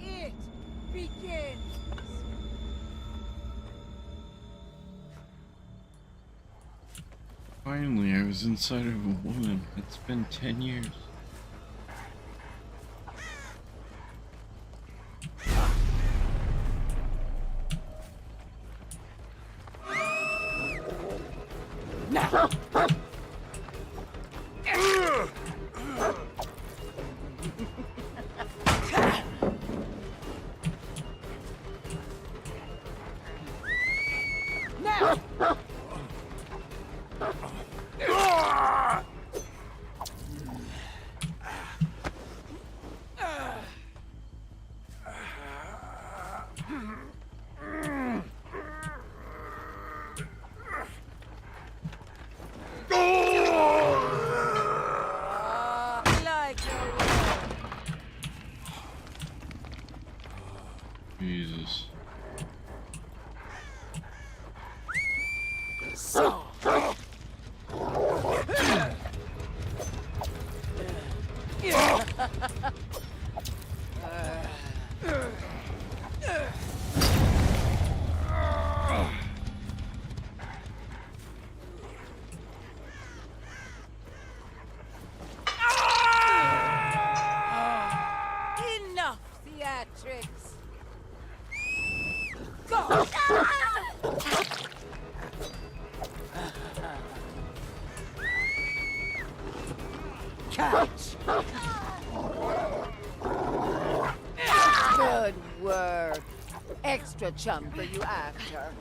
It begins. Finally, I was inside of a woman. It's been 10 years. Like Jesus. So. Enough theatrics. Go. Catch. Good work. Extra chum for you after.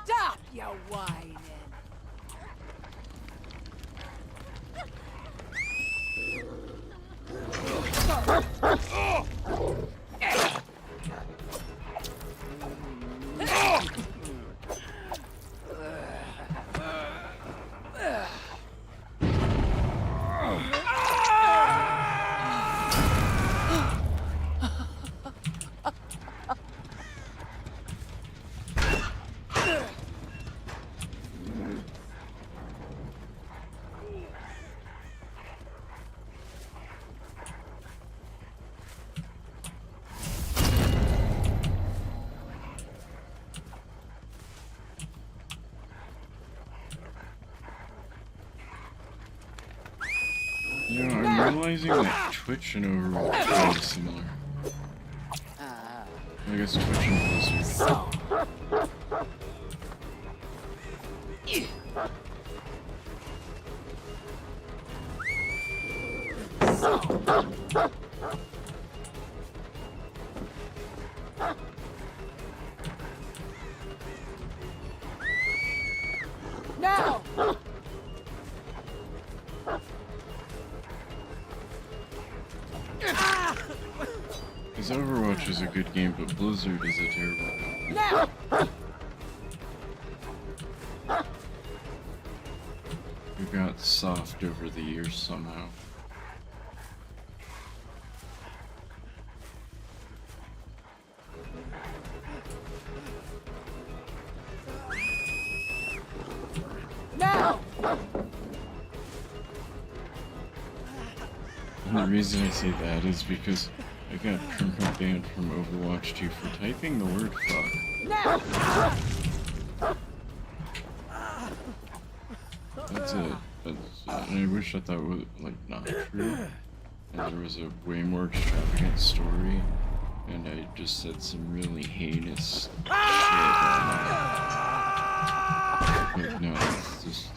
Stop your whining. You know, I'm realizing that Twitch and Overwatch are really similar. I guess Twitch and Blizzard. Now! Because Overwatch is a good game, but Blizzard is a terrible game. Now! It got soft over the years somehow. Now! And the reason I say that is because I got banned from Overwatch 2 for typing the word fuck. Now! That's it. And I wish that was, like, not true. And there was a way more extravagant story. And I just said some really heinous shit on it. But no, it's just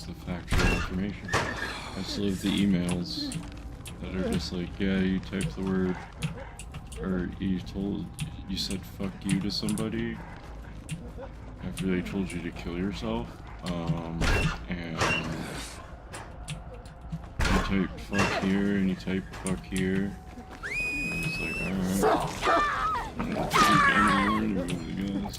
the factual information. I still have the emails that are just like, yeah, you typed the word, or you said fuck you to somebody after they told you to kill yourself, and you typed fuck here and you typed fuck here, and it's like, alright, speak any word, I guess.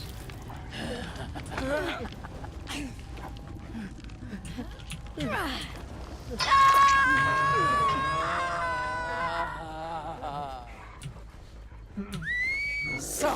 So.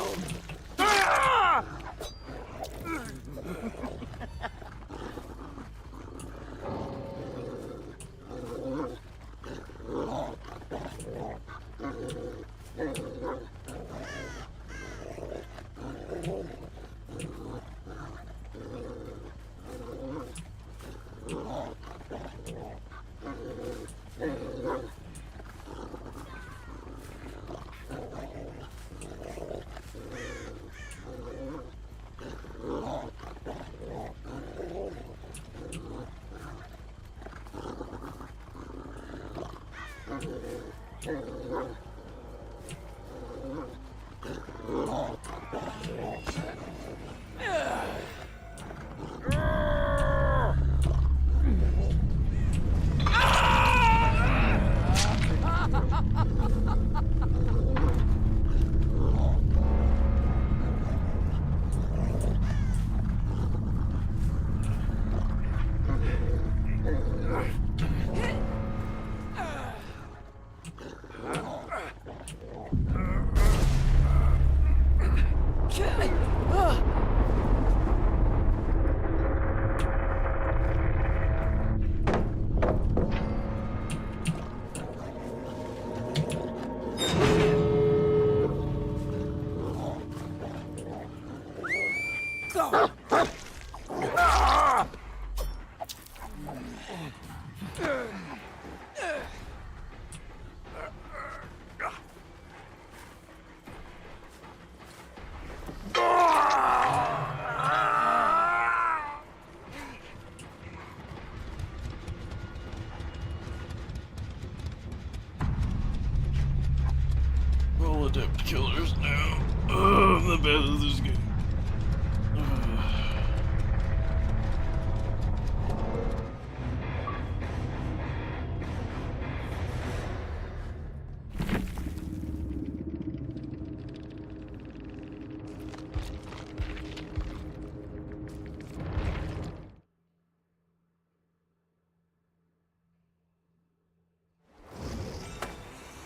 depth killers now. Oh, I'm the best of this game.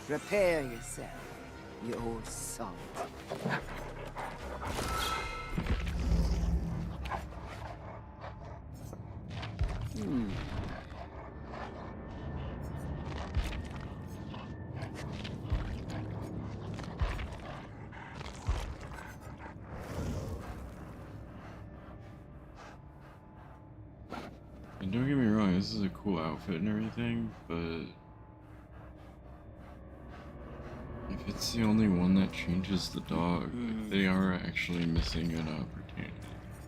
Prepare yourself, you old salt. And don't get me wrong, this is a cool outfit and everything, but if it's the only one that changes the dog, like, they are actually missing an opportunity.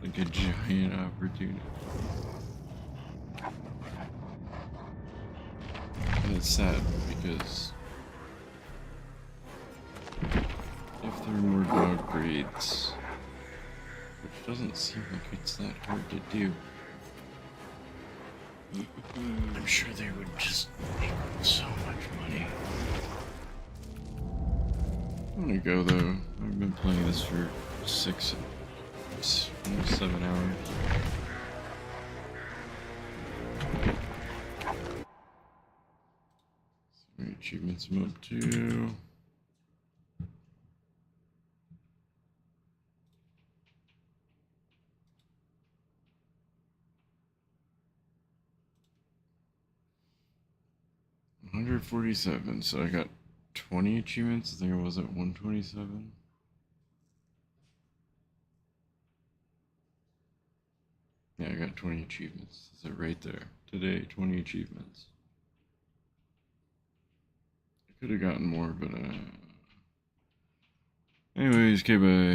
Like a giant opportunity. And it's sad because if there are more dog breeds, which doesn't seem like it's that hard to do, I'm sure they would just make so much money. I'm gonna go though. I've been playing this for almost 7 hours. So many achievements I'm up to. $147, so I got 20 achievements. I think I was at 127. Yeah, I got 20 achievements. Is it right there? Today, 20 achievements. I could have gotten more, but anyways, okay, bye.